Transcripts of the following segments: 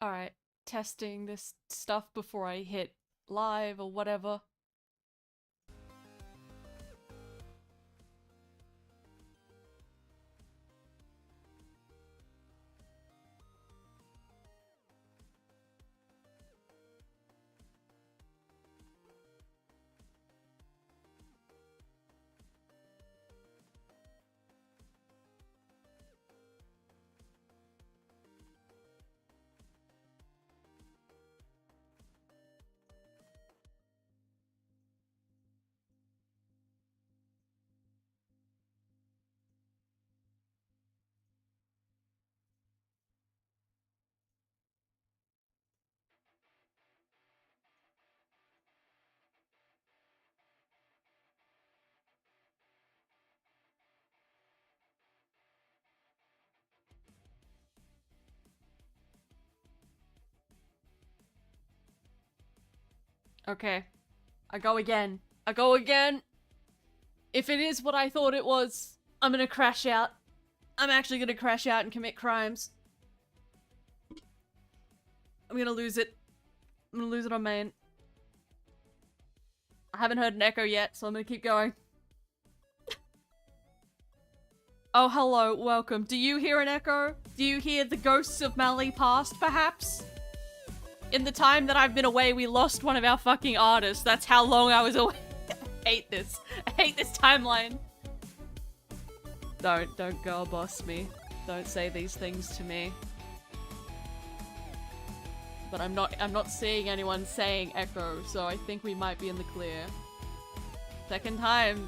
Alright, testing this stuff before I hit live or whatever. Okay. I go again. I go again. If it is what I thought it was, I'm gonna crash out. I'm actually gonna crash out and commit crimes. I'm gonna lose it. I'm gonna lose it on main. I haven't heard an echo yet, so I'm gonna keep going. Oh, hello, welcome. Do you hear an echo? Do you hear the ghosts of Mali past, perhaps? In the time that I've been away, we lost one of our fucking artists. That's how long I was away. I hate this. I hate this timeline. Don't girl boss me. Don't say these things to me. But I'm not seeing anyone saying echo, so I think we might be in the clear. Second time,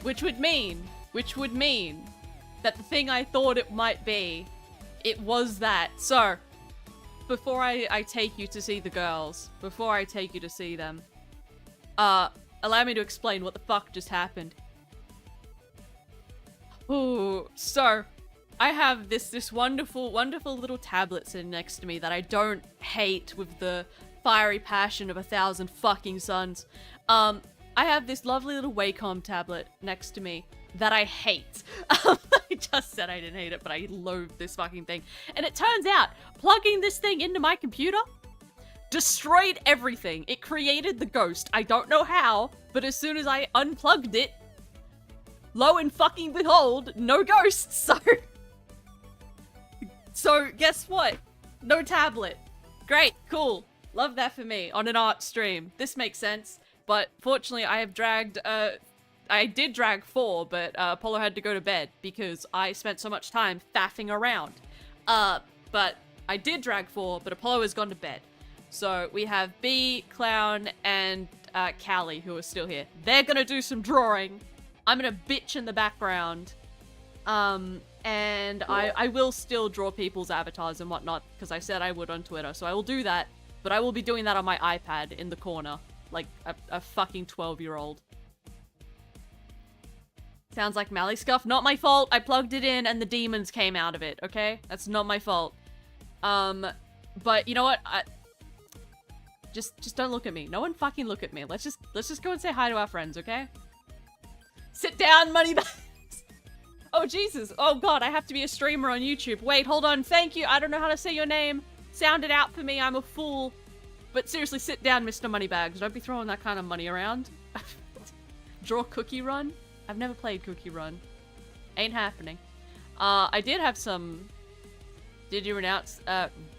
which would mean that the thing I thought it might be, it was that. So, before I take you to see the girls, before I take you to see them, allow me to explain what the fuck just happened. Ooh, so, I have this wonderful little tablet sitting next to me that I don't hate with the fiery passion of 1,000 fucking suns. I have this lovely little Wacom tablet next to me that I hate. I just said I didn't hate it, but I loathe this fucking thing. And it turns out, plugging this thing into my computer destroyed everything. It created the ghost. I don't know how, but as soon as I unplugged it, lo and fucking behold, no ghosts. So guess what? No tablet. Great, cool. Love that for me on an art stream. This makes sense. But fortunately, I have dragged, I did drag 4, but Apollo had to go to bed because I spent so much time faffing around. But I did drag 4, but Apollo has gone to bed. So we have B, Klown, and Calli, who are still here. They're gonna do some drawing. I'm gonna bitch in the background. And I will still draw people's avatars and whatnot, because I said I would on Twitter, so I will do that. But I will be doing that on my iPad in the corner, like a fucking 12-year-old. Sounds like Mali scuff. Not my fault. I plugged it in and the demons came out of it, okay? That's not my fault. But you know what? Just don't look at me. No one fucking look at me. Let's just go and say hi to our friends, okay? Sit down, moneybags. Oh, Jesus. Oh, God, I have to be a streamer on YouTube. Wait, hold on. Thank you. I don't know how to say your name. Sound it out for me. I'm a fool. But seriously, sit down, Mr. Moneybags. Don't be throwing that kind of money around. Draw Cookie Run? I've never played Cookie Run. Ain't happening. I did have some... Did you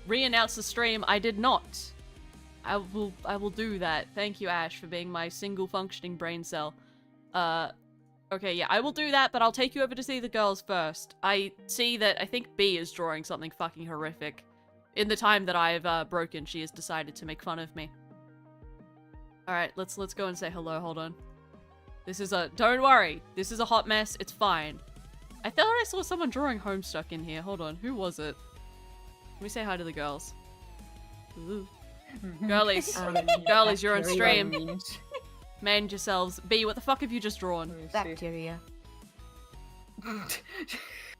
re-announce the stream? I did not. I will do that. Thank you, Ash, for being my single functioning brain cell. Okay, yeah, I will do that, but I'll take you over to see the girls first. I see that I think B is drawing something fucking horrific. In the time that I've broken, she has decided to make fun of me. Alright, let's go and say hello, hold on. This is don't worry, this is a hot mess, it's fine. I thought I saw someone drawing Homestuck in here, hold on, who was it? Let me say hi to the girls. Ooh. Girlies, girlies, you're on stream. Mend yourselves. B, what the fuck have you just drawn? Bacteria.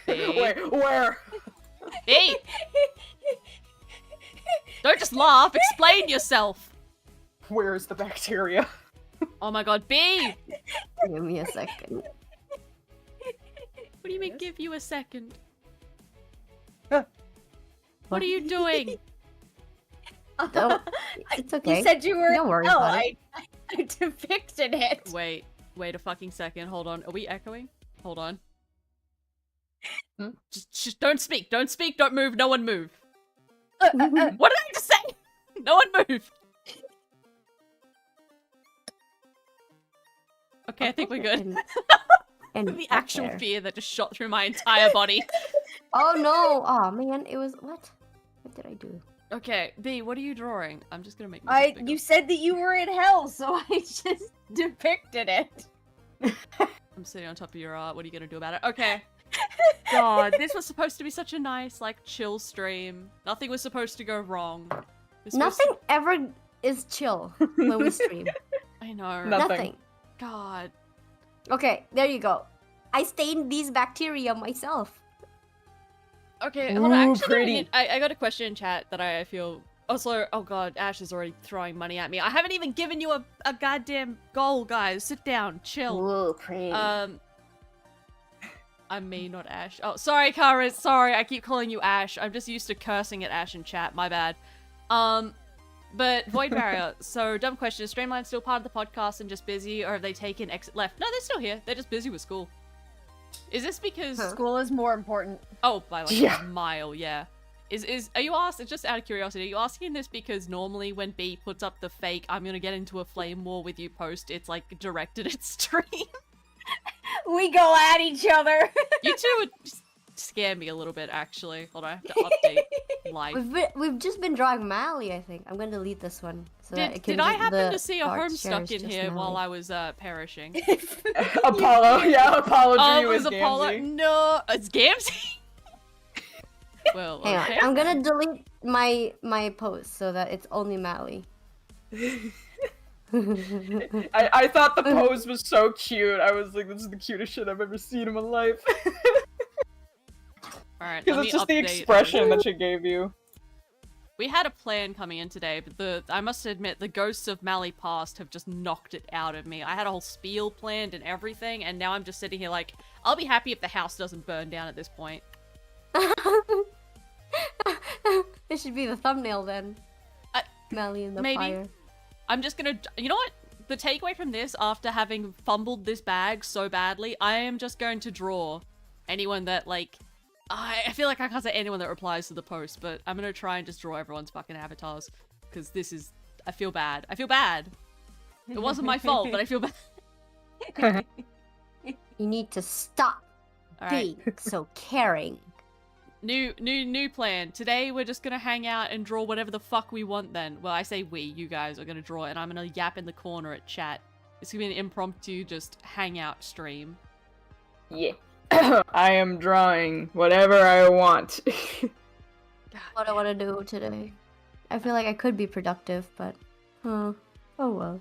Where? B! Don't just laugh, explain yourself! Where is the bacteria? Oh my god, B! Give me a second. What do you mean, give you a second? What are you doing? Don't- It's okay. You said you were. Don't worry no, about it. I depicted it. Wait a fucking second. Hold on. Are we echoing? Hold on. Hmm? Just don't speak. Don't speak. Don't move. No one move. Uh, What did I just say? No one move. Okay, I think we're good. And The up actual there. fear that just shot through my entire body. Oh no! Oh man, it was what? What did I do? Okay, B, what are you drawing? I'm just gonna make myself bigger. you said that you were in hell, so I just depicted it. I'm sitting on top of your art. What are you gonna do about it? Okay. God, this was supposed to be such a nice, like, chill stream. Nothing was supposed to go wrong. This was- Nothing ever is chill when we stream. I know. Nothing. Nothing. God. Okay, there you go. I stained these bacteria myself. Okay, hold on. Ooh, Actually, pretty. I got a question in chat that I feel. Also, oh god, Ash is already throwing money at me. I haven't even given you a goddamn goal, guys. Sit down, chill. Ooh, pretty. I'm me, not Ash. Oh, sorry, Kara. Sorry, I keep calling you Ash. I'm just used to cursing at Ash in chat. My bad. But Void Barrier. So, dumb question: is Streamline still part of the podcast and just busy, or have they taken exit left? No, they're still here. They're just busy with school. Is this because? Huh. School is more important. Oh, by like Yeah. a mile, yeah. Are you asking, just out of curiosity, are you asking this because normally when B puts up the fake I'm gonna get into a flame war with you post, it's like directed at stream? We go at each other. You two would just scare me a little bit, actually. Hold on, I have to update life. We've just been drawing Mali, I think. I'm going to delete this one. So that it can Did I just- happen the to see a art Homestuck shares in just here while Mali. I was perishing? Apollo, yeah, Apollo drew Oh, you it was as Apollo. Gamzee. No, it's Gamzee. Well, Hang okay. on, I'm gonna delete my post so that it's only Mali. I thought the pose was so cute. I was like, this is the cutest shit I've ever seen in my life. Alright, Because let it's me just the update. expression that she gave you. We had a plan coming in today, but I must admit, the ghosts of Mali Past have just knocked it out of me. I had a whole spiel planned and everything, and now I'm just sitting here like, I'll be happy if the house doesn't burn down at this point. It should be the thumbnail then. Mali in the maybe. fire. I'm just gonna, you know what? The takeaway from this, after having fumbled this bag so badly, I am just going to draw anyone that, like, I feel like I can't say anyone that replies to the post, but I'm gonna try and just draw everyone's fucking avatars, because this is, I feel bad. I feel bad. It wasn't my fault, but I feel bad. You need to stop Alright, being so caring. new plan. Today we're just gonna hang out and draw whatever the fuck we want then. Well, I say we, you guys are gonna draw it, and I'm gonna yap in the corner at chat. It's gonna be an impromptu, just hangout stream. Yeah. I am drawing whatever I want. What I want to do today. I feel like I could be productive, but oh well.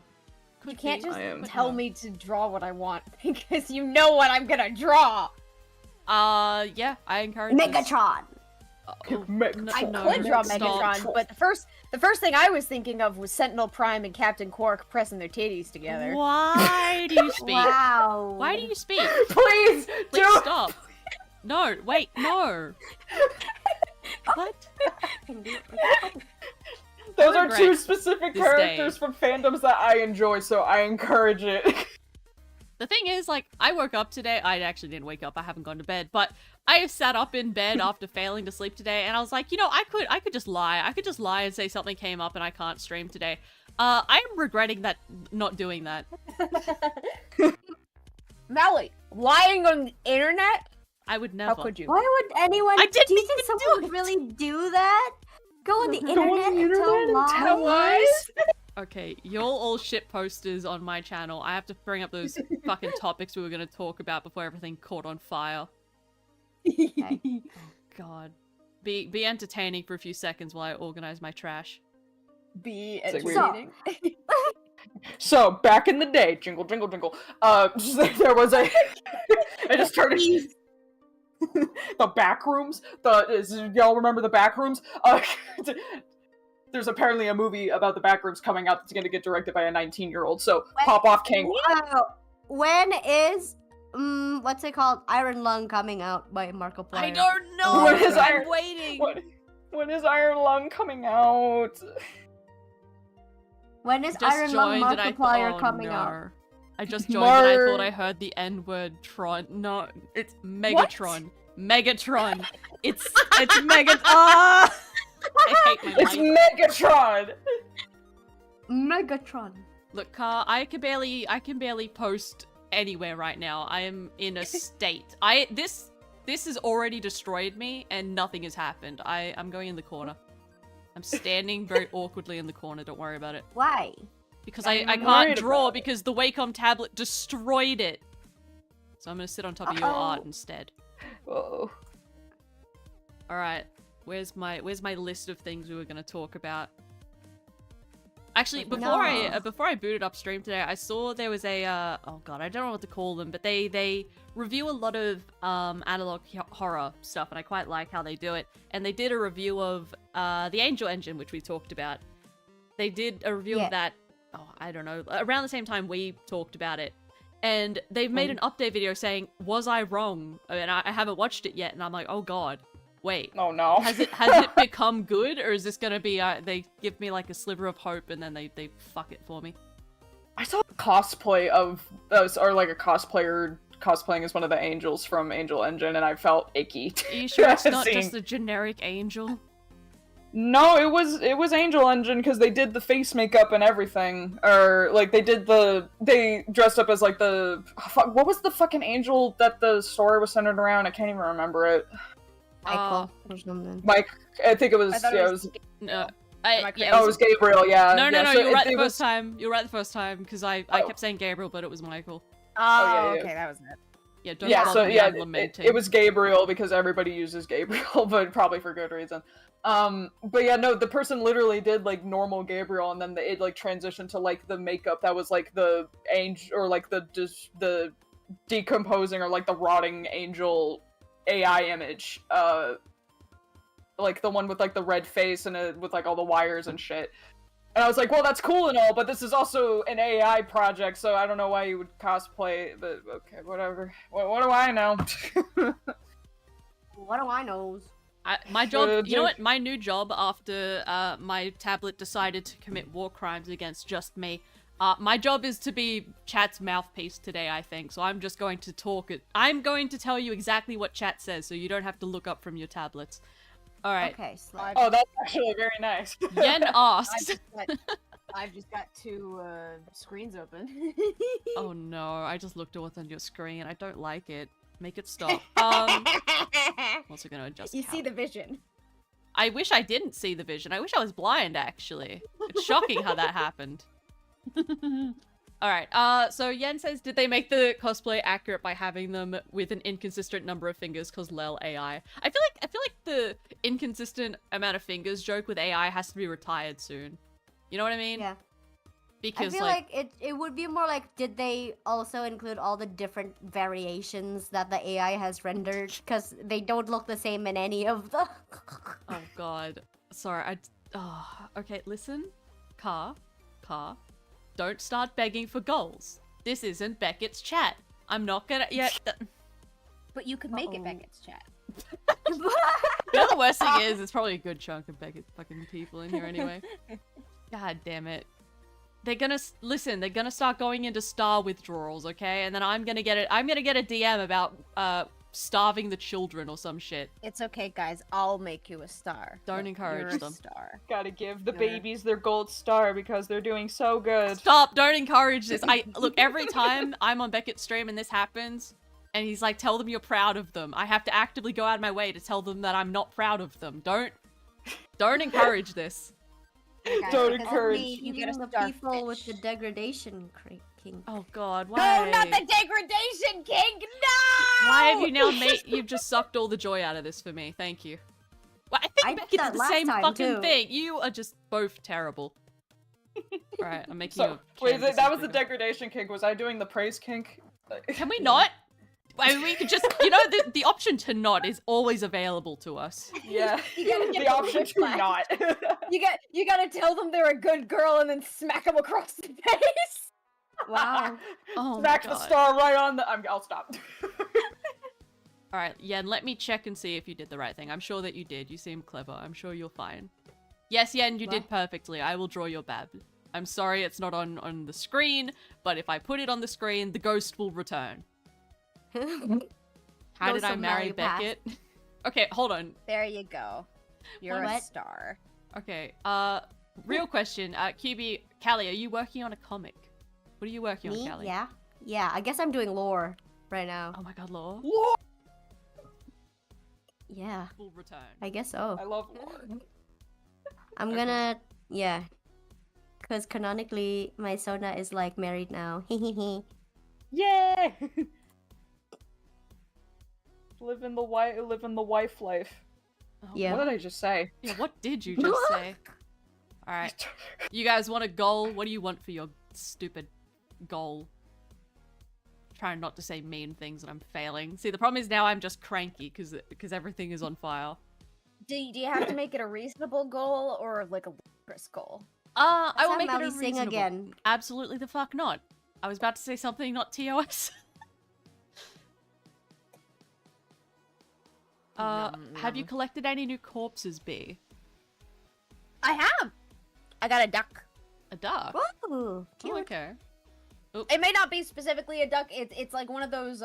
You can't just I am- tell me to draw what I want because you know what I'm gonna draw. Yeah, I encourage this. Megatron. Oh, Megatron. I no, could draw stop. Megatron, but the first thing I was thinking of was Sentinel Prime and Captain Quark pressing their titties together. Why do you speak? Wow. Why do you speak? Please, Please do stop. No, wait, no. What? Those are regret two specific this characters day. from fandoms that I enjoy, so I encourage it. The thing is, like, I woke up today. I actually didn't wake up. I haven't gone to bed, but I sat up in bed after failing to sleep today, and I was like, you know, I could just lie. I could just lie and say something came up and I can't stream today. I am regretting that, not doing that. Mali, lying on the internet? I would never. How could you? Why would anyone? I didn't do you think even do someone it. would really do that? Go on the Go internet on the and tell internet and lies? tell lies? Okay, you're all shit posters on my channel. I have to bring up those fucking topics we were gonna talk about before everything caught on fire. Okay. God. Be entertaining for a few seconds while I organize my trash. Be It's like weird. entertaining. So, back in the day, jingle, jingle, jingle, there was a... I just started... the back rooms? Y'all remember the back rooms? There's apparently a movie about the back rooms coming out that's gonna get directed by a 19-year-old, so pop off King. When is what's it called? Iron Lung coming out by Markiplier? I don't know! What is I'm Iron- waiting! What? When is Iron Lung coming out? When is Just Iron Lung joined and I Markiplier thought, coming no. out? I just joined and I thought I heard the N-word Tron. No, it's Megatron. Megatron. It's Megatron. Ah! I hate my It's life. Megatron! Megatron. Look, Car, I can barely post anywhere right now. I am in a state. This has already destroyed me and nothing has happened. I'm going in the corner. I'm standing very awkwardly in the corner, don't worry about it. Why? Because I'm I worried can't draw about it. because the Wacom tablet destroyed it. So I'm gonna sit on top of your art instead. Whoa. Alright. Where's my list of things we were gonna talk about? Actually, before I booted up stream today, I saw there was a oh god, I don't know what to call them, but they review a lot of analog horror stuff, and I quite like how they do it. And they did a review of the Angel Engine, which we talked about. They did a review of that. Oh, I don't know, around the same time we talked about it. And they've made an update video saying, was I wrong? And I haven't watched it yet, and I'm like, oh god, wait. Oh no. Has it become good, or is this gonna be, they give me like a sliver of hope and then they fuck it for me? I saw a cosplay of, or like a cosplayer cosplaying as one of the angels from Angel Engine, and I felt icky. Are you sure it's not just a generic angel? No, it was Angel Engine because they did the face makeup and everything, or like they dressed up as like what was the fucking angel that the story was centered around? I can't even remember it. Michael or something. Mike, I think it was. I thought Yeah, it was. No. it was Gabriel. Yeah. No, yeah, you're right the first time. You're right the first time because I kept saying Gabriel, but it was Michael. Oh, yeah. okay, that was it. Yeah, don't bother me, I'm lamenting. It was Gabriel because everybody uses Gabriel, but probably for good reason. But yeah, no, the person literally did like normal Gabriel, and then it like transitioned to like the makeup that was like the angel, or like the decomposing or like the rotting angel AI image. Like the one with like the red face and with like all the wires and shit. And I was like, well, that's cool and all, but this is also an AI project, so I don't know why you would cosplay, but okay, whatever. What do I know? What do I know? My job, you know what? My new job after my tablet decided to commit war crimes against just me. My job is to be chat's mouthpiece today, I think. So I'm just going to talk it. I'm going to tell you exactly what chat says, so you don't have to look up from your tablets. All right. Okay. Oh, that's actually very nice. Yen asks. I've just got two screens open. Oh no! I just looked at what's on your screen. I don't like it. Make it stop. Also gonna adjust. You see the vision. I wish I didn't see the vision. I wish I was blind, actually. It's shocking how that happened. Alright, so Yen says, did they make the cosplay accurate by having them with an inconsistent number of fingers cause lel AI? I feel like the inconsistent amount of fingers joke with AI has to be retired soon. You know what I mean? Yeah. Because I feel like it would be more like, did they also include all the different variations that the AI has rendered? Because they don't look the same in any of the... Oh god. Sorry, okay, listen. Car. Don't start begging for goals. This isn't Beckett's chat. I'm not gonna... Yeah. But you could make it Beckett's chat. You know the worst thing is, it's probably a good chunk of Beckett fucking people in here anyway. God damn it. They're gonna... Listen, they're gonna start going into star withdrawals, okay? And then I'm gonna get a DM about, starving the children or some shit. It's okay, guys. I'll make you a star. Don't encourage You're them. A star. Gotta give the babies their gold star because they're doing so good. Stop! Don't encourage this. Look, every time I'm on Beckett's stream and this happens, and he's like, tell them you're proud of them, I have to actively go out of my way to tell them that I'm not proud of them. Don't encourage this. Hey guys, Don't because of encourage. me, you Even get a the starfish. people with the degradation king. Oh god, No, why? not the degradation king! No! Why have you now made... You've just sucked all the joy out of this for me. Thank you. Well, I think I did Beckett that did the last same time, fucking too. thing. You are just both terrible. Alright, I'm making So, you a wait, canvas that was the bigger. degradation kink. Was I doing the praise kink? Can we not? I mean, we could just... You know, the option to not is always available to us. Yeah, You gotta get the option to whiplash. not. You gotta tell them they're a good girl and then smack them across the face. Wow. Oh Smack my the god. star right on the. I'll stop. Alright, Yen, let me check and see if you did the right thing. I'm sure that you did. You seem clever. I'm sure you're fine. Yes, Yen, you did perfectly. I will draw your bab. I'm sorry it's not on the screen, but if I put it on the screen, the ghost will return. How did I marry Beckett? Okay, hold on. There you go. You're a star. Okay, real question. QB, Calli, are you working on a comic? What are you working on, Calli? Yeah. Yeah, I guess I'm doing lore right now. Oh my god, lore? Lore! Yeah. Will return. I guess so. I love lore. I'm gonna, yeah. Because canonically, my Sona is like married now. Hehehe. Yay! live in the wife life. Oh, Yeah. What did I just say? Yeah, what did you just say? Alright. You guys want a goal? What do you want for your stupid goal? Trying not to say mean things and I'm failing. See, the problem is now I'm just cranky because everything is on fire. Do you have to make it a reasonable goal or like a ludicrous goal? I will Have make it a Mali sing reasonable. again. Absolutely the fuck not. I was about to say something not TOS. Have you collected any new corpses, B? I have! I got a duck. A duck? Ooh, Oh, cute. okay. It may not be specifically a duck. It's like one of those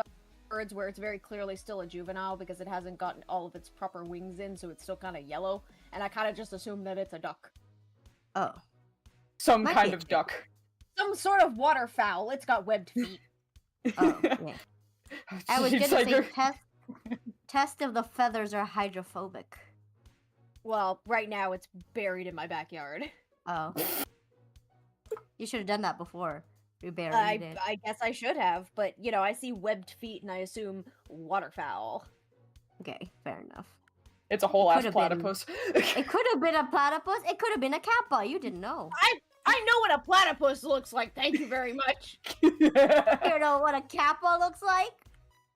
birds where it's very clearly still a juvenile because it hasn't gotten all of its proper wings in, so it's still kind of yellow. And I kind of just assume that it's a duck. Oh. Some Might kind be. of duck. Some sort of waterfowl. It's got webbed feet. Oh, yeah. I was It's gonna like say you're- test if the feathers are hydrophobic. Well, right now it's buried in my backyard. Oh. You should have done that before. You buried it. I guess I should have, but you know, I see webbed feet and I assume waterfowl. Okay, fair enough. It's a whole ass Could've been. platypus. It could have been a platypus. It could have been a kappa. You didn't know. I know what a platypus looks like. Thank you very much. You know what a kappa looks like?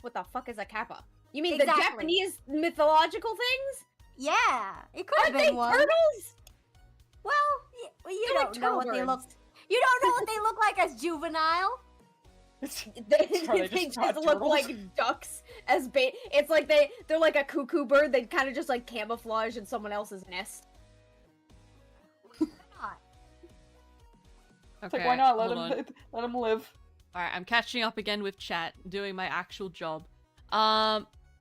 What the fuck is a kappa? You mean Exactly. the Japanese mythological things? Yeah, it could have Aren't been they one. turtles? Well, you They're don't like know what they turtle look. birds. You don't know what they look like as juvenile. They Probably they just just got look turtles. like ducks as bait. It's like they're like a cuckoo bird. They kind of just like camouflage in someone else's nest. It's like, why not? Let hold on. him live. Alright, I'm catching up again with chat, doing my actual job.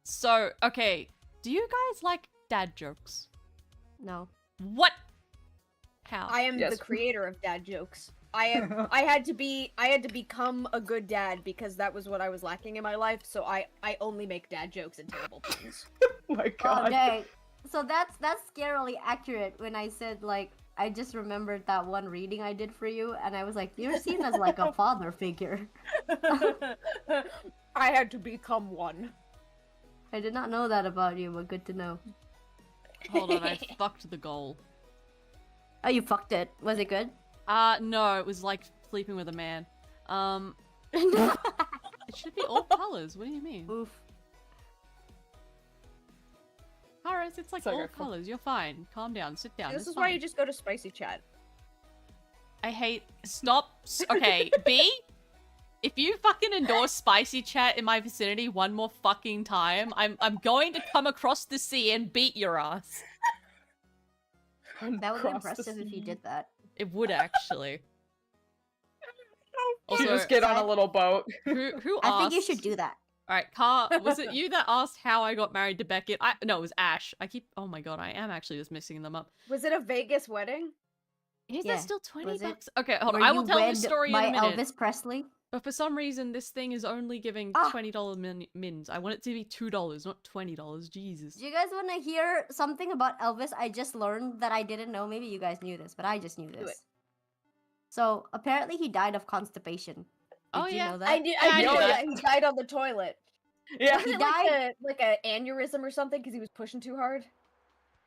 So, okay. Do you guys like dad jokes? No. What? How? I am Yes. the creator of dad jokes. I had to become a good dad because that was what I was lacking in my life. So I only make dad jokes and terrible puns. Oh my Oh god. dang. So that's scarily accurate when I said like I just remembered that one reading I did for you and I was like, you're seen as like a father figure. I had to become one. I did not know that about you, but good to know. Hold on, I fucked the goal. Oh, you fucked it. Was it good? No, it was like sleeping with a man. It should be all colors. What do you mean? Oof. Paris, it's like It's like all a colors. You're fine. Calm down. Sit down. This it's is why fine. you just go to spicy chat. I hate. Stop. Okay, B. If you fucking endorse spicy chat in my vicinity one more fucking time, I'm going to come across the sea and beat your ass. That would be Across the impressive if you sea. did that. It would actually. You Also, just get on a little boat. who asked? I think you should do that. All right, Car, was it you that asked how I got married to Beckett? No, it was Ash. Oh my god, I am actually just mixing them up. Was it a Vegas wedding? Is Yeah, that still 20 was it? bucks? Okay, hold on. Were I will you tell the wed story in by a minute. Elvis Presley? But for some reason, this thing is only giving Ah. $20 mins. I want it to be $2, not $20. Jesus. Do you guys want to hear something about Elvis? I just learned that I didn't know. Maybe you guys knew this, but I just knew Do it. this. So apparently he died of constipation. Did Oh, you yeah. know that? I knew I knew that. that. He died on the toilet. Yeah. Was it like a aneurysm or something because he was pushing too hard?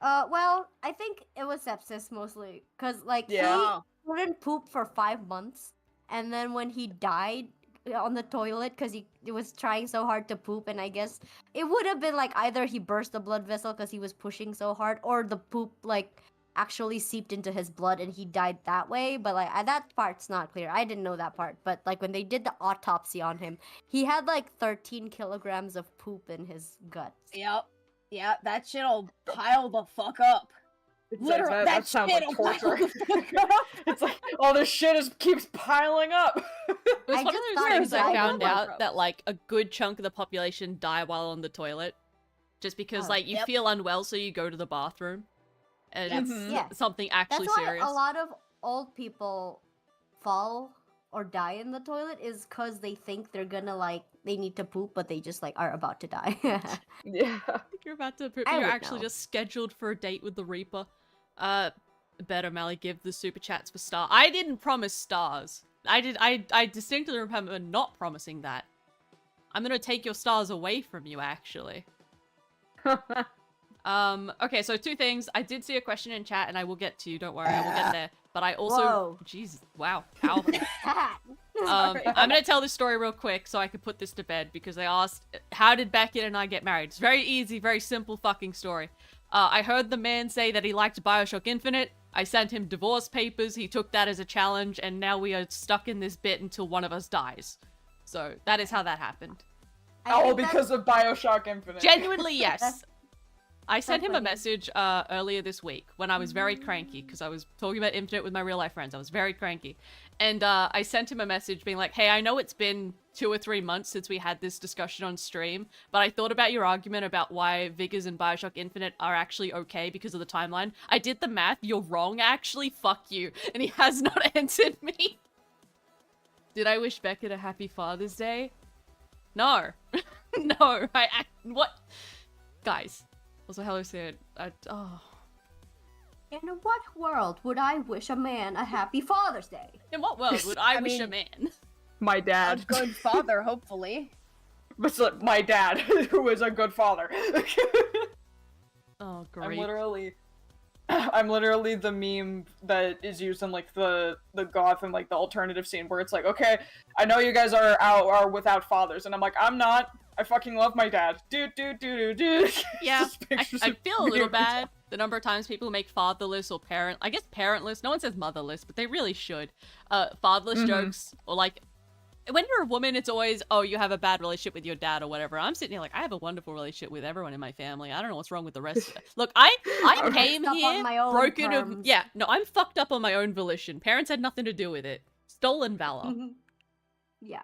Well, I think it was sepsis mostly, cause like Yeah. he couldn't poop for 5 months, and then when he died on the toilet, cause he was trying so hard to poop, and I guess it would have been like either he burst the blood vessel cause he was pushing so hard, or the poop like actually seeped into his blood and he died that way. But like that part's not clear. I didn't know that part. But like when they did the autopsy on him, he had like 13 kilograms of poop in his guts. Yep. Yeah, that shit'll pile the fuck up. Literally, that sounds like torture. It's like all this shit keeps piling up. It was I one of just those thought things I it found was out that like a good chunk of the population die while on the toilet, just because like you feel unwell, so you go to the bathroom, and it's something actually That's why serious. a lot of old people fall or die in the toilet is because they think they're gonna like they need to poop, but they just like are about to die. Yeah. You're about to poop. I You're would actually know. just scheduled for a date with the Reaper. Better Mali give the super chats for star. I didn't promise stars. I distinctly remember not promising that. I'm gonna take your stars away from you, actually. Okay, so 2 things. I did see a question in chat, and I will get to you. Don't worry, I will get there. But I also, Whoa. Jesus, wow, powerful. I'm gonna tell this story real quick so I can put this to bed, because they asked, how did Beckett and I get married? It's very easy, very simple fucking story. I heard the man say that he liked Bioshock Infinite. I sent him divorce papers, he took that as a challenge, and now we are stuck in this bit until one of us dies. So, that is how that happened. Oh, because of Bioshock Infinite. Genuinely, yes. I sent so him a funny. message earlier this week when I was very cranky, because I was talking about Infinite with my real life friends. I was very cranky. And I sent him a message being like, hey, I know it's been 2 or 3 months since we had this discussion on stream, but I thought about your argument about why Vigors and Bioshock Infinite are actually okay because of the timeline. I did the math. You're wrong, actually. Fuck you. And he has not answered me. Did I wish Beckett a happy Father's Day? No. No. What? Guys. Also, hello, Sid. In what world would I wish a man a happy Father's Day? In what world would I wish a mean- man? My A dad. good father, hopefully. But still, my dad, who is a good father. Oh, I'm great. literally the meme that is used in like the goth and like the alternative scene where it's like, okay, I know you guys are without fathers, and I'm like, I'm not. I fucking love my dad. Dude. Yeah, Just pictures I of feel a me little every time. bad the number of times people make fatherless or parent. I guess parentless. No one says motherless, but they really should. Fatherless jokes, or like, when you're a woman, it's always, oh, you have a bad relationship with your dad or whatever. I'm sitting here like, I have a wonderful relationship with everyone in my family. I don't know what's wrong with the rest of it. Look, I came Fucked up on here my own broken of, terms. yeah, no, I'm fucked up on my own volition. Parents had nothing to do with it. Stolen valor. Yeah.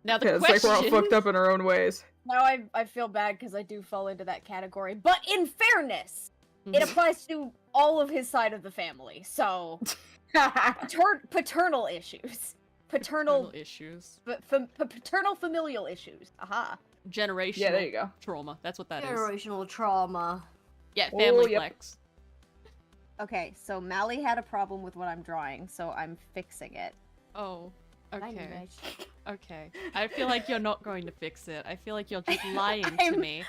Now the Yeah, it's question. like we're all fucked up in our own ways. Now I feel bad because I do fall into that category. But in fairness, it applies to all of his side of the family. So, paternal issues. Paternal issues. paternal familial issues. Aha. Generational Yeah, there you go. trauma. That's what that is. Generational trauma. Yeah, family yep. flex. Okay, so Mali had a problem with what I'm drawing, so I'm fixing it. Oh, I knew okay. that. Okay. I feel like you're not going to fix it. I feel like you're just lying to me.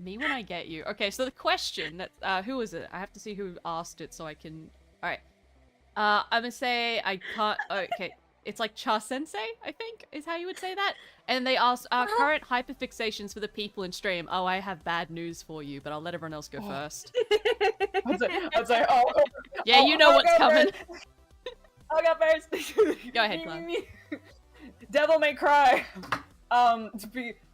Me when I get you. Okay, so the question that who is it? I have to see who asked it so I can. All right. I'm gonna say I can't. Okay, it's like Cha Sensei, I think, is how you would say that. And they asked current hyperfixations for the people in stream. Oh, I have bad news for you, but I'll let everyone else go first. I'd say, oh, Yeah, you know what's coming. I'll go first. Go ahead, Klown. Devil May Cry.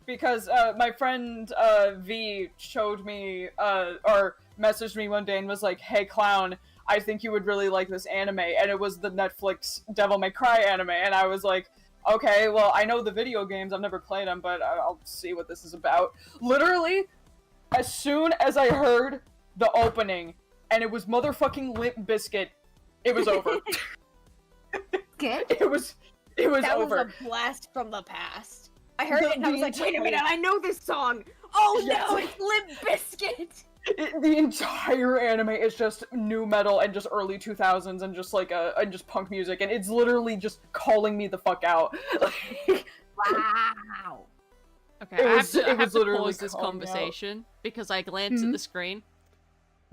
Because my friend V showed me or messaged me one day and was like, "Hey, Klown, I think you would really like this anime," and it was the Netflix Devil May Cry anime, and I was like, okay, well, I know the video games, I've never played them, but I'll see what this is about. Literally, as soon as I heard the opening, and it was motherfucking Limp Bizkit, it was over. Good. It was That over. was a blast from the past. I heard it and I was like, wait a minute, I know this song! Oh no, it's Limp Bizkit! The entire anime is just new metal and just early 2000s and just like and just punk music, and it's literally just calling me the fuck out. Wow. Okay, It I was- have it was to literally pause this calling me out. conversation because I glanced at the screen.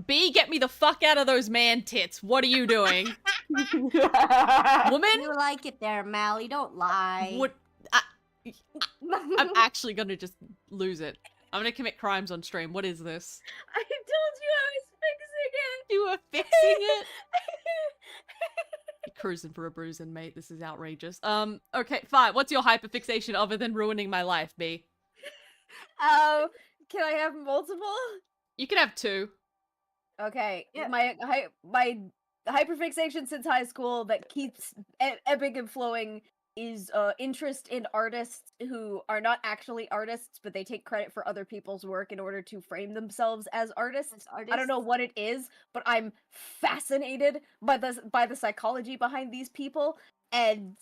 B, get me the fuck out of those man tits. What are you doing? Woman? You like it there, Mally. Don't lie. I'm actually gonna just lose it. I'm gonna commit crimes on stream. What is this? I told you I was fixing it. You were fixing it? You're cruising for a bruising, mate. This is outrageous. Okay, fine. What's your hyperfixation other than ruining my life, B? Can I have multiple? You can have 2. Okay, Yeah. my hyperfixation since high school that keeps ebbing and flowing is interest in artists who are not actually artists, but they take credit for other people's work in order to frame themselves as artists. I don't know what it is, but I'm fascinated by the psychology behind these people, and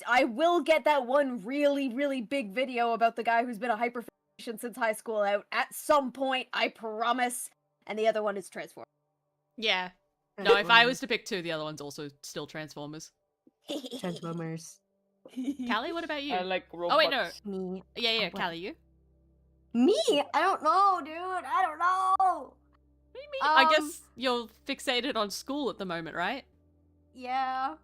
I will get that one really, really big video about the guy who's been a hyperfixation since high school out at some point, I promise. And the other one is Transform. Yeah. No, if I was to pick 2, the other one's also still Transformers. Transformers. Callie, what about you? I like robots. Oh, wait, no. Me. Yeah, what? Callie, you? Me? I don't know, dude. I don't know. What do you mean? I guess you're fixated on school at the moment, right? Yeah.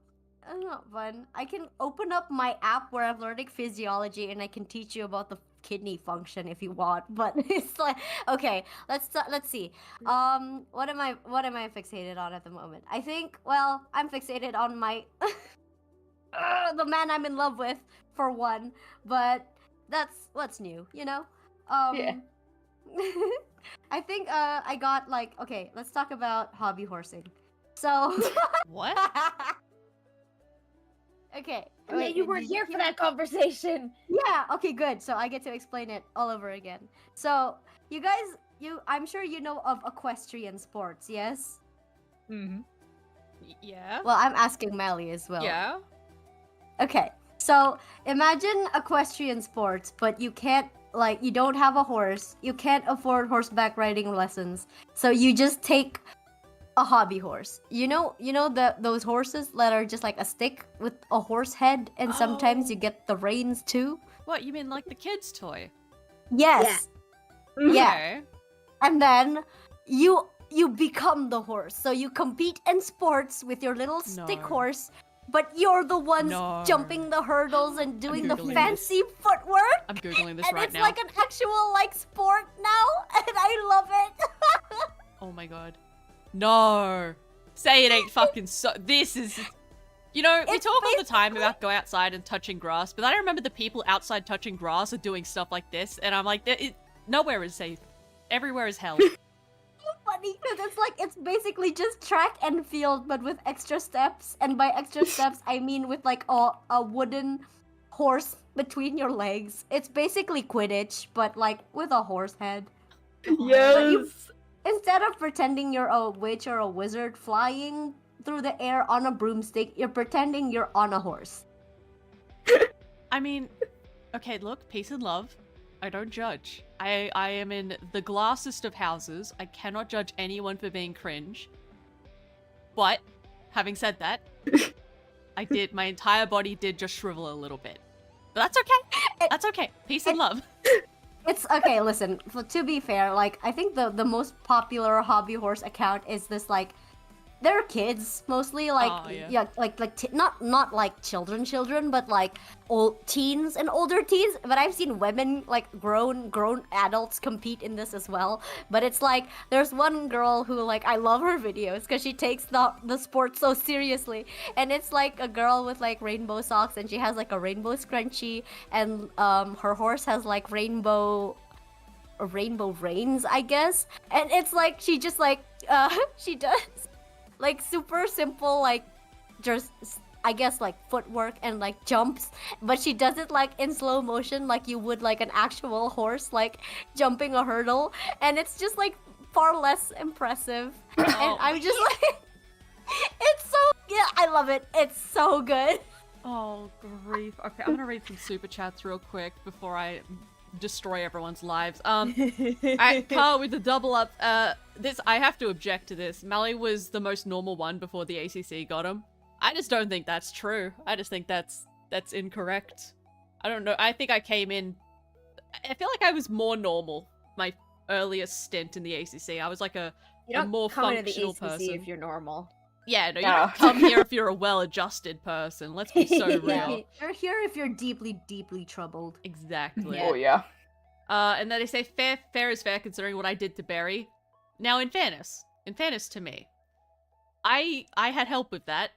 That's not fun. I can open up my app where I'm learning physiology and I can teach you about the kidney function if you want, but it's like, okay, let's see. What am I fixated on at the moment? I think, well, I'm fixated on my the man I'm in love with, for one, but that's what's new, you know? Yeah. I think I got like, okay, let's talk about hobby horsing. So What? okay. I mean, you weren't here for that conversation. Yeah, okay, good. So I get to explain it all over again. So, you guys, I'm sure you know of equestrian sports, yes? Mm-hmm. Yeah. Well, I'm asking Mali as well. Yeah. Okay, so imagine equestrian sports, but you can't, like, you don't have a horse, you can't afford horseback riding lessons, so you just take a hobby horse. You know those horses that are just like a stick with a horse head, and sometimes you get the reins too? What, you mean like the kid's toy? Yes. Yeah. Okay. And then you become the horse. So you compete in sports with your little stick No. horse, but you're the ones No. jumping the hurdles and doing the Googling fancy footwork. I'm Googling this And right it's now. like an actual like sport now, and I love it. Oh my god. No. Say it ain't fucking so. This is. You know, we It's talk all the time about going outside and touching grass, but I remember the people outside touching grass are doing stuff like this, and I'm like, nowhere is safe. Everywhere is hell. Funny because it's basically just track and field, but with extra steps. And by extra steps, I mean with like a wooden horse between your legs. It's basically Quidditch, but like with a horse head. Yes. Instead of pretending you're a witch or a wizard flying through the air on a broomstick, you're pretending you're on a horse. I mean, okay, look, peace and love. I don't judge. I am in the glassest of houses. I cannot judge anyone for being cringe. But, having said that, my entire body did just shrivel a little bit. But that's okay. That's okay. Peace and love. It's okay, listen, to be fair, like, I think the most popular hobby horse account is this, like, they're kids, mostly, like, Oh, yeah. not like children, but like old teens and older teens. But I've seen women, like grown adults compete in this as well. But it's like, there's one girl who, like, I love her videos because she takes the sport so seriously. And it's like a girl with like rainbow socks, and she has like a rainbow scrunchie, and her horse has like rainbow reins, I guess. And it's like she just like she does like super simple, like just I guess like footwork and like jumps, but she does it like in slow motion, like you would like an actual horse like jumping a hurdle, and it's just like far less impressive. And I'm just like, it's so, yeah, I love it. It's so good. Oh, grief. Okay, I'm gonna read some super chats real quick before I destroy everyone's lives. Alright, Carl with the double up. I have to object to this. Mali was the most normal one before the ACC got him. I just don't think that's true. I just think that's incorrect. I don't know. I think I came in. I feel like I was more normal my earliest stint in the ACC. I was like a more functional person. If you're normal. Yeah, no, you don't come here if you're a well-adjusted person. Let's be so real. You're here if you're deeply, deeply troubled. Exactly. Oh yeah. And then they say fair is fair considering what I did to Barry. Now, in fairness to me, I had help with that.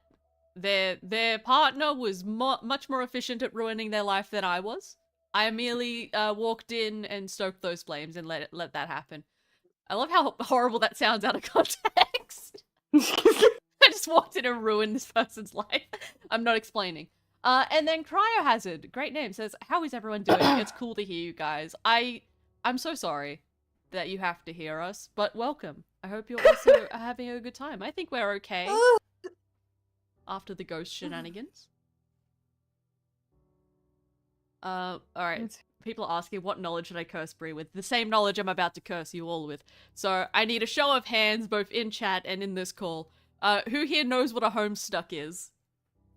Their partner was much more efficient at ruining their life than I was. I merely walked in and stoked those flames and let that happen. I love how horrible that sounds out of context. I just walked in and ruined this person's life. I'm not explaining. And then Cryohazard, great name, says, how is everyone doing? It's cool to hear you guys. I'm so sorry that you have to hear us, but welcome. I hope you're also having a good time. I think we're okay after the ghost shenanigans. Alright. People are asking, what knowledge should I curse Bree with? The same knowledge I'm about to curse you all with. So I need a show of hands, both in chat and in this call. Who here knows what a Homestuck is?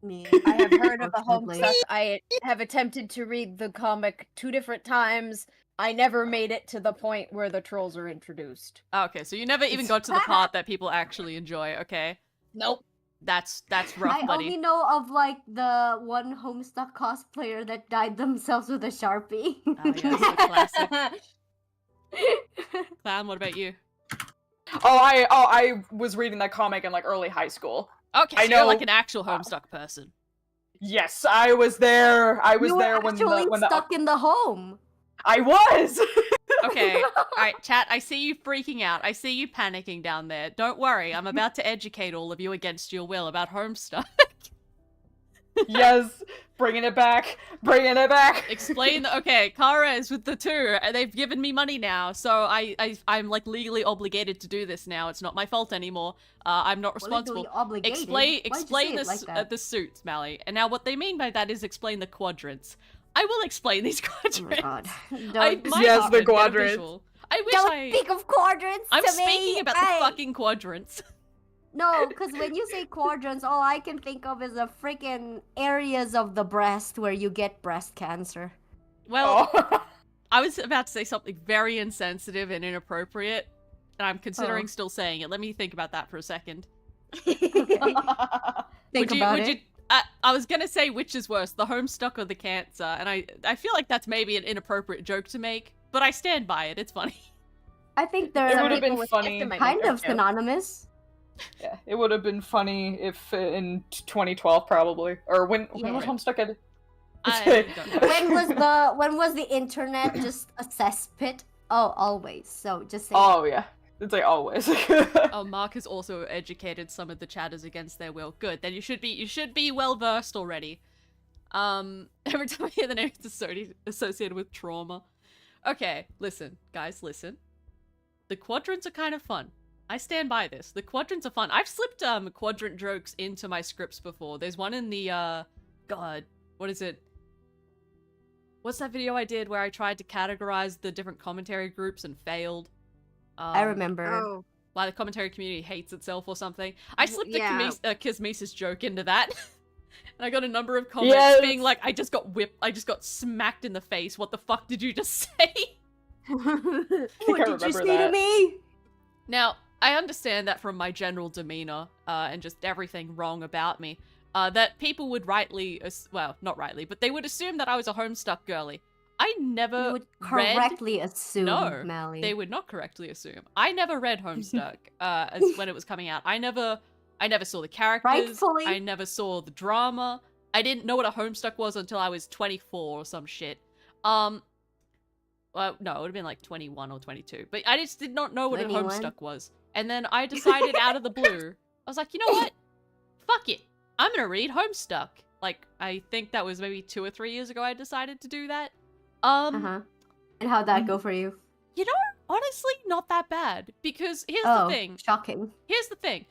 Me. I have heard of the Unfortunately. Homestuck. I have attempted to read the comic 2 different times. I never made it to the point where the trolls are introduced. Okay, so you never even got to the part that people actually enjoy, okay? Nope. That's rough, I buddy. only know of like the one Homestuck cosplayer that dyed themselves with a Sharpie. Oh, yes, the classic. Clown, what about you? I was reading that comic in like early high school. Okay, so I you're know- like an actual Homestuck person. Yes, I was there. I was You were there when actually the stuck in the home. I was. Okay, alright, chat, I see you freaking out. I see you panicking down there. Don't worry, I'm about to educate all of you against your will about Homestuck. Yes, bringing it back. Explain, okay, Kara is with the 2, and they've given me money now, so I'm like legally obligated to do this now. It's not my fault anymore. I'm not responsible. Legally obligated? Explain Why'd you say it this, like that? the suits, Mali. And now what they mean by that is explain the quadrants. I will explain these quadrants. Oh my god. I Don't, might Yes, even the get a quadrants. visual. I wish don't speak of quadrants I'm to speaking me. about the fucking quadrants. No, because when you say quadrants, all I can think of is the freaking areas of the breast where you get breast cancer. Well, Oh. I was about to say something very insensitive and inappropriate, and I'm considering still saying it. Let me think about that for a second. Think about it. I was gonna say which is worse, the Homestuck or the cancer, and I feel like that's maybe an inappropriate joke to make, but I stand by it. It's funny. I think It they're would have people been with funny. gifted might kind make of their joke. synonymous. Yeah, it would have been funny if in 2012 probably, or when was Yeah. Homestuck? I don't know. When was the internet just a cesspit? Oh, always. So just say Oh yeah, it's like always. Oh, Mark has also educated some of the chatters against their will. Good. Then you should be well versed already. Every time I hear the name, it's associated with trauma. Okay, listen, guys, listen. The quadrants are kind of fun. I stand by this. The quadrants are fun. I've slipped quadrant jokes into my scripts before. There's one in the God, what is it? What's that video I did where I tried to categorize the different commentary groups and failed? I remember. Oh. Why the commentary community hates itself or something. I slipped Yeah. a Kismesis joke into that. And I got a number of comments Yes. being like, I just got smacked in the face. What the fuck did you just say? What I did you remember say that. to me? Now, I understand that from my general demeanor, and just everything wrong about me, that people would rightly, well, not rightly, but they would assume that I was a Homestuck girly. I never You would read... correctly assume, No, Mali. they would not correctly assume. I never read Homestuck when it was coming out. I never saw the characters. Rightfully. I never saw the drama. I didn't know what a Homestuck was until I was 24 or some shit. Well, no, it would have been like 21 or 22. But I just did not know what 21? a Homestuck was. And then I decided out of the blue, I was like, you know what? Fuck it. I'm gonna read Homestuck. Like, I think that was maybe 2 or 3 years ago I decided to do that. Uh-huh. And how'd that go for you? You know, honestly, not that bad. Because here's Oh, the thing. shocking. Here's the thing.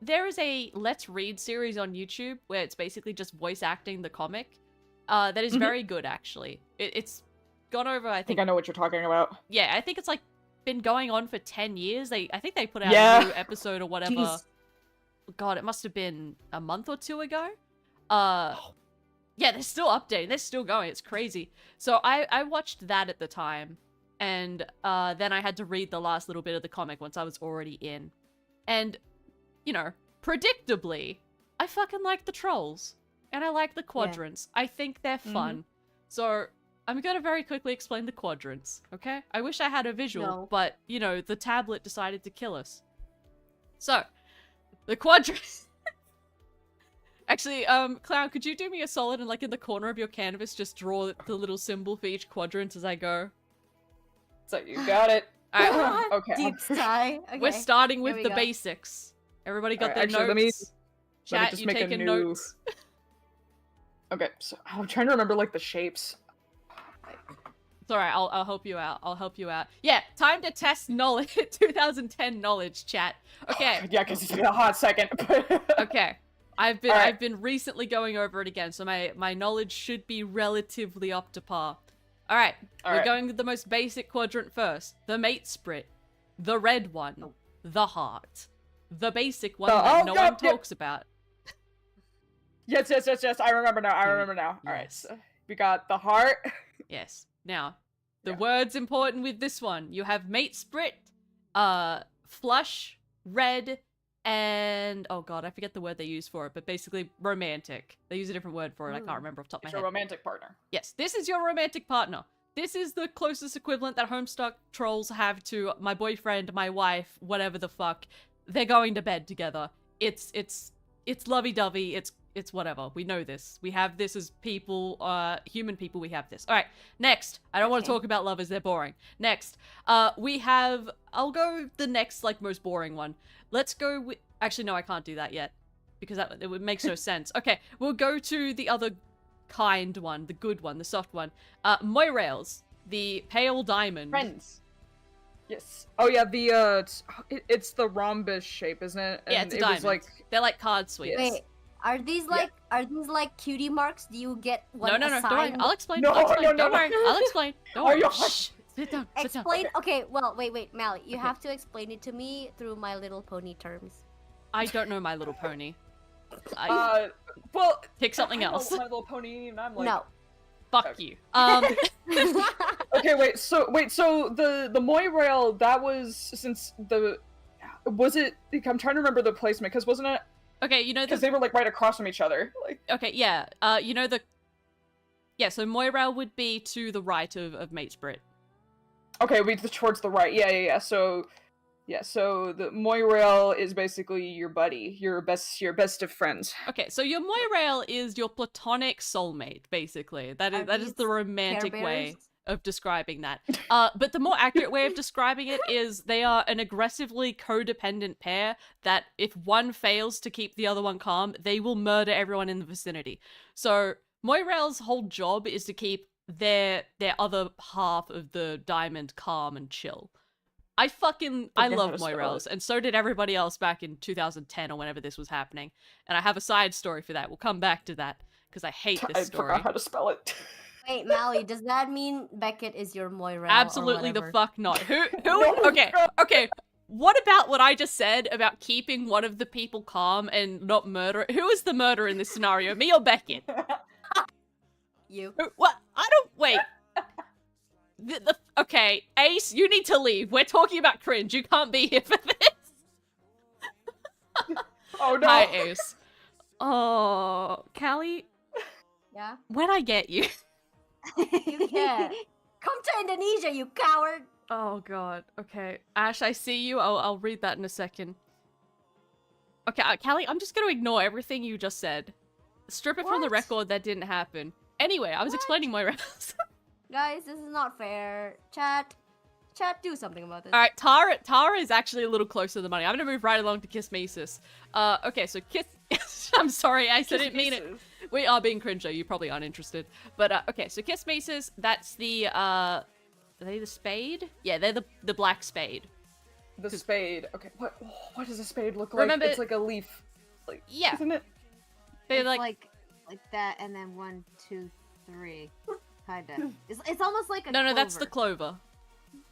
There is a Let's Read series on YouTube where it's basically just voice acting the comic. That is very good, actually. It's gone over, I I think. think I know what you're talking about. Yeah, I think it's like been going on for 10 years. I think they put out Yeah. a new episode or whatever. Jeez. God, it must have been a month or 2 ago. Yeah, they're still updating. They're still going. It's crazy. So I watched that at the time. And then I had to read the last little bit of the comic once I was already in. And, you know, predictably, I fucking like the trolls. And I like the quadrants. I think they're fun. So I'm gonna very quickly explain the quadrants, okay? I wish I had a visual, No. but, you know, the tablet decided to kill us. So, the quadrants... Actually, Klown, could you do me a solid and, like, in the corner of your canvas, just draw the little symbol for each quadrant as I go? So you got it. Alright, Okay. Deep sigh. Okay. we're starting Here with we the go. basics. Everybody got Alright, their actually, notes? let me Chat, just you make a taking new- notes? Okay, so I'm trying to remember like the shapes. It's alright, I'll help you out. I'll help you out. Yeah, time to test knowledge. 2010 knowledge, chat. Okay. Yeah, because it's been a hot second. Okay. I've Alright. been recently going over it again, so my knowledge should be relatively up to par. Alright, we're Alright. going with the most basic quadrant first. The mate sprit. The red one. The heart. The basic one that no one talks about. Yes. I remember now. Alright, Yes. so we got the heart. Yes. Now, the Yeah. word's important with this one. You have mate sprit, flush, red, and oh god, I forget the word they use for it, but basically romantic. They use a different word for it. I can't remember off the top of It's my your head. romantic partner. Yes, this is your romantic partner. This is the closest equivalent that Homestuck trolls have to my boyfriend, my wife, whatever the fuck. They're going to bed together. It's lovey-dovey. It's whatever. We know this. We have this as people, human people. We have this. All right. Next, I don't want to talk about lovers. They're boring. Next, we have. I'll go the next like most boring one. Let's go with. Actually, no, I can't do that yet because it would make no sense. Okay, we'll go to the other kind one, the good one, the soft one. Moirails, the pale diamond. Friends. Yes. Oh yeah, the it's the rhombus shape, isn't it? Yeah, And it's a it diamond. was like They're like card sweeps. Yes. Wait, are these like cutie marks? Do you get one No, don't worry. assigned? I'll explain. No, I'll explain. no, no, Don't no. worry. I'll explain. Don't Oh, worry. you're- Shh. Sit down. Sit down. Explain. Okay, well, wait, Mali. You Okay. have to explain it to me through My Little Pony terms. I don't know My Little Pony. well, Pick something I know else. My Little Pony, and I'm like, No. Fuck you. Okay, wait. So the Moirail, that was since the was it? I'm trying to remember the placement because wasn't it? Okay, you know Because the. they were like right across from each other. Like Okay, yeah. You know the. Yeah, so Moirail would be to the right of Mate Sprit. okay, we towards the right. Yeah. So the Moirail is basically your buddy, your best of friends. Okay, so your Moirail is your platonic soulmate, basically. That Are is these the romantic Care way Bears? of describing that. But the more accurate way of describing it is they are an aggressively codependent pair that if one fails to keep the other one calm, they will murder everyone in the vicinity. So Moirail's whole job is to keep their other half of the diamond calm and chill. I love how to spell Moirails, it. and so did everybody else back in 2010 or whenever this was happening. And I have a side story for that. We'll come back to that because I hate I this story. forgot how to spell it. Wait, Mali, does that mean Beckett is your Moira? Absolutely the fuck not. Who? No, Okay. What about what I just said about keeping one of the people calm and not murder? Who is the murderer in this scenario? Me or Beckett? You. What? I don't. Wait. Okay, Ace, you need to leave. We're talking about cringe. You can't be here for this. Oh no. Hi, Ace. Oh, Calli, Yeah. when I get you. You can't. Come to Indonesia, you coward. Oh god. Okay, Ash, I see you. I'll read that in a second. Okay, Calli, I'm just gonna ignore everything you just said. Strip it from the What? record. That didn't happen. Anyway, I was What? explaining my rounds. Guys, this is not fair. Chat, do something about this. All right, Tara is actually a little closer to the money. I'm gonna move right along to Kissmesis. Okay, so Kiss. I'm sorry, I didn't mean it. We are being cringe though. You probably aren't interested. But okay, so Kissmesis. That's the Are they the spade? Yeah, they're the black spade. The spade. Okay, what does a spade look like? Remember- It's like a leaf. Like, Yeah. isn't it? They're It's like like that, and then 1, 2, 3, kinda. It's almost like a no, that's the clover. clover.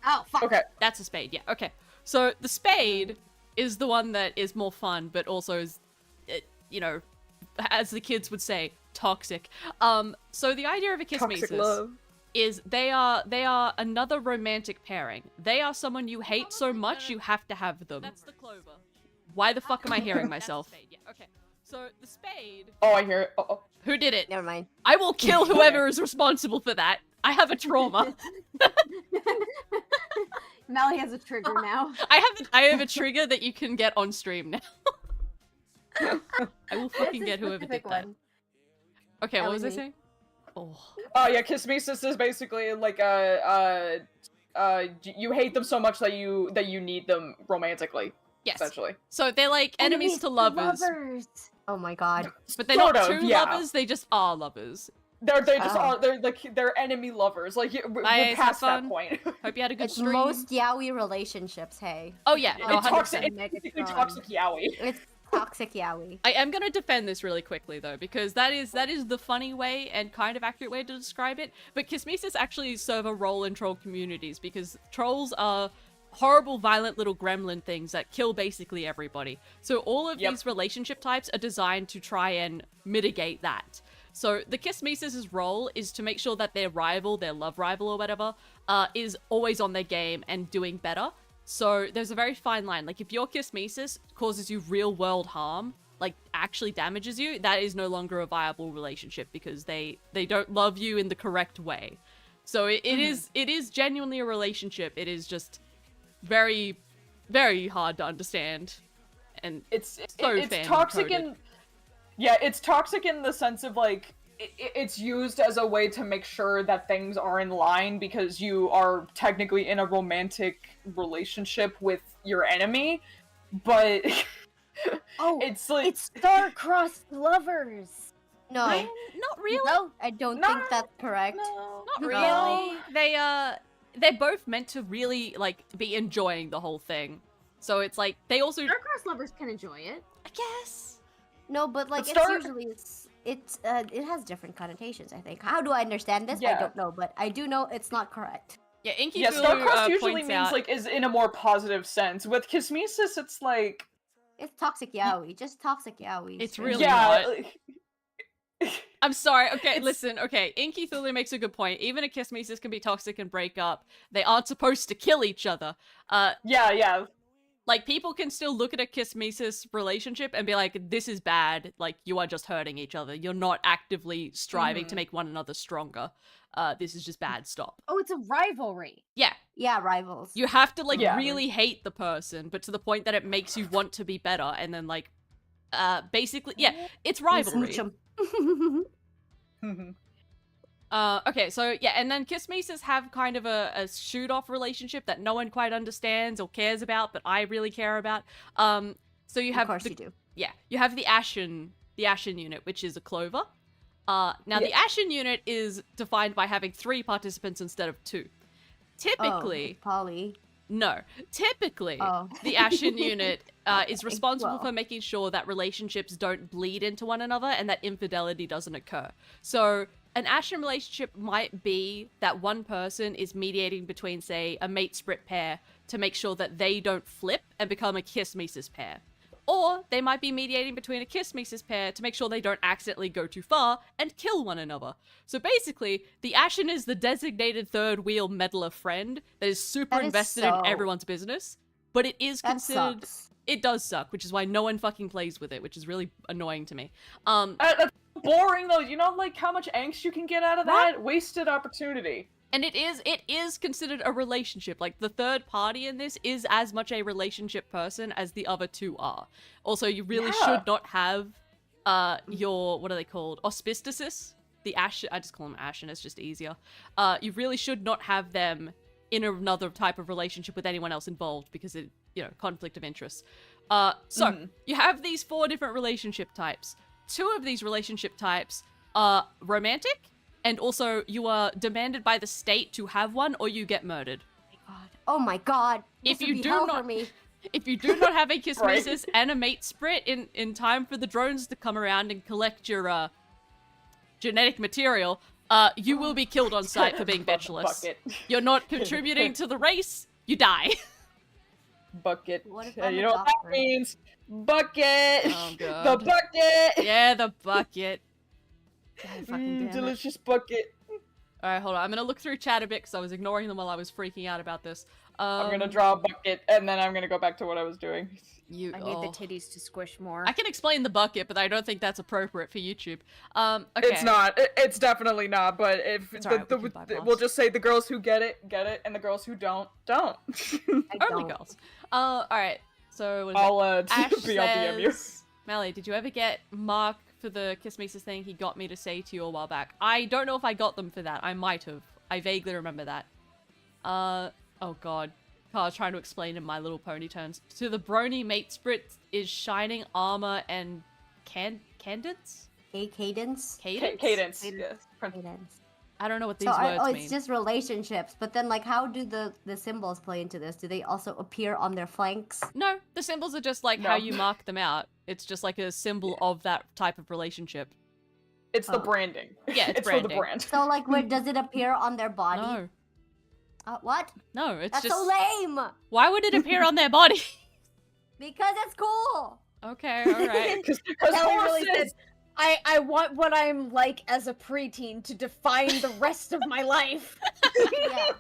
Oh fuck. Okay. That's a spade. Yeah. Okay. So the spade is the one that is more fun, but also is, you know, as the kids would say, toxic. So the idea of a Toxic Kissmesis love. is they are another romantic pairing. They are someone you hate so much you have to have them. That's the clover. Why the fuck am I hearing myself? Yeah. Okay. So the spade. Oh, I hear it. Oh. Who did it? Never mind. I will kill whoever is responsible for that. I have a trauma. Mali has a trigger now. I have a trigger that you can get on stream now. I will fucking get whoever did that. Okay, what was I saying? Oh. Yeah, Kismesis is basically like you hate them so much that you need them romantically. Yes. Essentially. So they're like enemies to lovers. Oh my god. But they're not true lovers, they just are lovers. They're enemy lovers. Like we're past that point. Hope you had a good It's stream. most yaoi relationships, hey. Oh yeah, no, It's 100%. basically toxic yaoi. It's toxic yaoi. I am gonna defend this really quickly though, because that is the funny way and kind of accurate way to describe it. But Kismesis actually serve a role in troll communities because trolls are horrible, violent little gremlin things that kill basically everybody. So all of these relationship types are designed to try and mitigate that. So the Kismesis' role is to make sure that their rival, their love rival or whatever, is always on their game and doing better. So there's a very fine line. Like if your Kismesis causes you real world harm, like actually damages you, that is no longer a viable relationship because they don't love you in the correct way. So it is genuinely a relationship. It is just very, very hard to understand. And it's toxic in... Yeah, it's toxic in the sense of, like, it's used as a way to make sure that things are in line because you are technically in a romantic relationship with your enemy, but... it's like... It's star-crossed lovers! No. Not really. No, I don't think that's correct. No, not really. They're both meant to really, like, be enjoying the whole thing. So it's like, they also... Star-crossed lovers can enjoy it. I guess. No, but like it has different connotations, I think. How do I understand this? I don't know, but I do know it's not correct. Yeah, Inky star-crossed usually means like is in a more positive sense. With Kismesis, it's like it's toxic yaoi, just toxic yaoi. It's really not. I'm sorry. Okay, listen. Okay, Inky Thulu makes a good point. Even a Kismesis can be toxic and break up. They aren't supposed to kill each other. Yeah. Like, people can still look at a Kismesis relationship and be like, this is bad, like, you are just hurting each other. You're not actively striving to make one another stronger. This is just bad, stop. Oh, it's a rivalry. Yeah. Yeah, rivals. You have to, like, really hate the person, but to the point that it makes you want to be better, and then, like, basically, it's rivalry. Okay, so yeah, and then Kismesis have kind of a shoot-off relationship that no one quite understands or cares about, but I really care about. So you have of course you do. Yeah, you have the Ashen unit, which is a clover. Now the Ashen unit is defined by having 3 participants instead of 2. Typically, Polly. No, typically the Ashen unit is responsible for making sure that relationships don't bleed into one another and that infidelity doesn't occur. So an Ashen relationship might be that one person is mediating between, say, a mate split pair to make sure that they don't flip and become a Kismesis pair. Or they might be mediating between a Kismesis pair to make sure they don't accidentally go too far and kill one another. So basically, the Ashen is the designated third wheel meddler friend that is super invested in everyone's business, but it is considered... Sucks. It does suck, which is why no one fucking plays with it, which is really annoying to me. That's boring though. You know, like how much angst you can get out of that? Wasted opportunity. And it is considered a relationship. Like, the third party in this is as much a relationship person as the other 2 are. Also, you really should not have your, what are they called? Auspistices? The Ashen, I just call them Ashen, it's just easier. You really should not have them in another type of relationship with anyone else involved because it, conflict of interest. So, you have these 4 different relationship types. 2 of these relationship types are romantic, and also you are demanded by the state to have one, or you get murdered. Oh my god! If you do not have a Kismesis and a mate split in time for the drones to come around and collect your genetic material, you will be killed on sight for being bitchless. You're not contributing to the race. You die. Bucket. What if You know what that means? Bucket. Oh god. The bucket. Yeah, the bucket. God, fucking damn delicious bucket. Alright, hold on. I'm gonna look through chat a bit because I was ignoring them while I was freaking out about this. I'm gonna draw a bucket, and then I'm gonna go back to what I was doing. I need the titties to squish more. I can explain the bucket, but I don't think that's appropriate for YouTube. Okay. It's not. It's definitely not. But if we'll just say the girls who get it, and the girls who don't. Only girls. Alright. So what is I'll Ash DM you. says, Mali, did you ever get Mark for the Kiss Meses thing he got me to say to you a while back? I don't know if I got them for that. I might have. I vaguely remember that. Oh god. I was trying to explain in My Little Pony terms. To the brony mate spritz is shining armor and cadence? Cadence? Cadence. Yes. Cadence. I don't know what these words mean. It's just relationships, but then like how do the symbols play into this? Do they also appear on their flanks? No, the symbols are just like how you mark them out. It's just like a symbol of that type of relationship. It's the branding. Yeah, it's for the branding. brand. So like where does it appear on their body? No. What? No, it's That's just... so lame! Why would it appear on their body? Because it's cool! Okay, alright. Because Kelly really said, I want what I'm like as a preteen to define the rest of my life. Yeah.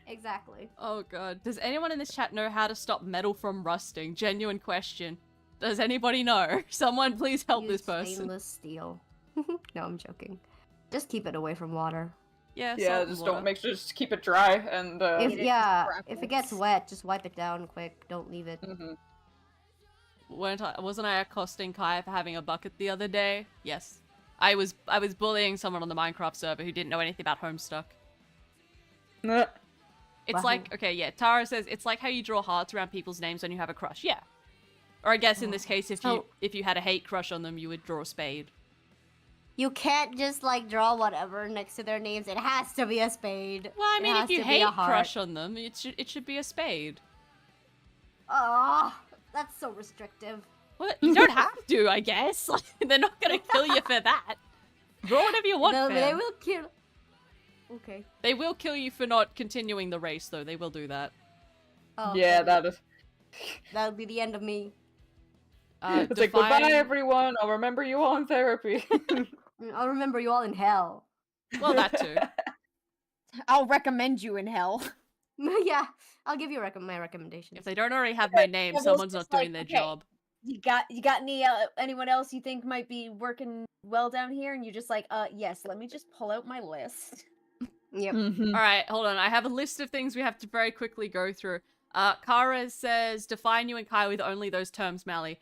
Exactly. Oh god. Does anyone in this chat know how to stop metal from rusting? Genuine question. Does anybody know? Someone please help Use this person. Stainless steel. No, I'm joking. Just keep it away from water. Yeah, Yeah, just don't make sure just keep it dry and If it gets wet, just wipe it down quick. Don't leave it. Wasn't I accosting Kai for having a bucket the other day? Yes. I was bullying someone on the Minecraft server who didn't know anything about Homestuck. Nah. It's like, okay, yeah, Tara says it's like how you draw hearts around people's names when you have a crush. Yeah. Or I guess in this case, if you had a hate crush on them, you would draw a spade. You can't just like draw whatever next to their names. It has to be a spade. Well, I mean, if you hate crush on them, it should be a spade. Oh, that's so restrictive. Well, you don't have to, I guess. They're not gonna kill you for that. Draw whatever you want. No, fam. they will kill. Okay. They will kill you for not continuing the race, though. They will do that. Oh, Yeah, okay. that is. That'll be the end of me. It's like, goodbye, everyone. I'll remember you all in therapy. I'll remember you all in hell. Well, that too. I'll recommend you in hell. Yeah, I'll give you my recommendation. If they don't already have my name, Well, someone's not just like, doing their okay. job. You got anyone else you think might be working well down here? And you're just like, yes, let me just pull out my list. Yep. Alright, hold on. I have a list of things we have to very quickly go through. Kara says, define you and Kai with only those terms, Mali.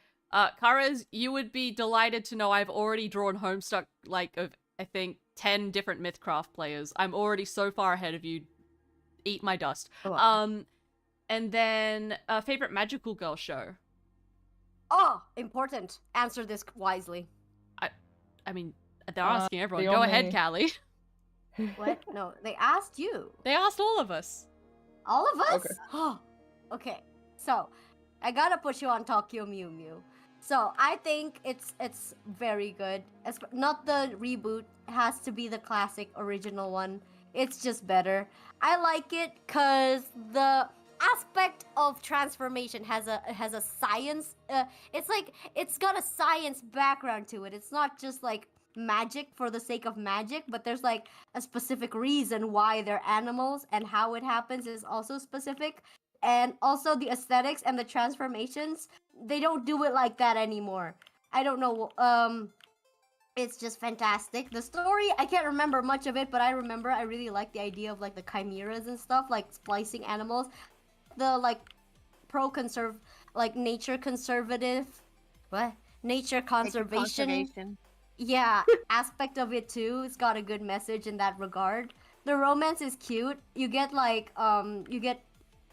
Kara's, you would be delighted to know I've already drawn Homestuck, like, of, I think, 10 different Mythcraft players. I'm already so far ahead of you. Eat my dust. Oh. And then, favorite magical girl show. Oh, important. Answer this wisely. I mean, they're asking everyone. Go ahead, Calli. What? No, they asked you. They asked all of us. All of us? Okay. Okay. So, I gotta put you on Tokyo Mew Mew. So, I think it's very good. Not the reboot. It has to be the classic original one. It's just better. I like it because the aspect of transformation has a science. It's like it's got a science background to it. It's not just like magic for the sake of magic, but there's like a specific reason why they're animals, and how it happens is also specific. And also the aesthetics and the transformations, they don't do it like that anymore. I don't know. It's just fantastic. The story, I can't remember much of it, but I remember I really like the idea of like the chimeras and stuff, like splicing animals. The like nature conservative, nature conservation. Yeah, aspect of it too. It's got a good message in that regard. The romance is cute. You get like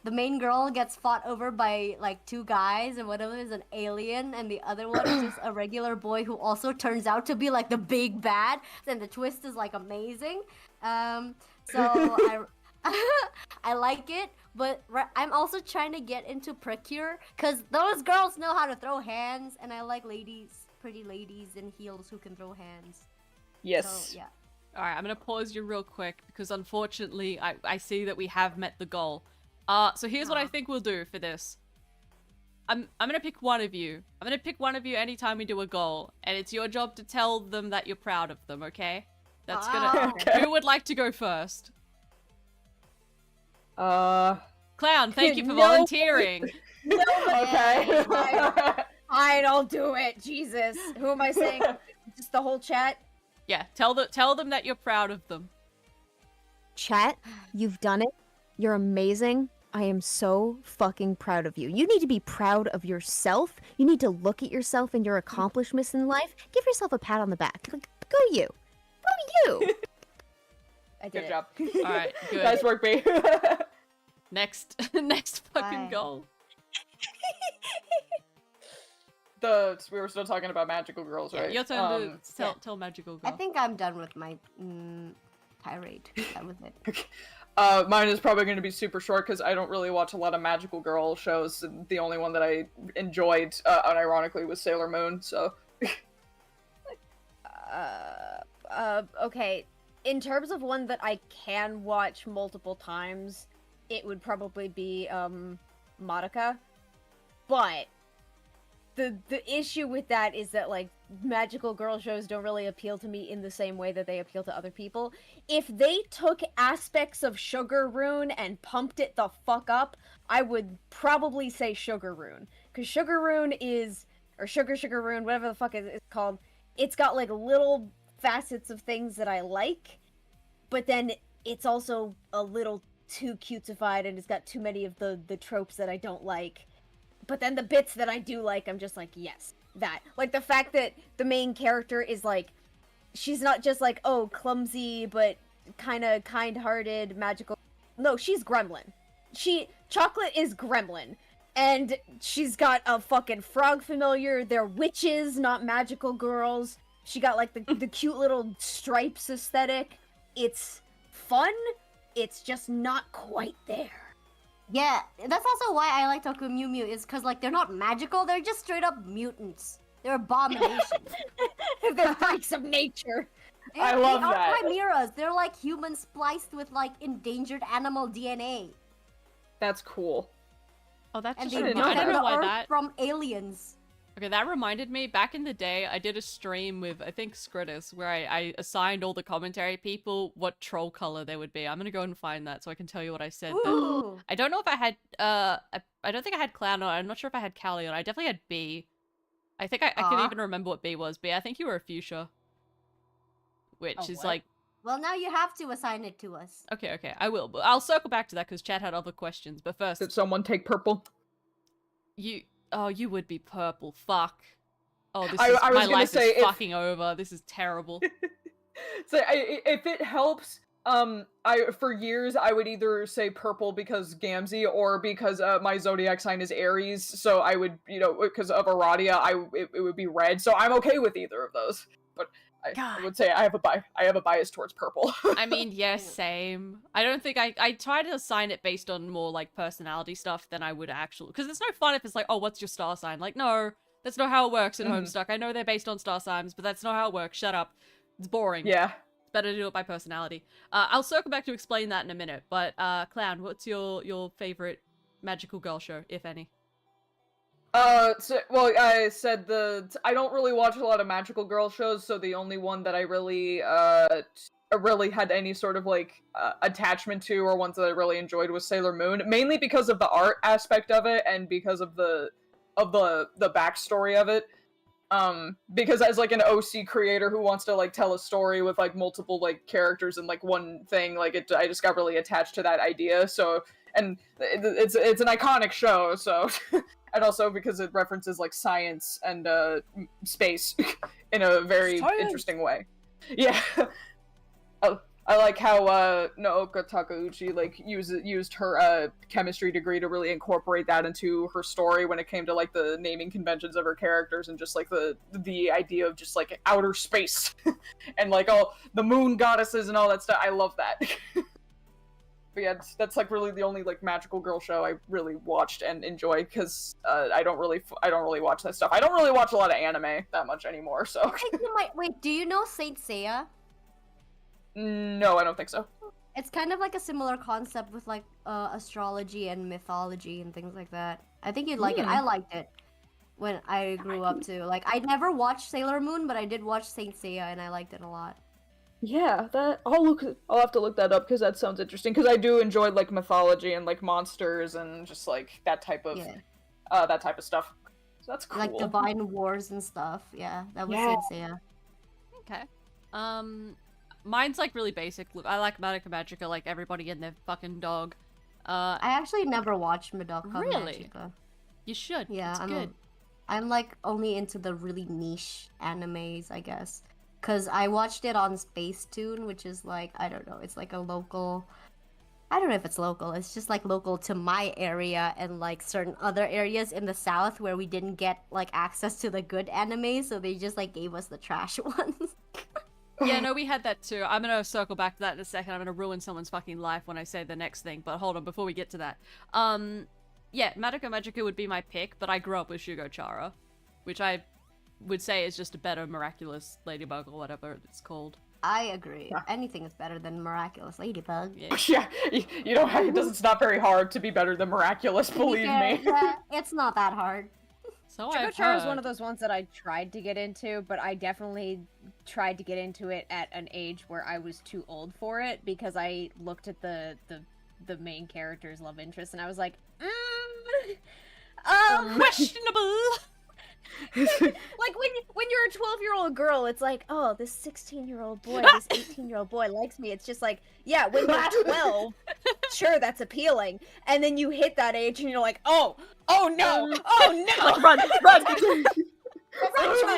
the main girl gets fought over by like two guys, and one of them is an alien, and the other one is just a regular boy who also turns out to be like the big bad. And the twist is like amazing. So I like it, but I'm also trying to get into Precure because those girls know how to throw hands, and I like pretty ladies in heels who can throw hands. Yes. So, yeah. Alright, I'm gonna pause you real quick because unfortunately I see that we have met the goal. So here's what I think we'll do for this. I'm gonna pick one of you. I'm gonna pick one of you anytime we do a goal, and it's your job to tell them that you're proud of them, okay? That's gonna. Okay. Who would like to go first? Uh. Clown, thank you for No. volunteering. Okay. Fine, I'll do it. Jesus. Who am I saying? Just the whole chat? Yeah, tell them that you're proud of them. Chat, you've done it. You're amazing. I am so fucking proud of you. You need to be proud of yourself. You need to look at yourself and your accomplishments in life. Give yourself a pat on the back. Like, go you. Go you. I did Good it. job. All right, good. Nice work, B. Next fucking Bye. goal. We were still talking about magical girls, Yeah, right? your turn to yeah. tell magical I girl. think I'm done with my tirade. That was it. Mine is probably going to be super short because I don't really watch a lot of magical girl shows. And the only one that I enjoyed, unironically, was Sailor Moon. So, Okay. In terms of one that I can watch multiple times, it would probably be, Madoka. But, the issue with that is that, like, magical girl shows don't really appeal to me in the same way that they appeal to other people. If they took aspects of Sugar Rune and pumped it the fuck up, I would probably say Sugar Rune. Because Sugar Rune is, or Sugar Rune, whatever the fuck it's called, it's got, like, little facets of things that I like, but then it's also a little too cutesified and it's got too many of the tropes that I don't like. But then the bits that I do like, I'm just like, yes, that. Like, the fact that the main character is, like, she's not just, like, oh, clumsy, but kind of kind-hearted, magical. No, she's Gremlin. Chocolate is Gremlin. And she's got a fucking frog familiar. They're witches, not magical girls. She got, like, the cute little stripes aesthetic. It's fun. It's just not quite there. Yeah, that's also why I like Toku Mew Mew, is because, like, they're not magical, they're just straight up mutants. They're abominations. They're freaks of nature. I love they that. are chimeras. They're like humans spliced with, like, endangered animal DNA. that's cool. Oh, that's And just they didn't know I don't defend know the why Earth that. from aliens. Okay, that reminded me, back in the day, I did a stream with, I think, Scritus, where I assigned all the commentary people what troll color they would be. I'm gonna go and find that so I can tell you what I said. But Ooh. I don't know if I had, I don't think I had Klown on. I'm not sure if I had Calli on. I definitely had B. I think I can even remember what B was. B, I think you were a fuchsia. Which Oh, is what? like, Well, now you have to assign it to us. okay, I will. But I'll circle back to that because Chad had other questions. But first, Did someone take purple? you would be purple. Fuck. Oh, this I is, was my gonna life say, is if- fucking over. This is terrible. So if it helps, for years I would either say purple because Gamzee or because my zodiac sign is Aries, so I would, because of Aradia, it would be red. So I'm okay with either of those. But I God. would say I have a bias towards purple. I mean, yeah, same. I don't think I try to assign it based on more like personality stuff than I would actually, because it's no fun if it's like, oh, what's your star sign? Like, no, that's not how it works in Homestuck. I know they're based on star signs, but that's not how it works. Shut up. It's boring. Yeah. It's better to do it by personality. I'll circle back to explain that in a minute, but Clown, what's your favorite magical girl show, if any? I said I don't really watch a lot of magical girl shows, so the only one that I really had any sort of like attachment to or ones that I really enjoyed was Sailor Moon, mainly because of the art aspect of it and because of the backstory of it. Because as like an OC creator who wants to like tell a story with like multiple like characters and like one thing, like I just got really attached to that idea. So, and it's an iconic show, so. And also because it references like science and space in a very interesting way. Yeah. I like how Naoka Takeuchi like used her chemistry degree to really incorporate that into her story when it came to like the naming conventions of her characters and just like the idea of just like outer space and like all the moon goddesses and all that stuff. I love that. But yeah, that's like really the only like magical girl show I really watched and enjoyed because I don't really watch that stuff. I don't really watch a lot of anime that much anymore. So I think you might. Wait, do you know Saint Seiya? no, I don't think so. It's kind of like a similar concept with like astrology and mythology and things like that. I think you'd like it. I liked it when I grew up too. Like I never watched Sailor Moon, but I did watch Saint Seiya and I liked it a lot. Yeah, that I'll have to look that up because that sounds interesting. Because I do enjoy like mythology and like monsters and just like that type of stuff. So that's cool. Like divine wars and stuff. Yeah, that was Senseiya. Okay. Mine's like really basic. I like Madoka Magica like everybody and their fucking dog. I actually never watched Madoka Really? Magica. You should. Yeah, It's good. I'm like only into the really niche animes, I guess. Cause I watched it on Spacetoon, which is like, I don't know, it's like a local, I don't know if it's local, it's just like local to my area and like certain other areas in the south where we didn't get like access to the good anime, so they just like gave us the trash ones. Yeah, no, we had that too. I'm gonna circle back to that in a second. I'm gonna ruin someone's fucking life when I say the next thing, but hold on, before we get to that. Yeah, Madoka Magica would be my pick, but I grew up with Shugo Chara, which I would say is just a better Miraculous Ladybug or whatever it's called. I agree. Anything is better than Miraculous Ladybug. Yeah. Yeah, you don't have, it's not very hard to be better than Miraculous, believe me. Yeah, it's not that hard. So Shugo I've Chara is heard. one of those ones that I tried to get into, but I definitely tried to get into it at an age where I was too old for it because I looked at the main character's love interest and I was like, Questionable! like when you're a 12-year-old girl, it's like, oh, this 16-year-old boy, this 18-year-old boy likes me. It's just like, yeah, when you're 12, sure, that's appealing. And then you hit that age and you're like, oh no, oh no. Like, run!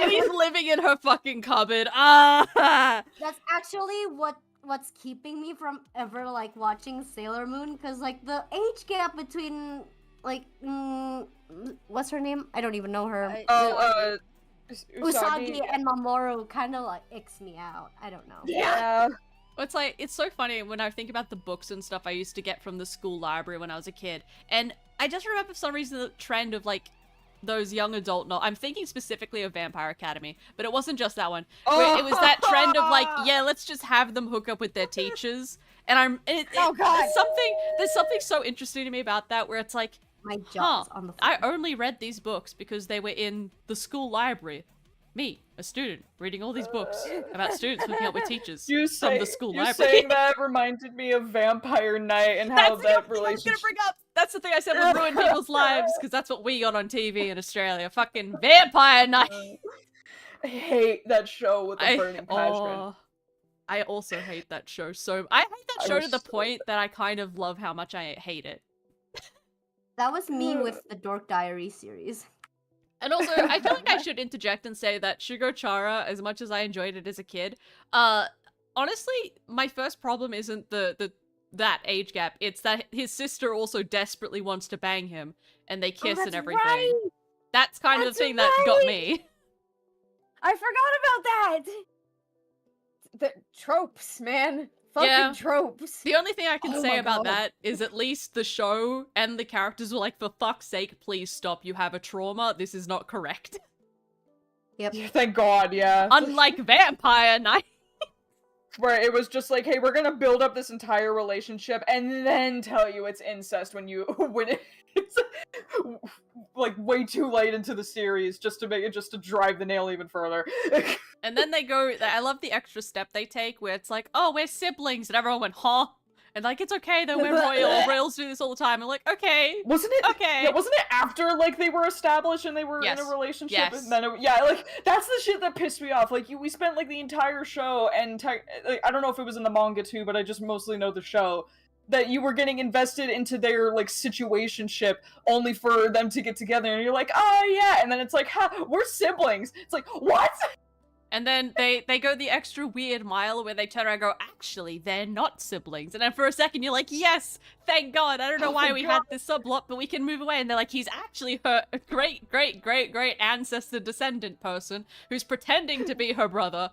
She's living in her fucking cupboard. Ah! That's actually what's keeping me from ever like watching Sailor Moon, because like the age gap between like what's her name? I don't even know her. Usagi and Mamoru kind of like icks me out. I don't know. Yeah. It's like, it's so funny when I think about the books and stuff I used to get from the school library when I was a kid. And I just remember for some reason the trend of like those young adult I'm thinking specifically of Vampire Academy, but it wasn't just that one. Where it was that trend of like, yeah, let's just have them hook up with their teachers. And there's something so interesting to me about that where it's like, My jaw's on the floor. I only read these books because they were in the school library. Me, a student, reading all these books about students hooking up with teachers from the school library. Saying that reminded me of Vampire Night and how that relationship. I was gonna bring up. That's the thing I said would ruin people's lives because that's what we got on TV in Australia. Fucking Vampire Night. I hate that show with a burning passion. Oh, I also hate that show so. I hate that show to the point that I kind of love how much I hate it. That was me with the Dork Diary series. And also, I feel like I should interject and say that Shugo Chara, as much as I enjoyed it as a kid, honestly, my first problem isn't that age gap. It's that his sister also desperately wants to bang him, and they kiss and everything. Right. That's kind of the thing that got me. I forgot about that. The tropes, man. Fucking tropes. The only thing I can Oh say my about God. that is at least the show and the characters were like, for fuck's sake, please stop. You have a trauma. This is not correct. Yep. Thank God, yeah. Unlike Vampire Night. Where it was just like, hey, we're gonna build up this entire relationship and then tell you it's incest when it's like way too late into the series just to drive the nail even further. And then they go, I love the extra step they take where it's like, oh, we're siblings. And everyone went, huh? And like, it's okay though, we're royal. Royals do this all the time. I'm like, okay. Wasn't it? Okay. Yeah, wasn't it after like they were established and they were in a relationship? Yes. And then like that's the shit that pissed me off. Like we spent like the entire show and like, I don't know if it was in the manga too, but I just mostly know the show. That you were getting invested into their like situationship only for them to get together, and you're like, oh yeah, and then it's like, we're siblings. It's like, what? And then they go the extra weird mile where they turn around and go, actually, they're not siblings. And then for a second you're like, yes, thank God. I don't know why we had this subplot, but we can move away. And they're like, he's actually her great, great, great, great ancestor descendant person who's pretending to be her brother.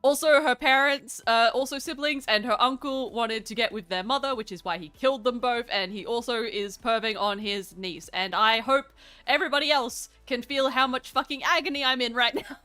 Also, her parents, also siblings, and her uncle wanted to get with their mother, which is why he killed them both, and he also is perving on his niece. And I hope everybody else can feel how much fucking agony I'm in right now.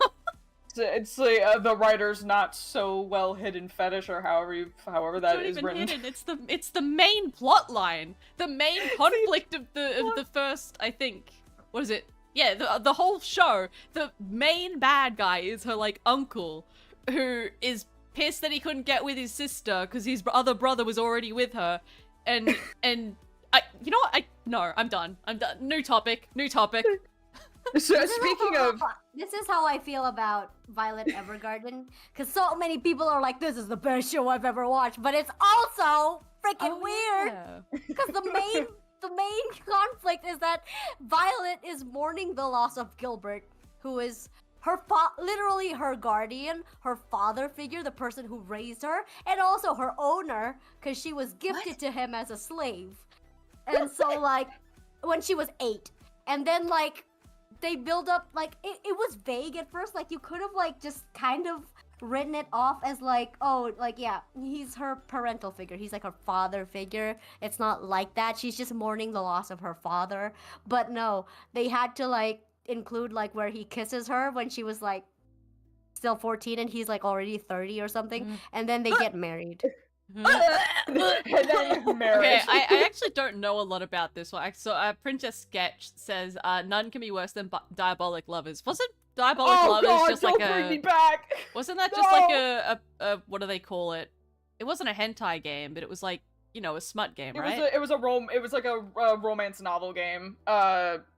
It's like the writer's not so well hidden fetish, or however that is written. Hidden. It's the main plot line, the main conflict of the first, I think. What is it? Yeah, the whole show. The main bad guy is her like uncle, who is pissed that he couldn't get with his sister because his other brother was already with her, and you know what? No, I'm done. New topic. So speaking of, this is how I feel about Violet Evergarden, because so many people are like, "This is the best show I've ever watched," but it's also freaking weird because the main conflict is that Violet is mourning the loss of Gilbert, who is literally her guardian, her father figure, the person who raised her, and also her owner, because she was gifted to him as a slave. And so, like, when she was 8, and then, like, they build up, like, it was vague at first, like, you could have, like, just kind of written it off as, like, oh, like, yeah, he's her parental figure, he's, like, her father figure. It's not like that, she's just mourning the loss of her father. But no, they had to, like, include, like, where he kisses her when she was, like, still 14 and he's, like, already 30 or something, and then they get married. and then marriage. Okay, I actually don't know a lot about this one. So, Princess Sketch says, none can be worse than diabolic lovers. Wasn't diabolic lovers God, just don't like bring me back. Wasn't that just like a what do they call it? It wasn't a hentai game, but it was like, you know, a smut game, right? It was like a romance novel game.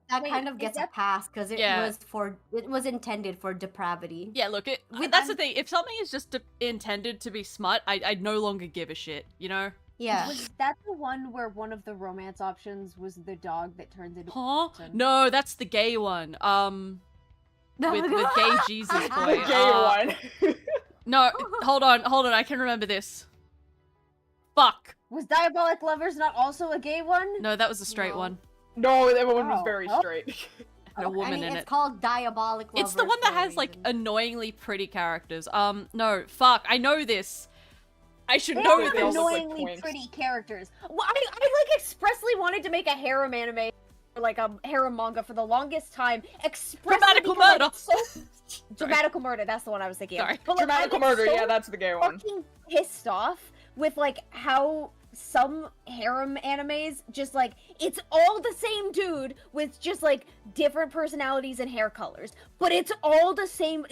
That kind of gets a pass because it was intended for depravity. Yeah, look, that's the thing. If something is just intended to be smut, I'd no longer give a shit, you know? Yeah. Was that the one where one of the romance options was the dog that turns into Huh? a person? No, that's the gay one. With gay Jesus boy. The gay one. No, hold on, I can remember this. Fuck. Was Diabolic Lovers not also a gay one? No, that was a straight one. No, that one was very straight. And a woman in it's it. called Diabolic Lovers. It's the one that has like annoyingly pretty characters. No, fuck, I know this. I should know They this. have look like annoyingly twinks. pretty characters. Well, I like expressly wanted to make a harem anime, or like a harem manga for the longest time. Expressly Dramatical because murder. I'm so Dramatical Murder. That's the one I was thinking Sorry. of. But, like, Dramatical I get Murder, so yeah, that's the gay one. fucking pissed off with like how some harem animes just like it's all the same dude with just like different personalities and hair colors, but it's all the same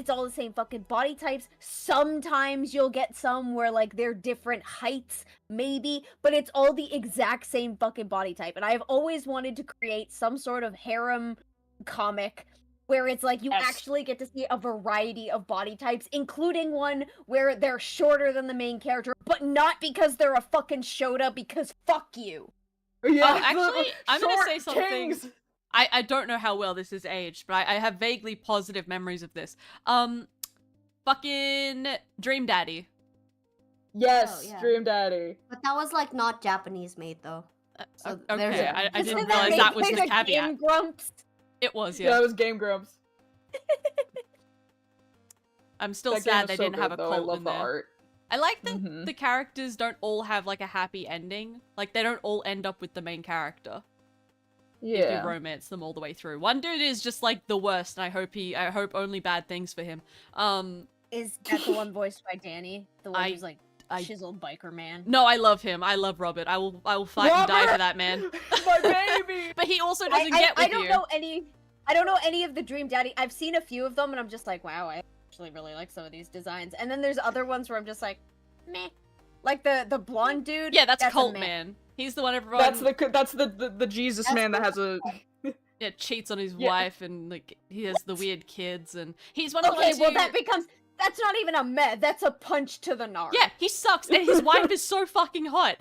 fucking body types. Sometimes you'll get some where like they're different heights maybe, but it's all the exact same fucking body type. And I've always wanted to create some sort of harem comic where it's like you actually get to see a variety of body types, including one where they're shorter than the main character, but not because they're a fucking Shota, because fuck you. Yeah, Actually, I'm gonna say something. Kings. I don't know how well this is aged, but I have vaguely positive memories of this. Fucking Dream Daddy. Yes, Oh, yeah. Dream Daddy. But that was like not Japanese made though. So there's Okay, a- I Isn't didn't that realize that was made the by caveat. Game Grumps? It was, Yeah, yeah. it was Game Grumps. I'm still That game sad was they so didn't have a good, though. cult I love in the there. art. I like that Mhm. the characters don't all have like a happy ending. Like they don't all end up with the main character. If Yeah. you romance them all the way through. One dude is just like the worst, and I hope only bad things for him. Is that the one voiced by Danny? The one I- who's like chiseled biker man? No, I love him. I love Robert. I will fight and die for that man. My baby! But he also doesn't get with I don't you. know any of the Dream Daddy. I've seen a few of them, and I'm just like, wow, I actually really like some of these designs. And then there's other ones where I'm just like, meh. Like the blonde dude. Yeah, that's a Cult meh. Man. He's the one everyone That's the Jesus That's man that the- has a... yeah, cheats on his Yeah. wife and like he has the weird kids and he's one of the Okay, ones well who... that's not even a meh. That's a punch to the nard. Yeah, he sucks and his wife is so fucking hot.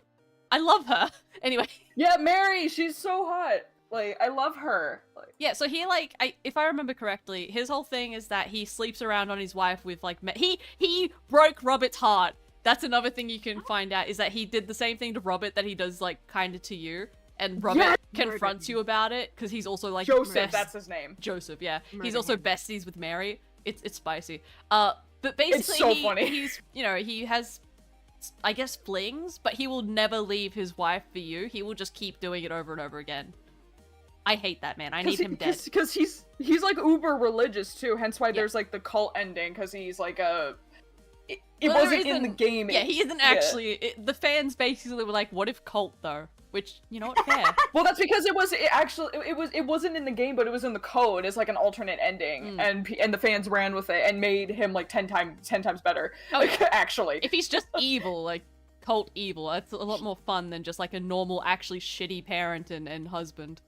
I love her. Anyway. Yeah, Mary, she's so hot. Like, I love her. Like, Yeah, so he like, if I remember correctly, his whole thing is that he sleeps around on his wife with like, he broke Robert's heart. That's another thing you can find out is that he did the same thing to Robert that he does like kind of to you, and Robert Yes! confronts you about it because he's also like Joseph, best- that's his name. Joseph, yeah. He's Murder also him. besties with Mary. It's spicy. But basically, so funny. he's he has, I guess, flings, but he will never leave his wife for you. He will just keep doing it over and over again. I hate that man. I need him dead. Because he's like uber religious too, hence why there's like the cult ending, because he's like a... It Well, there wasn't in the isn't- game. Yeah, he isn't actually. The fans basically were like, "What if Cult though?" Which, you know what, fair. Well, that's because it wasn't in the game, but it was in the code. It's like an alternate ending, and the fans ran with it and made him like 10 times better. Oh, yeah. Actually, If he's just evil, like cult evil, that's a lot more fun than just like a normal, actually shitty parent and husband.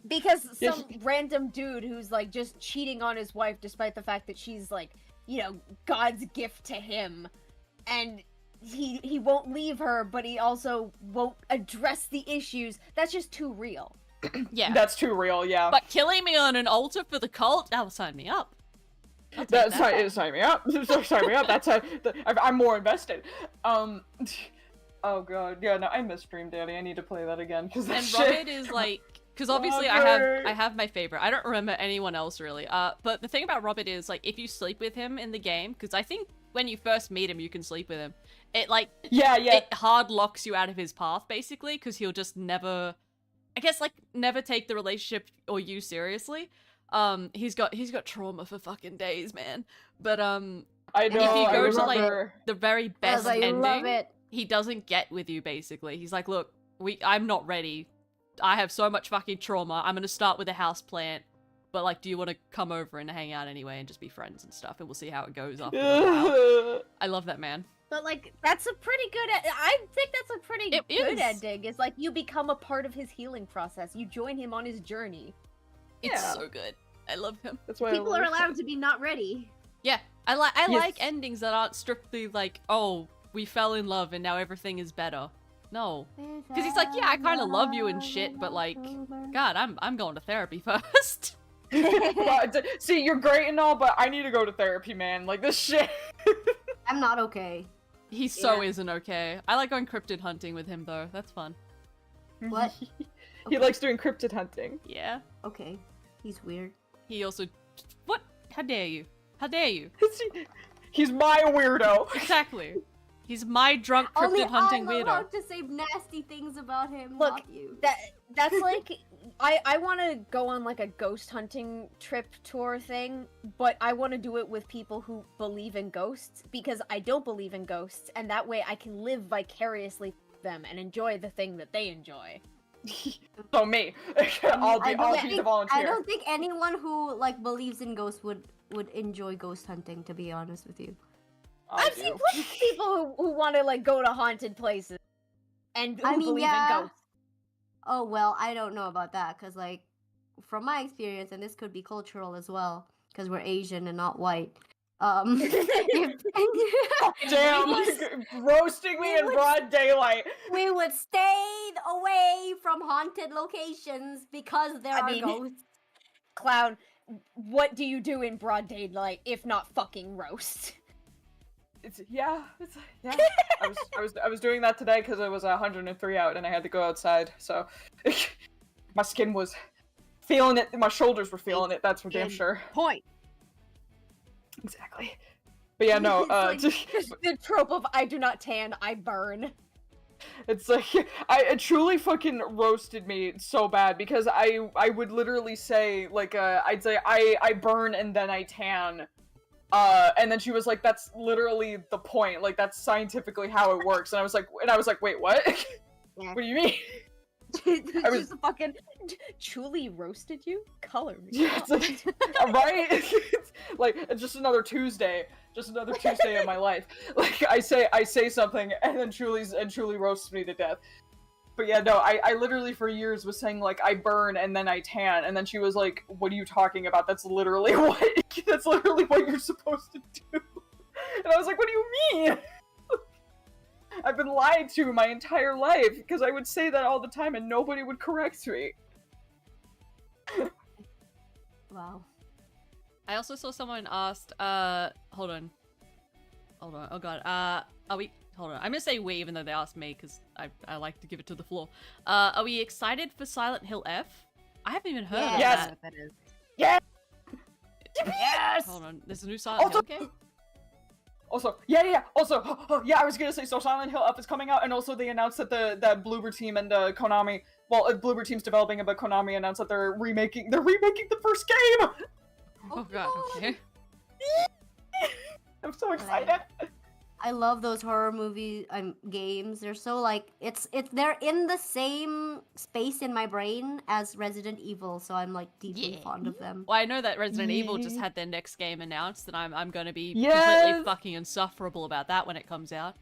Because some random dude who's like just cheating on his wife despite the fact that she's like, you know, God's gift to him, and he won't leave her, but he also won't address the issues. That's just too real. Yeah. that's too real. Yeah. But killing me on an altar for the cult, that will sign me up. Sign me up. Sign me up. I'm more invested. Oh god, yeah. No, I miss Dream Daddy. I need to play that again because And Robert is like, because obviously I have my favorite. I don't remember anyone else really. But the thing about Robert is like, if you sleep with him in the game, because I think when you first meet him, you can sleep with him. It like it hard locks you out of his path basically, because he'll just never, I guess like never take the relationship or you seriously. He's got trauma for fucking days, man. But I know. if you go to like remember. the very best I ending, love it. he doesn't get with you basically. He's like, look, I'm not ready. I have so much fucking trauma. I'm gonna start with a house plant, but like, do you want to come over and hang out anyway and just be friends and stuff, and we'll see how it goes after a while. I love that man. But like, that's a pretty good. I think that's a pretty good ending. It's like you become a part of his healing process. You join him on his journey. It's so good. I love him. That's why People are allowed to be not ready. Yeah, I like endings that aren't strictly like, oh, we fell in love and now everything is better. No, because he's like, yeah, I kind of love you and shit, but like, God, I'm going to therapy first. See, you're great and all, but I need to go to therapy, man. Like this shit. I'm not okay. He so isn't okay. I like going cryptid hunting with him though. That's fun. What? He likes doing cryptid hunting. Yeah. Okay. He's weird. He also, what? How dare you? How dare you? He's my weirdo. Exactly. He's my drunk cryptid hunting I'm weirdo. allowed to say nasty things about him, Look, not you. that's like, I want to go on like a ghost hunting trip tour thing, but I want to do it with people who believe in ghosts, because I don't believe in ghosts, and that way I can live vicariously through them and enjoy the thing that they enjoy. So me. I'll be the volunteer. I don't think anyone who like believes in ghosts would enjoy ghost hunting, to be honest with you. I've seen plenty of people who want to like go to haunted places and who believe in ghosts. Oh well, I don't know about that, because like from my experience, and this could be cultural as well, because we're Asian and not white. Damn, roasting me in broad daylight. We would stay away from haunted locations because there are ghosts. Clown, what do you do in broad daylight if not fucking roast? Yeah. I was doing that today because it was 103 out and I had to go outside. So my skin was feeling it. My shoulders were feeling it. That's for damn sure. Point. Exactly. But yeah, no. Like, the trope of I do not tan, I burn. It's like it truly fucking roasted me so bad because I would literally say like I'd say I burn and then I tan. And then she was like, that's literally the point. Like, that's scientifically how it works. And I was like, wait, what? What do you mean? I was fucking truly roasted you? Color me. Yeah, it's like, right? It's like, it's just another Tuesday. Just another Tuesday of my life. Like, I say something, and then truly roasts me to death. But yeah, no, I literally for years was saying, like, I burn and then I tan, and then she was like, what are you talking about? That's literally what you're supposed to do. And I was like, what do you mean? I've been lied to my entire life, because I would say that all the time and nobody would correct me. Wow. I also saw someone asked, hold on, oh god, hold on, I'm gonna say we even though they asked me, because I like to give it to the floor. Are we excited for Silent Hill F? I haven't even heard of that. Yes! Yes! Hold on, there's a new Silent Hill game? Also, yeah. Also, yeah, I was gonna say, so Silent Hill F is coming out, and also they announced that that Bloober team and Konami, well, Bloober team's developing it, but Konami announced that they're remaking the first game! Oh god, okay. I'm so excited. I love those horror movie games. They're so like they're in the same space in my brain as Resident Evil, so I'm like deeply fond of them. Well, I know that Resident Evil just had their next game announced, and I'm gonna be completely Yes! fucking insufferable about that when it comes out.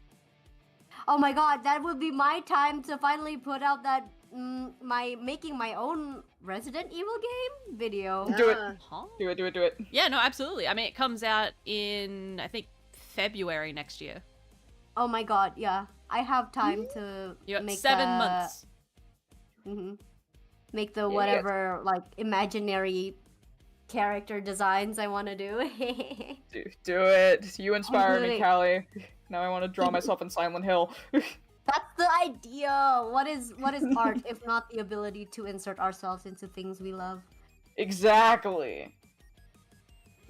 Oh my god, that would be my time to finally put out that making my own Resident Evil game video. Do it. Huh? Do it, do it, do it. Yeah, no, absolutely. I mean, it comes out in, I think, February next year. Oh my god, yeah. I have time to You got make 7 months. Make the whatever like imaginary character designs I want to do. Do it. You inspire me, doing it. Calli. Now I want to draw myself in Silent Hill. That's the idea. What is art if not the ability to insert ourselves into things we love? Exactly.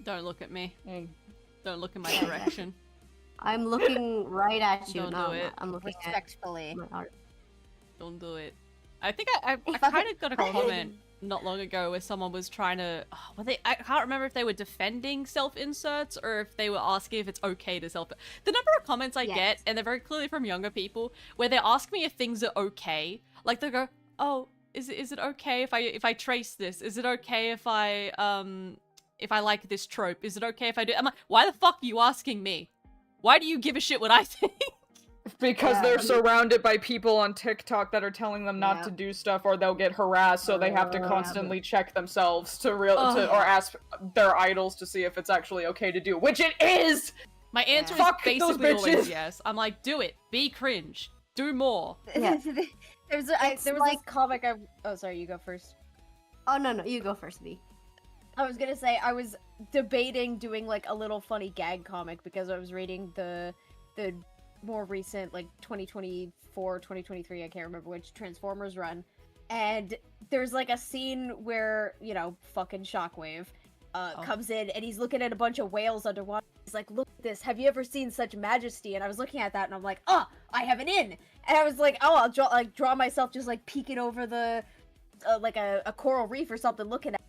Don't look at me. Mm. Don't look in my direction. I'm looking right at you. Don't No, do it. I'm looking Respectfully. at my art. Don't do it. I think I kind of got a comment not long ago where someone was trying to... I can't remember if they were defending self-inserts or if they were asking if it's okay to self... The number of comments I get, and they're very clearly from younger people, where they ask me if things are okay. Like, they'll go, oh, is it okay if I trace this? Is it okay if I like this trope? Is it okay if I do... I'm like, why the fuck are you asking me? Why do you give a shit what I think? Because they're surrounded by people on TikTok that are telling them not to do stuff or they'll get harassed, so they have to constantly check themselves or ask their idols to see if it's actually okay to do, which it is! My answer is Fuck those basically always bitches. yes. I'm like, do it. Be cringe. Do more. Yeah. there was It's this like- comic Oh, sorry, you go first. Oh no, you go first, B. I was gonna say, I was debating doing like a little funny gag comic because I was reading the more recent, like 2024, 2023, I can't remember which Transformers run. And there's like a scene where, you know, fucking Shockwave comes in and he's looking at a bunch of whales underwater. He's like, look at this, have you ever seen such majesty? And I was looking at that and I'm like, I have an in! And I was like, I'll draw myself just like peeking over the, like a coral reef or something looking at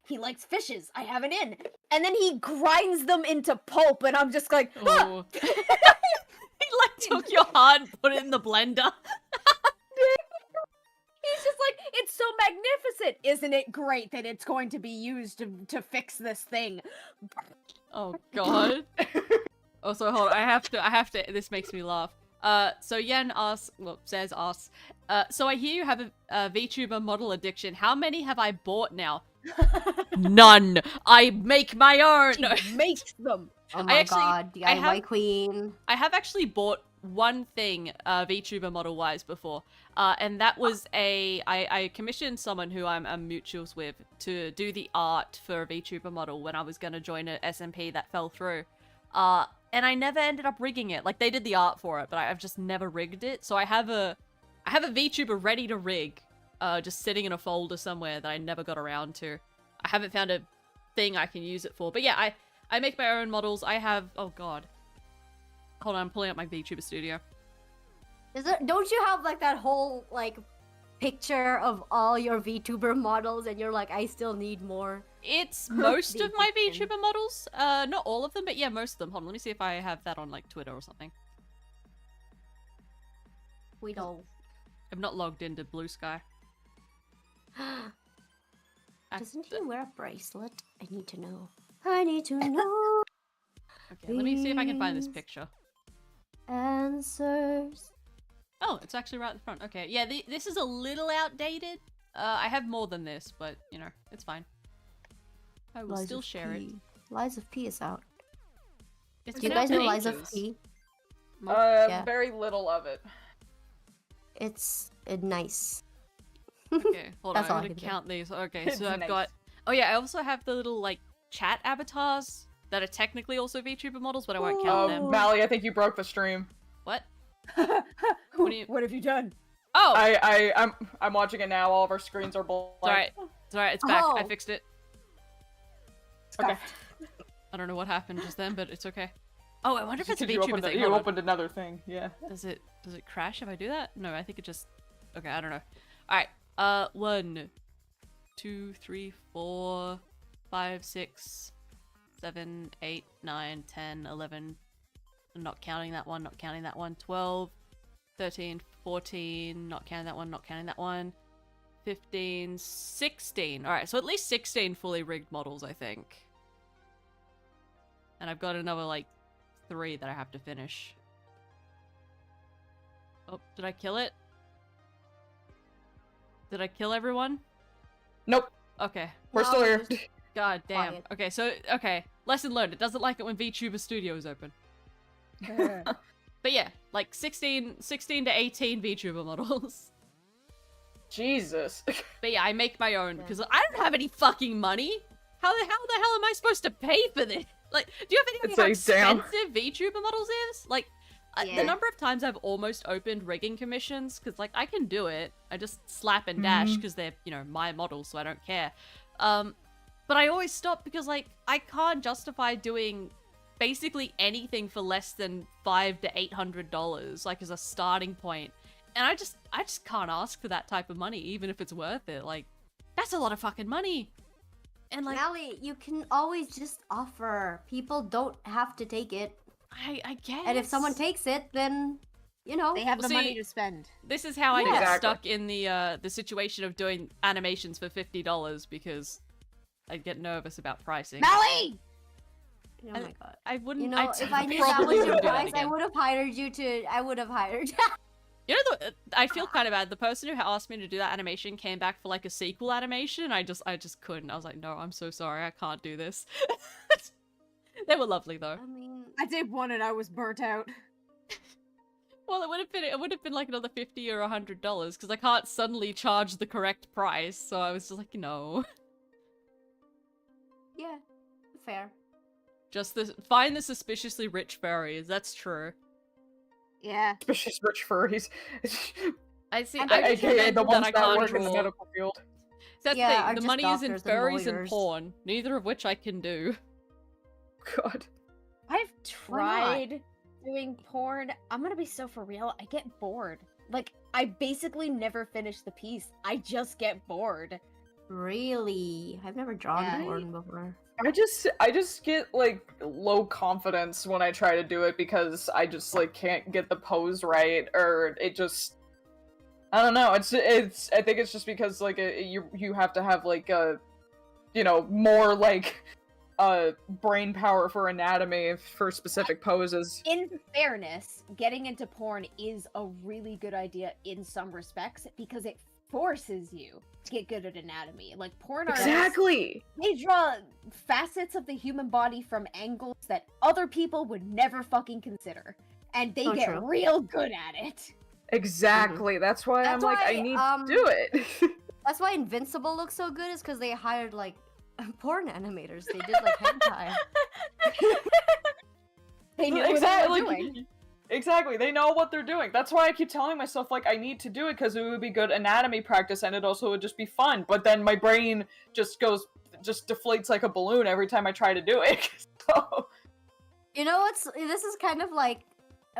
he likes fishes, I have an in! And then he grinds them into pulp and I'm just like, Oh. He like took your heart and put it in the blender. He's just like, it's so magnificent! Isn't it great that it's going to be used to fix this thing? Oh god. Also, hold on, I have to, this makes me laugh. So Yen says, so I hear you have a VTuber model addiction. How many have I bought now? None! I make my own! She makes them! Oh my actually- god, I DIY have- queen. I have actually bought one thing VTuber model-wise before, and that was I commissioned someone who I'm mutuals with to do the art for a VTuber model when I was going to join a SMP that fell through. And I never ended up rigging it. Like, they did the art for it, but I've just never rigged it. So I have a VTuber ready to rig, just sitting in a folder somewhere that I never got around to. I haven't found a thing I can use it for. But yeah, I make my own models. I have... Oh, God. Hold on, I'm pulling up my VTuber studio. Don't you have like that whole like picture of all your VTuber models and you're like, I still need more? It's most of my Vegan. VTuber models. Not all of them, but yeah, most of them. Hold on, let me see if I have that on like Twitter or something. We don't. I'm not logged into Blue Sky. Doesn't he wear a bracelet? I need to know. I need to know Okay, let me see if I can find this Please. picture. answers. Oh, it's actually right in front. Okay, yeah, this is a little outdated. I have more than this, but, you know, it's fine. I will Lies still of share it. P. Lies of P is out. It's Do you been out guys for know Lies of ages. P? Yeah. Very little of it. It's nice. Okay, hold on, That's all I'm I gonna can do. count these. Okay, It's so I've nice. got... Oh yeah, I also have the little, like, chat avatars that are technically also VTuber models, but I won't count them. Mali, I think you broke the stream. What? what, do you- what have you done? Oh! I'm watching it now. All of our screens are blank. It's alright. It's alright, it's back. I Oh. fixed it. Okay. I don't know what happened just then, but it's okay. Oh, I wonder if it's a You VTuber opened, thing. you Hold on. opened another thing. Yeah. Does it crash if I do that? No, I think it just... Okay, I don't know. Alright, 1, 2, 3, 4, 5, 6, 7, 8, 9, 10, 11, not counting that one, not counting that one. 12, 13, 14, not counting that one, not counting that one. 15, 16. Alright, so at least 16 fully rigged models, I think. And I've got another, like, 3 that I have to finish. Oh, did I kill it? Did I kill everyone? Nope. Okay. We're still here. God damn. Quiet. Okay, so, okay. Lesson learned. It doesn't like it when VTuber Studio is open. But yeah, like 16 to 18 VTuber models. Jesus. But yeah, I make my own because I don't have any fucking money. How the hell am I supposed to pay for this? Like, do you have any idea how It's like, damn. expensive VTuber models is? Like, Yeah. the number of times I've almost opened rigging commissions, because, like, I can do it. I just slap and dash because they're, you know, my models, so I don't care. But I always stop because, like, I can't justify doing basically anything for less than $500 to $800, like, as a starting point. And I just can't ask for that type of money, even if it's worth it. Like, that's a lot of fucking money. And, like, Mali, you can always just offer. People don't have to take it. I guess. And if someone takes it, then, you know. They have the See, money to spend. This is how I Yeah. get Exactly. stuck in the situation of doing animations for $50 because I get nervous about pricing. Mali! Oh my god. I wouldn't. You know, I if I knew that probably was your wouldn't do that price, I again. would have hired you to. I would have hired. You know, I feel kind of bad. The person who asked me to do that animation came back for like a sequel animation. And I just couldn't. I was like, no, I'm so sorry. I can't do this. They were lovely though. I mean, I did one and I was burnt out. Well, it would have been like another $50 or $100 because I can't suddenly charge the correct price. So I was just like, no. yeah, fair. Just find the suspiciously rich furries. That's true. Yeah. Suspicious rich furries. I see. And I AKA recommend the that ones I that can't work in the draw. medical field. That's Yeah, the are thing. The just money is in doctors and furries and lawyers. porn, neither of which I can do. God. I've Why not? tried doing porn. I'm gonna be so for real. I get bored. Like, I basically never finish the piece. I just get bored. Really? I've never drawn Yeah. porn before. I just get like low confidence when I try to do it because I just like can't get the pose right, or it just, I don't know. It's I think it's just because like you have to have like a, you know, more like brain power for anatomy for specific poses. In fairness, getting into porn is a really good idea in some respects because it forces you to get good at anatomy. Like, porn artists, Exactly. they draw facets of the human body from angles that other people would never fucking consider. And they So get true. real good at it. Exactly. That's why I'm That's like, I why, need to do it. That's why Invincible looks so good, is because they hired like porn animators. They did like hentai. They knew what they were Exactly. doing. Exactly, they know what they're doing. That's why I keep telling myself, like, I need to do it because it would be good anatomy practice and it also would just be fun. But then my brain just deflates like a balloon every time I try to do it. So, You know what's, this is kind of like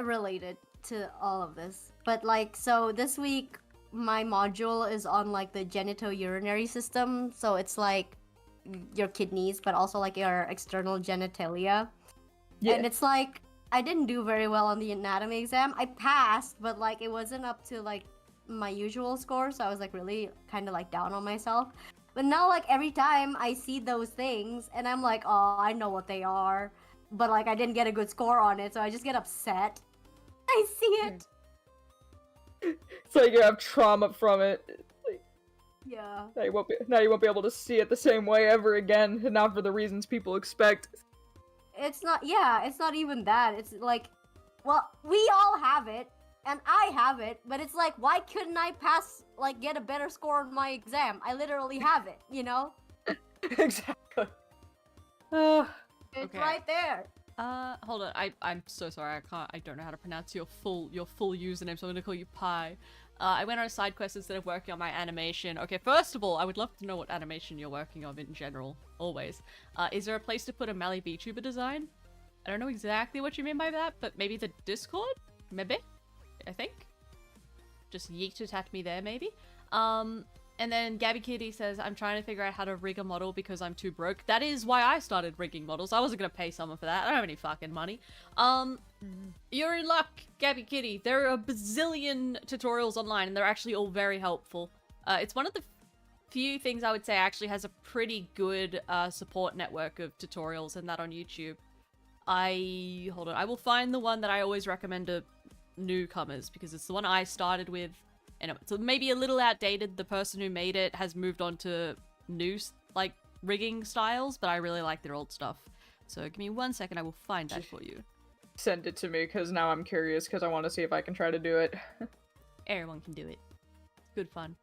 related to all of this. But like, so this week my module is on like the genitourinary system. So it's like your kidneys, but also like your external genitalia. yeah. And it's like, I didn't do very well on the anatomy exam. I passed, but like it wasn't up to like my usual score, so I was like really kind of like down on myself. But now like every time I see those things and I'm like, oh, I know what they are, but like I didn't get a good score on it, so I just get upset. I see it. It's like you have trauma from it. Like, Yeah. now you won't be able to see it the same way ever again, and not for the reasons people expect. It's not, yeah, it's not even that. It's like, well, we all have it, and I have it, but it's like, why couldn't I get a better score on my exam? I literally have it, you know? Exactly. It's Okay. right there. Hold on. I'm so sorry. I don't know how to pronounce your full username, so I'm gonna call you Pi. I went on a side quest instead of working on my animation. Okay, first of all, I would love to know what animation you're working on in general, always. Is there a place to put a Mali VTuber design? I don't know exactly what you mean by that, but maybe the Discord? Maybe? I think? Just yeet it at me there, maybe? And And then Gabby Kitty says, I'm trying to figure out how to rig a model because I'm too broke. That is why I started rigging models. I wasn't gonna pay someone for that. I don't have any fucking money. You're in luck, Gabby Kitty. There are a bazillion tutorials online, and they're actually all very helpful. It's one of the few things I would say actually has a pretty good support network of tutorials, and that on YouTube. Hold on, I will find the one that I always recommend to newcomers, because it's the one I started with. And it's maybe a little outdated. The person who made it has moved on to new, like, rigging styles, but I really like their old stuff. So give me 1 second, I will find that for you. Send it to me, because now I'm curious, because I want to see if I can try to do it. Everyone can do it. It's good fun.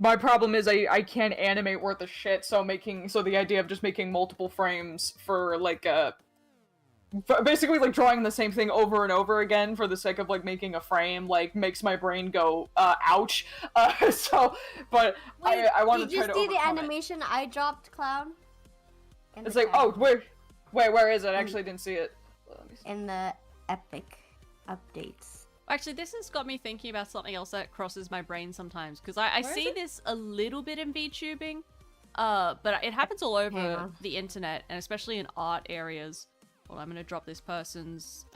My problem is I can't animate worth a shit, so the idea of just making multiple frames for, like, basically, like, drawing the same thing over and over again for the sake of, like, making a frame, like, makes my brain go, ouch. But Wait, I want to try to Did you see the overcome it. animation I dropped, Clown? It's like, oh, where is it? I actually didn't see it. Let me see. In the epic updates. Actually, this has got me thinking about something else that crosses my brain sometimes, because I see this a little bit in Vtubing, but it happens all over the internet, and especially in art areas. Well, I'm gonna drop this person's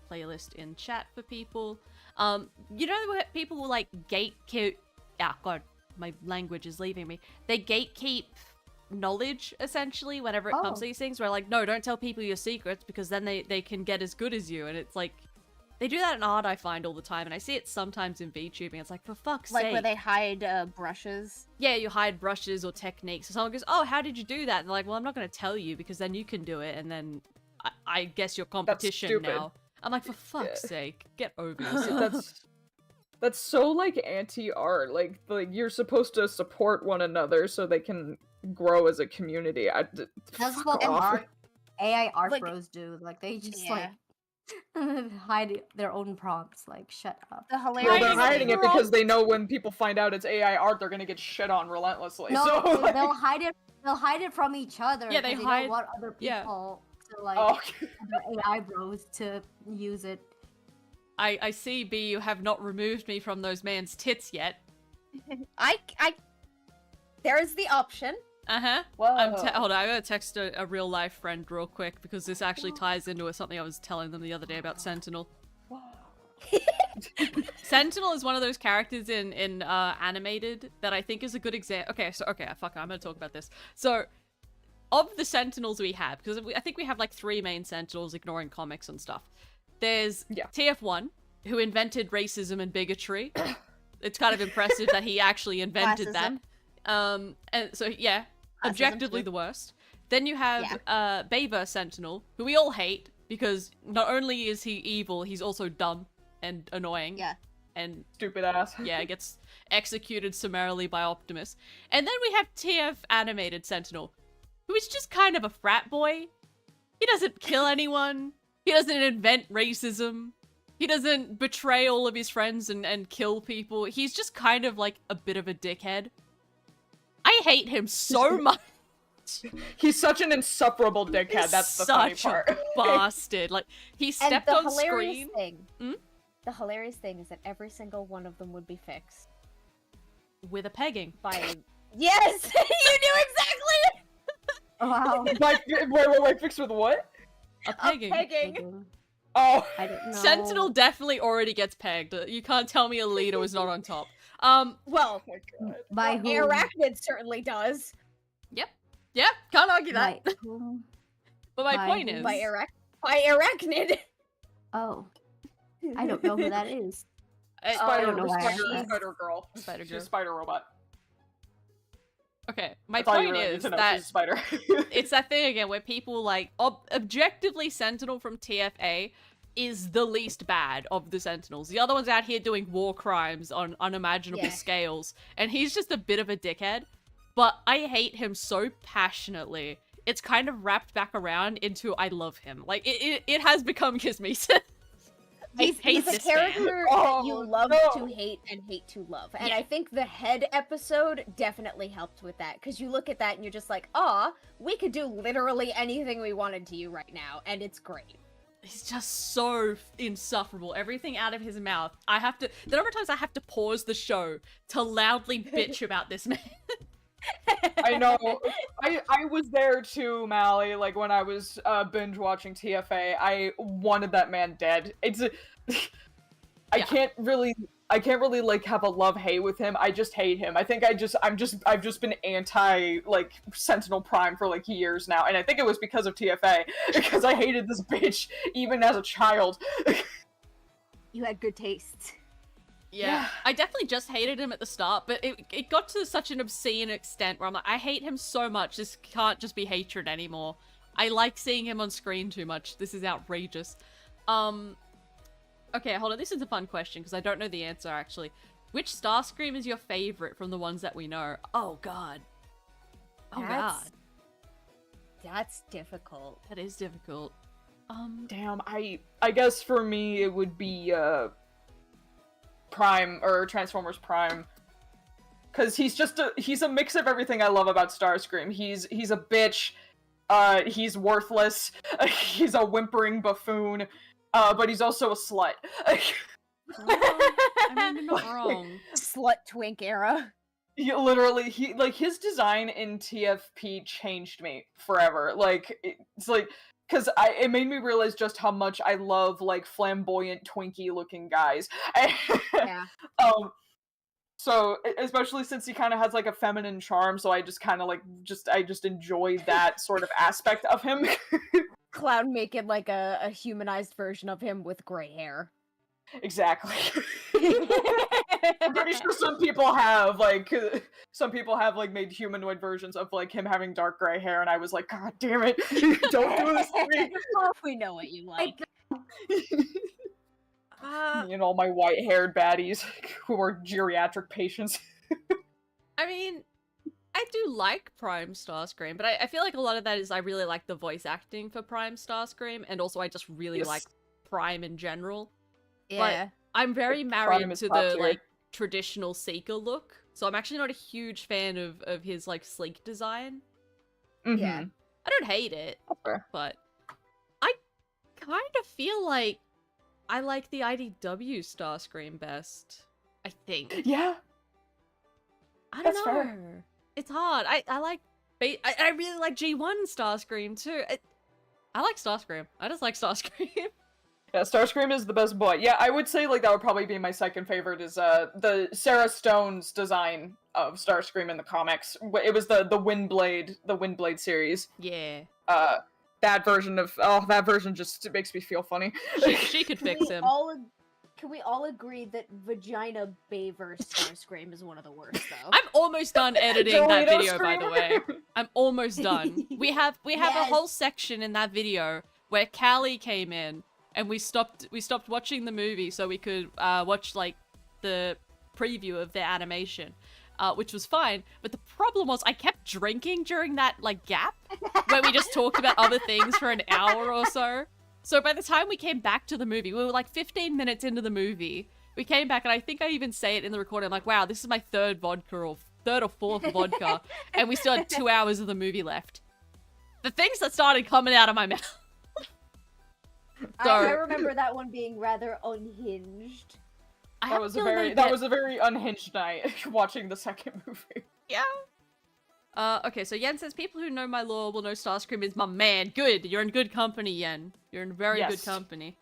playlist in chat for people. You know where people will, like, gatekeep... Ah, God, my language is leaving me. They gatekeep knowledge, essentially, whenever it comes to these things, where, like, no, don't tell people your secrets, because then they can get as good as you, and it's like... They do that in art, I find, all the time, and I see it sometimes in VTubing. It's like, for fuck's sake. Like where they hide brushes? Yeah, you hide brushes or techniques. So someone goes, oh, how did you do that? And they're like, well, I'm not going to tell you, because then you can do it, and then I guess your competition now. I'm like, for fuck's sake, get over yourself. That's so, like, anti-art. Like, you're supposed to support one another so they can grow as a community. That's what AI art bros do. Like, they just, like... hide their own prompts, like, shut up. The hilarious Well, they're hiding it because they know when people find out it's AI art, they're gonna get shit on relentlessly. No, so, like... they'll hide it from each other. Yeah, they don't want other people to, like, other AI bros to use it. I see, B, you have not removed me from those man's tits yet. There's the option. Uh-huh. Whoa. Hold on, I'm gonna text a real-life friend real quick, because this actually ties into something I was telling them the other day about Sentinel. Sentinel is one of those characters in animated that I think is a good example. Okay, fuck it, I'm gonna talk about this. So, of the Sentinels we have, because I think we have, like, 3 main Sentinels, ignoring comics and stuff. There's TF1, who invented racism and bigotry. It's kind of impressive that he actually invented that. And so, yeah, objectively the worst. Then you have Bayver Sentinel, who we all hate, because not only is he evil, he's also dumb and annoying. Yeah. And stupid ass. Yeah, gets executed summarily by Optimus. And then we have TF Animated Sentinel, who is just kind of a frat boy. He doesn't kill anyone. He doesn't invent racism. He doesn't betray all of his friends and kill people. He's just kind of like a bit of a dickhead. I hate him so much. He's such an insufferable dickhead. That's the funny part. Such a bastard. Like, he stepped on screen. The hilarious thing is that every single one of them would be fixed. With a pegging. By... Yes! You knew exactly! Wow. Wait, fixed with what? A pegging. A pegging. Oh. I don't know. Sentinel definitely already gets pegged. You can't tell me Alita was not on top. Well, oh my God. By whom? Arachnid certainly does. Yep, can't argue that. By whom? But my point is... By Arachnid. Oh. I don't know who that is. Spider girl. Spider She's girl. a spider robot. Okay, my point is that she's a spider. it's that thing again where people like objectively Sentinel from TFA is the least bad of the Sentinels. The other one's out here doing war crimes on unimaginable scales, and he's just a bit of a dickhead. But I hate him so passionately. It's kind of wrapped back around into I love him. Like it has become Kismet. He's a character that you love to hate and hate to love. And I think the head episode definitely helped with that. Because you look at that and you're just like, aw, we could do literally anything we wanted to you right now. And it's great. He's just so insufferable. Everything out of his mouth. The number of times I have to pause the show to loudly bitch about this man. I know. I was there too, Mali. Like when I was binge watching TFA, I wanted that man dead. I can't really like have a love-hate with him. I just hate him. I think I've just been anti like Sentinel Prime for like years now, and I think it was because of TFA because I hated this bitch even as a child. You had good taste. Yeah, I definitely just hated him at the start, but it got to such an obscene extent where I'm like, I hate him so much, this can't just be hatred anymore. I like seeing him on screen too much. This is outrageous. Okay, hold on, this is a fun question, because I don't know the answer, actually. Which Starscream is your favorite from the ones that we know? Oh, God. Oh, God. That's difficult. That is difficult. Damn, I guess for me it would be, Prime, or Transformers Prime. Because he's a mix of everything I love about Starscream. He's a bitch, he's worthless, he's a whimpering buffoon, but he's also a slut. I mean, you're not wrong. Slut twink era. Literally, his design in TFP changed me forever. Like, it's like, because it made me realize just how much I love, like, flamboyant, Twinkie-looking guys. Yeah. So, especially since he kind of has, like, a feminine charm, so I just kind of, like, I just enjoy that sort of aspect of him. Klown making, like, a humanized version of him with gray hair. Exactly. I'm pretty sure some people have made humanoid versions of like him having dark gray hair, and I was like, God damn it, don't do this to me. We know what you like. Me and all my white-haired baddies who are geriatric patients. I mean, I do like Prime Starscream, but I feel like a lot of that is I really like the voice acting for Prime Starscream, and also I just really like Prime in general. Yeah. But I'm very married to the, tier. like, traditional Seeker look, so I'm actually not a huge fan of his, like, sleek design. Yeah. I don't hate it, but I kind of feel like I like the IDW Starscream best, I think. Yeah. I don't That's know. fair. It's hard. I really like G1 Starscream, too. I like Starscream. I just like Starscream. Yeah, Starscream is the best boy. Yeah, I would say like that would probably be my second favorite is the Sarah Stone's design of Starscream in the comics. It was the Windblade series. Yeah. That version just makes me feel funny. She could fix him. Can we all agree that Vagina Baver Starscream is one of the worst, though? I'm almost done editing that Dorito video, by the way. I'm almost done. We have a Yes. whole section in that video where Calli came in and we stopped watching the movie so we could watch like the preview of the animation, which was fine. But the problem was I kept drinking during that like gap where we just talked about other things for an hour or so. So by the time we came back to the movie, we were like 15 minutes into the movie. We came back and I think I even say it in the recording. I'm like, wow, this is my third or fourth vodka. And we still had 2 hours of the movie left. The things that started coming out of my mouth. I remember that one being rather unhinged. That was a very unhinged night watching the second movie. Yeah. Okay, so Yen says, people who know my lore will know Starscream is my man. Good. You're in good company, Yen. You're in very good company.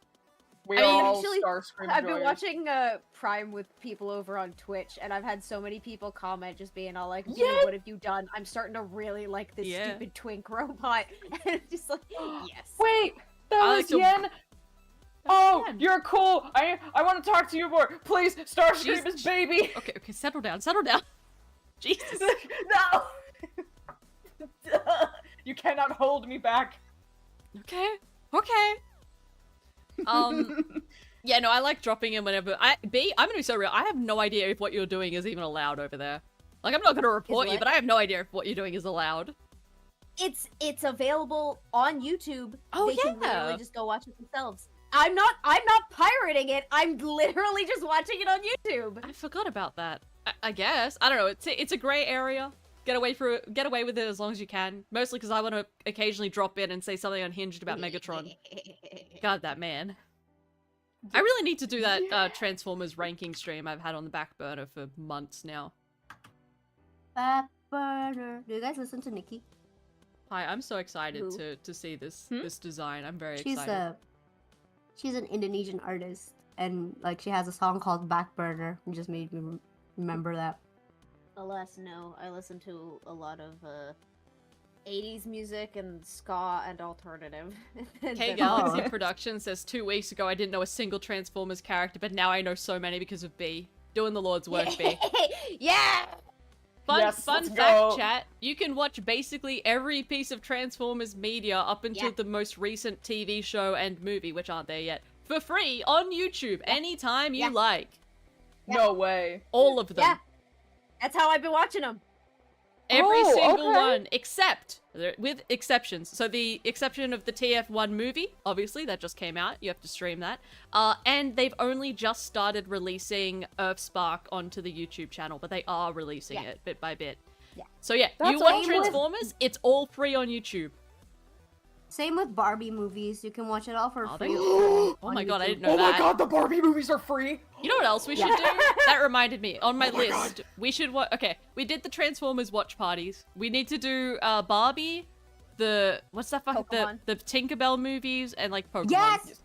We are all actually, Starscream I've been joyers. watching Prime with people over on Twitch, and I've had so many people comment just being all like, Yeah. what have you done? I'm starting to really like this stupid twink robot. And it's just like, yes. Wait, that I was like to- Yen? Oh, Yen. you're cool. I want to talk to you more. Please, Starscream is baby. Okay, settle down. Jesus. No. You cannot hold me back. Okay. Yeah, no, I like dropping in whenever. I'm gonna be so real. I have no idea if what you're doing is even allowed over there. Like, I'm not gonna report you, what? but I have no idea if what you're doing is allowed. It's available on YouTube. Oh, They can yeah. literally just go watch it themselves. I'm not pirating it. I'm literally just watching it on YouTube. I forgot about that. I guess. I don't know. It's a gray area. Get away with it as long as you can. Mostly because I want to occasionally drop in and say something unhinged about Megatron. God, that man. I really need to do that Transformers ranking stream I've had on the back burner for months now. Back burner. Do you guys listen to Nikki? Hi, I'm so excited Who? to see this design. I'm very excited. She's an Indonesian artist, and like she has a song called Back Burner. It just made me remember that. Alas, no. I listen to a lot of 80s music and ska and alternative. K Galaxy Productions says 2 weeks ago I didn't know a single Transformers character, but now I know so many because of B. Doing the Lord's work, B. Yeah! Fun fact, chat. You can watch basically every piece of Transformers media up until the most recent TV show and movie, which aren't there yet, for free on YouTube anytime you like. No way. All of them. Yeah. That's how I've been watching them. Every single one, except, with exceptions. So the exception of the TF1 movie, obviously, that just came out. You have to stream that. And they've only just started releasing Earthspark onto the YouTube channel, but they are releasing it bit by bit. Yeah. So yeah, you watch Transformers, it's all free on YouTube. Same with Barbie movies. You can watch it all for free. Oh my god, I didn't know that. Oh my god, the Barbie movies are free! You know what else we should do? That reminded me. On my list, we should okay, we did the Transformers watch parties. We need to do Barbie, what's that fucking, the Tinkerbell movies, and like Pokemon. Yes!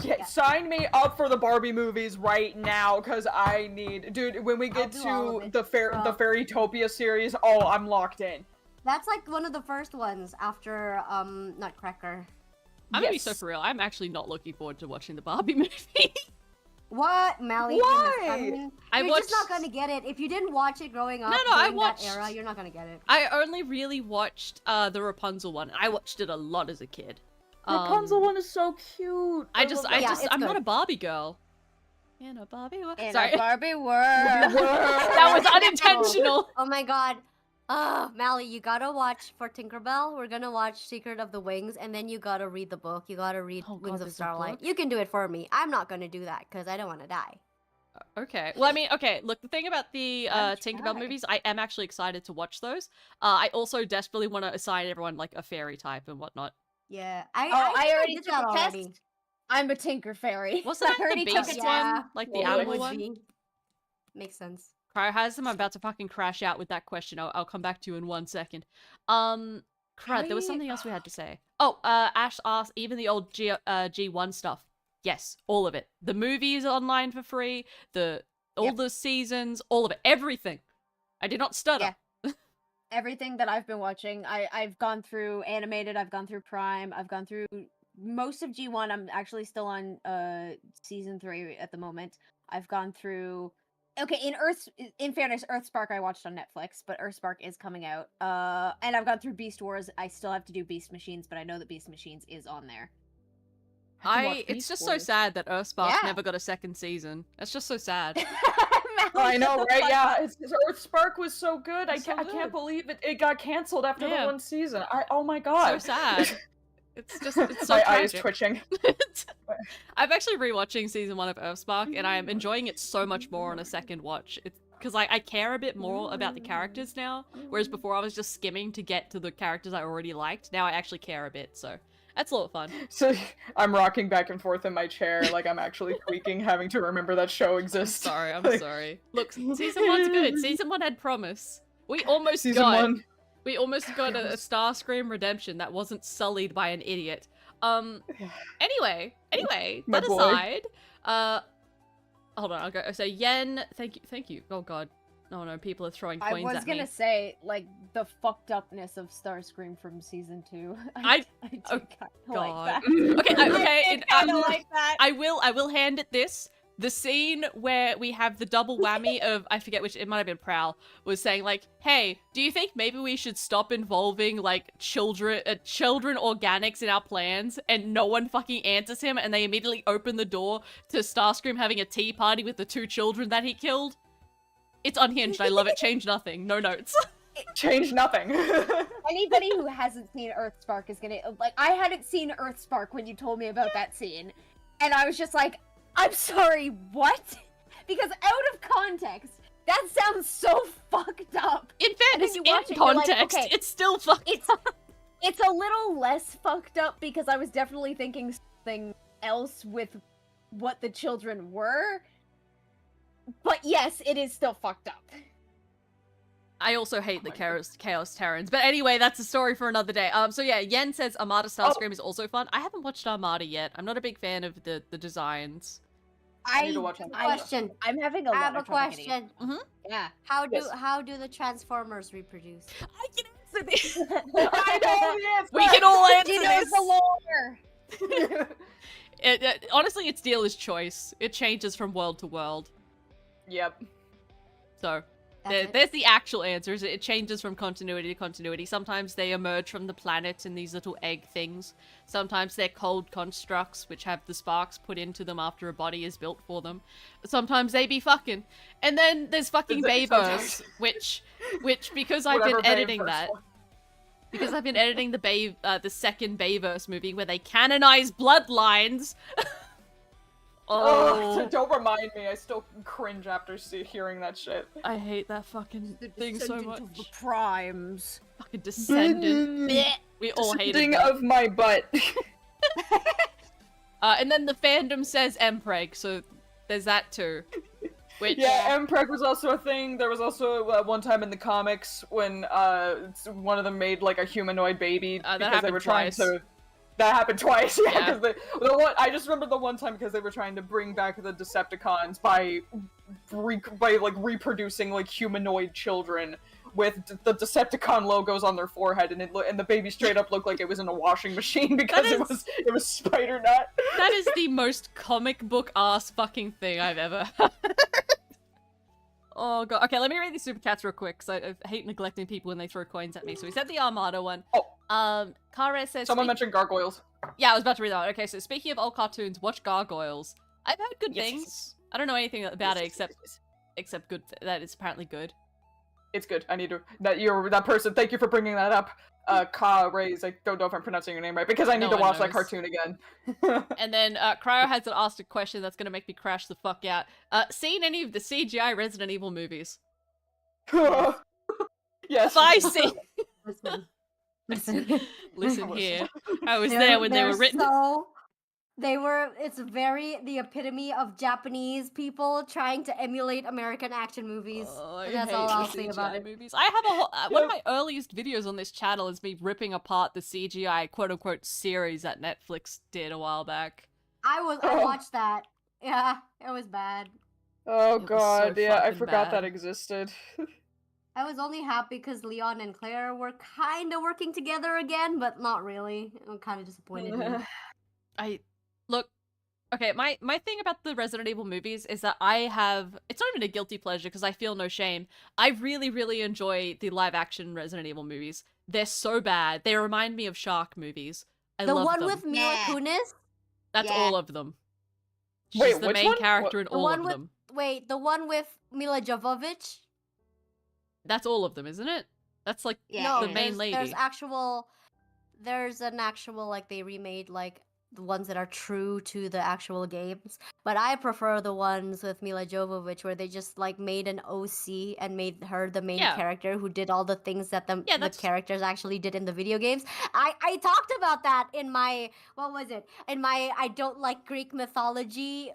Yeah, sign me up for the Barbie movies right now, because I need... Dude, when we get to the Fairytopia series, I'm locked in. That's like one of the first ones after Nutcracker. I'm gonna be so for real. I'm actually not looking forward to watching the Barbie movie. What, Mali? Why? You're just not gonna get it. If you didn't watch it growing up during that era, you're not gonna get it. I only really watched the Rapunzel one. I watched it a lot as a kid. Rapunzel one is so cute. I'm not a Barbie girl. In a Barbie world. Sorry. A Barbie world. That was unintentional. Oh my god. Mali, you gotta watch for Tinkerbell. We're gonna watch Secret of the Wings, and then you gotta read the book. You gotta read Wings of Starlight. You can do it for me. I'm not gonna do that because I don't want to die. Okay. Well, I mean, okay. Look, the thing about the Tinkerbell movies, I am actually excited to watch those. I also desperately want to assign everyone like a fairy type and whatnot. Yeah, I already did that already. I'm a Tinker Fairy. What's that? The beast one, like the animal one. Makes sense. Cryohasm, I'm about to fucking crash out with that question. I'll come back to you in 1 second. Crud, there was something else we had to say. Oh, Ash asked, even the old G1 stuff. Yes, all of it. The movies online for free, all the seasons, all of it. Everything. I did not stutter. Yeah. Everything that I've been watching. I've gone through animated, I've gone through Prime, I've gone through most of G1. I'm actually still on season 3 at the moment. I've gone through... Okay, in fairness, Earthspark I watched on Netflix, but Earthspark is coming out. And I've gone through Beast Wars. I still have to do Beast Machines, but I know that Beast Machines is on there. It's just so sad that Earthspark never got a second season. That's just so sad. I know, right? Yeah, Earthspark was so good. I can't believe it got canceled after the 1 season. Oh my god. So sad. It's so my tragic. eyes twitching. I'm actually rewatching season 1 of Earthspark, and I am enjoying it so much more on a second watch. It's because I care a bit more about the characters now, whereas before I was just skimming to get to the characters I already liked. Now I actually care a bit, so that's a lot of fun. So I'm rocking back and forth in my chair, like I'm actually tweaking, having to remember that show exists. I'm sorry. Look, season 1's good. Season 1 had promise. We almost We almost got a Starscream redemption that wasn't sullied by an idiot. Anyway, that aside, hold on, I'll go. So Yen, thank you. Oh god. Oh no, people are throwing coins at me. I was gonna say, like, the fucked upness of Starscream from season 2. I do kind of like that. Okay, I kind of like that. I will hand it this. The scene where we have the double whammy of, I forget which, it might have been Prowl, was saying like, hey, do you think maybe we should stop involving like children organics in our plans? And no one fucking answers him, and they immediately open the door to Starscream having a tea party with the 2 children that he killed. It's unhinged. I love it. Change nothing. No notes. Change nothing. Anybody who hasn't seen Earthspark is gonna, like, I hadn't seen Earthspark when you told me about that scene, and I was just like, I'm sorry, what? Because out of context, That sounds so fucked up. In And then fairness, you in watch it, you're like, context, okay. it's still fucked It's it's a little less fucked up because I was definitely thinking something else with what the children were. But yes, it is still fucked up. I also hate the my Chaos Terrans. But anyway, that's a story for another day. So yeah, Yen says Armada Starscream is also fun. I haven't watched Armada yet. I'm not a big fan of the designs. I need to watch it. Question. I'm having a I lot have a of trouble getting question. Yeah. How Yes. do the Transformers reproduce? I can answer this. I know the answer! We can all answer She knows this. the lore. Honestly, it's dealer's choice. It changes from world to world. Yep. So That's it? there's the actual answers. It changes from continuity to continuity. Sometimes they emerge from the planet in these little egg things. Sometimes they're cold constructs which have the sparks put into them after a body is built for them. Sometimes they be fucking. And then there's fucking Bayverse, which because I've been Whatever editing Bayverse that. was. Because I've been editing the second Bayverse movie where they canonize bloodlines. Oh, don't remind me. I still cringe after hearing that shit. I hate that fucking thing so much. Of the primes. Fucking descendant. We all hated Descending that. of my butt. And then the fandom says Mpreg, so there's that too. Which Yeah, Mpreg was also a thing. There was also one time in the comics when one of them made like a humanoid baby That because they were happened trying twice. to. That happened twice. Yeah, Yeah. because the one I just remember the one time because they were trying to bring back the Decepticons by reproducing like humanoid children with the Decepticon logos on their forehead, and and the baby straight up looked like it was in a washing machine because it was Spider Nut. that is the most comic book ass fucking thing I've ever heard. Oh god. Okay, let me read these super chats real quick, because I hate neglecting people when they throw coins at me. So we said the Armada one. Kare says Someone mentioned gargoyles. Yeah, I was about to read that one. Okay, so speaking of old cartoons, watch Gargoyles. I've heard good Yes, things. yes. I don't know anything about Yes, it yes, except good. That it's apparently good. It's good. I need to that person. Thank you for bringing that up. Ka Rays. I don't know if I'm pronouncing your name right because I need No to one watch that knows. cartoon again. And then Cryo has asked a question that's gonna make me crash the fuck out. Seen any of the CGI Resident Evil movies? Yes. Have I seen? Listen. Listen here. I was there when they were written. It's very the epitome of Japanese people trying to emulate American action movies. Oh, I And that's hate all the I'll say about CGI it. movies. I have a whole, one of my earliest videos on this channel is me ripping apart the CGI quote-unquote series that Netflix did a while back. I watched that. Yeah, it was bad. Oh It was god, so yeah, I fucking forgot bad. that existed. I was only happy because Leon and Claire were kind of working together again, but not really. I'm kind of disappointed. in it. Look, okay, my thing about the Resident Evil movies is that it's not even a guilty pleasure because I feel no shame. I really, really enjoy the live action Resident Evil movies. They're so bad. They remind me of shark movies. I The love one them. with Mila Yeah. Kunis? That's Yeah. all of them. She's Wait, the which main one? character in The all one of with them. Wait, the one with Mila Jovovich? That's all of them, isn't it? That's like Yeah, the main there's, lady. there's an actual like they remade like the ones that are true to the actual games. But I prefer the ones with Mila Jovovich where they just like made an OC and made her the main Yeah. character who did all the things that the that's- characters actually did in the video games. I talked about that in my I don't like Greek mythology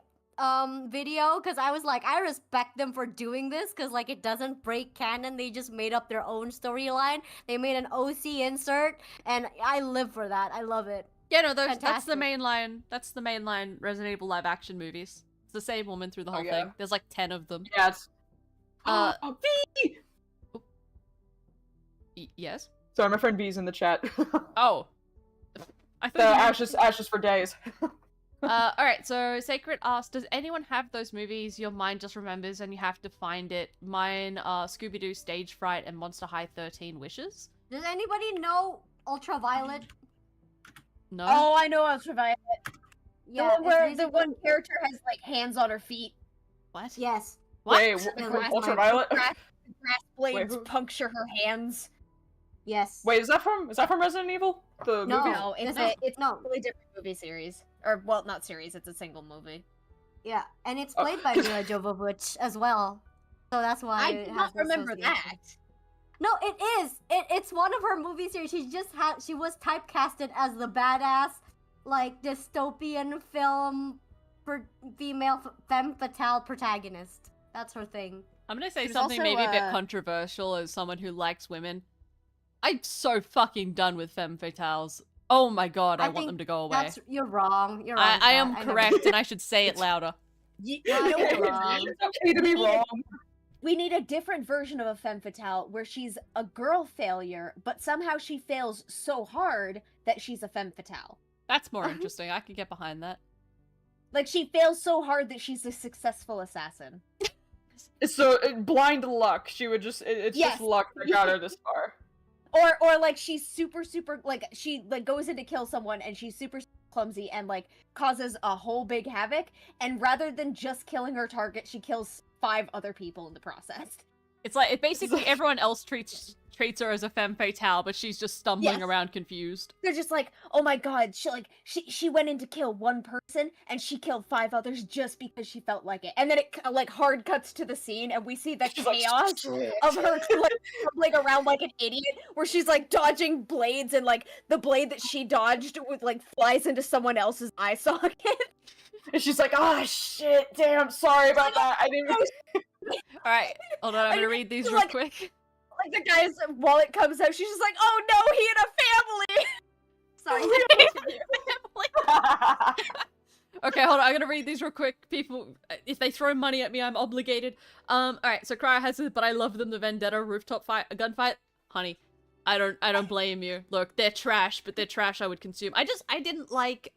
video because I was like I respect them for doing this because like it doesn't break canon. They just made up their own storyline. They made an OC insert and I live for that. I love it. Yeah, no, that's the Fantastic. mainline. That's the mainline Resident Evil live action movies. It's the same woman through the whole yeah. thing. There's like 10 of them. Yeah, it's... Uh, V! Yes. Sorry, my friend V's in the chat. Oh. I The thought ashes for days. alright, so Sacred asked, does anyone have those movies your mind just remembers and you have to find it? Mine are Scooby-Doo, Stage Fright, and Monster High 13 Wishes. Does anybody know Ultraviolet? No? Oh, I know Ultraviolet. Yeah, the one where it's the basically- one character has like hands on her feet. What? Yes. What? Wait, Yeah, wait, that's Ultraviolet? Grass blades who- puncture her hands. Yes. Wait, is that from Resident Evil? The No. movie? No, it's No, it's no. a really different movie series. Or well, not series. It's a single movie. Yeah, and it's Oh, played by 'cause- Mila Jovovich as well. So that's why I it do has not the remember association. that. No, it is. It's one of her movie series. She was typecasted as the badass, like dystopian film for female femme fatale protagonist. That's her thing. I'm gonna say She was something also, maybe a bit controversial as someone who likes women. I'm so fucking done with femme fatales. Oh my god, I want think them to go away. You're wrong. You're wrong. I am Kat. correct, and I should say it louder. You Well, know you're what? wrong. It's okay to be wrong. We need a different version of a femme fatale where she's a girl failure, but somehow she fails so hard that she's a femme fatale. That's more interesting. I could get behind that. Like she fails so hard that she's a successful assassin. So blind luck. She would just it's Yes. just luck that got her this far. Or like she's super like she like goes in to kill someone and she's super clumsy and like causes a whole big havoc, and rather than just killing her target, she kills 5 other people in the process. It's like basically everyone else treats her as a femme fatale, but she's just stumbling Yes. around confused. They're just like, oh my god, she went in to kill one person and she killed 5 others just because she felt like it. And then it like hard cuts to the scene and we see the She's like, chaos "Shit." of her like stumbling around like an idiot, where she's like dodging blades and like the blade that she dodged with like flies into someone else's eye socket. And she's like, "Ah, shit, damn, sorry about that. I didn't." Alright, hold on, I'm gonna read these real like- quick. Like the guy's wallet comes out, she's just like, oh no, he had a family. Sorry. Okay, hold on, I'm gonna read these real quick. People, if they throw money at me, I'm obligated. Alright, so Cryo has it, but I love them, the Vendetta rooftop fight, a gunfight. Honey, I don't blame you. Look, they're trash, but they're trash I would consume. I didn't like,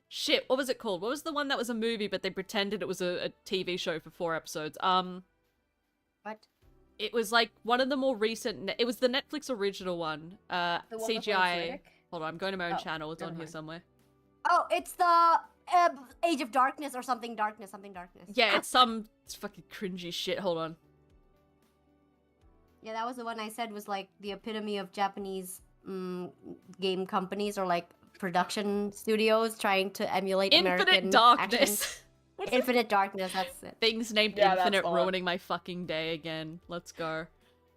shit, what was it called? What was the one that was a movie, but they pretended it was a TV show for 4 episodes? What? It was like one of the more recent, it was the Netflix original one. The one with CGI. Riddick? Hold on, I'm going to my own Oh, channel, it's on never here mind. somewhere. Oh, it's the Age of Darkness or something darkness. Yeah, it's some fucking cringy shit, hold on. Yeah, that was the one I said was like the epitome of Japanese game companies or like production studios trying to emulate American Infinite Darkness. action. Infinite Darkness, that's it. Things named Yeah, that's Infinite the one. ruining my fucking day again. Let's go.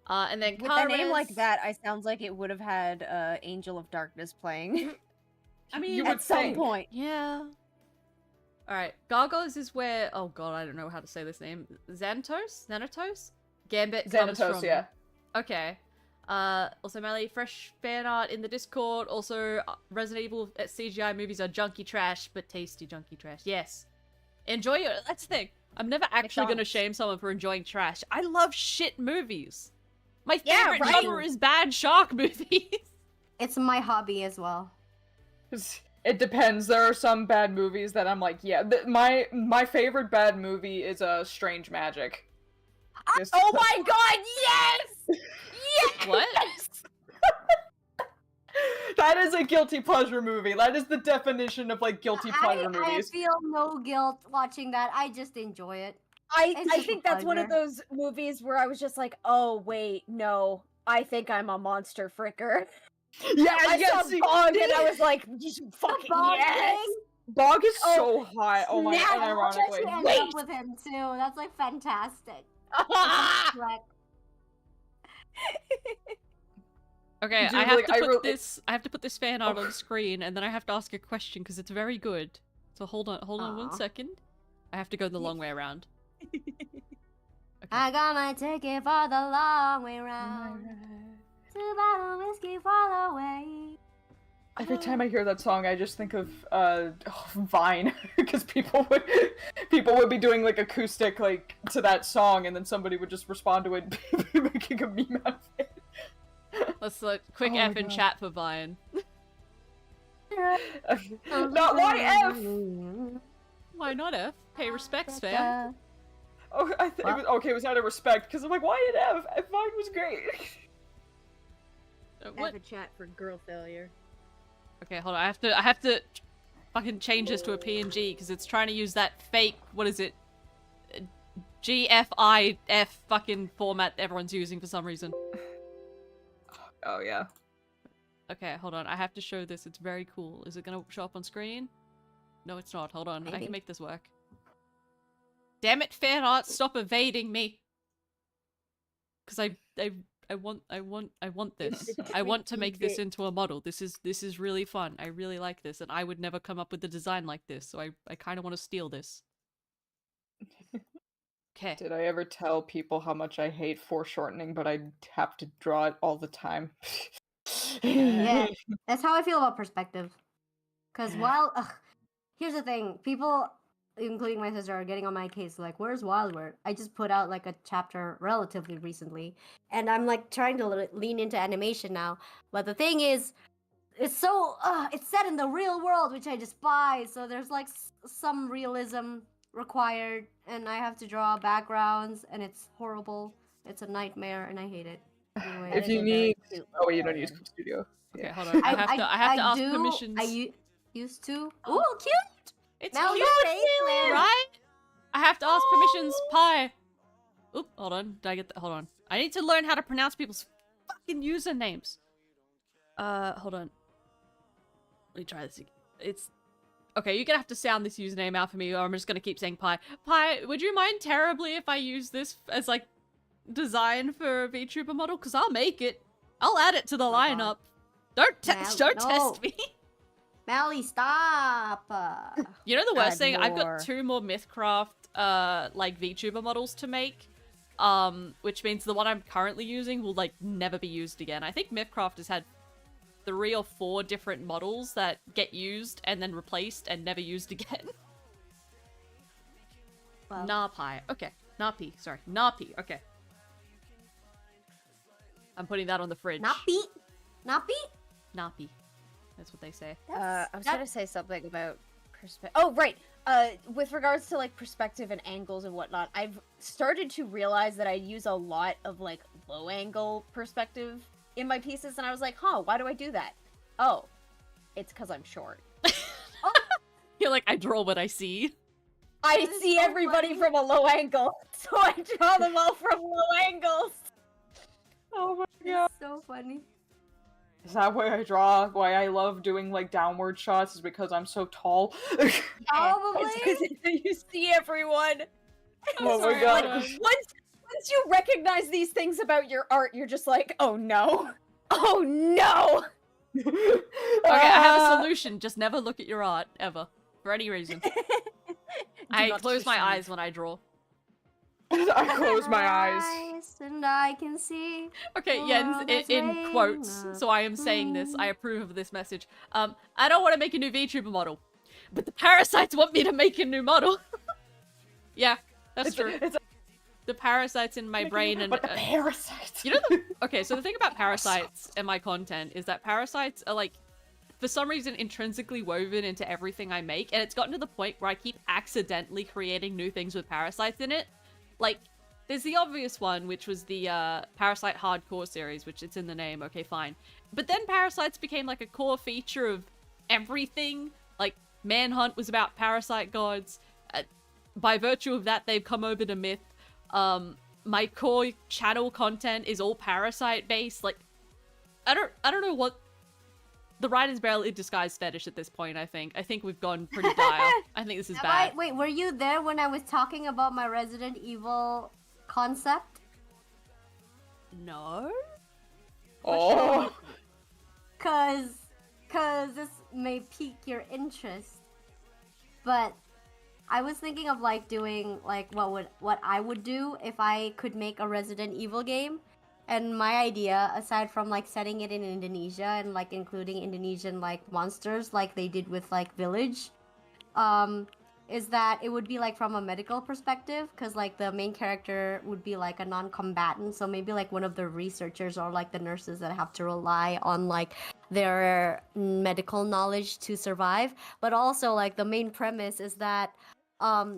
And then With a name like Kara's- that, I sounds like it would have had Angel of Darkness playing I mean, You would at some think. point. yeah. Alright, Gargoyles is where, oh god, I don't know how to say this name. Xanatos? Gambit comes Xanatos, from... yeah. Okay. Also Mali, fresh fan art in the Discord. Also, Resident Evil CGI movies are junky trash, but tasty junky trash. Yes. Enjoy it. That's the thing. I'm never actually gonna McDonald's. shame someone for enjoying trash. I love shit movies. My Yeah, favorite right. genre is bad shark movies. It's my hobby as well. 'Cause it depends. There are some bad movies that I'm like, yeah. My favorite bad movie is Strange Magic. Just- Oh my god, yes! Yes! What? That is a guilty pleasure movie. That is the definition of like guilty pleasure I movies. feel no guilt watching that. I just enjoy it. I It's think that's one of pleasure. those movies where I was just like, oh wait, no. I think I'm a monster fricker. Yeah, I yeah. saw See, Bog and I was like, just fucking Bog yes! thing? Bog is so hot. Oh my, Snap, I unironically. actually ended Wait. up with him too. That's like fantastic. Like, Okay, Dude, I have like, to I put wrote- this. I have to put this fan art on the screen, and then I have to ask a question because it's very good. So hold on one Aw. second. I have to go the long way around. I got my ticket for the long way round. 2 bottle whiskey for the way. Every time I hear that song, I just think of Vine, because people would be doing like acoustic like to that song, and then somebody would just respond to it, making a meme out of it. Let's quick Oh my F in God. chat for Vine. Not YF. Why not F? Pay respects, fam. Oh, I think it was okay. It was out of respect because I'm like, why did F? Vine was great. What? chat for girl failure. Okay, hold on. I have to fucking change this to a PNG because it's trying to use that fake. What is it? GFIF fucking format everyone's using for some reason. Oh yeah. Okay, hold on. I have to show this. It's very cool. Is it gonna show up on screen? No, it's not. Hold on. I Maybe. can make this work. Damn it, fan art! Stop evading me. because I want this. I want to make this into a model. This is really fun. I really like this, and I would never come up with a design like this. So I kind of want to steal this. Okay. Did I ever tell people how much I hate foreshortening, but I have to draw it all the time? Yeah, that's how I feel about perspective. Because here's the thing, people, including my sister, are getting on my case. Like, where's Wildward? I just put out like a chapter relatively recently, and I'm like trying to lean into animation now. But the thing is, it's so it's set in the real world, which I despise. So there's like some realism required, and I have to draw backgrounds, and it's horrible. It's a nightmare, and I hate it. Anyway, If you need, oh wait, you don't use Clip Studio. Okay, Yeah. hold on. I have to ask do, permissions. Used to. Ooh, cute. It's Now cute, you're Caitlin. right? I have to ask permissions. Pie. Oop, hold on. Did I get that? Hold on. I need to learn how to pronounce people's fucking usernames. Hold on. Let me try this again. It's... Okay, you're gonna have to sound this username out for me, or I'm just gonna keep saying Pie. Pie, would you mind terribly if I use this as, like, design for a VTuber model? Because I'll make it. I'll add it to the lineup. Don't test me. Mali, stop. You know the worst Add thing? I've more. got 2 more Mythcraft, like, VTuber models to make. Which means the one I'm currently using will, like, never be used again. I think Mythcraft has had 3 or 4 different models that get used and then replaced and never used again. Well. Napi. Okay. Napi. Sorry. Napi. Okay. I'm putting that on the fridge. Napi? Napi? Napi. That's what they say. I was gonna say something about perspective. Oh, right. With regards to like perspective and angles and whatnot, I've started to realize that I use a lot of like low angle perspective in my pieces, and I was like, huh, why do I do that? Oh, it's because I'm short. You're like, I draw what I see. I That is see so everybody funny. from a low angle, so I draw them all from low angles. Oh my god. It's so funny. Is that why I draw? Why I love doing like downward shots is because I'm so tall. Probably. You see everyone. Oh my sorry, god. hold on. Once you recognize these things about your art, you're just like, oh no. Oh no! Okay, I have a solution. Just never look at your art, ever. For any reason. I not close my perceive. eyes when I draw. I close my eyes. And I can see. Okay, Oh, Jens, that's in rain quotes, up. so I am saying this. I approve of this message. I don't want to make a new VTuber model, but the parasites want me to make a new model. Yeah, that's true. The parasites in my brain and... But the parasites. You know the... Okay, so the thing about parasites and my content is that parasites are, like, for some reason intrinsically woven into everything I make, and it's gotten to the point where I keep accidentally creating new things with parasites in it. Like, there's the obvious one, which was the Parasite Hardcore series, which it's in the name, okay, fine. But then parasites became, like, a core feature of everything. Like, Manhunt was about parasite gods. By virtue of that, they've come over to myth. My core channel content is all parasite based. Like, I don't know what... The writer's barely disguised fetish at this point, I think. I think we've gone pretty dire. I think this is bad. Wait, were you there when I was talking about my Resident Evil concept? No? Oh. Cause this may pique your interest. But I was thinking of like doing like what I would do if I could make a Resident Evil game. And my idea, aside from like setting it in Indonesia and like including Indonesian like monsters like they did with like Village, is that it would be like from a medical perspective, because like the main character would be like a non-combatant, so maybe like one of the researchers or like the nurses that have to rely on like their medical knowledge to survive. But also like the main premise is that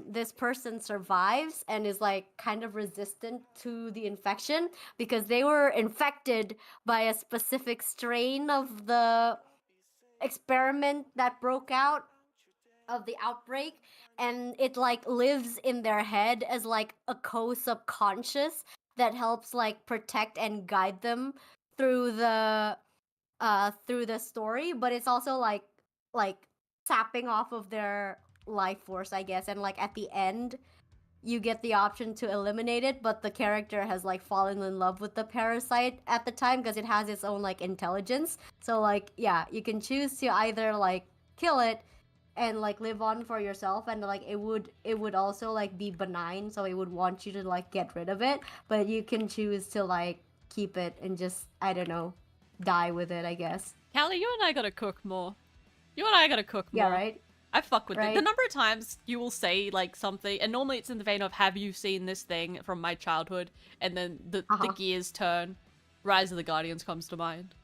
this person survives and is like kind of resistant to the infection because they were infected by a specific strain of the experiment that broke out of the outbreak, and it like lives in their head as like a co-subconscious that helps like protect and guide them through the story, but it's also like sapping off of their life force, I guess. And like at the end, you get the option to eliminate it, but the character has like fallen in love with the parasite at the time because it has its own like intelligence. So like yeah, you can choose to either like kill it and like live on for yourself, and like it would also like be benign, so it would want you to like get rid of it, but you can choose to like keep it and just, I don't know, die with it, I guess. Calli, you and I gotta cook more. You and I gotta cook more. Yeah, right? I fuck with it. Right? The number of times you will say like something, and normally it's in the vein of "Have you seen this thing from my childhood?" And then the gears turn. Rise of the Guardians comes to mind.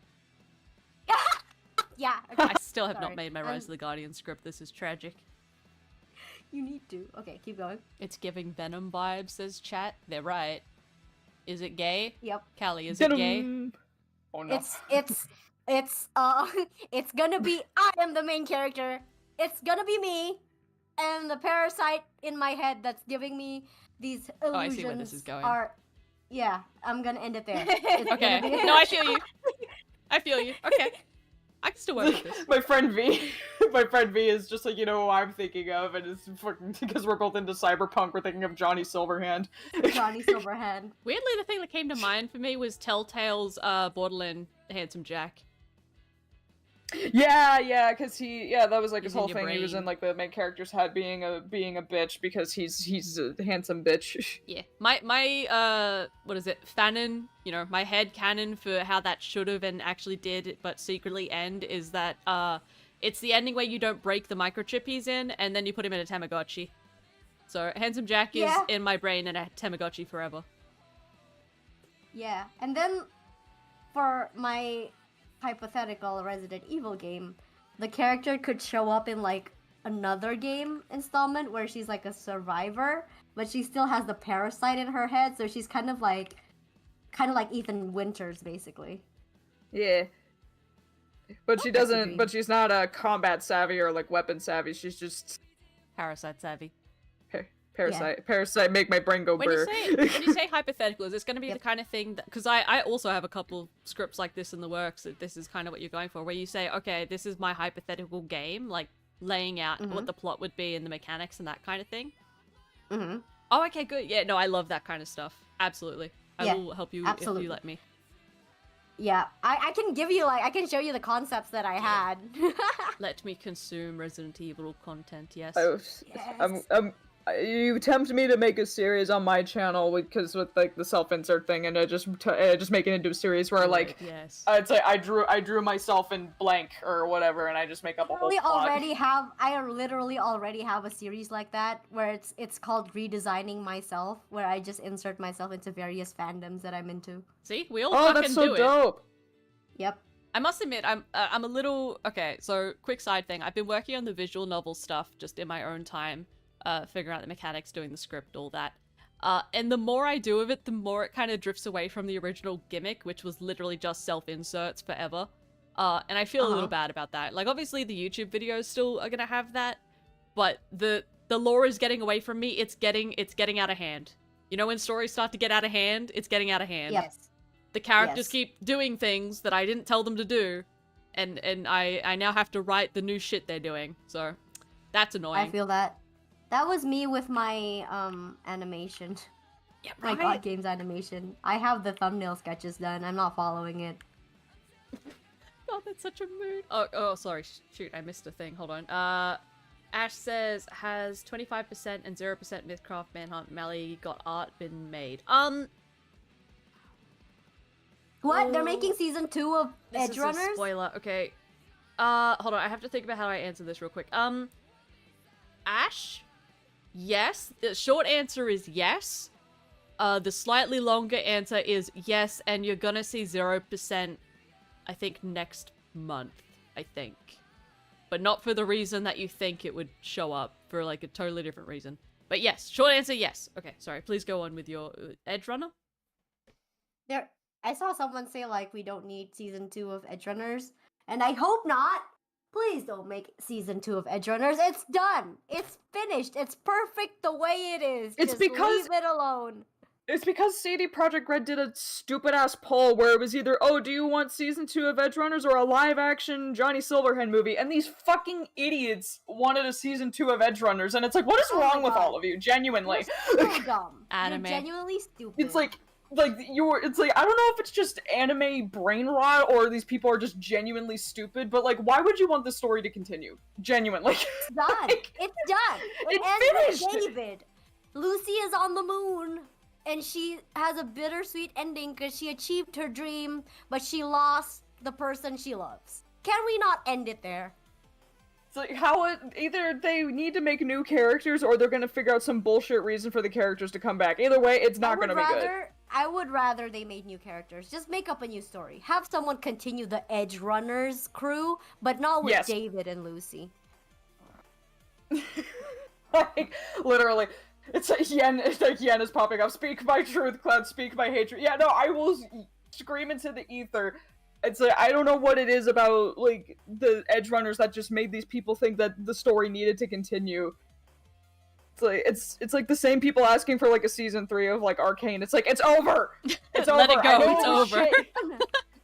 Yeah. I still have Sorry. not made my Rise of the Guardians script. This is tragic. You need to. Okay, keep going. It's giving Venom vibes, says chat. They're right. Is it gay? Yep. Calli, is it gay? Oh no. It's gonna be, I am the main character. It's gonna be me, and the parasite in my head that's giving me these illusions I see where this is going. are. Yeah, I'm gonna end it there. It's Okay. gonna be- No, I feel you. I feel you. Okay. I can still work with this. My friend V, my friend V is just like, you know who I'm thinking of, and it's fucking because we're both into cyberpunk. We're thinking of Johnny Silverhand. Johnny Silverhand. Weirdly, the thing that came to mind for me was Telltale's Borderland Handsome Jack. Yeah, because that was like He's his in whole your thing. He was brain. in like the main character's head being a bitch because he's a handsome bitch. Yeah. My what is it? Fanon, my head canon for how that should have and actually did but secretly end is that it's the ending where you don't break the microchip he's in and then you put him in a Tamagotchi. So Handsome Jack is Yeah. in my brain and a Tamagotchi forever. Yeah, and then for my hypothetical Resident Evil game, the character could show up in like another game installment where she's like a survivor, but she still has the parasite in her head, so she's kind of like Ethan Winters basically. Yeah. But she That's a doesn't. dream. But she's not a combat savvy or like weapon savvy. She's just Parasite savvy. parasite. Parasite make my brain go When brr. you say hypothetical, is this going to be the kind of thing that, because I also have a couple scripts like this in the works, that this is kind of what you're going for, where you say, okay, this is my hypothetical game, like laying out what the plot would be and the mechanics and that kind of thing. Mm-hmm. Oh, okay, good. Yeah, no, I love that kind of stuff. Absolutely. I Yeah, will help you absolutely. if you let me. Yeah, I can give you I can show you the concepts that I had. Let me consume Resident Evil content, yes. Yes. You tempt me to make a series on my channel because with like the self-insert thing, and just make it into a series where like Yes. it's like I drew myself in blank or whatever, and I just make up a whole plot. I literally already have a series like that where it's called Redesigning Myself, where I just insert myself into various fandoms that I'm into. See? We all Oh, fucking that's so do it. dope. Yep. I must admit, I'm a little... Okay, so, quick side thing. I've been working on the visual novel stuff just in my own time. Figuring out the mechanics, doing the script, all that. And the more I do of it, the more it kind of drifts away from the original gimmick, which was literally just self-inserts forever. And I feel a little bad about that. Like, obviously the YouTube videos still are gonna have that, but the lore is getting away from me. It's getting out of hand. You know when stories start to get out of hand? It's getting out of hand. Yep. The characters Yes. keep doing things that I didn't tell them to do, and I now have to write the new shit they're doing. So, that's annoying. I feel that. That was me with my animation. Yeah, My God Games animation. I have the thumbnail sketches done. I'm not following it. Oh, that's such a mood. Oh, sorry. Shoot, I missed a thing. Hold on. Ash says, has 25% and 0% Mythcraft Manhunt Mali got art been made? What? They're making season 2 of This Edge is a Runners? spoiler. Okay. Hold on. I have to think about how I answer this real quick. Ash? Yes. The short answer is yes. The slightly longer answer is yes, and you're gonna see 0%, I think, next month, I think. But not for the reason that you think it would show up, for like a totally different reason. But yes, short answer, yes. Okay, sorry, please go on with your Edge Runner. I saw someone say like we don't need season 2 of Edge Runners, and I hope not. Please don't make season 2 of Edge Runners. It's done. It's finished. It's perfect the way it is. It's Just because- leave it alone. It's because CD Projekt Red did a stupid ass poll where it was either, oh, do you want season 2 of Edge Runners or a live action Johnny Silverhand movie? And these fucking idiots wanted a season 2 of Edge Runners, and it's like, what is Oh my wrong with God. all of you? Genuinely. You're so dumb. Anime. You're genuinely stupid. It's like it's like, I don't know if it's just anime brain rot or these people are just genuinely stupid, but like, why would you want this story to continue? Genuinely. it's done. like, It's done. It it's ends with finished. David. Lucy is on the moon, and she has a bittersweet ending because she achieved her dream, but she lost the person she loves. Can we not end it there? It's like either they need to make new characters or they're gonna figure out some bullshit reason for the characters to come back. Either way, it's not gonna be good. I would rather they made new characters. Just make up a new story. Have someone continue the Edge Runners crew, but not with Yes. David and Lucy. Like, literally. It's like Yen is popping up. Speak my truth, Clown, speak my hatred. Yeah, no, I will scream into the ether. It's like, I don't know what it is about, like, the Edge Runners that just made these people think that the story needed to continue. It's like the same people asking for, like, a season 3 of, like, Arcane. It's like, it's over! It's over! Let it go, I know it's over. shit.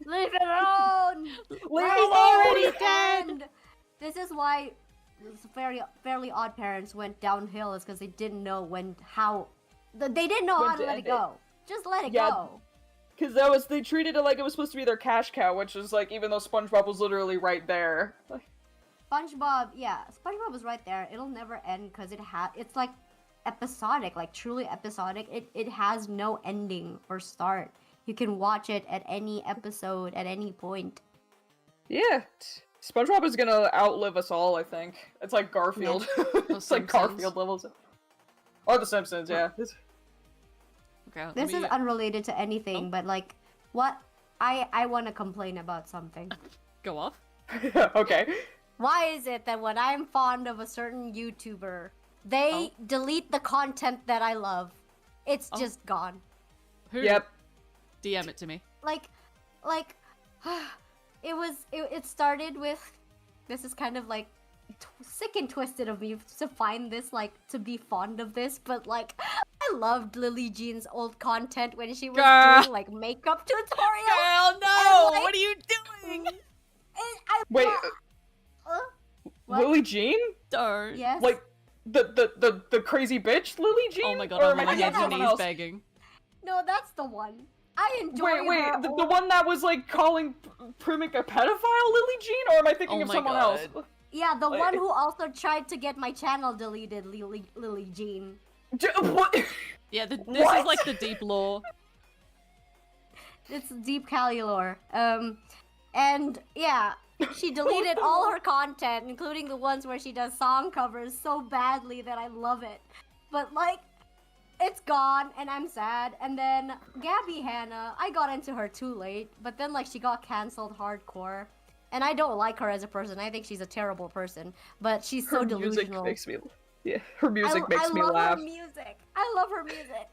Leave it alone! Leave Let it it alone! already end! This is why Fairly Odd Parents went downhill, is because they didn't know they didn't know When how to to let end it go. Just let it Yeah. go. Because they treated it like it was supposed to be their cash cow, which is like, even though SpongeBob was literally right there. SpongeBob was right there. It'll never end because it's like episodic, like truly episodic. It has no ending or start. You can watch it at any episode at any point. Yeah. SpongeBob is gonna outlive us all, I think. It's like Garfield. It's like Simpsons. Garfield levels. Or The Simpsons, yeah. Okay, let This me- is unrelated to anything, but like, what? I want to complain about something. Go off. Okay. Why is it that when I'm fond of a certain YouTuber, they delete the content that I love? It's just gone. Who? Yep. DM it to me. Like, it started with, this is kind of like sick and twisted of me to find this, like, to be fond of this, but like, I loved Lily Jean's old content when she was Girl. doing like makeup tutorials. Girl, no! And, like- What are you doing? And I Wait, what? Lily Jean? Darn. Yes. Like, the crazy bitch Lily Jean? Oh my god, Or I'm am on I my hands thinking and of someone knees else? begging. No, that's the one. I enjoy Wait, her the old- one that was like calling Primmick a pedophile, Lily Jean? Or am I thinking Oh of my someone God. else? Yeah, the Like- one who also tried to get my channel deleted, Lily Jean. What? Yeah, this What? is like the deep lore. It's deep Calli lore. And yeah, she deleted all her content, including the ones where she does song covers so badly that I love it. But like, it's gone, and I'm sad. And then Gabby Hanna, I got into her too late, but then like she got cancelled hardcore. And I don't like her as a person. I think she's a terrible person. But she's so Her music delusional. makes me... Yeah, her music makes me I love laugh. her music. I love her music.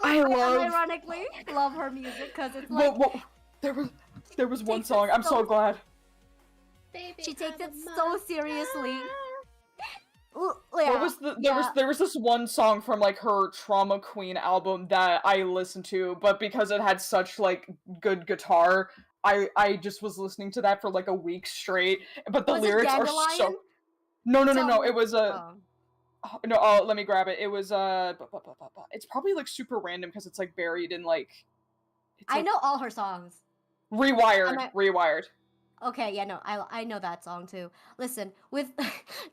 I love... Ironically, love her music because it's like Well, there was one takes it song. I'm so so- glad. she takes it so seriously. Yeah, What was there was this one song from like her Trauma Queen album that I listened to, but because it had such like good guitar, I just was listening to that for like a week straight. But the Was it lyrics are Dandelion? so no. So- It was Oh. no. Let me grab it. It was it's probably like super random because it's like buried in like. It's, I like, know all her songs. Rewired. Rewired. Okay, yeah, no, I know that song too. Listen, with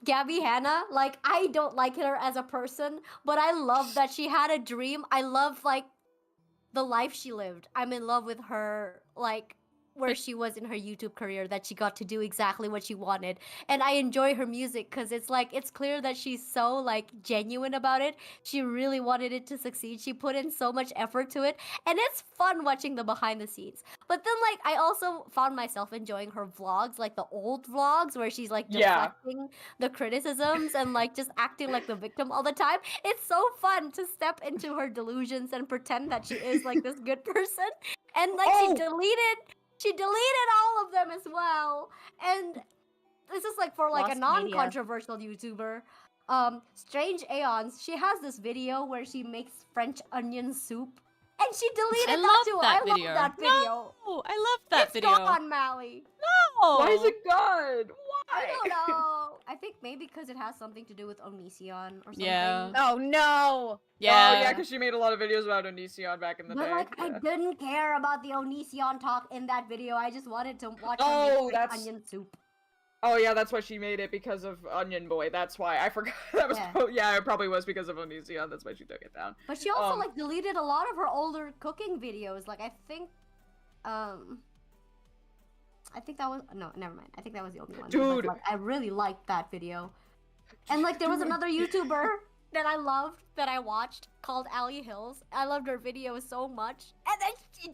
Gabby Hanna, like, I don't like her as a person, but I love that she had a dream. I love, like, the life she lived. I'm in love with her, like, where she was in her YouTube career, that she got to do exactly what she wanted. And I enjoy her music because it's like, it's clear that she's so like genuine about it. She really wanted it to succeed. She put in so much effort to it. And it's fun watching the behind the scenes. But then like, I also found myself enjoying her vlogs, like the old vlogs where she's like Yeah. deflecting the criticisms and like just acting like the victim all the time. It's so fun to step into her delusions and pretend that she is like this good person. And like Oh. she deleted all of them as well. And this is like for like a Lost media. non-controversial YouTuber. Strange Aeons, she has this video where she makes French onion soup And she deleted I that love too. that I video. love that video. No, I love that It's video. gone, Mali. No. Why is it gone? Why? I don't know. I think maybe because it has something to do with Onision or something. Yeah. Oh no! Yeah. Oh yeah, because she made a lot of videos about Onision back in the But day. like, I yeah. didn't care about the Onision talk in that video. I just wanted to watch her Oh, make that's- onion soup. Oh yeah, that's why she made it, because of Onion Boy. That's why I forgot. That was Yeah. it probably was because of Onision. That's why she took it down. But she also like deleted a lot of her older cooking videos. Like I think that was no, never mind. I think that was the only one. Dude. But, like, I really liked that video. And like there was another YouTuber that I loved that I watched called Ali Hills. I loved her videos so much. And then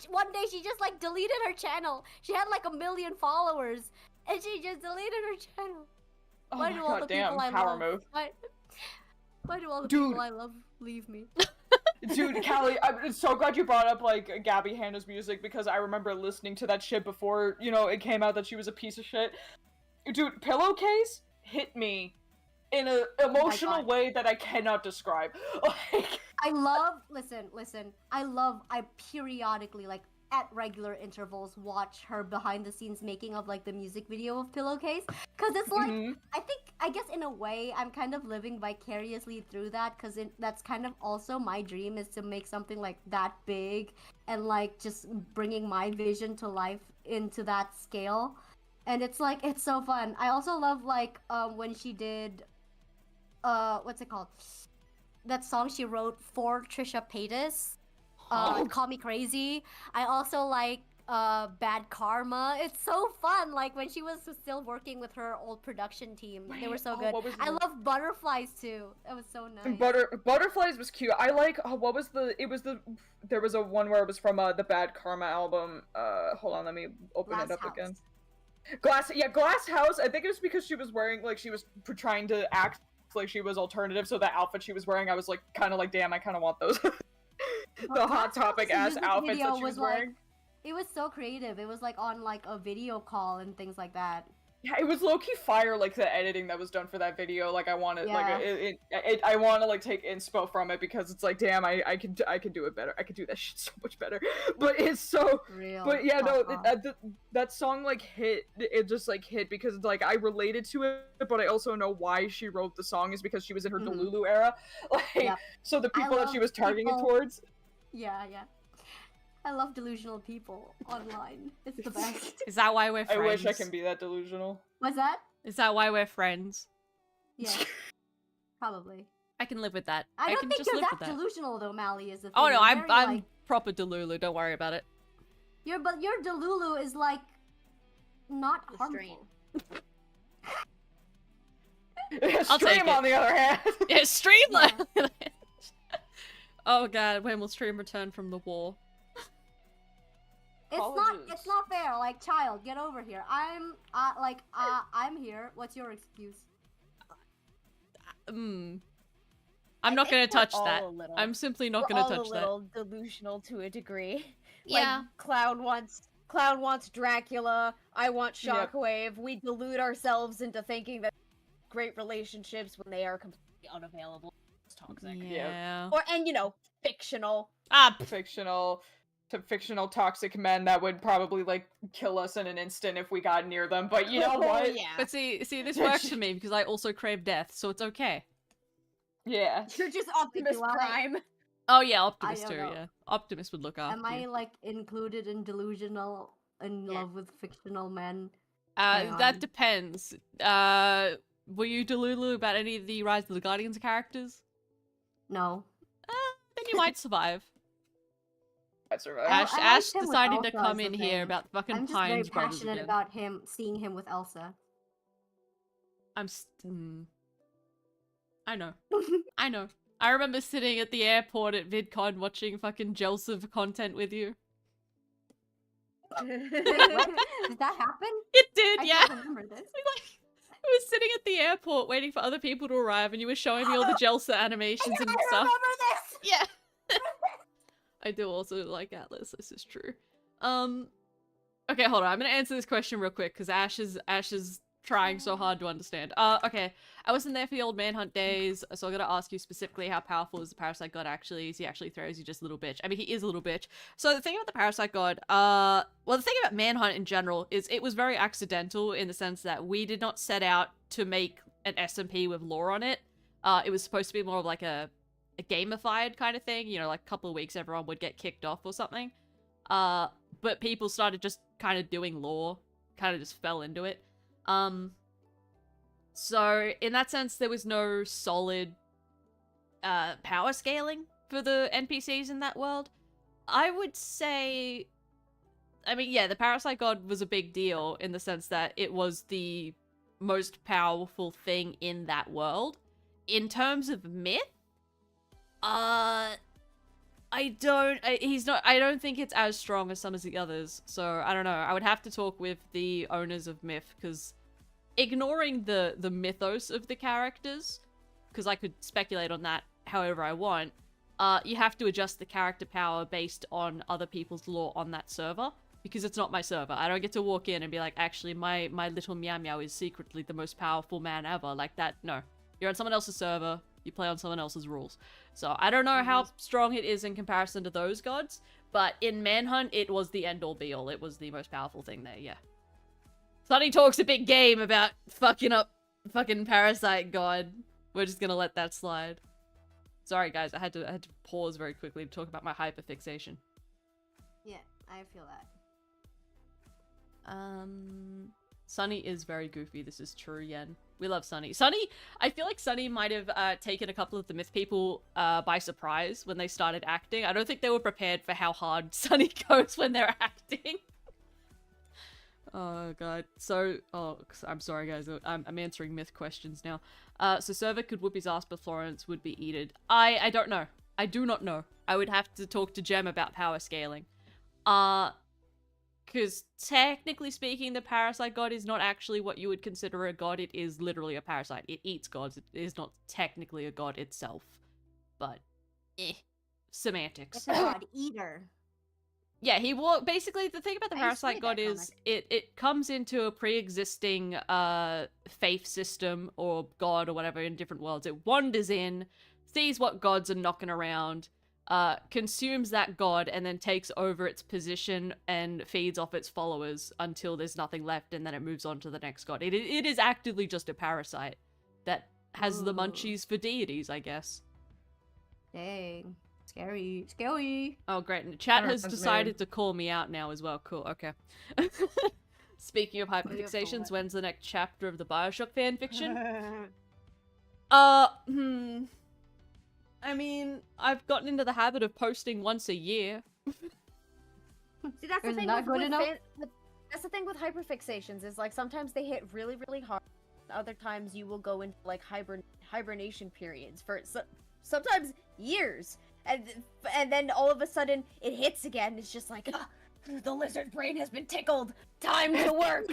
one day she just like deleted her channel. She had like 1 million followers and she just deleted her channel. Oh Why my do all god, the damn, people I power love? move. Why do all the Dude. people I love leave me? Dude, Calli, I'm so glad you brought up, like, Gabby Hanna's music, because I remember listening to that shit before, you know, it came out that she was a piece of shit. Dude, Pillowcase hit me in an emotional God. way that I cannot describe. Like, I periodically, like, at regular intervals, watch her behind the scenes making of, like, the music video of Pillowcase. Because it's like, mhm. I guess in a way, I'm kind of living vicariously through that, because that's kind of also my dream, is to make something, like, that big, and, like, just bringing my vision to life into that scale. And it's, like, it's so fun. I also love, like, when she did, what's it called? That song she wrote for Trisha Paytas. Call Me Crazy. I also like Bad Karma. It's so fun. Like when she was still working with her old production team, they were so good. I love Butterflies too. That was so nice. Butterflies was cute. I like, there was a one where it was from the Bad Karma album. Hold on, let me open Glass it up House. again. Glass House. I think it was because she was wearing, like, she was trying to act like she was alternative, so the outfit she was wearing, I was like, kind of like, damn, I kind of want those. The Hot Topic ass outfits that she was wearing. It was so creative. It was like on like a video call and things like that. Yeah, it was low-key fire, like, the editing that was done for that video. Like, I wanted, I want to, like, take inspo from it, because it's like, damn, I can do it better. I could do that shit so much better. But it's so... Real. But yeah, no, that song, like, hit, it just, like, hit, because, like, I related to it, but I also know why she wrote the song is because she was in her Delulu era. Like, so the people that she was targeting towards... Yeah. I love delusional people online. It's the best. Is that why we're friends? I wish I can be that delusional. What's that? Is that why we're friends? Yeah. Probably. I can live with that. I don't can think just you're live that with that. delusional though, Mali, is the thing. Oh no, You're I'm very, like, proper Delulu. Don't worry about it. your Delulu is like not harmful. I'll take Stream, it. on the other hand. Yeah, streamline. Oh god, when will stream return from the war? It's not fair. Like, child, get over here. I'm here. What's your excuse? I'm not gonna touch that. Little. I'm simply not We're gonna all touch a little delusional to a degree. Yeah. Like, Klown wants Dracula. I want Shockwave. We delude ourselves into thinking that great relationships when they are completely unavailable. It's toxic. Yeah. And you know, fictional. Fictional toxic men that would probably, like, kill us in an instant if we got near them, but you know what? Yeah. But see, this works for me because I also crave death, so it's okay. Yeah. You're just Optimus Prime. Oh yeah, Optimus I too, don't know. yeah. Optimus would look after Am I you. like included in delusional in love with fictional men? That depends. Were you Delulu about any of the Rise of the Guardians characters? No. Then you might survive. I survived. I Ash liked him with decided to Elsa come as in the here thing. about the fucking I'm just very Pines brothers passionate again. about seeing him with Elsa. I know. I know. I remember sitting at the airport at VidCon watching fucking Jelsiv content with you. Wait, what? Did that happen? It did, I yeah. don't remember this. I was sitting at the airport waiting for other people to arrive and you were showing me all the Jelsa animations and I stuff. remember this. Yeah. I do also like Atlas, this is true. Okay, hold on. I'm gonna answer this question real quick because Ash is trying so hard to understand. Okay. I wasn't there for the old manhunt days, so I gotta ask you specifically how powerful is the parasite god actually? Is he actually throws you just a little bitch? I mean, he is a little bitch. So the thing about the parasite god, well, the thing about manhunt in general is it was very accidental in the sense that we did not set out to make an SMP with lore on it. It was supposed to be more of like a gamified kind of thing, you know, like a couple of weeks everyone would get kicked off or something. But people started just kind of doing lore, kind of just fell into it. So in that sense, there was no solid power scaling for the NPCs in that world. I would say, I mean, yeah, the Parasite God was a big deal in the sense that it was the most powerful thing in that world. In terms of myth, I don't think it's as strong as some of the others, so I don't know. I would have to talk with the owners of Myth, because ignoring the mythos of the characters, because I could speculate on that however I want, you have to adjust the character power based on other people's lore on that server, because it's not my server. I don't get to walk in and be like, actually, my little Meow Meow is secretly the most powerful man ever. Like that, no. You're on someone else's server, you play on someone else's rules. So I don't know how strong it is in comparison to those gods, but in Manhunt, it was the end-all be-all. It was the most powerful thing there, yeah. Sunny talks a big game about fucking up fucking Parasite God. We're just gonna let that slide. Sorry guys, I had to pause very quickly to talk about my hyperfixation. Yeah, I feel that. Sunny is very goofy, this is true, Yen. We love Sunny. Sunny, I feel like Sunny might have taken a couple of the myth people by surprise when they started acting. I don't think they were prepared for how hard Sunny goes when they're acting. Oh god. So, I'm sorry guys, I'm answering myth questions now. So Server could whoop his ass, but Florence would be eated. I don't know. I do not know. I would have to talk to Gem about power scaling. Because technically speaking, the Parasite God is not actually what you would consider a god. It is literally a parasite. It eats gods. It is not technically a god itself. But, semantics. It's a god eater. Yeah, basically the thing about the Parasite God is it comes into a pre-existing faith system or god or whatever in different worlds. It wanders in, sees what gods are knocking around, consumes that god, and then takes over its position and feeds off its followers until there's nothing left, and then it moves on to the next god. It is actively just a parasite that has the munchies for deities, I guess. Dang. Scary. Scary. Oh, great. And the chat has decided to call me out now as well. Cool, okay. Speaking of hyperfixations, when's the next chapter of the Bioshock fanfiction? I mean, I've gotten into the habit of posting once a year. See, that's the Is thing that good enough? that's the thing with hyperfixations, is like sometimes they hit really, really hard. Other times you will go into like hibernation periods for sometimes years. And then all of a sudden it hits again. It's just like, the lizard brain has been tickled. Time to work.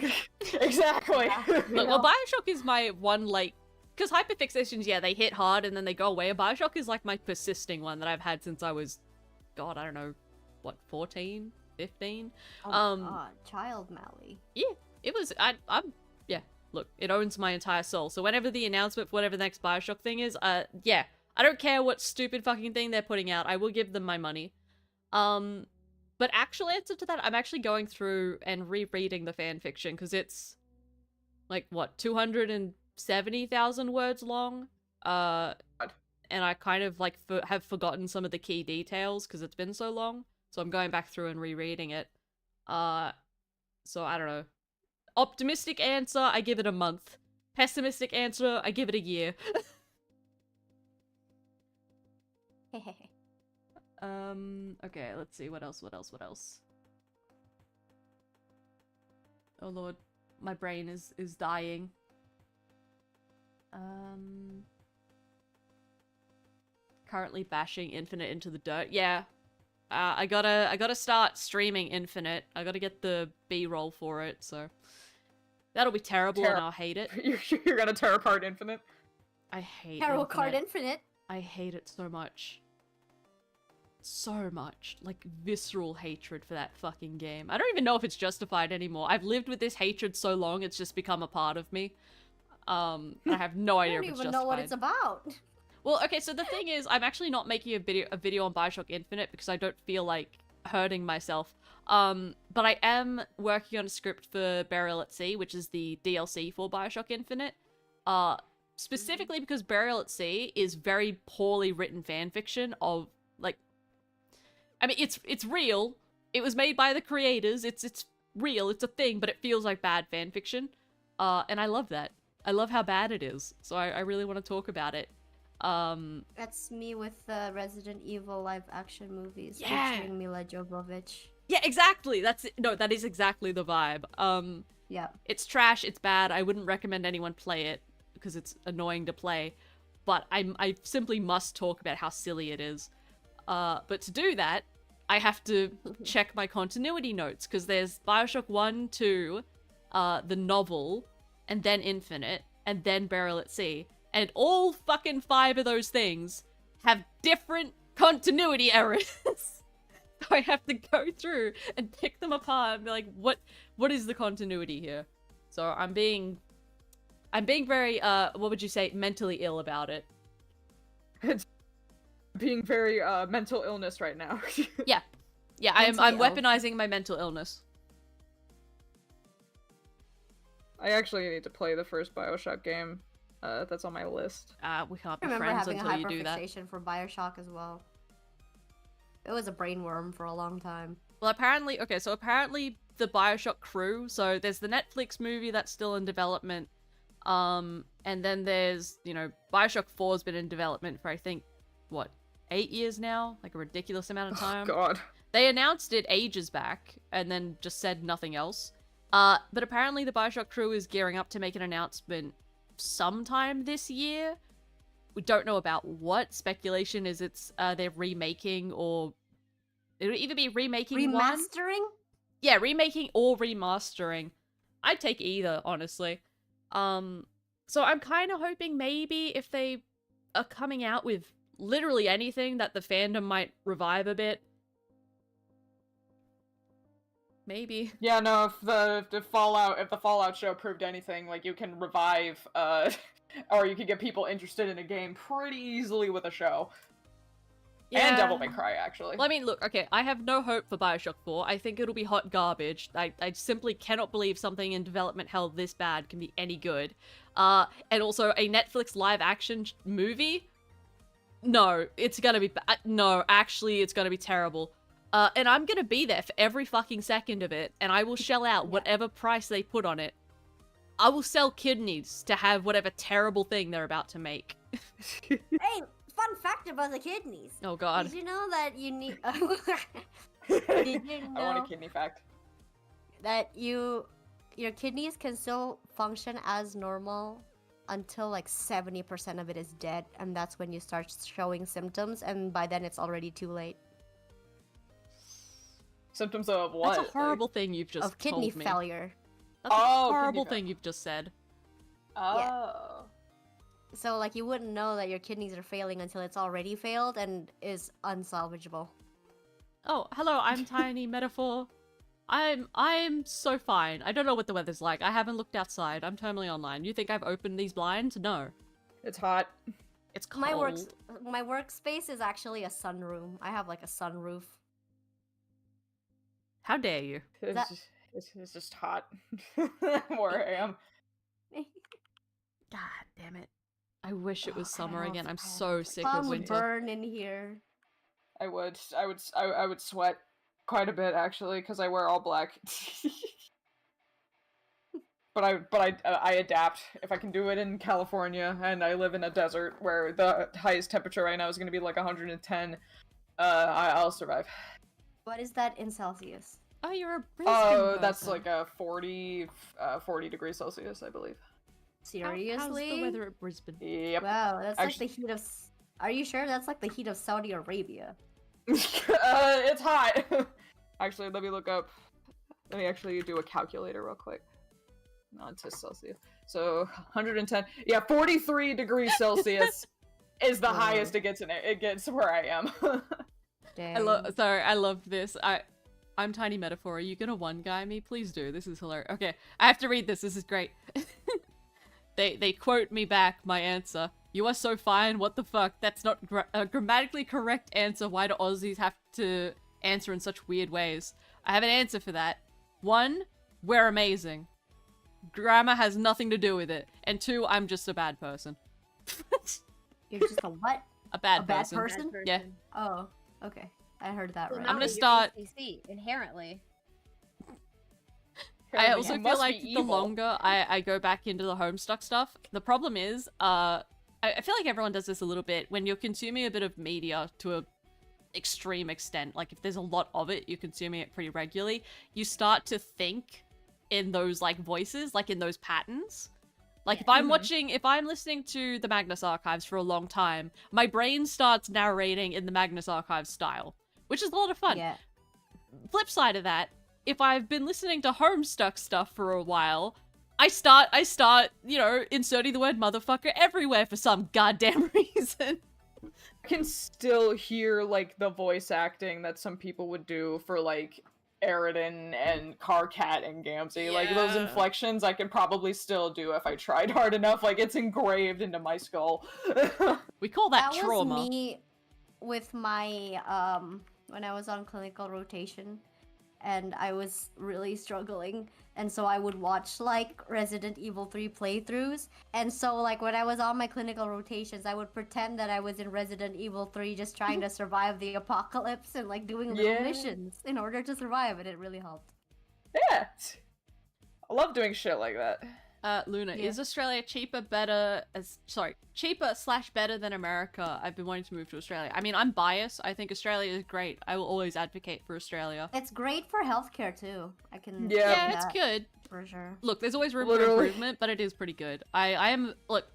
Exactly. Look, well, Bioshock is my one, like, because hyperfixations, yeah, they hit hard and then they go away. Bioshock is like my persisting one that I've had since I was, God, I don't know, what, 14, 15? Oh god, child Mali. Yeah, it was, yeah, look, it owns my entire soul. So whenever the announcement for whatever the next Bioshock thing is, yeah. I don't care what stupid fucking thing they're putting out. I will give them my money. But actual answer to that, I'm actually going through and rereading the fanfiction because it's like what 270,000 words long. And I kind of like have forgotten some of the key details because it's been so long. So I'm going back through and rereading it. So I don't know. Optimistic answer, I give it a month. Pessimistic answer, I give it a year. Okay, let's see, what else? Oh lord, my brain is dying. Currently bashing Infinite into the dirt. Yeah. I gotta start streaming Infinite. I gotta get the B-roll for it, so that'll be terrible and I'll hate it. You're gonna tear apart Infinite? I hate Tarot Infinite. card Infinite. I hate it so much. so much, like, visceral hatred for that fucking game. I don't even know if it's justified anymore. I've lived with this hatred so long, it's just become a part of me. I have no I idea don't if it's even justified. know what it's about. Well, okay, so the thing is, I'm actually not making a video on Bioshock Infinite because I don't feel like hurting myself. But I am working on a script for Burial at Sea, which is the DLC for Bioshock Infinite. Specifically because Burial at Sea is very poorly written fanfiction of, like... I mean, it's real. It was made by the creators. It's real. It's a thing, but it feels like bad fanfiction. And I love that. I love how bad it is. So I really want to talk about it. That's me with the Resident Evil live-action movies featuring Mila Jovovich. Yeah, exactly. That is exactly the vibe. Yeah. It's trash, it's bad. I wouldn't recommend anyone play it because it's annoying to play. But I simply must talk about how silly it is. But to do that, I have to check my continuity notes because there's Bioshock 1, 2, the novel, and then Infinite, and then Burial at Sea. And all fucking 5 of those things have different continuity errors. So I have to go through and pick them apart and be like, what is the continuity here? So I'm being very, what would you say, mentally ill about it. It's being very, mental illness right now. Yeah. Yeah, I'm weaponizing my mental illness. I actually need to play the first Bioshock game. That's on my list. We can't I be remember friends having until a you do that. hyperfixation for Bioshock as well. It was a brainworm for a long time. Well, apparently, okay, so apparently the Bioshock crew, so there's the Netflix movie that's still in development, and then there's, you know, Bioshock 4's been in development for, I think, what, 8 years now? Like a ridiculous amount of time. Oh, God. They announced it ages back, and then just said nothing else. But apparently the Bioshock crew is gearing up to make an announcement sometime this year. We don't know about what. Speculation is it's they're remaking, or it'll either be remaking one. Remastering? Yeah, remaking or remastering. I'd take either, honestly. So I'm kind of hoping maybe if they are coming out with literally anything that the fandom might revive a bit. Maybe. Yeah, no, if the Fallout show proved anything, like, you can revive, or you can get people interested in a game pretty easily with a show. Yeah. And Devil May Cry, actually. Well, I mean, look, okay, I have no hope for Bioshock 4. I think it'll be hot garbage. I simply cannot believe something in development hell this bad can be any good. And also, a Netflix live-action movie? No, it's gonna be no, actually, it's gonna be terrible. And I'm gonna be there for every fucking second of it, and I will shell out whatever price they put on it. I will sell kidneys to have whatever terrible thing they're about to make. Hey, fun fact about the kidneys. Oh god. Did you know that you need... Did you know I want a kidney fact. that your kidneys can still function as normal until like 70% of it is dead, and that's when you start showing symptoms, and by then it's already too late. Symptoms of what? That's a horrible thing you've just Of kidney told me. failure. That's a Oh, horrible kidney thing you've just said. Oh. So like you wouldn't know that your kidneys are failing until it's already failed and is unsalvageable. Oh, hello, I'm Tiny Metaphor. I'm so fine. I don't know what the weather's like. I haven't looked outside. I'm terminally online. You think I've opened these blinds? No. It's hot. It's cold. My workspace is actually a sunroom. I have like a sunroof. How dare you? It's just hot where I am. God damn it. I wish it was summer I again. have- I'm I so have sick of some winter. burn in here. I would sweat quite a bit actually because I wear all black. But I adapt. If I can do it in California and I live in a desert where the highest temperature right now is going to be like 110, I'll survive. What is that in Celsius? Oh, you're a Brisbane Oh, that's person. like a 40 degrees Celsius, I believe. Seriously? How's the weather at Brisbane? Yep. Wow, that's Actually- like the heat of... Are you sure? That's like the heat of Saudi Arabia. It's hot. Actually, let me look up. Let me actually do a calculator real quick. Not to Celsius. So 110. Yeah, 43 degrees Celsius is the Wow. highest it gets where I am. I love this. I'm Tiny Metaphor. Are you gonna one guy me? Please do. This is hilarious. Okay, I have to read this. This is great. They quote me back my answer. You are so fine. What the fuck? That's not a grammatically correct answer. Why do Aussies have to answer in such weird ways? I have an answer for that. 1, we're amazing. Grammar has nothing to do with it. And 2, I'm just a bad person. You're just a what? A bad A bad person. person? Yeah. Oh, okay. I heard that So right. I'm gonna you're start- ACC, inherently. I also You feel must like be the evil. longer I go back into the Homestuck stuff, the problem is, I feel like everyone does this a little bit. When you're consuming a bit of media to a extreme extent, like if there's a lot of it, you're consuming it pretty regularly, you start to think in those like voices, like in those patterns. Like if I'm listening to the Magnus Archives for a long time, my brain starts narrating in the Magnus Archives style, which is a lot of fun. Yeah. Flip side of that, if I've been listening to Homestuck stuff for a while, I start, you know, inserting the word motherfucker everywhere for some goddamn reason. I can still hear, like, the voice acting that some people would do for, like, Aridin and Carcat and Gamzee. Like, those Yeah. inflections I could probably still do if I tried hard enough. Like, it's engraved into my skull. We call that That trauma. was me with my when I was on clinical rotation and I was really struggling, and so I would watch like Resident Evil 3 playthroughs, and so like when I was on my clinical rotations I would pretend that I was in Resident Evil 3 just trying to survive the apocalypse and like doing little Yeah. missions in order to survive, and it really helped. Yeah. I love doing shit like that. Luna, Yeah. is Australia cheaper / better than America? I've been wanting to move to Australia. I mean, I'm biased. I think Australia is great. I will always advocate for Australia. It's great for healthcare too. I can Yeah. Yeah, say it's that good. for sure. Look, there's always room Literally. for improvement, but it is pretty good. Look,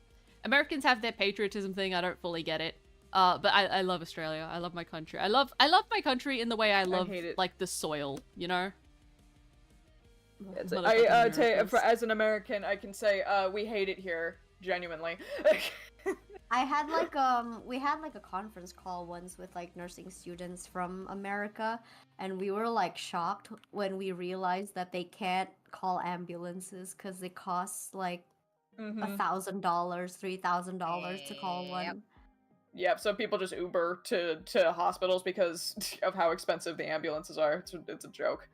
Americans have their patriotism thing. I don't fully get it. But I love Australia. I love my country. I love my country in the way I love hate it. like the soil, you know? It's, Motherfucking as an American, I can say we hate it here, genuinely. I had like we had like a conference call once with like nursing students from America, and we were like shocked when we realized that they can't call ambulances because they cost like Mhm. $1,000, $3,000 to call Yep. one. Yep, so people just Uber to hospitals because of how expensive the ambulances are. It's a joke.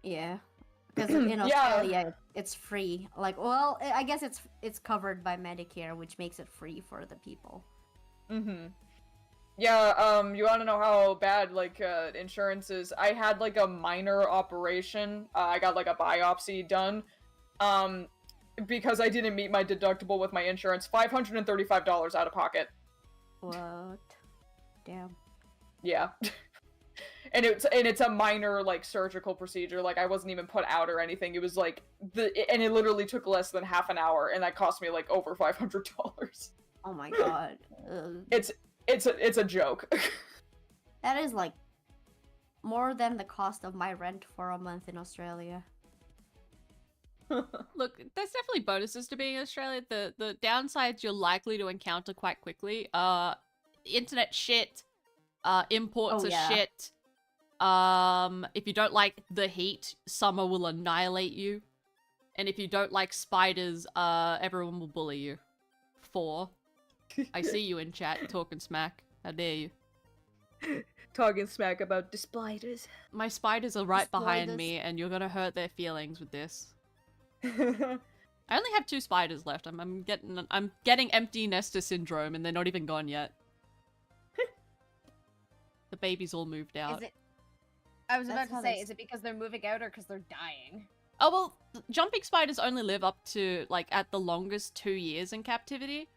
Yeah, because in Yeah. Australia it's free. Like, well, I guess it's covered by Medicare, which makes it free for the people. Mm-hmm. Yeah, you wanna know how bad, like, insurance is? I had, like, a minor operation. I got, like, a biopsy done. Because I didn't meet my deductible with my insurance. $535 out of pocket. What? Damn. Yeah. And it's a minor, like, surgical procedure. Like, I wasn't even put out or anything. It was, like, and it literally took less than half an hour, and that cost me, like, over $500. Oh my god. Ugh. It's a joke. That is like more than the cost of my rent for a month in Australia. Look, there's definitely bonuses to being in Australia. The downsides you're likely to encounter quite quickly. Internet shit. Imports Oh, are yeah. shit. If you don't like the heat, summer will annihilate you. And if you don't like spiders, everyone will bully you. 4. I see you in chat talking smack. How dare you? Talking smack about the spiders. My spiders are right behind Spiders. me, and you're gonna hurt their feelings with this. I only have 2 spiders left. I'm getting empty nester syndrome, and they're not even gone yet. The babies all moved out. Is it? I was That's about to how say, they is it because they're moving out or because they're dying? Oh well, jumping spiders only live up to like at the longest 2 years in captivity.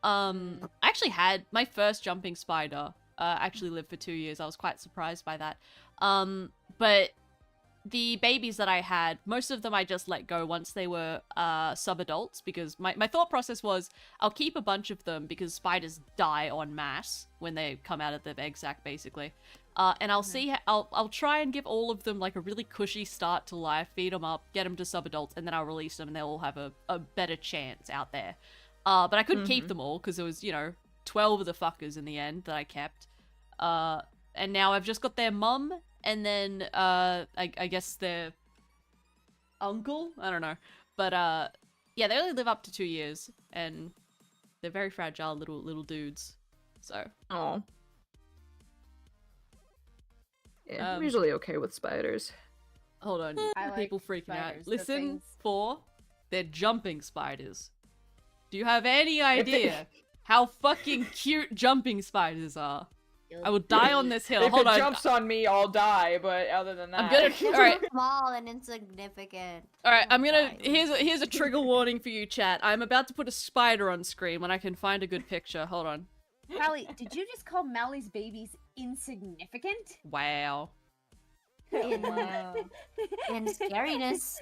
I actually had my first jumping spider actually lived for 2 years. I was quite surprised by that. But the babies that I had, most of them I just let go once they were sub-adults, because my thought process was I'll keep a bunch of them because spiders die en masse when they come out of the egg sac, basically. And I'll see, I'll try and give all of them like a really cushy start to life, feed them up, get them to sub-adults, and then I'll release them and they'll all have a better chance out there. But I couldn't keep them all because there was, 12 of the fuckers in the end that I kept. and now I've just got their mum, and then I guess their uncle. I don't know, but yeah, they only live up to 2 years, and they're very fragile little dudes. So. Oh. Yeah, I'm usually okay with spiders. Hold on, I like people freaking out. spiders, the Listen, things- they're jumping spiders. Do you have any idea how fucking cute jumping spiders are? I will die on this hill. If Hold it on. jumps on me, I'll die. But other than that, I'm gonna. They're All right, so small and insignificant. all right. Oh, I'm gonna. God. Here's a trigger warning for you, chat. I'm about to put a spider on screen when I can find a good picture. Hold on. Calli, did you just call Mali's babies insignificant? Wow. In, in scariness.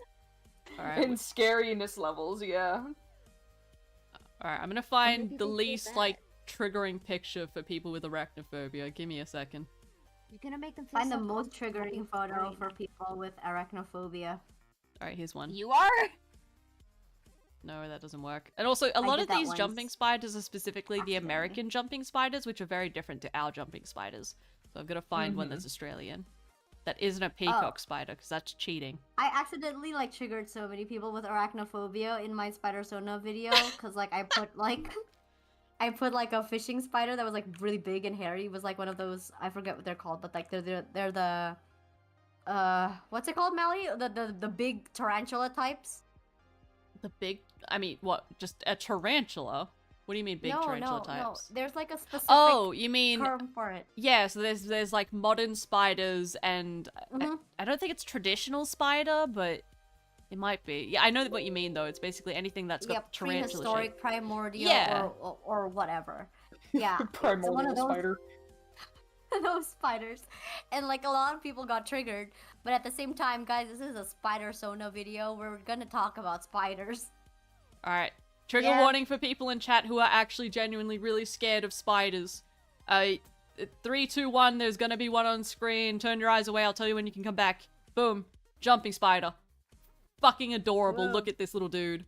All right. in scariness levels, yeah. All right. I'm gonna find you the think least that? like triggering picture for people with arachnophobia. Give me a second. You're gonna make them feel Find the so most comfortable triggering and photo fine. for people with arachnophobia. All right. Here's one. You are? No, that doesn't work. And also, a lot did of that these once. jumping spiders are specifically the Accidentally. American jumping spiders, which are very different to our jumping spiders. So I've got to find one Mhm. that's Australian. That isn't a peacock spider, because that's cheating. I accidentally like triggered so many people with arachnophobia in my spider Sona video because like I put like a fishing spider that was like really big and hairy. It was like one of those, I forget what they're called, but like they're the what's it called, Mali? The big tarantula types. The big, I mean, what? Just a tarantula? What do you mean big tarantula no. types? There's like a specific Oh, you mean, term for it. yeah, so there's like modern spiders and Mhm. I don't think it's traditional spider, but it might be. Yeah, I know what you mean though. It's basically anything that's got Yep, tarantula shape. prehistoric, primordial, Yeah. or whatever. Yeah, it's one Primordial of those spider. those spiders, and like a lot of people got triggered. But at the same time, guys, this is a spider Sona video. We're gonna talk about spiders. All right. Trigger Yeah. warning for people in chat who are actually genuinely really scared of spiders. 3, 2, 1, there's gonna be one on screen. Turn your eyes away, I'll tell you when you can come back. Boom. Jumping spider. Fucking adorable. Whoa. Look at this little dude.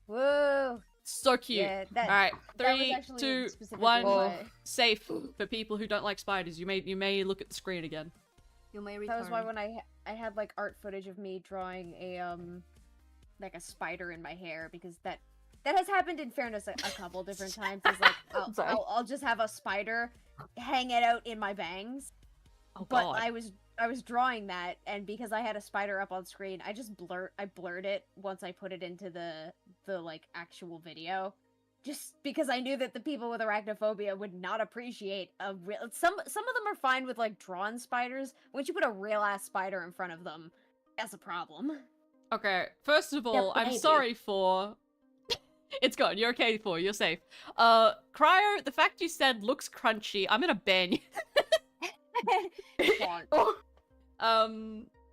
Whoa. So cute. Yeah, that, Alright. that was 3, actually 2, specifically 1. why- Safe for people who don't like spiders. You may look at the screen again. You may That return. was why when I had like art footage of me drawing a like a spider in my hair, because that has happened in fairness a couple different times. Is like Sorry. I'll just have a spider hang it out in my bangs. Oh But god. I was drawing that, and because I had a spider up on screen, I blurred it once I put it into the like actual video, just because I knew that the people with arachnophobia would not appreciate a real. Some of them are fine with like drawn spiders. Once you put a real ass spider in front of them, that's a problem. Okay, first of all, I'm maybe. sorry for... It's gone, you're okay for, you're safe. Cryo, the fact you said looks crunchy, I'm gonna ban you.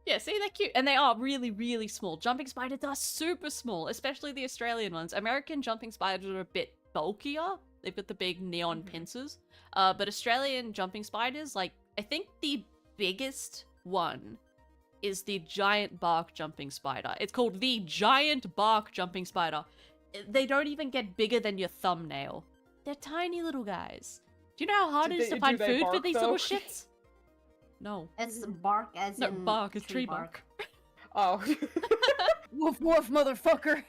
Yeah, see, they're cute. And they are really, really small. Jumping spiders are super small, especially the Australian ones. American jumping spiders are a bit bulkier. They've got the big neon pincers. But Australian jumping spiders, like, I think the biggest one is the giant bark jumping spider. It's called the giant bark jumping spider. They don't even get bigger than your thumbnail. They're tiny little guys. Do you know how hard Do it is they- to find do they food for bark, these though? little shits? No. It's bark as No, in bark is tree bark. Oh. Woof woof, motherfucker.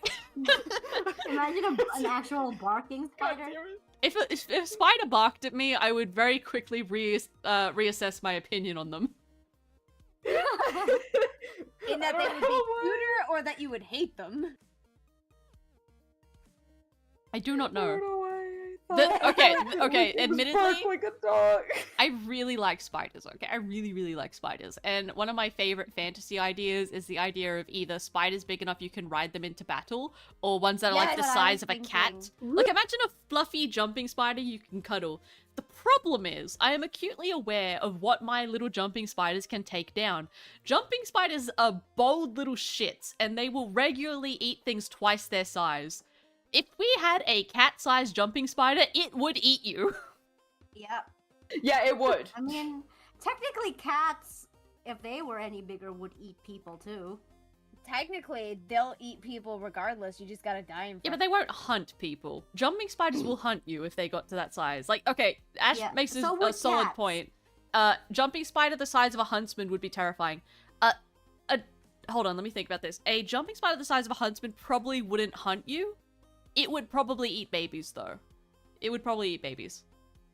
Imagine an actual barking spider. If a spider barked at me, I would very quickly reassess my opinion on them. In that they would be cuter, or that you would hate them. I do not I know. don't know why I The- thought okay, it okay, was admittedly- bark like a dog. I really like spiders, okay? I really, really like spiders. And one of my favorite fantasy ideas is the idea of either spiders big enough you can ride them into battle, or ones that are like Yeah, the that's what I size was of a cat. thinking. Like, imagine a fluffy jumping spider you can cuddle. The problem is, I am acutely aware of what my little jumping spiders can take down. Jumping spiders are bold little shits, and they will regularly eat things twice their size. If we had a cat-sized jumping spider, it would eat you. Yep. Yeah, it would. I mean, technically cats, if they were any bigger, would eat people too. Technically, they'll eat people regardless. You just gotta die in front. Yeah, but they won't hunt people. Jumping spiders will hunt you if they got to that size. Like, okay, Ash Yeah, makes so a would solid cats. point. Jumping spider the size of a huntsman would be terrifying. Hold on, let me think about this. A jumping spider the size of a huntsman probably wouldn't hunt you. It would probably eat babies, though. It would probably eat babies.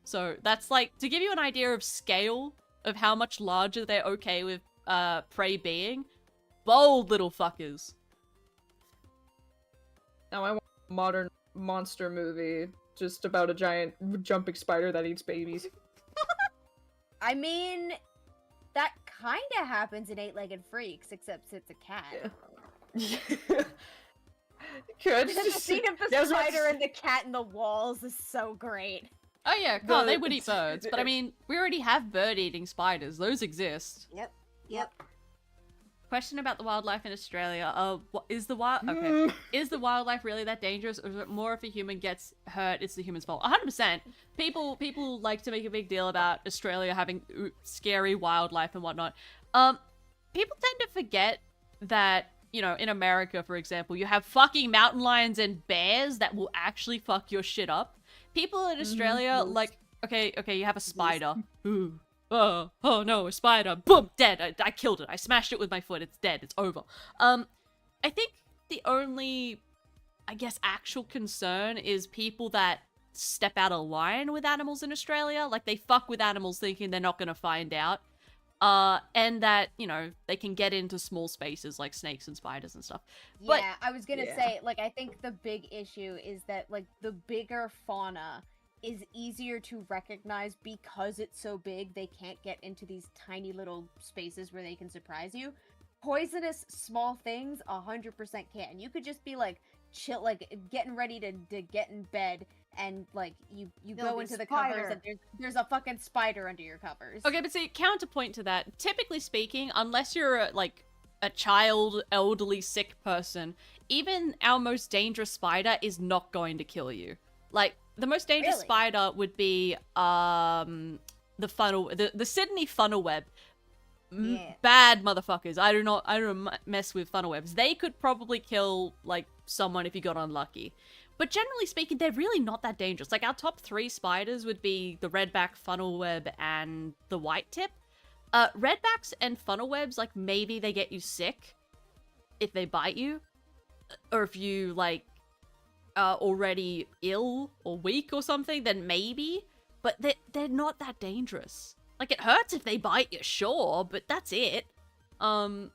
So that's like, to give you an idea of scale of how much larger they're okay with prey being. Bold little fuckers. Now I want a modern monster movie just about a giant jumping spider that eats babies. I mean, that kind of happens in Eight-Legged Freaks, except it's a cat. Yeah. Could. The scene of the Yeah, spider and the cat in the walls is so great. Oh yeah, God, they would eat birds. But I mean, we already have bird-eating spiders. Those exist. Yep. Question about the wildlife in Australia. Is the wildlife really that dangerous, or is it more if a human gets hurt, it's the human's fault? 100%. People like to make a big deal about Australia having scary wildlife and whatnot. People tend to forget that, you know, in America, for example, you have fucking mountain lions and bears that will actually fuck your shit up. People in Australia, like, okay, you have a spider. Ooh. Oh no, a spider. Boom, dead. I killed it. I smashed it with my foot. It's dead. It's over. I think the only, I guess, actual concern is people that step out of line with animals in Australia. Like, they fuck with animals thinking they're not gonna find out. And that, you know, they can get into small spaces like snakes and spiders and stuff. But, yeah, I was gonna say, like, I think the big issue is that, like, the bigger fauna is easier to recognize because it's so big. They can't get into these tiny little spaces where they can surprise you. Poisonous small things 100% can. You could just be like chill, like getting ready to get in bed, and like you go into the covers and there's a fucking spider under your covers. Okay, but see, counterpoint to that, typically speaking, unless you're like a child, elderly, sick person, even our most dangerous spider is not going to kill you. Like, the most dangerous spider would be the Sydney funnel web. Bad motherfuckers. I don't mess with funnel webs. They could probably kill like someone if you got unlucky. But generally speaking, they're really not that dangerous. Like, our top 3 spiders would be the redback, funnel web, and the white tip. Redbacks and funnel webs, like, maybe they get you sick if they bite you, or if you like already ill or weak or something, then maybe, but they're not that dangerous. Like, it hurts if they bite you, sure, but that's it. I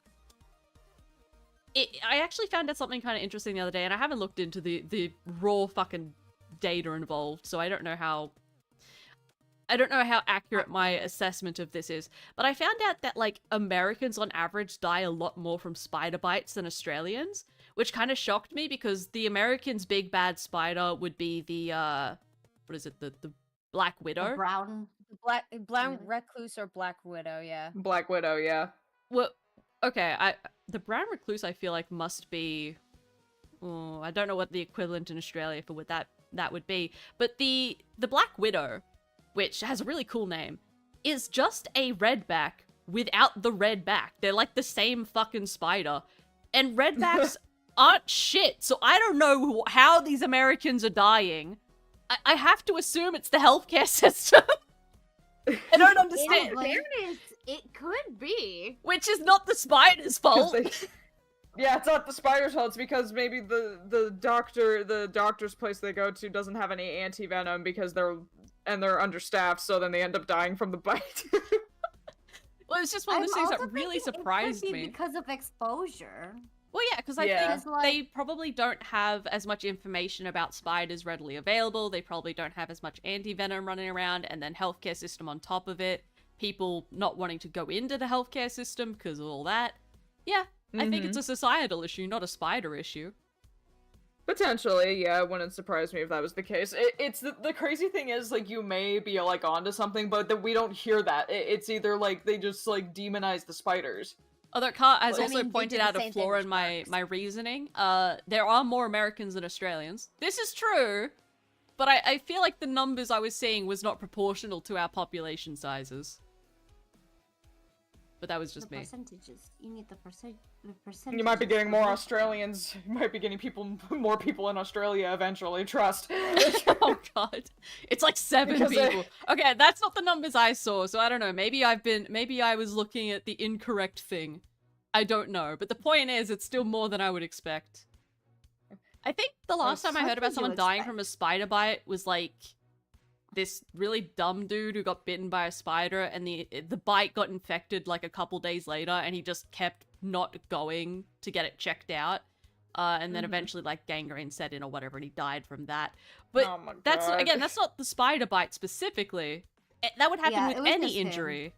actually found out something kind of interesting the other day, and I haven't looked into the raw fucking data involved, so I don't know how accurate my assessment of this is, but I found out that, like, Americans on average die a lot more from spider bites than Australians, which kind of shocked me, because the Americans' big bad spider would be the, what is it, the Black Widow? The brown Recluse or Black Widow, yeah. Black Widow, yeah. Well, okay, the brown recluse I feel like must be, I don't know what the equivalent in Australia for what that would be, but the Black Widow, which has a really cool name, is just a redback without the red back. They're like the same fucking spider. And redbacks aren't shit, so I don't know how these Americans are dying. I have to assume it's the healthcare system. I don't understand. In fairness, it could be. Which is not the spider's fault. Yeah, it's not the spider's fault. It's because maybe the doctor's place they go to doesn't have any anti-venom because they're understaffed, so then they end up dying from the bite. Well, it's just one of those things that really surprised me. Because of exposure. Well, yeah, because I think they probably don't have as much information about spiders readily available. They probably don't have as much anti-venom running around, and then healthcare system on top of it. People not wanting to go into the healthcare system because of all that. Yeah, I think it's a societal issue, not a spider issue. Potentially, yeah, it wouldn't surprise me if that was the case. It's the crazy thing is, like, you may be, like, onto something, but that we don't hear that. It's either, like, they just, like, demonize the spiders. Although Kat has also pointed out a flaw in my reasoning. There are more Americans than Australians. This is true, but I feel like the numbers I was seeing was not proportional to our population sizes. But that was just the me. percentages. You need the percentage. You might be getting more Australians. You might be getting more people in Australia eventually. Trust. Oh god, it's like 7 Because people. Okay, that's not the numbers I saw, so I don't know. Maybe I was looking at the incorrect thing. I don't know, but the point is, it's still more than I would expect. I think the last time I heard about someone dying from a spider bite was like this really dumb dude who got bitten by a spider, and the bite got infected like a couple days later, and he just kept not going to get it checked out. And then eventually, like, gangrene set in or whatever, and he died from that. But Oh my that's, God. again, that's not the spider bite specifically. That would happen Yeah, it with was any just him. injury.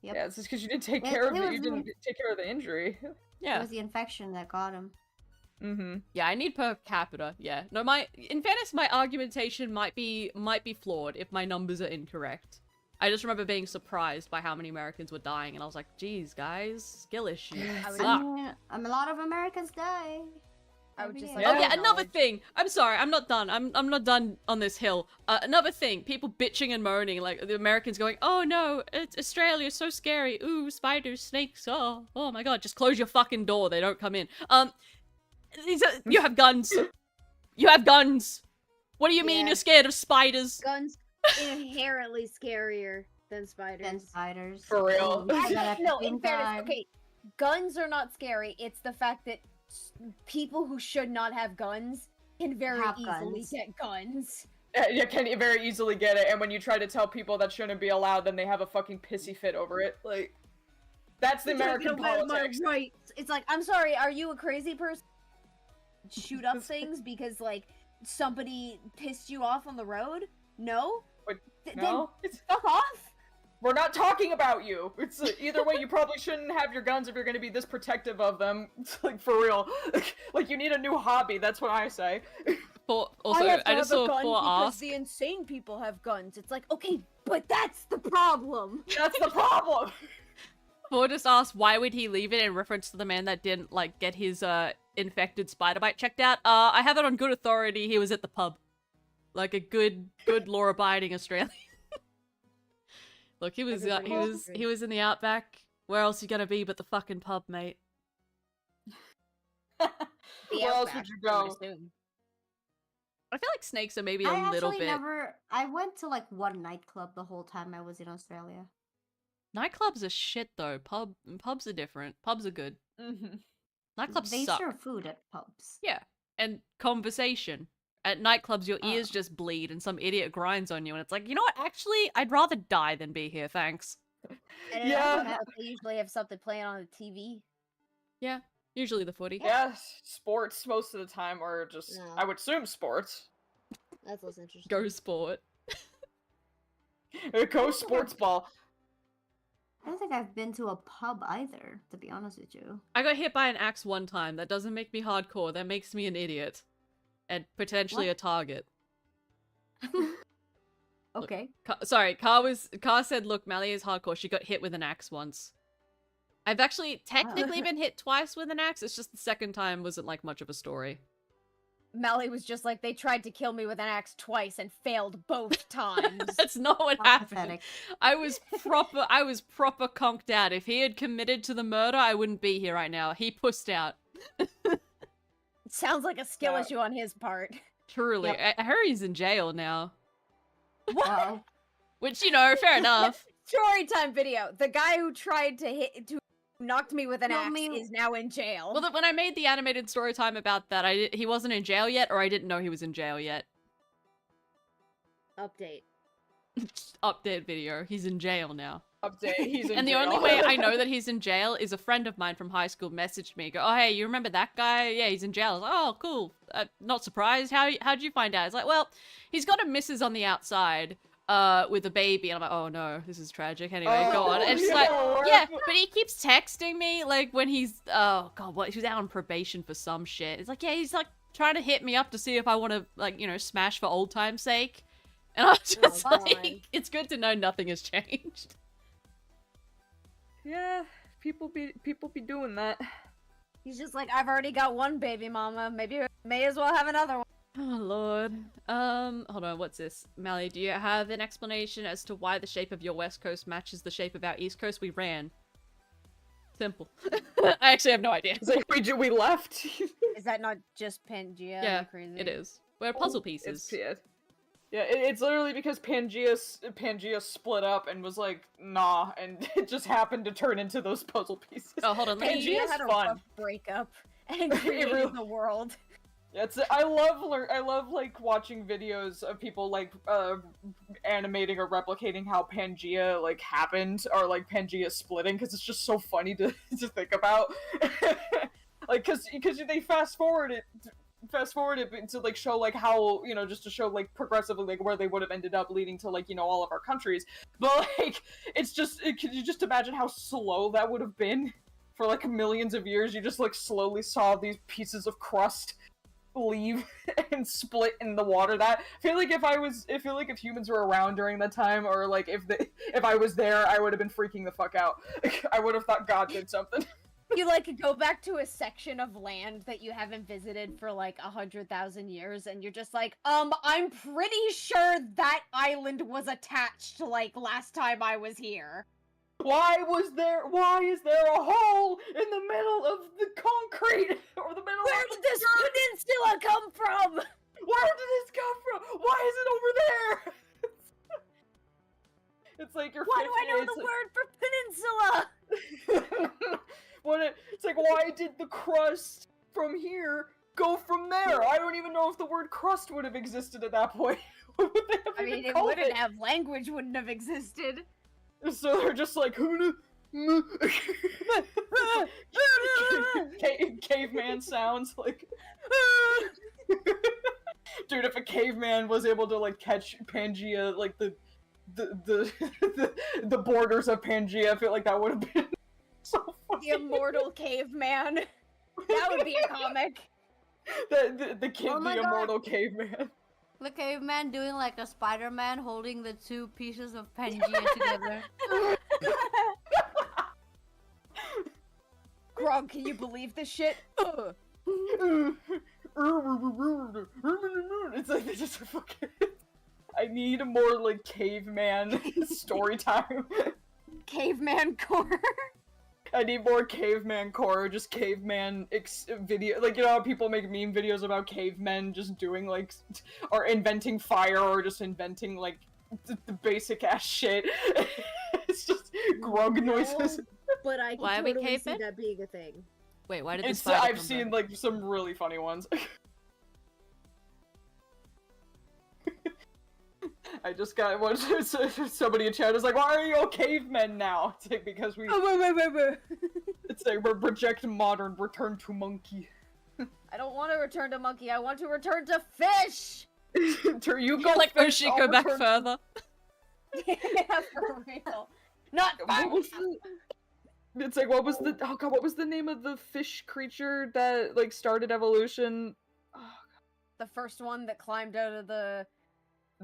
Yep. Yeah, it's just because you didn't take It- care of it it. was You didn't take care of the injury. It Yeah. was the infection that got him. Yeah, I need per capita. Yeah. No, in fairness, my argumentation might be flawed if my numbers are incorrect. I just remember being surprised by how many Americans were dying, and I was like, geez, guys, skill issue. I Suck. mean, a lot of Americans die. I would every just day. like Oh yeah, to another acknowledge- thing. I'm sorry, I'm not done. I'm not done on this hill. Another thing, people bitching and moaning, like the Americans going, "Oh no, it's Australia's so scary. Ooh, spiders, snakes. Oh my god, just close your fucking door. They don't come in." You have guns. You have guns. What do you mean Yeah. you're scared of spiders? Guns inherently scarier than spiders. Then spiders. For real. But at the No, same in fairness, time- okay, guns are not scary. It's the fact that people who should not have guns can very Have easily guns. get guns. You can very easily get it, and when you try to tell people that shouldn't be allowed, then they have a fucking pissy fit over it. Like, that's the American politics. rights. It's like, I'm sorry, are you a crazy person? Shoot up things because, like, somebody pissed you off on the road? No? But Then no, it's, fuck off! we're not talking about you. It's either way, you probably shouldn't have your guns if you're going to be this protective of them. It's like, for real. Like, you need a new hobby, that's what I say. Also, I have to I just have saw a gun four because ask. the insane people have guns. It's like, okay, but that's the problem. That's the problem! Four just asked why would he leave it in reference to the man that didn't like get his infected spider bite checked out. I have it on good authority. He was at the pub, like a good law-abiding Australian. Look, he was in the outback. Where else you gonna be but the fucking pub, mate? Where else would you go? I feel like snakes are maybe a I little actually bit. I went to like one nightclub the whole time I was in Australia. Nightclubs are shit though. Pubs are different. Pubs are good. Nightclubs They suck. serve food at pubs. Yeah, and conversation. At nightclubs, your Oh. ears just bleed and some idiot grinds on you, and it's like, you know what? Actually, I'd rather die than be here, thanks. And it Yeah. also helps they usually have something playing on the TV. Yeah, usually the footy. Yeah, sports most of the time, or just, No. I would assume sports. That's less interesting. Go sport. Go sports ball. I don't think I've been to a pub either, to be honest with you. I got hit by an axe one time. That doesn't make me hardcore. That makes me an idiot. And potentially What? a target. Okay. Sorry, Car said, look, Mali is hardcore. She got hit with an axe once. I've actually technically been hit twice with an axe. It's just the second time wasn't like much of a story. Mali was just like, they tried to kill me with an axe twice and failed both times. That's not what How happened. pathetic. I was proper conked out. If he had committed to the murder, I wouldn't be here right now. He pussed out. Sounds like a skill Yeah. issue on his part. Truly. Yep. I heard he's in jail now. Wow. Which, you know, fair enough. Story time video. The guy who tried to knocked me with an Tell axe me- is now in jail. Well, when I made the animated story time about that, he wasn't in jail yet, or I didn't know he was in jail yet. Update. Update video. He's in jail now. Update. He's in And the jail. only way I know that he's in jail is a friend of mine from high school messaged me, go, oh, hey, you remember that guy? Yeah, he's in jail. I was like, oh, cool. Not surprised. How'd you find out? It's like, well, he's got a missus on the outside, with a baby. And I'm like, oh no, this is tragic. Anyway, go on. And she's like, yeah, but he keeps texting me, like, when he's, oh god, what, he was out on probation for some shit. It's like, yeah, he's like trying to hit me up to see if I want to, like, you know, smash for old time's sake. And I was just Oh, like, God. it's good to know nothing has changed. Yeah, people be doing that. He's just like, I've already got one baby mama. Maybe may as well have another one. Oh lord. Hold on, what's this? Mali, do you have an explanation as to why the shape of your west coast matches the shape of our east coast? We ran. Simple. I actually have no idea. It's like we left. Is that not just Pangea? Am I Yeah, crazy? it is. We're puzzle pieces. It's literally because Pangea split up and was like, nah, and it just happened to turn into those puzzle pieces. Oh, hold on. Let me... Pangea's had a fun. rough breakup and created the world. Yeah, I love like watching videos of people like animating or replicating how Pangea like happened or like Pangea splitting because it's just so funny to think about. Like because they fast forward it to like show like how, you know, just to show like progressively like where they would have ended up leading to like, you know, all of our countries. But like it's just could you just imagine how slow that would have been for like millions of years? You just like slowly saw these pieces of crust leave and split in the water. That I feel like if humans were around during that time, or like if I was there, I would have been freaking the fuck out. I would have thought God did something. You like go back to a section of land that you haven't visited for like 100,000 years, and you're just like, I'm pretty sure that island was attached like last time I was here. Why is there a hole in the middle of the concrete or the middle Where of did this peninsula come from? Where did this come from? Why is it over there? It's like you're. Why do I know the word for peninsula? It's like, why did the crust from here go from there? I don't even know if the word crust would have existed at that point. What would they have I mean, even it called wouldn't have. Language wouldn't have existed. So they're just like, caveman sounds like. Dude, if a caveman was able to like catch Pangea, like the borders of Pangea, I feel like that would have been so funny. The immortal caveman. That would be a comic. Oh my the God. immortal caveman. The caveman doing like a Spider-Man holding the two pieces of Pangea together. Grog, can you believe this shit? It's like they just fucking. I need more like caveman story time. Caveman core. I need more caveman core, just caveman video. Like, you know how people make meme videos about cavemen just doing like, or inventing fire, or just inventing like the basic ass shit. It's just grog noises. But I Why are can we totally see cavemen? that being a thing. Wait, why did this I've seen like some really funny ones. I just got one. Somebody in chat is like, "Why are you all cavemen now?" It's like because we. It's like we're reject modern, return to monkey. I don't want to return to monkey. I want to return to fish. You go like fish, Oshi, I'll go back return- further. Yeah, for real. Not What was the... It's like, what was the... Oh god, what was the name of the fish creature that, like, started evolution? Oh, the first one that climbed out of the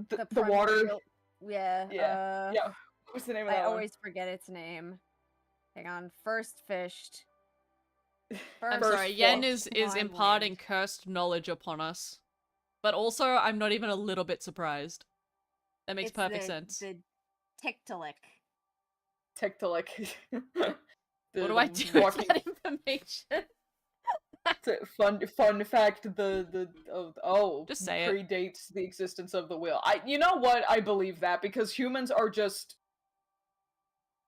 the water. primordial- Yeah. Yeah. Yeah. What was the name of I that one? always forget its name. Hang on. First fished. I'm First sorry, Yen fished is on imparting land. cursed knowledge upon us. But also, I'm not even a little bit surprised. That makes It's perfect sense. The Tiktaalik. Tiktaalik. What do I do with walking- that information? Fun fact, Just say it. predates the existence of the wheel. You know what? I believe that because humans are just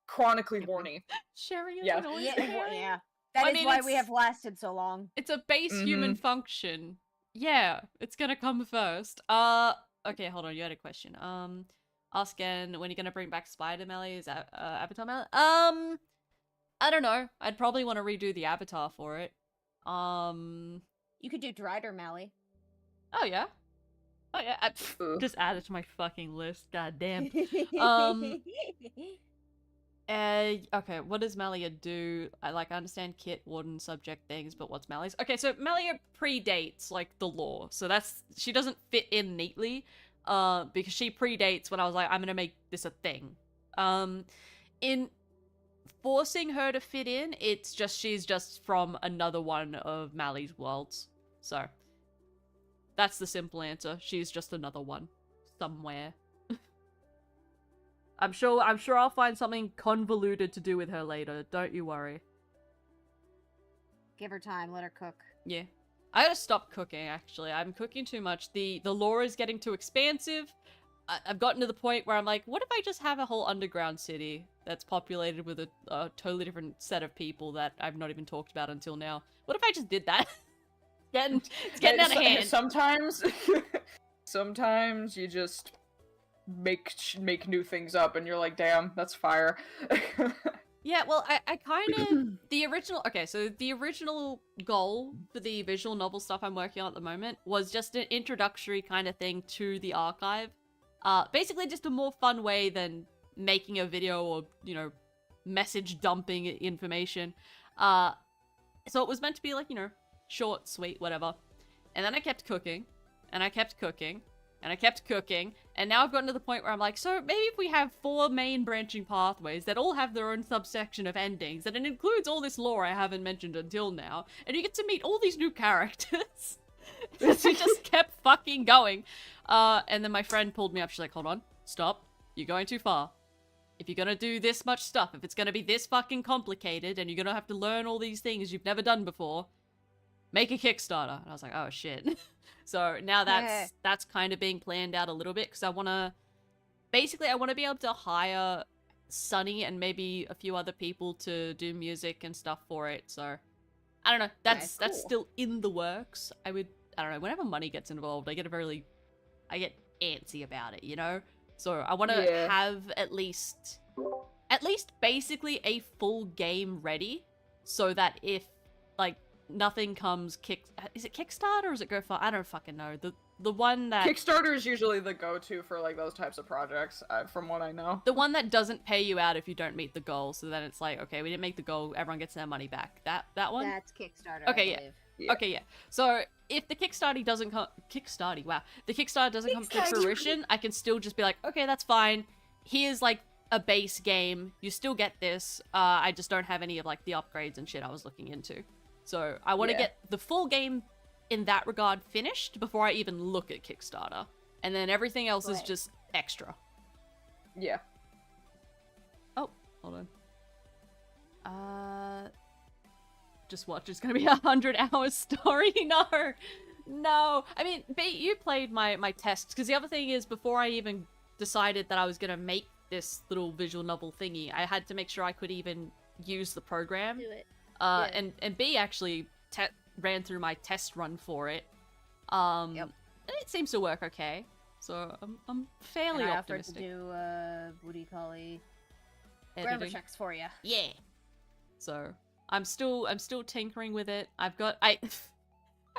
chronically horny. Sharing is Yeah. annoying. Yeah. That I is mean, why it's- we have lasted so long. It's a base human function. Yeah, it's gonna come first. Okay, hold on, you had a question. Asking when you're gonna bring back Spider Mali, is that Avatar Mali? I don't know. I'd probably want to redo the avatar for it. You could do Drider Mali. Oh yeah. Oh yeah, just add it to my fucking list, god damn. Okay, what does Malia do? I understand Kit, Warden, subject things, but what's Mali's? Okay, so Malia predates, like, the lore. So she doesn't fit in neatly, because she predates when I was like, I'm gonna make this a thing. In forcing her to fit in, she's just from another one of Mali's worlds. So, that's the simple answer. She's just another one. Somewhere. I'm sure I'll find something convoluted to do with her later. Don't you worry. Give her time. Let her cook. Yeah. I gotta stop cooking, actually. I'm cooking too much. The lore is getting too expansive. I've gotten to the point where I'm like, what if I just have a whole underground city that's populated with a totally different set of people that I've not even talked about until now? What if I just did that? It's getting out of hand. Sometimes you just make new things up and you're like, damn, that's fire. Yeah, well, I kind of... The original goal for the visual novel stuff I'm working on at the moment was just an introductory kind of thing to the archive. Basically just a more fun way than making a video or, you know, message dumping information. So it was meant to be like, you know, short, sweet, whatever. And then I kept cooking, and I kept cooking, and I kept cooking, and now I've gotten to the point where I'm like, so maybe if we have 4 main branching pathways that all have their own subsection of endings, and it includes all this lore I haven't mentioned until now, and you get to meet all these new characters. So I just kept fucking going. And then my friend pulled me up, she's like, hold on, stop, you're going too far. If you're gonna do this much stuff, if it's gonna be this fucking complicated, and you're gonna have to learn all these things you've never done before, make a Kickstarter. And I was like, oh shit. So now that's kind of being planned out a little bit, because I want to be able to hire Sunny and maybe a few other people to do music and stuff for it. So I don't know, that's still in the works. I don't know, whenever money gets involved, I get antsy about it, you know? So I want to have at least basically a full game ready, so that if like nothing comes is it Kickstarter or is it GoFundMe? I don't fucking know. The one that Kickstarter is usually the go-to for like those types of projects, from what I know. The one that doesn't pay you out if you don't meet the goal. So then it's like, okay, we didn't make the goal, everyone gets their money back. That one? That's Kickstarter. Okay, yeah. Okay, yeah. So if the Kickstarter doesn't come to fruition, I can still just be like, okay, that's fine. Here's like a base game. You still get this. I just don't have any of like the upgrades and shit I was looking into. So I want to get the full game in that regard finished before I even look at Kickstarter. And then everything else is just extra. Yeah. Oh, hold on. Just watch. It's gonna be 100-hour story. No. I mean, you played my tests, because the other thing is, before I even decided that I was gonna make this little visual novel thingy, I had to make sure I could even use the program. Do it. And B actually ran through my test run for it. And it seems to work okay. So I'm fairly optimistic. I offered to do what do you call it? Grammar checks for you. Yeah. So I'm still tinkering with it. I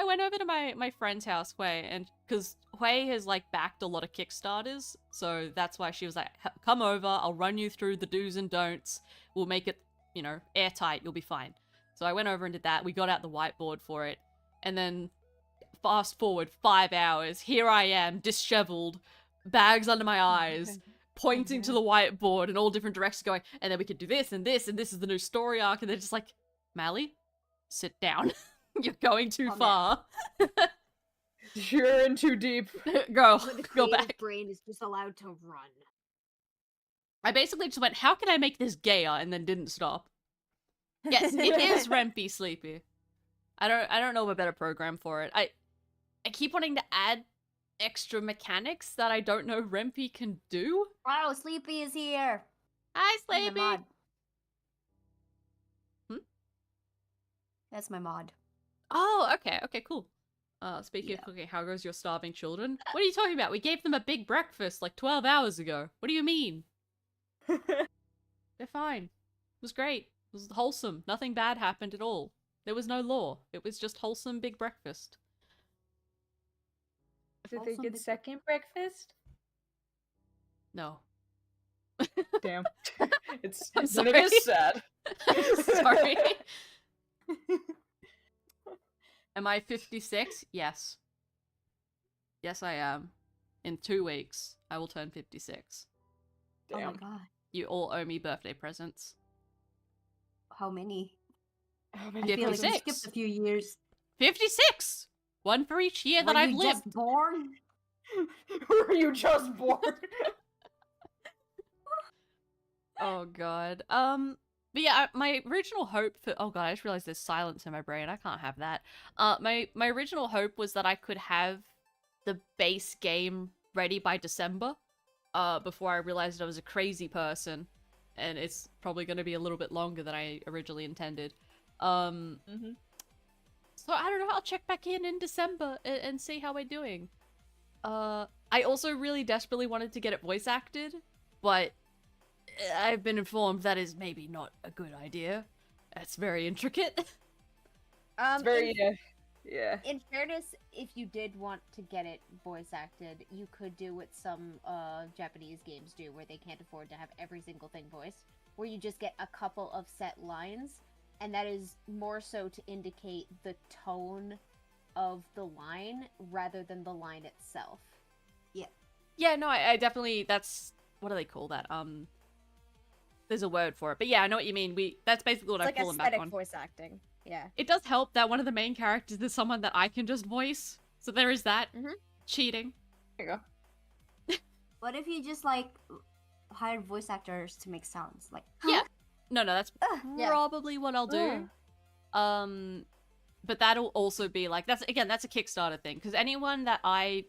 went over to my friend's house, Hui, and because Hui has like backed a lot of Kickstarters, so that's why she was like, come over, I'll run you through the do's and don'ts. We'll make it, you know, airtight, you'll be fine. So I went over and did that. We got out the whiteboard for it. And then fast forward 5 hours, here I am, disheveled, bags under my eyes, pointing to the whiteboard in all different directions going, and then we could do this, and this is the new story arc. And they're just like, Mali, sit down. You're going too far. You're in too deep. Go The back. brain is just allowed to run. I basically just went, how can I make this gayer? And then didn't stop. Yes, it is Rempy Sleepy. I don't know of a better program for it. I keep wanting to add extra mechanics that I don't know Rempy can do. Wow, Sleepy is here. Hi, That's my Sleepy. mod. That's my mod. Oh, okay, cool. Speaking of cooking, how goes your starving children? What are you talking about? We gave them a big breakfast like 12 hours ago. What do you mean? They're fine. It was great. It was wholesome. Nothing bad happened at all. There was no law. It was just wholesome big breakfast. Did they get second breakfast? No. Damn. It's I'm none of sorry. it's sad. Sorry. Am I 56? Yes. Yes, I am. In 2 weeks, I will turn 56. Damn. Oh my god. You all owe me birthday presents. How many? How I many feel like we 56. skipped a few years. 56! One for each year that Were I've you lived. just born? Were you just born? Oh god. But yeah, my original hope for— oh god, I just realized there's silence in my brain. I can't have that. My original hope was that I could have the base game ready by December, before I realized I was a crazy person, and it's probably going to be a little bit longer than I originally intended. So I don't know. I'll check back in December and see how we're doing. I also really desperately wanted to get it voice acted, but I've been informed that is maybe not a good idea. It's very intricate. It's very, yeah. In fairness, if you did want to get it voice acted, you could do what some Japanese games do, where they can't afford to have every single thing voiced, where you just get a couple of set lines, and that is more so to indicate the tone of the line rather than the line itself. Yeah, no, I definitely— that's— what do they call that? There's a word for it, but yeah, I know what you mean. That's basically what It's I've like fallen back aesthetic on. voice acting. Yeah. It does help that one of the main characters is someone that I can just voice, so there is that. Mhm. Cheating. There you go. What if you just like hired voice actors to make sounds? Like, Yeah. No, that's Yeah. probably what I'll do. But that'll also be like— that's a Kickstarter thing, because anyone that I,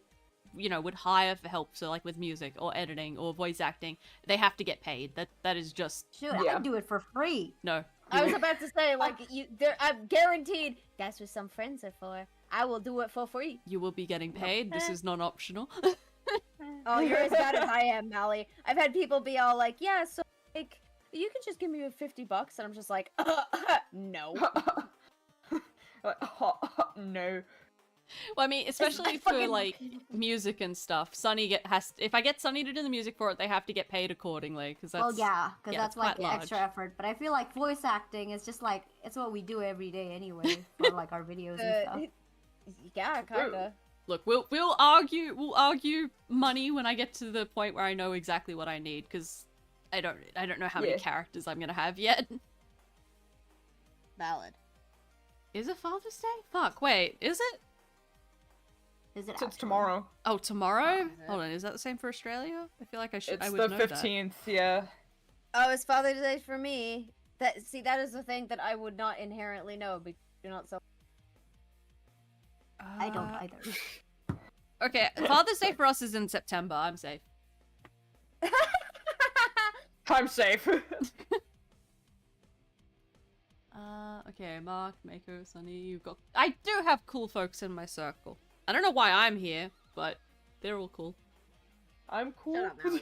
would hire for help, so like with music or editing or voice acting, they have to get paid. That is just— shoot, Yeah. I'd do it for free. no. I was about to say, like, I'm guaranteed that's what some friends are for. I will do it for free. You will be getting paid. This is non-optional. Oh, you're as bad as I am, Mali. I've had people be all like, yeah, so, like, you can just give me $50, and I'm just like, no. No. Well, I mean, especially for like music and stuff, Sunny if I get Sunny to do the music for it, they have to get paid accordingly, because that's— Well, yeah, because yeah, that's it's quite like large. extra effort. But I feel like voice acting is just like it's what we do every day anyway for like our videos and stuff. Yeah, kinda. Look, we'll argue money when I get to the point where I know exactly what I need, because I don't know how many Yeah. characters I'm gonna have yet. Valid. Is it Father's Day? Fuck, wait, is it? Is it? It's actually? tomorrow. Oh, tomorrow? is it? Hold on, is that the same for Australia? I feel like I It's would the know that. 15th, yeah. Oh, it's Father's Day for me. That is the thing that I would not inherently know, because you're not so. I don't either. Okay, Father's Day for us is in September. I'm safe. I'm safe. Okay, Mark, Mako, Sunny, you've got— I do have cool folks in my circle. I don't know why I'm here, but they're all cool. I'm cool. Shut up, Mali.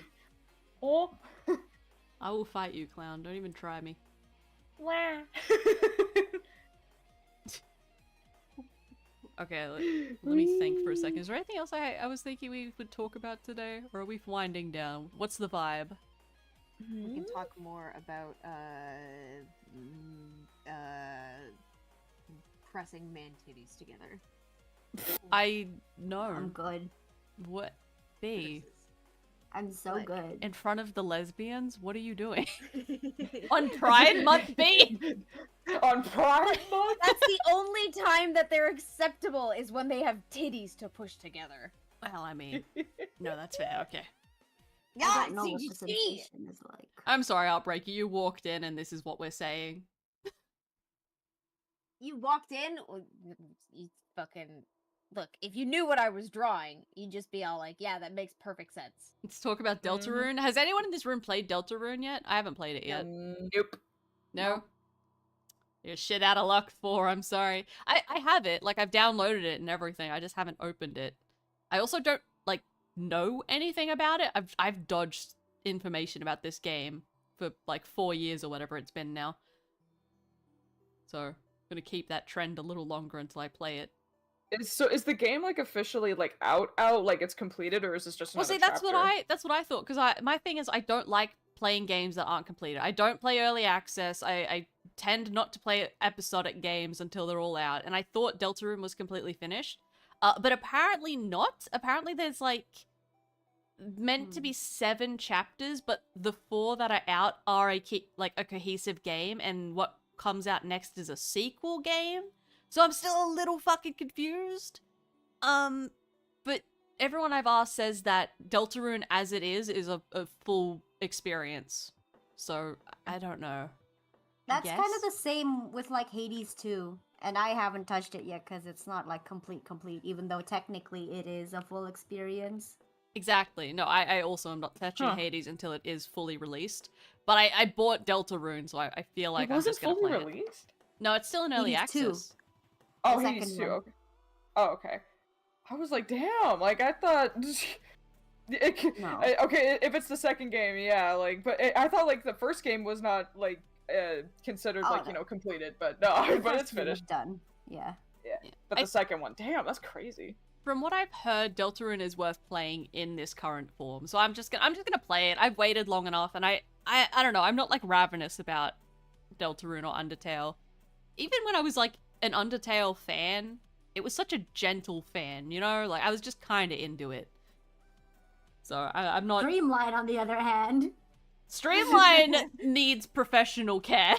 Oh. I will fight you, Clown. Don't even try me. Wah. Okay, let me think for a second. Is there anything else I was thinking we would talk about today? Or are we winding down? What's the vibe? We can talk more about pressing man titties together. I know. I'm good. What? B? I'm so Like- good. In front of the lesbians? What are you doing? On Pride Month, B? On Pride Month? That's the only time that they're acceptable, is when they have titties to push together. Well, I mean, no, that's fair. Okay. I don't know what the CGC. sensation is like. I'm sorry, Outbreaker. You walked in and this is what we're saying. You walked in, you fucking look. If you knew what I was drawing, you'd just be all like, "Yeah, that makes perfect sense." Let's talk about Deltarune. Has anyone in this room played Deltarune yet? I haven't played it yet. Nope. No? You're shit out of luck for, I'm sorry. I have it, like I've downloaded it and everything, I just haven't opened it. I also don't, like, know anything about it. I've dodged information about this game for, like, 4 years or whatever it's been now. So, I'm gonna keep that trend a little longer until I play it. Is the game like officially like out like it's completed, or is this just Well, another see, that's chapter? what I thought, because my thing is I don't like playing games that aren't completed. I don't play early access. I tend not to play episodic games until they're all out, and I thought Deltarune was completely finished. But apparently not. Apparently there's like meant to be 7 chapters, but the 4 that are out are a cohesive game, and what comes out next is a sequel game. So I'm still a little fucking confused. But everyone I've asked says that Deltarune as it is a full experience. So I don't know. That's kind of guess. the same with like Hades too. And I haven't touched it yet because it's not like complete, even though technically it is a full experience. Exactly. No, I also am not touching Huh. Hades until it is fully released. But I bought Deltarune, so I feel like it I'm wasn't just gonna fully play it. released? No, it's still in early Hades 2. access. Oh, The Hades second 2. one. Okay. Oh, okay. I was like, damn, like, I thought... No. Okay, if it's the second game, yeah, like, but I thought, like, the first game was not, like, considered, Oh, like, no. you know, completed, but no, The but first it's one is finished. done. Yeah. But I- the second one, damn, that's crazy. From what I've heard, Deltarune is worth playing in this current form. So I'm just gonna play it. I've waited long enough, and I don't know. I'm not like ravenous about Deltarune or Undertale. Even when I was like an Undertale fan, it was such a gentle fan, you know? Like I was just kind of into it. So I'm not. Dreamlight, on the other hand. Streamline needs professional care.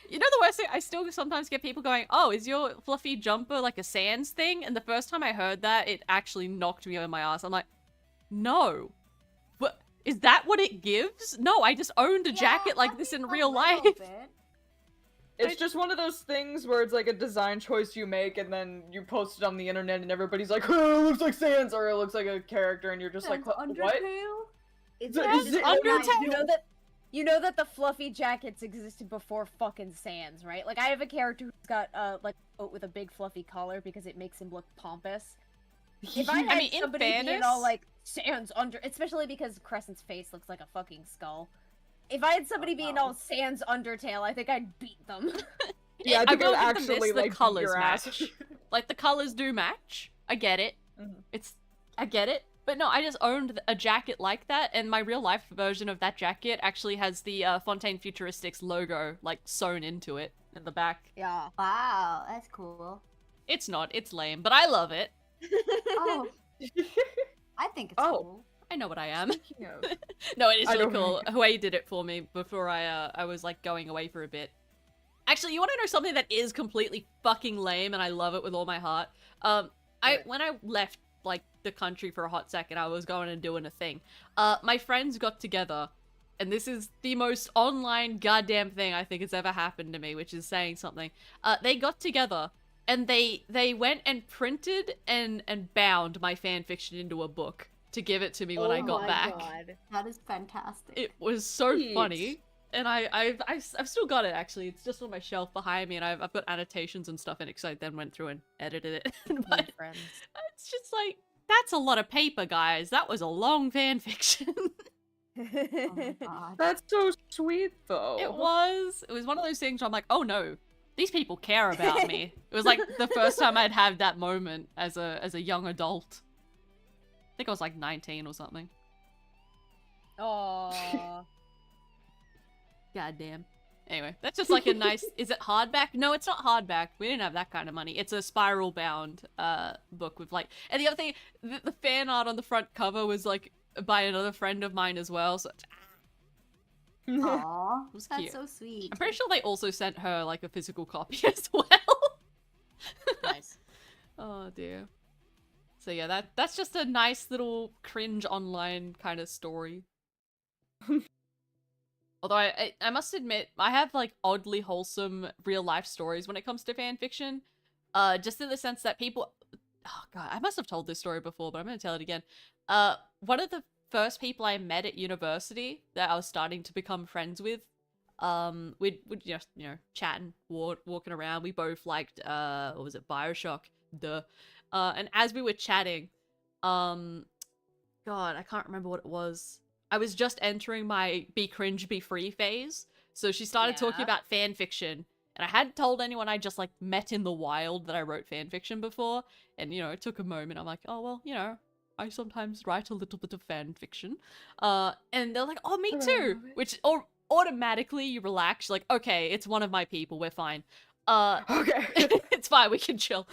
You know the worst thing? I still sometimes get people going, oh, is your fluffy jumper like a Sans thing? And the first time I heard that, it actually knocked me on my ass. I'm like, no. But is that what it gives? No, I just owned a jacket like this in real life. It's just one of those things where it's like a design choice you make, and then you post it on the internet, and everybody's like, oh, it looks like Sans, or it looks like a character, and you're just like, what? It's Is it Undertale? You know that the fluffy jackets existed before fucking Sans, right? Like I have a character who's got like a coat with a big fluffy collar because it makes him look pompous. If I had mean, in somebody being fairness- all like Sans under, especially because Crescent's face looks like a fucking skull. If I had somebody being all Sans Undertale, I think I'd beat them. Yeah, I think will it give them this, actually, the like, beat colors your ass. match. Like the colors do match. I get it. Mhm. I get it. But no, I just owned a jacket like that, and my real life version of that jacket actually has the Fontaine Futuristics logo like sewn into it in the back. Yeah. Wow, that's cool. It's not. It's lame, but I love it. Oh, I think it's Oh. cool. I know what I am. You know. No, it is I really don't- cool. Huey did it for me before I was like going away for a bit. Actually, you want to know something that is completely fucking lame, and I love it with all my heart? When I left like the country for a hot second, I was going and doing a thing. My friends got together, and this is the most online goddamn thing I think has ever happened to me, which is saying something. They got together and they went and printed and bound my fanfiction into a book to give it to me when I got back. God. That is fantastic. It was so Sweet. funny. And I've still got it, actually. It's just on my shelf behind me, and I've got annotations and stuff in it, because I then went through and edited it. But friends. it's just like, that's a lot of paper, guys. That was a long fan fiction. Oh my god. That's so sweet, though. It was one of those things where I'm like, oh no, these people care about me. It was like the first time I'd had that moment as a young adult. I think I was like 19 or something. Aww. Goddamn. Anyway, that's just like a nice. Is it hardback? No, it's not hardback. We didn't have that kind of money. It's a spiral bound book with like. And the other thing, the fan art on the front cover was like by another friend of mine as well. So Aw, was that's cute. so sweet. I'm pretty sure they also sent her like a physical copy as well. Nice. Oh dear. So yeah, that's just a nice little cringe online kind of story. Although I must admit, I have like oddly wholesome real life stories when it comes to fan fiction. Just in the sense that people, oh god, I must have told this story before, but I'm gonna tell it again. One of the first people I met at university that I was starting to become friends with, we'd just, you know, chatting, walking around. We both liked, what was it, BioShock, duh. And as we were chatting, god, I can't remember what it was. I was just entering my be cringe, be free phase. So she started talking Yeah. about fan fiction. And I hadn't told anyone I just like met in the wild that I wrote fan fiction before. And, you know, it took a moment. I'm like, oh, well, you know, I sometimes write a little bit of fan fiction. And they're like, oh, me too. Which automatically you relax. You're like, okay, it's one of my people. We're fine. Okay. It's fine. We can chill.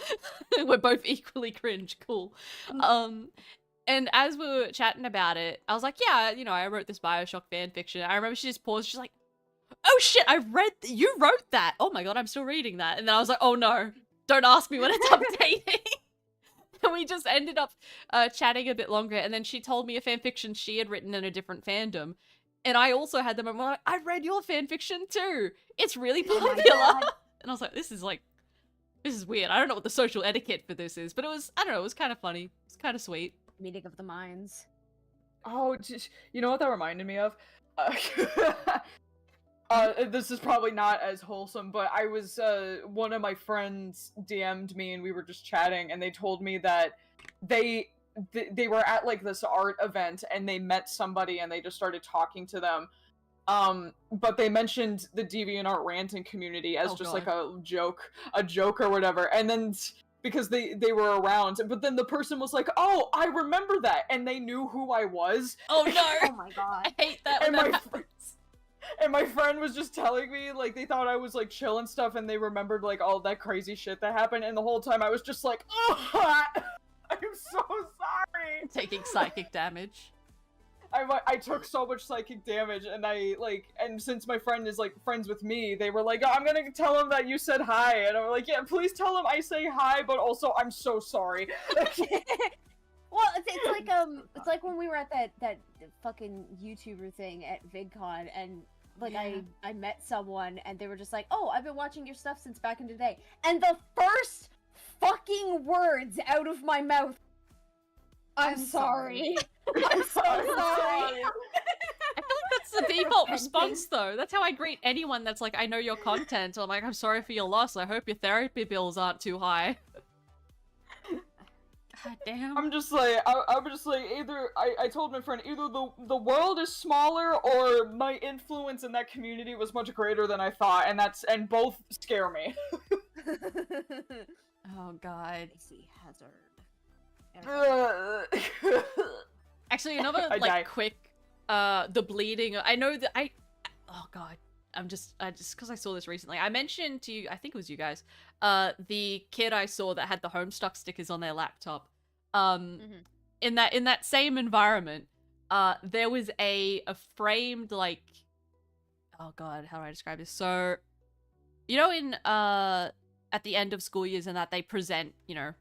We're both equally cringe. Cool. And as we were chatting about it, I was like, yeah, you know, I wrote this BioShock fan fiction. I remember she just paused. She's like, oh shit, you wrote that. Oh my god, I'm still reading that. And then I was like, oh no, don't ask me when it's updating. And we just ended up chatting a bit longer. And then she told me a fan fiction she had written in a different fandom. And I also had them, and I'm like, I read your fanfiction too. It's really Oh my popular. God. And I was like, this is weird. I don't know what the social etiquette for this is, but it was, I don't know, it was kind of funny. It's kind of sweet. Meeting of the minds. Oh, you know what that reminded me of? This is probably not as wholesome, but I was, one of my friends DM'd me and we were just chatting, and they told me that they were at, like, this art event, and they met somebody, and they just started talking to them. But they mentioned the DeviantArt ranting community as just, like, a joke or whatever, and then because they were around, but then the person was like, "Oh, I remember that," and they knew who I was. Oh no! Oh my god. I hate that when that happens. And my friend was just telling me, like, they thought I was, like, chill and stuff, and they remembered, like, all that crazy shit that happened, and the whole time I was just like, "Oh, I'm so sorry!" Taking psychic damage. I took so much psychic damage, and and since my friend is, like, friends with me, they were like, "Oh, I'm gonna tell him that you said hi," and I'm like, "Yeah, please tell him I say hi, but also, I'm so sorry." Well, it's like when we were at that fucking YouTuber thing at VidCon, and like Yeah. I met someone and they were just like, "Oh, I've been watching your stuff since back in the day," and the first fucking words out of my mouth, I'm sorry. I'm so sorry. I feel like that's the default response, though. That's how I greet anyone that's like, I know your content. I'm like, I'm sorry for your loss. I hope your therapy bills aren't too high. God damn. I'm just like, I'm just like, either, I told my friend, either the world is smaller, or my influence in that community was much greater than I thought, and both scare me. Oh, God. Icy hazard. Actually, another, I like, die. quick, the bleeding. I know that oh, God. I'm just because I saw this recently. I mentioned to you, I think it was you guys, the kid I saw that had the Homestuck stickers on their laptop. In that same environment, there was a framed, like, oh God, how do I describe this? So, you know, in at the end of school years and that they present, you know,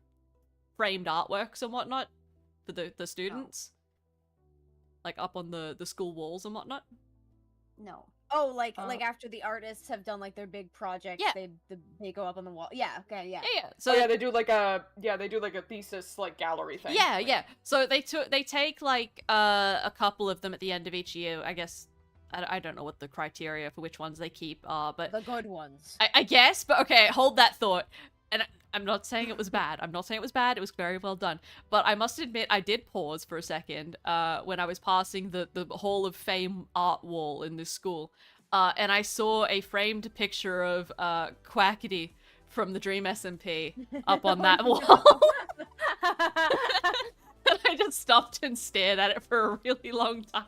framed artworks and whatnot for the students, like up on the school walls and whatnot. No. Oh, like after the artists have done like their big projects, Yeah. they go up on the wall. Yeah, okay, yeah. Yeah. So So yeah, they do like a thesis, like, gallery thing. yeah. So they take like a couple of them at the end of each year. I guess I don't know what the criteria for which ones they keep are, but The good ones. I guess. But okay, hold that thought. And I'm not saying it was bad. I'm not saying it was bad. It was very well done. But I must admit, I did pause for a second when I was passing the Hall of Fame art wall in this school. And I saw a framed picture of Quackity from the Dream SMP up on that wall. And I just stopped and stared at it for a really long time.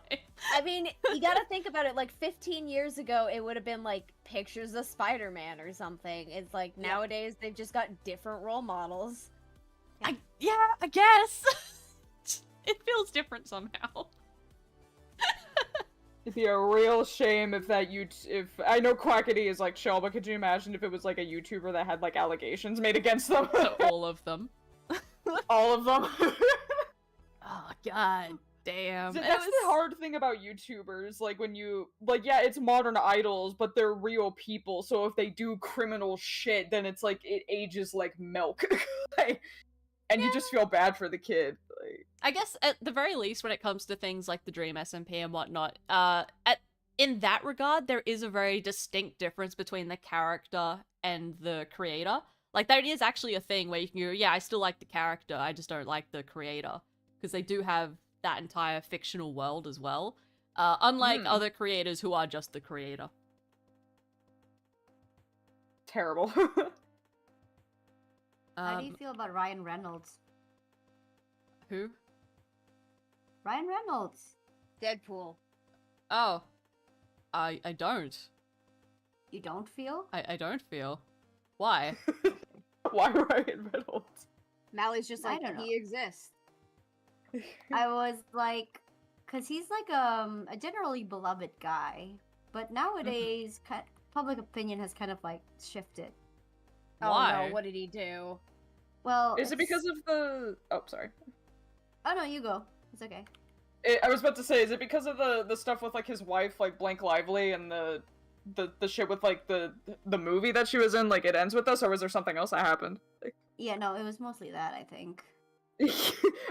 I mean, you gotta think about it, like 15 years ago, it would have been like pictures of Spider-Man or something. It's like nowadays they've just got different role models. I guess. It feels different somehow. It'd be a real shame if if I know Quackity is, like, chill, but could you imagine if it was, like, a YouTuber that had, like, allegations made against them? So all of them. All of them. Oh, God damn. So It that's was- the hard thing about YouTubers, like, when you, like, yeah, it's modern idols, but they're real people, so if they do criminal shit, then it's like, it ages like milk. And you just feel bad for the kid. Like, I guess at the very least, when it comes to things like the Dream SMP and whatnot, in that regard, there is a very distinct difference between the character and the creator. Like, there is actually a thing where you can go, yeah, I still like the character, I just don't like the creator. Because they do have that entire fictional world as well. Unlike other creators who are just the creator. terrible. How do you feel about Ryan Reynolds? Who? Ryan Reynolds. Deadpool. Oh. I don't. You don't feel? I don't feel. Why? Why Ryan Reynolds? Mally's just I like, don't know. he exists. I was like, cause he's like a generally beloved guy, but nowadays public opinion has kind of like shifted. Oh Why? no, what did he do? Well, Is it because of the... Oh, sorry. Oh no, you go. It's okay. I was about to say, is it because of the stuff with like his wife, like Blank Lively, and the shit with like the movie that she was in, like It Ends With Us, or was there something else that happened? Yeah, no, it was mostly that, I think.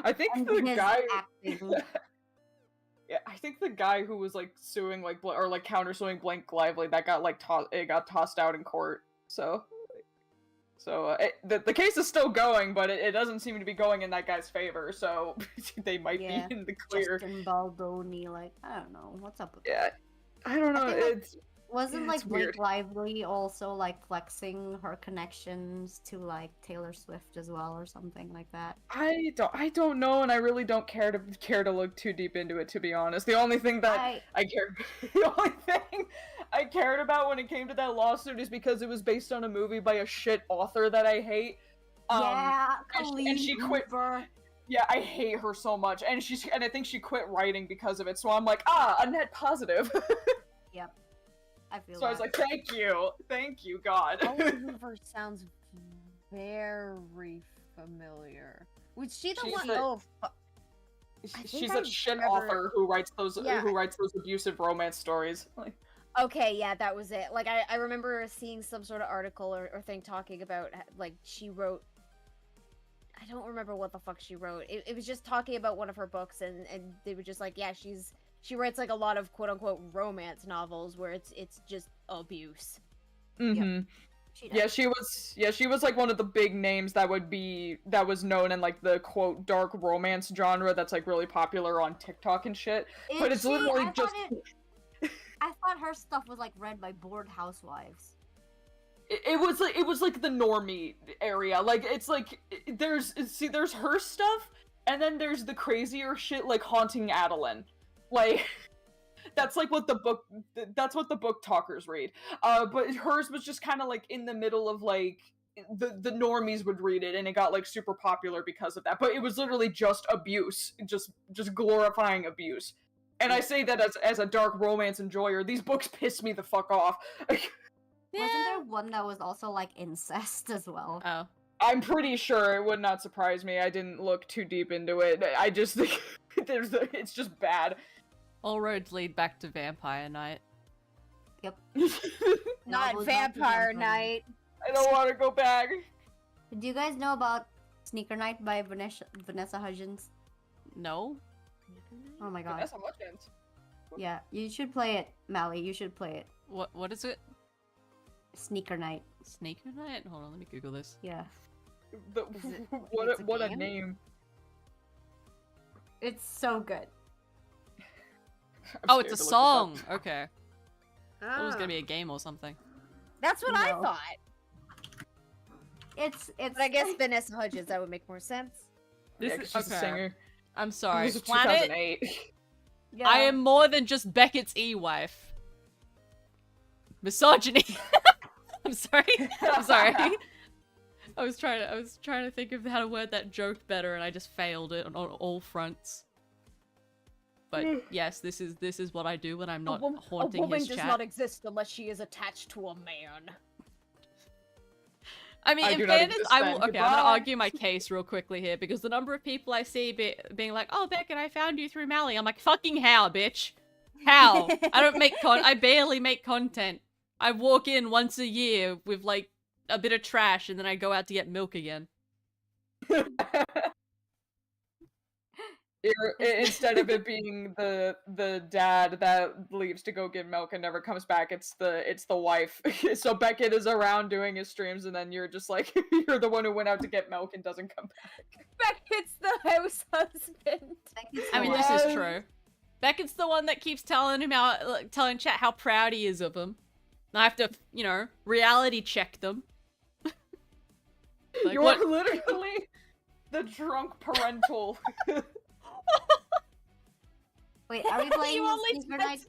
I think And the his guy. acting. Yeah, I think the guy who was like suing like or like countersuing Blank Lively, that got like got tossed out in court. So the case is still going, but it doesn't seem to be going in that guy's favor. So they might Yeah, be in the clear. Justin Baldoni, like, I don't know, what's up with that? Yeah, I don't know. think, like, It's Wasn't it's like Blake weird. Lively also like flexing her connections to like Taylor Swift as well or something like that? I don't know, and I really don't care to look too deep into it, to be honest. The only thing that I care the only thing I cared about when it came to that lawsuit is because it was based on a movie by a shit author that I hate. Yeah, and she quit. Yeah, I hate her so much, and I think she quit writing because of it. So I'm like, a net positive. Yep. I feel So I was like, thank you, God. Oliver sounds very familiar. Was she the She's one? the- Oh, She's I a shit remember- author who writes those Yeah. abusive romance stories. Like, okay, yeah, that was it. Like, I remember seeing some sort of article or thing talking about, like, she wrote... I don't remember what the fuck she wrote. It was just talking about one of her books, and they were just like, yeah, she writes, like, a lot of quote-unquote romance novels where it's just abuse. mm-hmm. She was like one of the big names that was known in like the quote dark romance genre that's like really popular on TikTok and shit. But it's literally just I thought her stuff was like read by bored housewives. it was like the normie area. Like it's like there's her stuff, and then there's the crazier shit like Haunting Adeline. Like that's what the book talkers read. But hers was just kind of like in the middle of like the normies would read it, and it got like super popular because of that. But it was literally just abuse, just glorifying abuse. And I say that as a dark romance enjoyer. These books piss me the fuck off. Wasn't there one that was also like incest as well? Oh. I'm pretty sure. It would not surprise me. I didn't look too deep into it. I just think it's just bad. All roads lead back to Vampire Night. Yep. Not Novels Vampire Vampire Night. I don't want to go back. Do you guys know about Sneaker Night by Vanessa Hudgens? No? Oh my god. Vanessa Hudgens. Yeah, you should play it, Mali. You should play it. What is it? Sneaker Night. Sneaker Night? Hold on, let me Google this. Yeah. What a game? name. It's so good. Oh, it's a song! Okay. Oh. It was gonna be a game or something. That's what I No. thought. It's But I guess Vanessa Hudgens, that would make more sense. This Yeah, 'cause is she's a singer. I'm sorry. This is Planet, 2008. Yeah. I am more than just Beckett's e-wife. Misogyny. I'm sorry. I'm sorry. I was trying to think of how to word that joke better, and I just failed it on all fronts. But yes, this is what I do when I'm not haunting a woman his does chat. not exist unless she is attached to a man. I mean, I in do not fairness, exist I then. will. Okay, I'm Goodbye. gonna argue my case real quickly here because the number of people I see being like, "Oh, Beckett, I found you through Mali." I'm like, "Fucking how, bitch? How? I don't make I barely make content. I walk in once a year with like a bit of trash, and then I go out to get milk again." Instead of it being the dad that leaves to go get milk and never comes back, it's the wife. So Beckett is around doing his streams, and then you're just like you're the one who went out to get milk and doesn't come back. Beckett's the house husband. I mean, Yes. this is true. Beckett's the one that keeps telling chat how proud he is of him. And I have to, reality check them. Like, You're what- literally the drunk parental. Wait, are we playing You only Sneaker Night?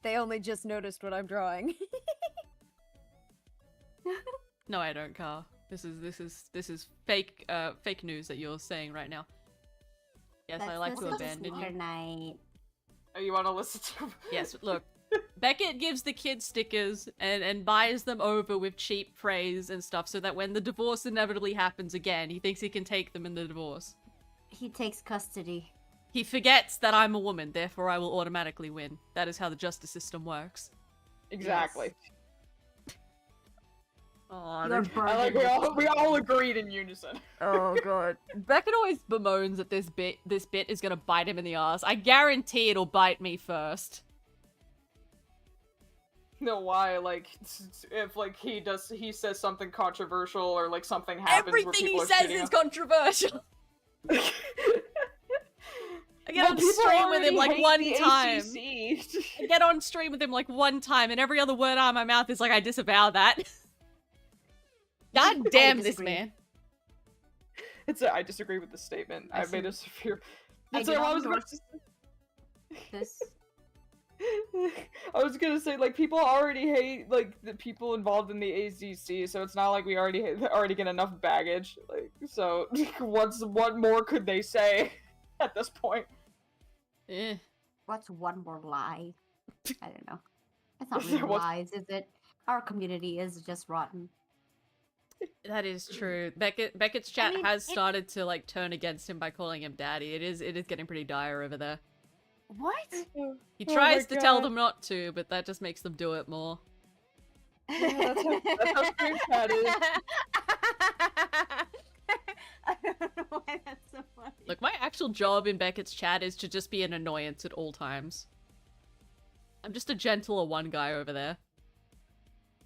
They only just noticed what I'm drawing. No, I don't, Carl. This is fake news that you're saying right now. Yes, I like to abandon Sneaker you. Night. Oh, you want to listen to? Yes, look. Beckett gives the kids stickers and buys them over with cheap praise and stuff so that when the divorce inevitably happens again, he thinks he can take them in the divorce. He takes custody. He forgets that I'm a woman, therefore I will automatically win. That is how the justice system works. Exactly. Oh, You're I like we all agreed in unison. oh god. Beckett always bemoans that this bit is gonna bite him in the ass. I guarantee it'll bite me first. No, why? Like, if like he says something controversial or like something happens where Everything people he are says shitting is controversial. on- I get on stream with him like one time. ACC. I get on stream with him like one time, and every other word out of my mouth is like, I disavow that. God damn this disagree. man. I disagree with the statement. I made a severe. I That's do what I not was going endorse this. I was gonna say, like, people already hate, like, the people involved in the AZC, so it's not like we already get enough baggage. Like, so, what more could they say at this point? Eh. What's one more lie? I don't know. It's not really lies, is it? Our community is just rotten. That is true. Beckett's chat mean, has started to like turn against him by calling him daddy. It is getting pretty dire over there. What? He Oh tries my to tell God. them not to, but that just makes them do it more. That's how Stream Chat is. I don't know why that's so funny. Look, my actual job in Beckett's chat is to just be an annoyance at all times. I'm just a gentler one guy over there.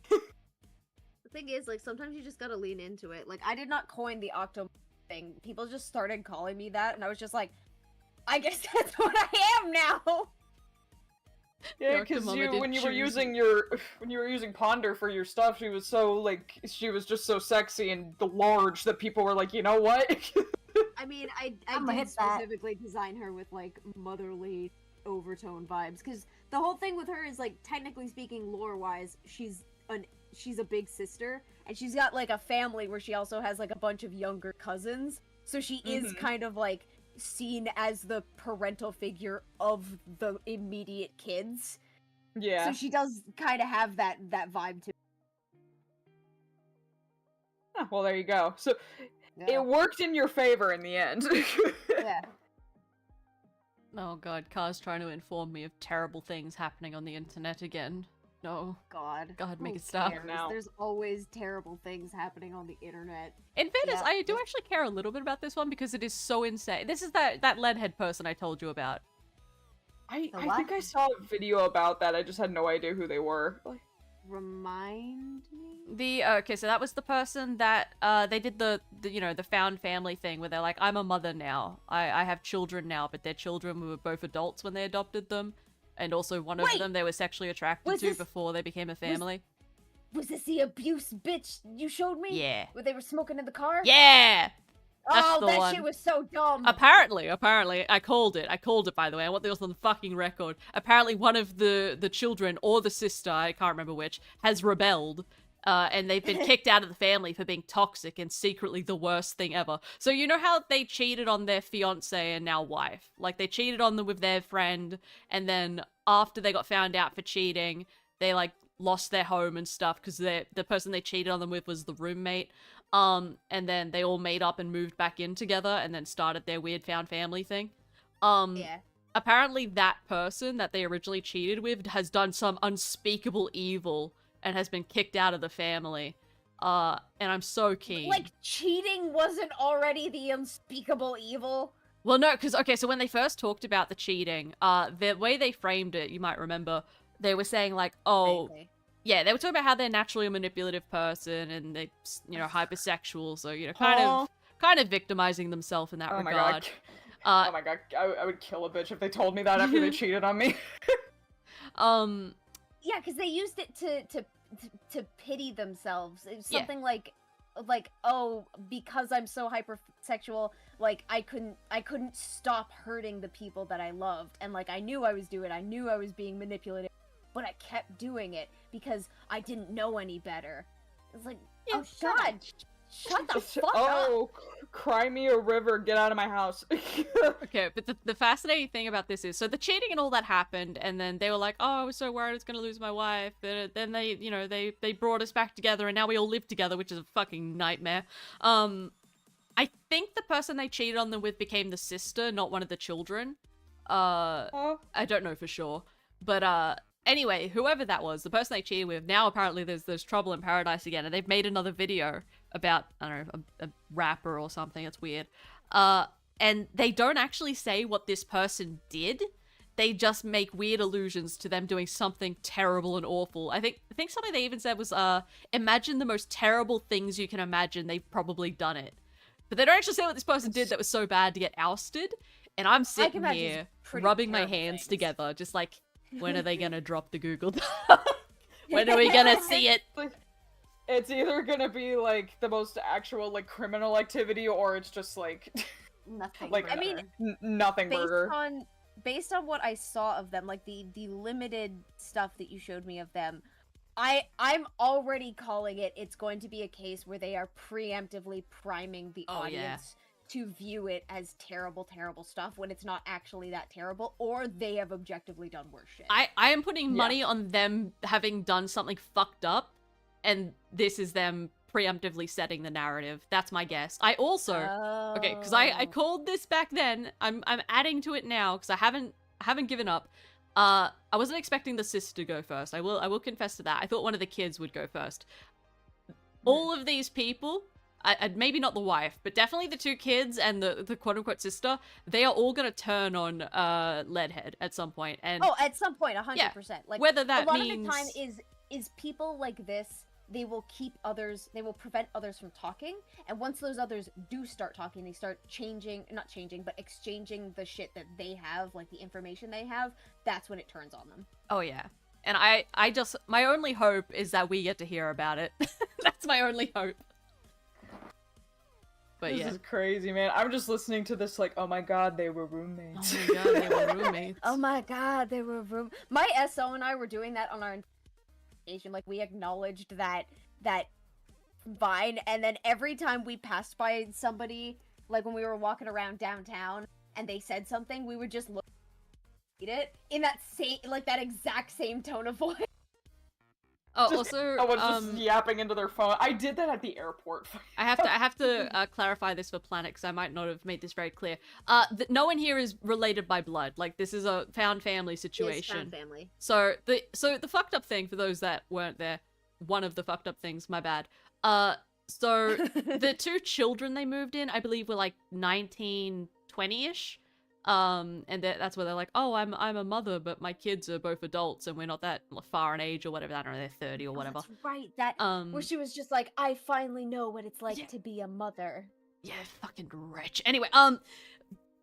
The thing is, like, sometimes you just gotta lean into it. Like, I did not coin the octo thing. People just started calling me that, and I was just like, I guess that's what I am now. Yeah, Dr. because Mama did when you were choose- using Ponder for your stuff, she was just so sexy and large that people were like, you know what? I mean, I I'ma did hit that. specifically design her with, like, motherly overtone vibes. Because the whole thing with her is, like, technically speaking, lore-wise, she's a big sister. And she's got, like, a family where she also has, like, a bunch of younger cousins. So she is kind of, like, seen as the parental figure of the immediate kids. Yeah. So she does kind of have that vibe to Ah, well, there you go. So it worked in your favor in the end. Yeah. Oh god, Car's trying to inform me of terrible things happening on the internet again. No. God. God, make who it stop. cares? now. There's always terrible things happening on the internet. In fairness, Yeah. I do actually care a little bit about this one because it is so insane. This is that leadhead person I told you about. I The what? think I saw a video about that. I just had no idea who they were. Like, Remind me? Okay, so that was the person that they did the found family thing where they're like, I'm a mother now. I have children now, but their children were both adults when they adopted them. And also one of Wait! them they were sexually attracted Was to this- before they became a family. Was this the abuse bitch you showed me? Yeah. Where they were smoking in the car? Yeah! That's Oh, the that one. shit was so dumb. Apparently, I called it, by the way. I want this on the fucking record. Apparently one of the children, or the sister, I can't remember which, has rebelled. And they've been kicked out of the family for being toxic and secretly the worst thing ever. So you know how they cheated on their fiance and now wife? Like, they cheated on them with their friend, and then after they got found out for cheating, they, like, lost their home and stuff because the person they cheated on them with was the roommate. And then they all made up and moved back in together and then started their weird found family thing. Yeah. Apparently that person that they originally cheated with has done some unspeakable evil and has been kicked out of the family. And I'm so keen. Like, cheating wasn't already the unspeakable evil. Well, no, because, okay, so when they first talked about the cheating, the way they framed it, you might remember, they were saying, like, oh, Vaguely. yeah, they were talking about how they're naturally a manipulative person and they, hypersexual, so, kind of victimizing themselves in that oh my regard. god. Oh my god, I would kill a bitch if they told me that after they cheated on me. Yeah, because they used it to pity themselves. It was Yeah. something like, oh, because I'm so hypersexual, like I couldn't stop hurting the people that I loved, and like I knew I was doing it. I knew I was being manipulative, but I kept doing it because I didn't know any better. It's like, Yeah, oh God, shut the fuck up. Oh, cry me a river, get out of my house. Okay, but the fascinating thing about this is, so the cheating and all that happened, and then they were like, oh, I was so worried I was going to lose my wife, and then they, they brought us back together, and now we all live together, which is a fucking nightmare. I think the person they cheated on them with became the sister, not one of the children. I don't know for sure. But anyway, whoever that was, the person they cheated with, now apparently there's trouble in paradise again, and they've made another video about, I don't know, a rapper or something. It's weird. And they don't actually say what this person did. They just make weird allusions to them doing something terrible and awful. I think something they even said was, imagine the most terrible things you can imagine. They've probably done it. But they don't actually say what this person did that was so bad to get ousted. And I'm sitting here rubbing my hands together, just like, when are they gonna drop the Google Doc? When are we gonna see it? It's either gonna be like the most actual like criminal activity, or it's just like Nothing. like I mean, nothing burger. Based on what I saw of them, like the limited stuff that you showed me of them, I'm already calling it. It's going to be a case where they are preemptively priming the audience to view it as terrible, terrible stuff when it's not actually that terrible, or they have objectively done worse shit. I am putting money on them having done something fucked up, and this is them preemptively setting the narrative. That's my guess. I also okay, because I called this back then. I'm adding to it now because I haven't given up. I wasn't expecting the sis to go first. I will confess to that. I thought one of the kids would go first. All of these people, maybe not the wife, but definitely the two kids and the quote-unquote sister, they are all gonna turn on Leadhead at some point. And at some point, 100%. Like, whether that a lot means... of the time is people like this, they will prevent others from talking, and once those others do start talking, they start exchanging the shit that they have, like the information they have, that's when it turns on them. Oh yeah. And I just, my only hope is that we get to hear about it. That's my only hope. But this is crazy, man. I'm just listening to this like, oh my god, they were roommates. Oh my god, they were roommates. Oh my god, they were My SO and I were doing that on our station. Like, we acknowledged that Vine, and then every time we passed by somebody, like when we were walking around downtown and they said something, we would just look at it in that exact same tone of voice. Oh, also, just yapping into their phone. I did that at the airport. I have to clarify this for Planet, because I might not have made this very clear. No one here is related by blood. Like, this is a found family situation. Yes, found family. So the fucked up thing, for those that weren't there, one of the fucked up things, my bad. So the two children they moved in, I believe, were like 19, 20-ish. And that's where they're like, oh, I'm a mother, but my kids are both adults, and we're not that far in age or whatever. I don't know, they're 30 or whatever. That's right. That where she was just like, I finally know what it's like to be a mother. Yeah, fucking rich. Anyway,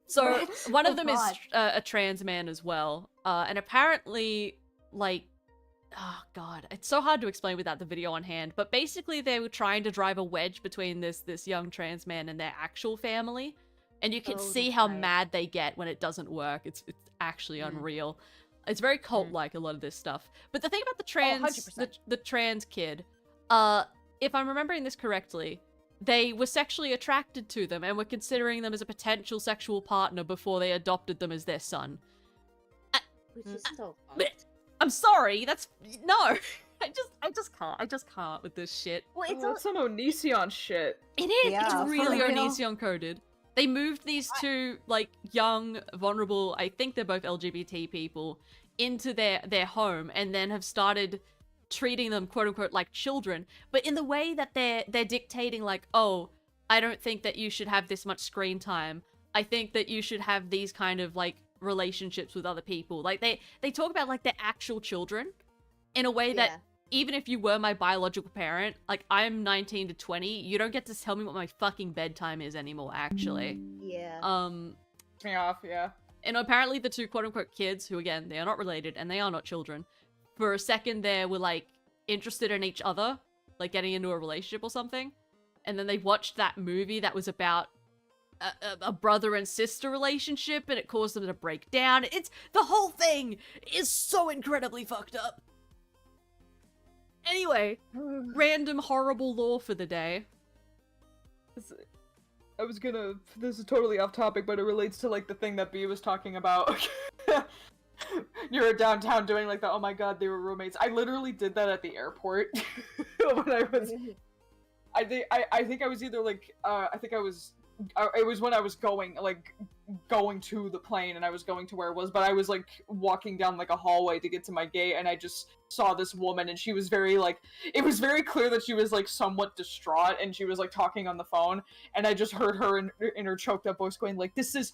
so one of them is a trans man as well, and apparently, like, oh god, it's so hard to explain without the video on hand, but basically they were trying to drive a wedge between this young trans man and their actual family. And you can see how mad they get when it doesn't work. It's actually unreal. It's very cult-like, a lot of this stuff. But the thing about the trans kid, if I'm remembering this correctly, they were sexually attracted to them and were considering them as a potential sexual partner before they adopted them as their son. Which is so I'm sorry, that's... No! I just can't with this shit. Well, it's some Onision shit. It is! Yeah, it's really for real. Onision-coded. They moved these two, like, young, vulnerable, I think they're both LGBT people, into their home, and then have started treating them, quote-unquote, like children, but in the way that they're dictating, like, oh, I don't think that you should have this much screen time. I think that you should have these kind of, like, relationships with other people. Like, they talk about, like, their actual children in a way that, even if you were my biological parent, like, I'm 19 to 20, you don't get to tell me what my fucking bedtime is anymore, actually. Yeah. Me off, yeah. And apparently the two quote-unquote kids, who again, they are not related, and they are not children, for a second there were, like, interested in each other, like, getting into a relationship or something. And then they watched that movie that was about a brother and sister relationship, and it caused them to break down. The whole thing is so incredibly fucked up. Anyway, random horrible lore for the day. I was gonna... This is totally off topic, but it relates to, like, the thing that B was talking about. You're downtown doing, like, the, oh my god, they were roommates. I literally did that at the airport. When I was... I think I was either, like, I think I was it was when I was going to the plane, and I was going to where it was, but I was like walking down like a hallway to get to my gate, and I just saw this woman, and she was very like, it was very clear that she was like somewhat distraught, and she was like talking on the phone, and I just heard her in her choked up voice going like, "This is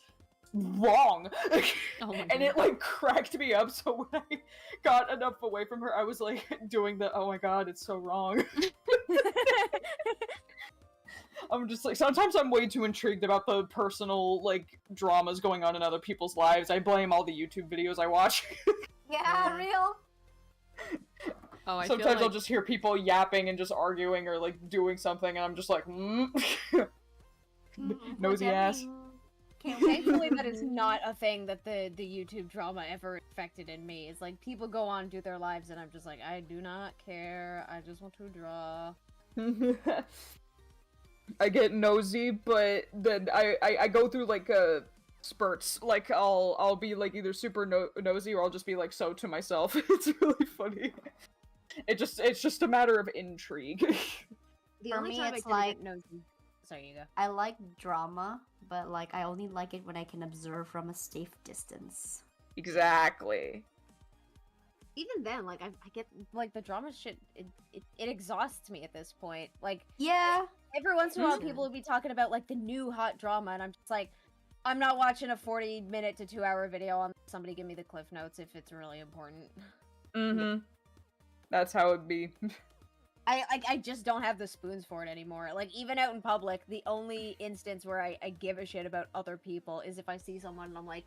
wrong." Oh my And it like cracked me up, so when I got enough away from her, I was like doing the, oh my god, it's so wrong. I'm just like, sometimes I'm way too intrigued about the personal like dramas going on in other people's lives. I blame all the YouTube videos I watch. Yeah, real. Oh, I Sometimes feel like... I'll just hear people yapping and just arguing or like doing something, and I'm just like, nosy ass. Thankfully, that is not a thing that the YouTube drama ever affected in me. It's like people go on and do their lives, and I'm just like, I do not care. I just want to draw. I get nosy, but then I go through like spurts. Like I'll be like either super nosy, or I'll just be like so to myself. It's really funny. It's just a matter of intrigue. The For only me, time it's I tend to like- get nosy. Sorry, you go. I like drama, but like I only like it when I can observe from a safe distance. Exactly. Even then, like I get Like, the drama shit, it exhausts me at this point. Like, Yeah. every once in a while, people will be talking about, like, the new hot drama, and I'm just like, I'm not watching a 40-minute to 2-hour video on somebody give me the cliff notes if it's really important. Mm-hmm. That's how it'd be. I just don't have the spoons for it anymore. Like, even out in public, the only instance where I give a shit about other people is if I see someone and I'm like,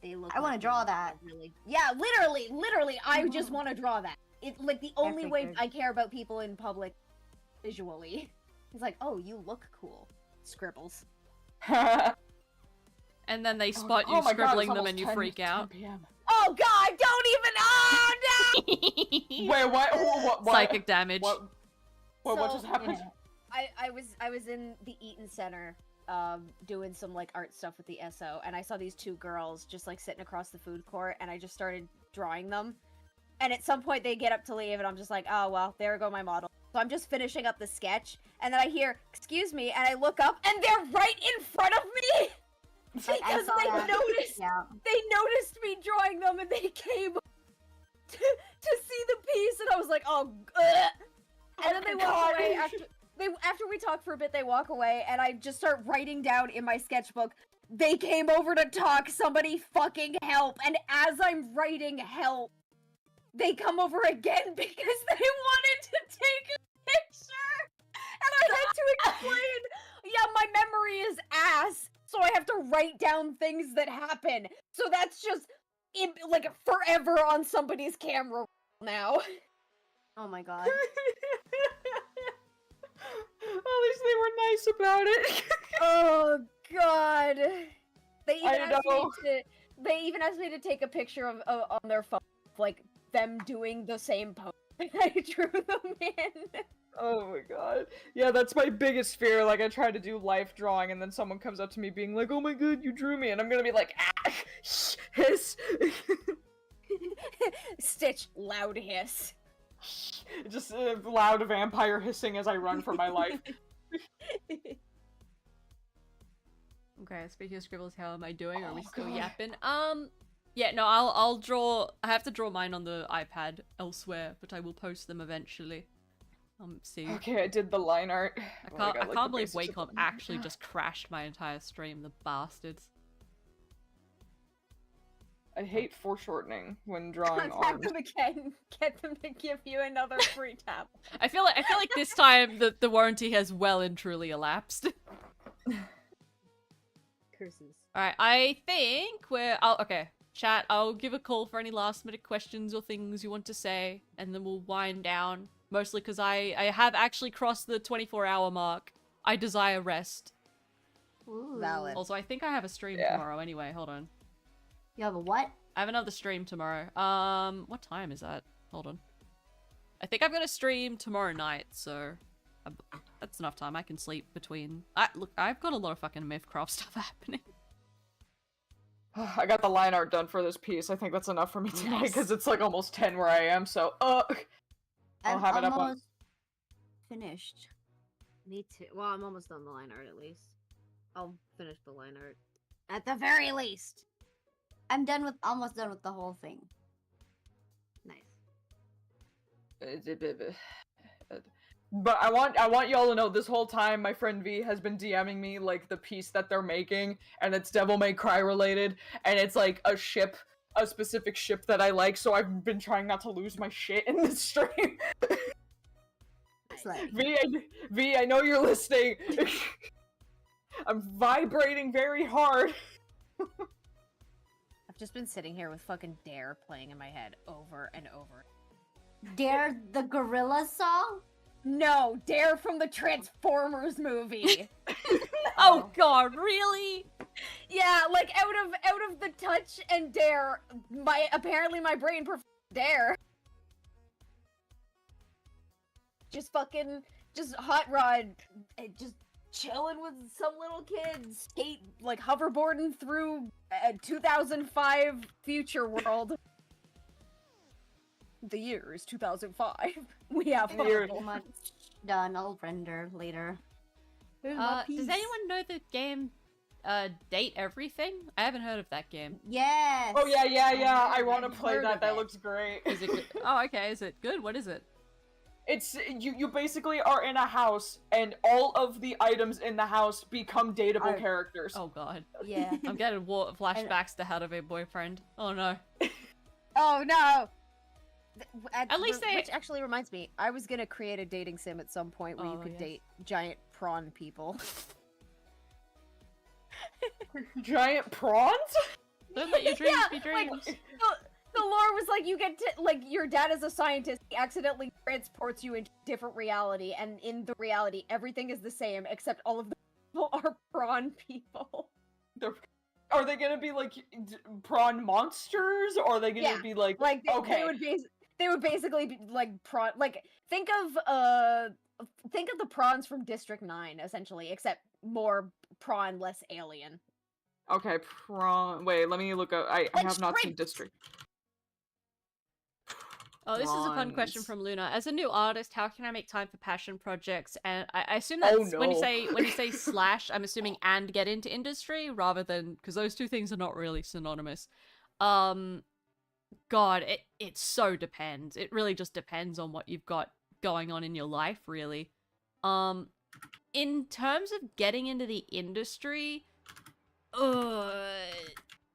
they look I wanna like draw they're that. really... Yeah, literally, I just want to draw that. It, like, the only way figured. I care about people in public visually is like, oh, you look cool. Scribbles. And then they spot you Oh my God, scribbling it's them and almost you 10 freak out. PM. Oh god, don't even... Oh, no! Wait, what? Psychic damage. What just happened? I was in the Eaton Center, doing some like art stuff with the SO, and I saw these two girls just like sitting across the food court, and I just started drawing them. And at some point they get up to leave, and I'm just like, oh well, there go my model. So I'm just finishing up the sketch, and then I hear, "Excuse me," and I look up, and they're right in front of me because saw they that. noticed. Yeah. They noticed me drawing them, and they came to see the piece, and I was like, oh. And then they walk away after we talk for a bit. They walk away, and I just start writing down in my sketchbook, "They came over to talk. Somebody fucking help!" And as I'm writing help, they come over again because they wanted to take a picture, and I had to explain. Yeah, my memory is ass, so I have to write down things that happen. So that's just like forever on somebody's camera now. Oh my god. At least they were nice about it. Oh god. They even I asked know. they even asked me to take a picture of on their phone, like them doing the same pose. I drew them in. Oh my god. Yeah, that's my biggest fear. Like, I try to do life drawing, and then someone comes up to me being like, "Oh my god, you drew me," and I'm gonna be like, "Ah, hiss." Stitch, loud hiss. Just loud vampire hissing as I run for my life. Okay, speaking of scribbles, how am I doing? Are we Oh, still God. yapping? Yeah, no, I'll draw. I have to draw mine on the iPad elsewhere, but I will post them eventually. See. Okay, I did the line art. I can't believe Wake Up actually just crashed my entire stream, the bastards. I hate foreshortening when drawing Contact art. them again. Get them to give you another free tab. I feel like this time the warranty has well and truly elapsed. Curses. Alright, I think okay. Chat, I'll give a call for any last minute questions or things you want to say, and then we'll wind down. Mostly because I have actually crossed the 24-hour mark. I desire rest. Ooh. Valid. Also, I think I have a stream Yeah. tomorrow anyway, hold on. You have a what? I have another stream tomorrow. What time is that? Hold on. I think I'm gonna stream tomorrow night, so... that's enough time. I can sleep between... Look, I've got a lot of fucking Mythcraft stuff happening. I got the line art done for this piece. I think that's enough for me tonight, Nice. because it's like almost 10 where I am, so, I'll I'm have it up on... almost finished. Me too. Well, I'm almost on the line art at least. I'll finish the line art. At the very least. I'm almost done with the whole thing. Nice. But I want y'all to know this whole time my friend V has been DMing me like the piece that they're making, and it's Devil May Cry related, and it's like a specific ship that I like, so I've been trying not to lose my shit in this stream. V, I know you're listening. I'm vibrating very hard. I've just been sitting here with fucking Dare playing in my head over and over. Dare the gorilla song? No, Dare from the Transformers movie. Oh god, really? Yeah, like out of the touch and Dare, apparently my brain prefers Dare. Just hot rod, just chilling with some little kids, like hoverboarding through a 2005 future world. The year is 2005. We have Much done. I'll render later. Does anyone know the game Date Everything? I haven't heard of that game. Yes. Oh yeah. I want to I've play heard that. of That it. looks great. Is it good? Oh, okay. Is it good? What is it? It's you basically are in a house, and all of the items in the house become dateable characters. Oh god. Yeah. I'm getting flashbacks to How to Be a Boyfriend. Oh no. Oh no! At least they- Which actually reminds me, I was gonna create a dating sim at some point where you Oh, could yes. date giant prawn people. Giant prawns? Don't let your dreams Yeah, be like- dreams. The lore was like, you get to, like, your dad is a scientist, he accidentally transports you into a different reality, and in the reality, everything is the same, except all of the people are prawn people. Are they gonna be like prawn monsters, or are they gonna Yeah, be like Like, okay? they would basically be, like, prawn, like, think of the prawns from District 9, essentially, except more prawn, less alien. Okay, prawn. Wait, let me look up. I Like have not seen shrimp. District. Oh, this is a fun question Prawns. from Luna. As a new artist, how can I make time for passion projects? And I assume that's Oh, when you no. say slash, I'm assuming and get into industry rather than because those two things are not really synonymous. God, it so depends. It really just depends on what you've got going on in your life, really. In terms of getting into the industry,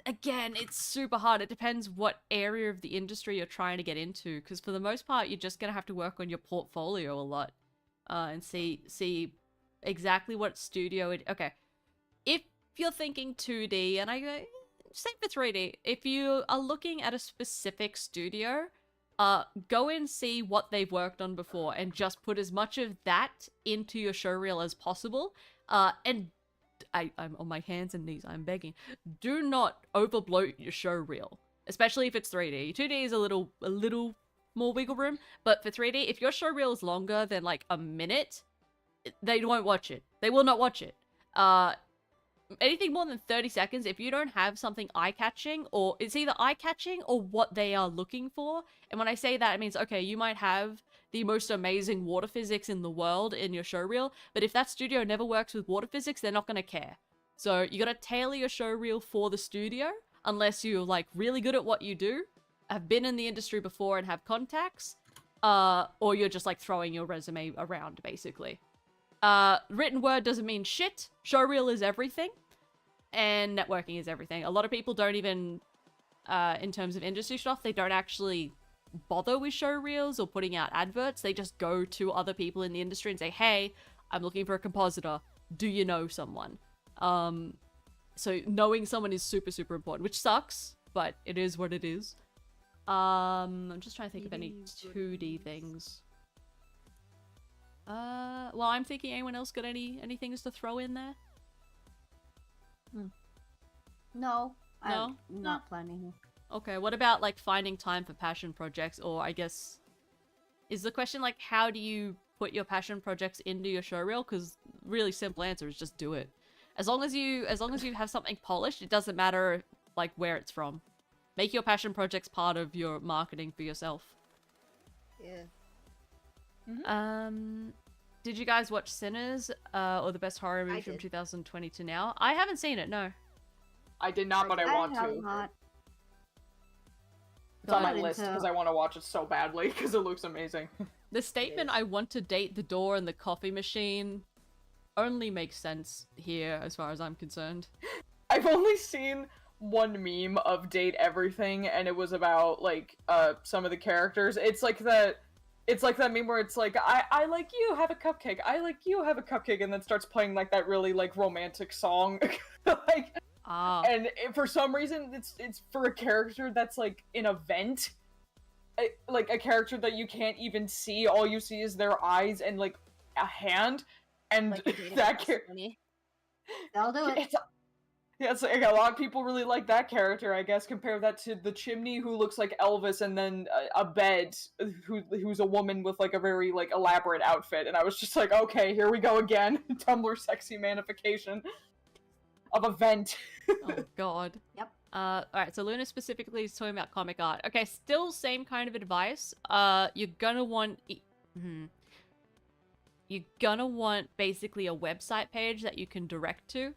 again, it's super hard. It depends what area of the industry you're trying to get into, because for the most part, you're just gonna have to work on your portfolio a lot, and see exactly what studio it. Okay, if you're thinking 2D, and same for 3D, if you are looking at a specific studio, go and see what they've worked on before, and just put as much of that into your showreel as possible, and I'm on my hands and knees, I'm begging. Do not overbloat your show reel, especially if it's 3D. 2D is a little more wiggle room, but for 3D, if your show reel is longer than like a minute, they won't watch it. They will not watch it. Anything more than 30 seconds, if you don't have something eye-catching, or it's either eye-catching or what they are looking for, and when I say that, it means, okay, you might have the most amazing water physics in the world in your showreel, but if that studio never works with water physics, they're not going to care. So you got to tailor your showreel for the studio, unless you're like really good at what you do, have been in the industry before and have contacts, or you're just like throwing your resume around, basically. Written word doesn't mean shit. Showreel is everything. And networking is everything. A lot of people don't even, in terms of industry stuff, they don't actually bother with showreels or putting out adverts. They just go to other people in the industry and say, hey, I'm looking for a compositor. Do you know someone? So knowing someone is super, super important, which sucks, but it is what it is. I'm just trying to think of any 2D things. Well, I'm thinking anyone else got any things to throw in there? No. No? I'm not planning. Okay, what about like finding time for passion projects, or I guess is the question like how do you put your passion projects into your showreel? Because really simple answer is just do it. As long as you have something polished, it doesn't matter like where it's from. Make your passion projects part of your marketing for yourself. Yeah. did you guys watch Sinners, or the best horror movie from did. 2020 to now? I haven't seen it, no. I did not, but I want have to. not. It's on my Got list into- because I want to watch it so badly because it looks amazing. The statement, I want to date the door and the coffee machine, only makes sense here as far as I'm concerned. I've only seen one meme of Date Everything, and it was about, like, some of the characters. It's like that meme where it's like, I like you, have a cupcake, I like you, have a cupcake, and then starts playing, like, that really, like, romantic song. Like, and for some reason, it's for a character that's, like, an event. Like, a character that you can't even see, all you see is their eyes and, like, a hand, and Like you dated that us, character... Tony. I'll do it. It's like a lot of people really like that character, I guess. Compare that to the chimney who looks like Elvis, and then a bed who's a woman with like a very like elaborate outfit. And I was just like, okay, here we go again. Tumblr sexy manification of a vent. Oh god. Yep. Alright, so Luna specifically is talking about comic art. Okay, still same kind of advice. You're gonna want... You're gonna want basically a website page that you can direct to.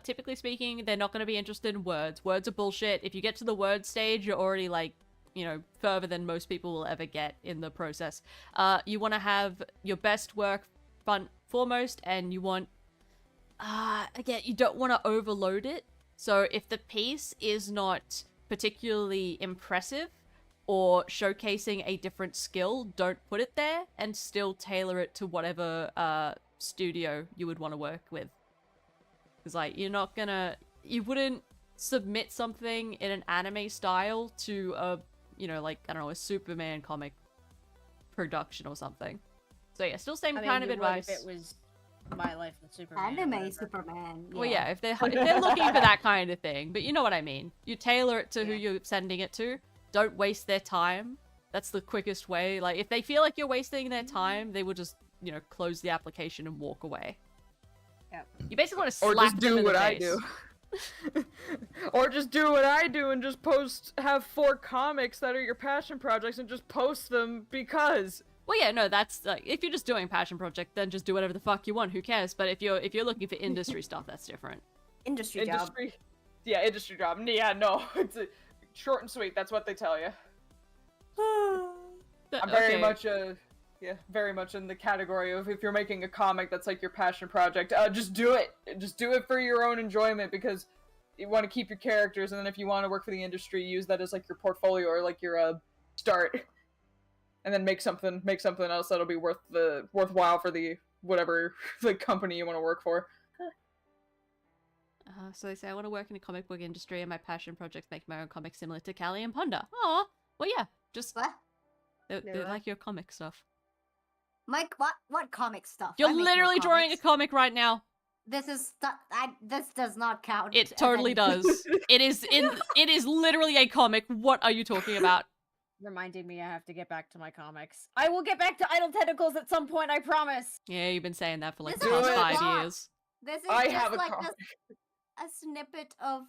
Typically speaking, they're not gonna be interested in words. Words are bullshit. If you get to the word stage, you're already like, you know, further than most people will ever get in the process. You want to have your best work front foremost, and you want... again, you don't want to overload it. So if the piece is not particularly impressive or showcasing a different skill, don't put it there, and still tailor it to whatever studio you would want to work with. Because, like, you're not gonna... You wouldn't submit something in an anime style to a, you know, like, I don't know, a Superman comic production or something. So yeah, still same kind of you would advice. if it was My Life with Superman. or Anime whatever. Superman. Well, yeah, if they're looking for that kind of thing, but you know what I mean. You tailor it to who you're sending it to. Don't waste their time. That's the quickest way. Like, if they feel like you're wasting their time, they will just, you know, close the application and walk away. Yep. You basically want to Or slap just them do in what the I face. do. Or just do what I do and just have 4 comics that are your passion projects and just post them because... Well, yeah, no, that's like, if you're just doing passion project, then just do whatever the fuck you want. Who cares? But if you're looking for industry stuff, that's different. Industry job. Yeah, industry job. Yeah, no, it's short and sweet. That's what they tell you. I'm very much very much in the category of if you're making a comic that's like your passion project, just do it. Just do it for your own enjoyment because you want to keep your characters, and then if you want to work for the industry, use that as like your portfolio or like your start, and then make something else that'll be worthwhile for the whatever the company you want to work for. So they say, I want to work in the comic book industry, and my passion projects make my own comics similar to Calli and Panda. Aw, well, yeah, just What? they like your comic stuff. Mike, what comic stuff? You're I make no literally drawing a comics. comic right now. This is this does not count. It as totally anything. does. It is literally a comic. What are you talking about? Reminding me I have to get back to my comics. I will get back to Idle Tentacles at some point, I promise! Yeah, you've been saying that for like This the is last a 5 lot. years. This is I just have a like comic. a snippet of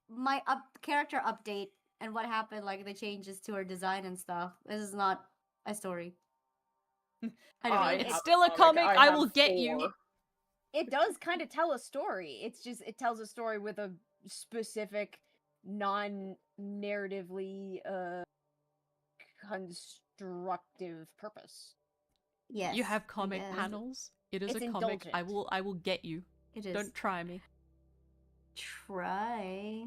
my character update and what happened, like the changes to her design and stuff. This is not a story. It's still a comic. I will get you. 4. It does kind of tell a story. It's just, it tells a story with a specific, non-narratively, constructive purpose. Yes. You have comic guess. panels. It is It's a comic. indulgent. I will get you. It is. Don't try me. Try.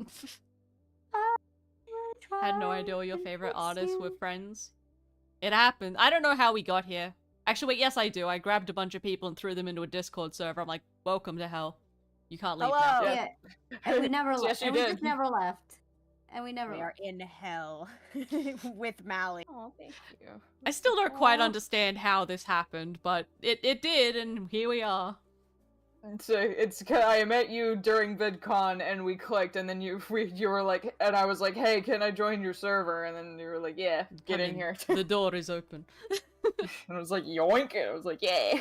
Had no idea all your favorite artists were friends. It happened. I don't know how we got here. Actually, wait, yes I do. I grabbed a bunch of people and threw them into a Discord server. I'm like, welcome to hell. You can't leave now. Hello. Yeah. And we never Yes, left. you And we did. just never left. And we never We are left. in hell with Mali. Oh, thank you. I still don't quite Aw. understand how this happened, but it did, and here we are. It's I met you during VidCon and we clicked, and then you were like, and I was like, hey, can I join your server? And then you were like, yeah, get Come in here. The door is open. And I was like, yoink! And I was like, yeah.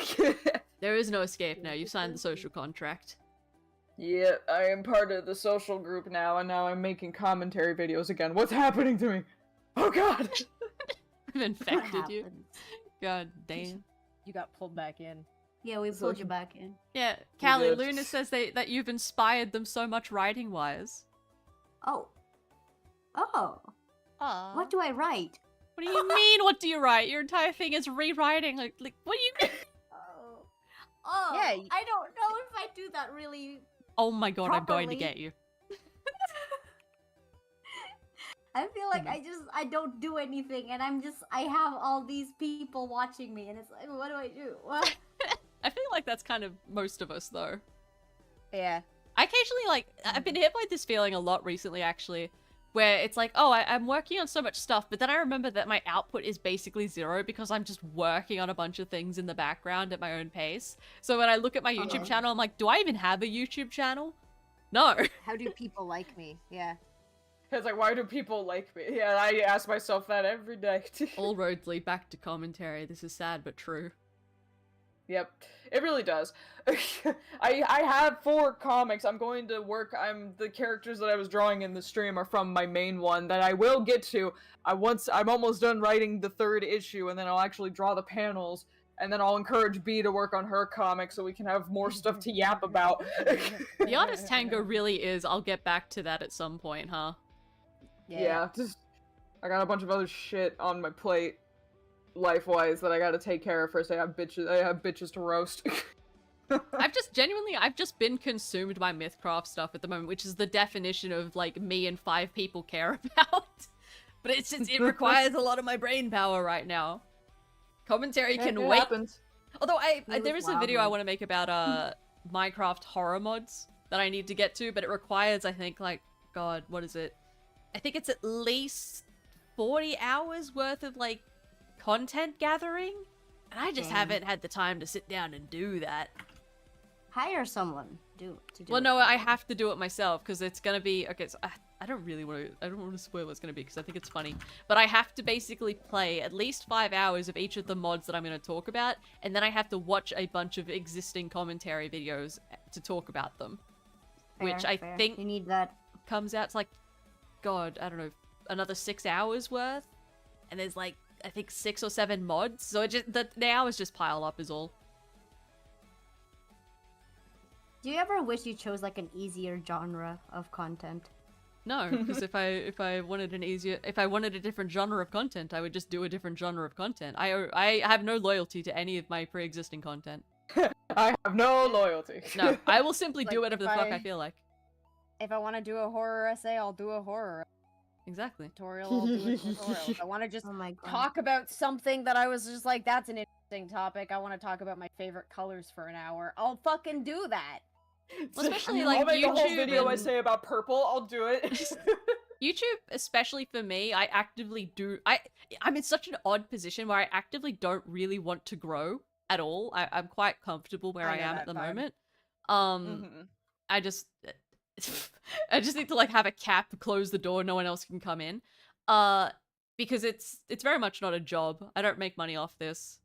There is no escape now. You signed the social contract. Yeah, I am part of the social group now, and now I'm making commentary videos again. What's happening to me? Oh god! I've infected you. happened? God damn. You got pulled back in. Yeah, we pulled you back in. Yeah, Calli, did. Luna says that you've inspired them so much writing-wise. Oh. Oh. What do I write? What do you mean, what do you write? Your entire thing is rewriting. Like what do you mean? Oh. Oh. Yeah, I don't know if I do that really. Oh my god, I'm going to Properly. get you. I feel like I don't do anything, and I have all these people watching me, and it's like, what do I do? What? I feel like that's kind of most of us, though. Yeah. I occasionally, I've been hit by this feeling a lot recently, actually, where it's like, oh, I'm working on so much stuff, but then I remember that my output is basically 0 because I'm just working on a bunch of things in the background at my own pace. So when I look at my YouTube channel, I'm like, do I even have a YouTube channel? No. How do people like me? Yeah. It's like, why do people like me? Yeah, I ask myself that every day. All roads lead back to commentary. This is sad but true. Yep, it really does. I have 4 comics. I'm going to work. The characters that I was drawing in the stream are from my main one that I will get to. I'm almost done writing the 3rd issue, and then I'll actually draw the panels, and then I'll encourage B to work on her comic so we can have more stuff to yap about. The artist tango really is, I'll get back to that at some point, huh? Yeah, I got a bunch of other shit on my plate, life-wise, that I gotta take care of first. I have bitches to roast. I've just been consumed by Mythcraft stuff at the moment, which is the definition of, like, me and 5 people care about. But it requires a lot of my brain power right now. Commentary can wait. Happens. Although there is a video I want to make about, Minecraft horror mods that I need to get to, but it requires, I think, like, God, what is it? I think it's at least 40 hours worth of, like, content gathering, and I just haven't had the time to sit down and do that. Hire someone to do Well, it. no, I have to do it myself because it's gonna be okay. So I don't want to spoil what it's gonna be because I think it's funny. But I have to basically play at least 5 hours of each of the mods that I'm gonna talk about, and then I have to watch a bunch of existing commentary videos to talk about them, which I think you need that. comes out to like, God, I don't know, another 6 hours worth, and there's like I think 6 or 7 mods, so it just the hours just pile up is all. Do you ever wish you chose like an easier genre of content? No, because if I wanted a different genre of content, I would just do a different genre of content. I have no loyalty to any of my pre-existing content. I have no loyalty. No, I will simply Like, do whatever the if fuck I- I feel like. If I want to do a horror essay, I'll do a horror Exactly. tutorial. I'll do a tutorial. If I want to just Oh my god. talk about something that I was just like, that's an interesting topic. I want to talk about my favorite colors for an hour. I'll fucking do that. Well, especially, I'll like, make a whole YouTube video and- essay about purple. I'll do it. YouTube, especially for me, I actively do. I'm in such an odd position where I actively don't really want to grow at all. I'm quite comfortable where I I know am that at the vibe. moment. Mhm. I just need to like have a cap, close the door, no one else can come in. Because it's very much not a job. I don't make money off this.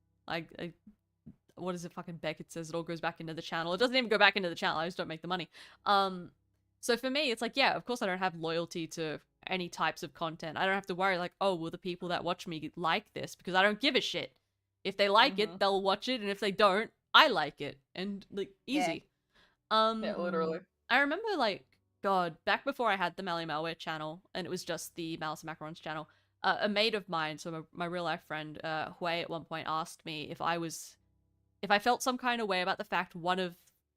What is it fucking Beckett says? It all goes back into the channel. It doesn't even go back into the channel. I just don't make the money. So for me, it's like, yeah, of course I don't have loyalty to any types of content. I don't have to worry like, oh, will the people that watch me like this? Because I don't give a shit. If they like it, they'll watch it, and if they don't, I like it. And like easy. Yeah, literally. I remember like, God, back before I had the Mali-Malware channel, and it was just the Malice and Macarons channel, a mate of mine, so my real life friend, Hui, at one point asked me if I felt some kind of way about the fact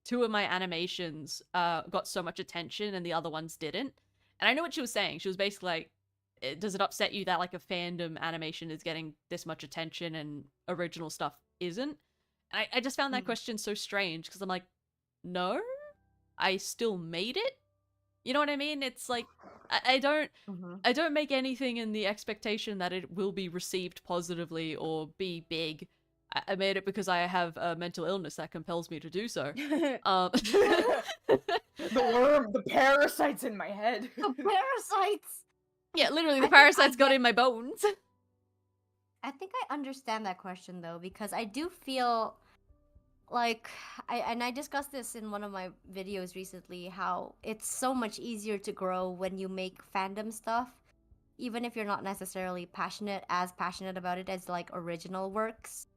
two of my animations got so much attention and the other ones didn't. And I know what she was saying. She was basically like, does it upset you that like a fandom animation is getting this much attention and original stuff isn't? And I just found that question so strange because I'm like, no, I still made it. You know what I mean? It's like, I don't make anything in the expectation that it will be received positively or be big. I made it because I have a mental illness that compels me to do so. The worm, the parasites in my head. The parasites! Yeah, literally, I the think I parasites got get- in my bones. I think I understand that question though, because I do feel like I discussed this in one of my videos recently, how it's so much easier to grow when you make fandom stuff, even if you're not necessarily passionate about it as like original works.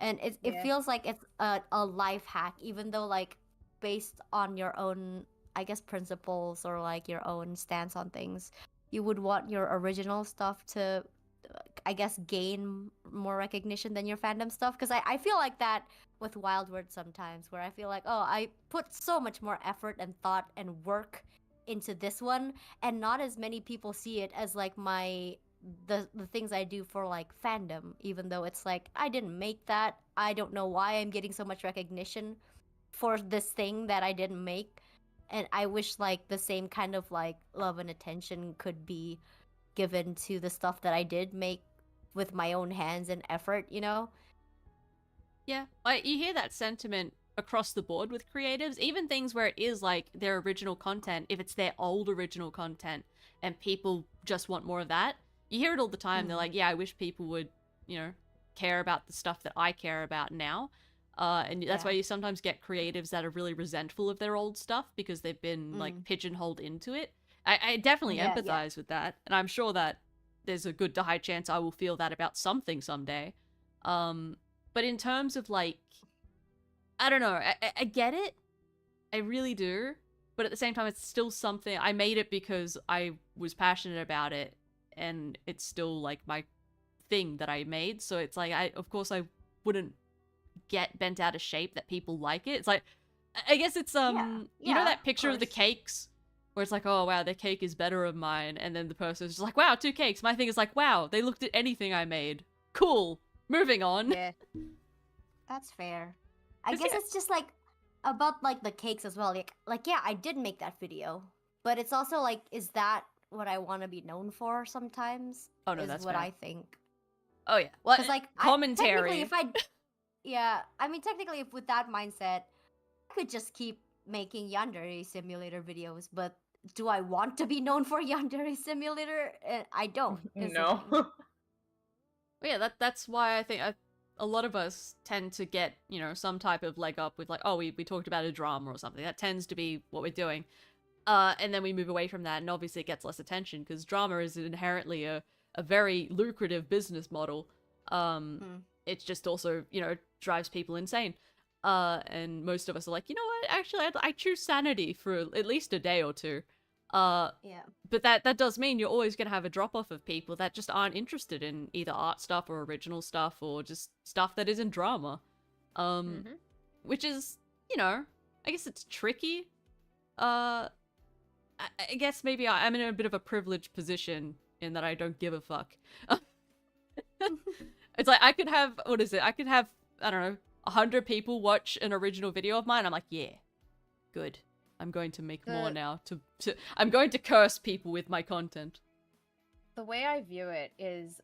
and it Yeah. feels like it's a life hack, even though like based on your own, I guess, principles or like your own stance on things, you would want your original stuff to, I guess, gain more recognition than your fandom stuff. Because I feel like that with Wild Words sometimes, where I feel like, oh, I put so much more effort and thought and work into this one, and not as many people see it as like the things I do for like fandom, even though it's like I didn't make that. I don't know why I'm getting so much recognition for this thing that I didn't make. And I wish like the same kind of like love and attention could be given to the stuff that I did make with my own hands and effort, you know? Yeah, like you hear that sentiment across the board with creatives, even things where it is like their original content, if it's their old original content and people just want more of that, you hear it all the time. They're like, yeah, I wish people would, you know, care about the stuff that I care about now. And that's why you sometimes get creatives that are really resentful of their old stuff because they've been like pigeonholed into it. I definitely empathize with that, and I'm sure that there's a good to high chance I will feel that about something someday. But in terms of like, I don't know, I get it, I really do, but at the same time, it's still something. I made it because I was passionate about it, and it's still like my thing that I made. So it's like, of course I wouldn't get bent out of shape that people like it. It's like, I guess it's you know that picture of the cakes where it's like, oh wow, their cake is better than mine, and then the person's just like, wow, 2 cakes. My thing is like, wow, they looked at anything I made. Cool. Moving on. Yeah. That's fair. I guess it's just like about like the cakes as well. Like yeah, I did make that video, but it's also like, is that what I want to be known for sometimes? Oh no, is that's what fair. I think. Oh yeah. Well, Because like commentary. Technically, if with that mindset, I could just keep making Yandere Simulator videos. But do I want to be known for Yandere Simulator? I don't. is the No. thing. Yeah, that's why I think a lot of us tend to get, you know, some type of leg up with like, oh, we talked about a drama or something. That tends to be what we're doing. And then we move away from that, and obviously it gets less attention because drama is inherently a very lucrative business model. It's just also, you know, drives people insane. And most of us are like, you know what, actually, I choose sanity for at least a day or two. But that does mean you're always going to have a drop-off of people that just aren't interested in either art stuff or original stuff or just stuff that isn't drama. Which is, you know, I guess it's tricky. I guess maybe I'm in a bit of a privileged position in that I don't give a fuck. It's like, I could have, I could have, I don't know, 100 people watch an original video of mine. I'm like, yeah, good. I'm going to make more now. I'm going to curse people with my content. The way I view it is,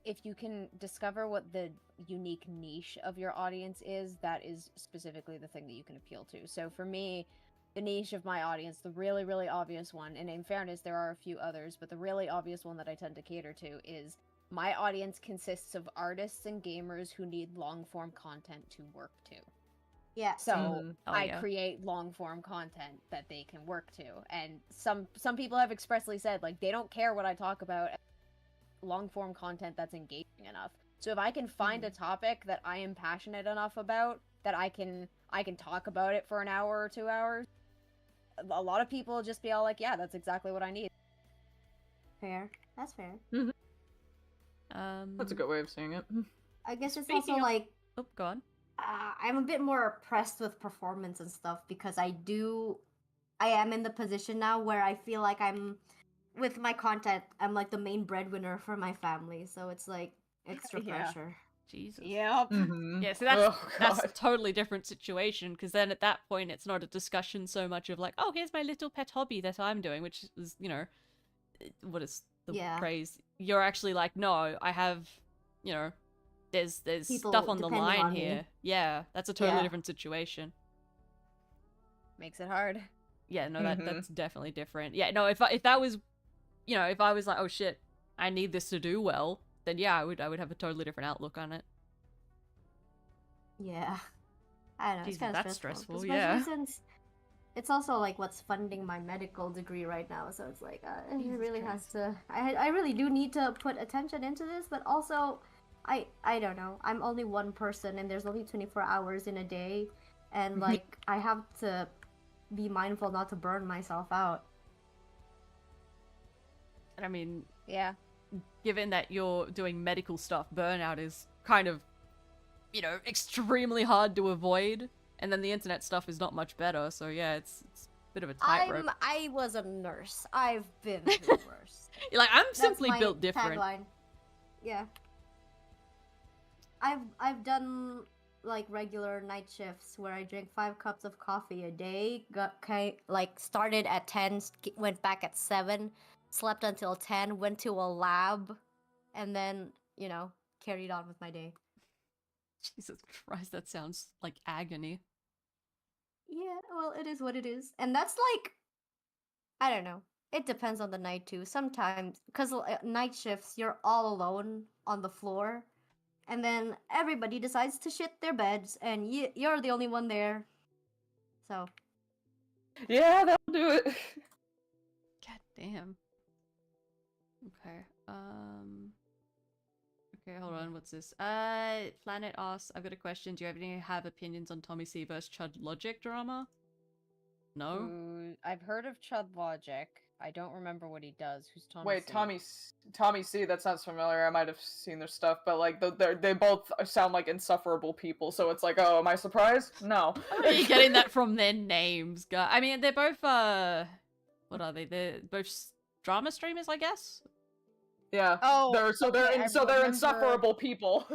if you can discover what the unique niche of your audience is, that is specifically the thing that you can appeal to. So for me, the niche of my audience, the really, really obvious one, and in fairness, there are a few others, but the really obvious one that I tend to cater to is my audience consists of artists and gamers who need long-form content to work to. Yeah. So I create long-form content that they can work to. And some people have expressly said, like, they don't care what I talk about, long-form content that's engaging enough. So if I can find a topic that I am passionate enough about, that I can talk about it for an hour or 2 hours, a lot of people will just be all like, yeah, that's exactly what I need. Fair. That's fair. That's a good way of saying it. I guess it's also like, oh, go on. I'm a bit more oppressed with performance and stuff because I am in the position now where I feel like with my content, I'm like the main breadwinner for my family. So it's like extra pressure. Jesus. Yep. Yeah, so that's a totally different situation, because then at that point it's not a discussion so much of like, oh, here's my little pet hobby that I'm doing, which is, you know, what is the praise? You're actually like, no, I have, you know, there's stuff on the line here. Me. Yeah, that's a totally different situation. Makes it hard. Yeah, no, that's definitely different. Yeah, no, if that was, you know, if I was like, oh shit, I need this to do well, then yeah, I would have a totally different outlook on it. Yeah. I don't know, Jesus, it's kind of that's stressful, yeah. Since it's also like what's funding my medical degree right now, so it's like it really has to. I really do need to put attention into this, but also I don't know. I'm only one person, and there's only 24 hours in a day, and like I have to be mindful not to burn myself out. And I mean, Yeah. given that you're doing medical stuff, burnout is kind of, you know, extremely hard to avoid. And then the internet stuff is not much better. So yeah, it's a bit of a tightrope. I was a nurse. I've been through worse. You're like, I'm That's simply my built different. tagline. Yeah. I've done like regular night shifts where I drink 5 cups of coffee a day. Started at 10, went back at 7, slept until 10, went to a lab, and then carried on with my day. Jesus Christ, that sounds like agony. Yeah, well, it is what it is, and that's like, I don't know. It depends on the night too. Sometimes, because night shifts, you're all alone on the floor, and then everybody decides to shit their beds, and you're the only one there. So. Yeah, that'll do it. God damn. Okay. Okay, hold on. What's this? Planet asks, I've got a question. Do you have opinions on Tommy C versus Chud Logic drama? No? I've heard of Chud Logic. I don't remember what he does. Who's Tommy Wait, C? Tommy C, that sounds familiar. I might have seen their stuff, but like they both sound like insufferable people, so it's like, oh, am I surprised? No. Where are you getting that from their names? I mean, they're both, what are they? They're both drama streamers, I guess? Yeah. Oh, they're insufferable people.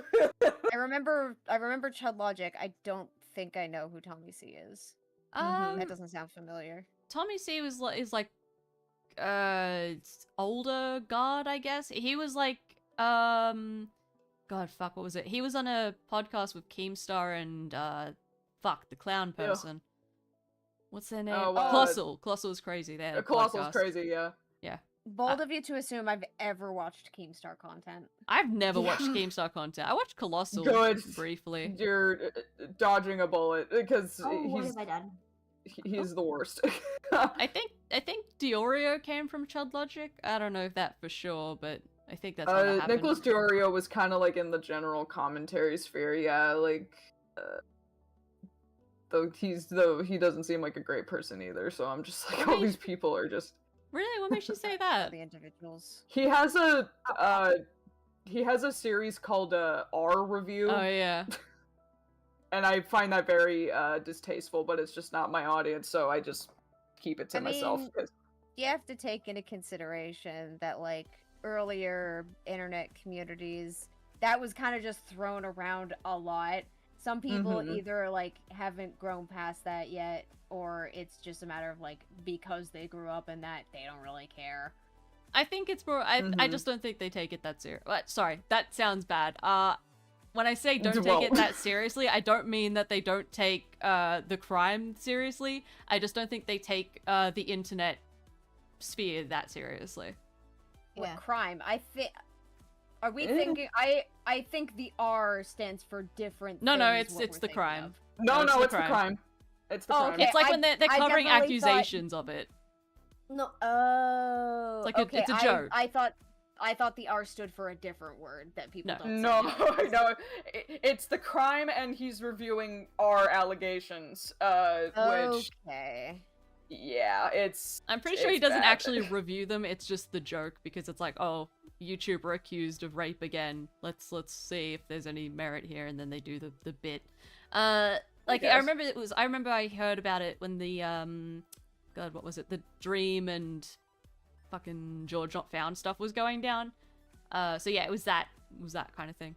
I remember Chud Logic. I don't think I know who Tommy C is. That doesn't sound familiar. Tommy C is like older god, I guess. He was like god fuck, what was it? He was on a podcast with Keemstar and the clown person. What's their name? Colossal. Colossal is crazy. They're Colossal's crazy, yeah. Yeah. Bold of you to assume I've ever watched Keemstar content. I've never watched Keemstar content. I watched Colossal briefly. You're dodging a bullet because What have I done? he's the worst. I think Diorio came from Chud Logic. I don't know if that for sure, but I think that's what happened. Nicholas Diorio was kind of like in the general commentary sphere, yeah, like though he doesn't seem like a great person either, so I'm just like, all these people are just Really? What makes you say that? The individuals. He has a series called R Review. Oh yeah. And I find that very distasteful, but it's just not my audience, so I just keep it to myself. You have to take into consideration that like earlier internet communities, that was kind of just thrown around a lot. Some people either like haven't grown past that yet, or it's just a matter of like because they grew up in that, they don't really care. I think it's more. I just don't think they take it that serious. Sorry, that sounds bad. When I say don't take it that seriously, I don't mean that they don't take the crime seriously. I just don't think they take the internet sphere that seriously. What crime? Are we thinking? I think the R stands for different. No, it's the crime. No, it's the crime. It's the crime. Okay, It's like when they're covering accusations of it. No. Oh. It's like it's a joke. I thought the R stood for a different word that people don't. No, it's the crime, and he's reviewing our allegations. Which. Okay. Yeah, it's. I'm pretty sure he doesn't actually review them. It's just the joke because it's like, oh, YouTuber accused of rape again. Let's see if there's any merit here, and then they do the bit. Like I remember I heard about it when the God, what was it? The Dream and fucking George Not Found stuff was going down. So yeah, it was that kind of thing.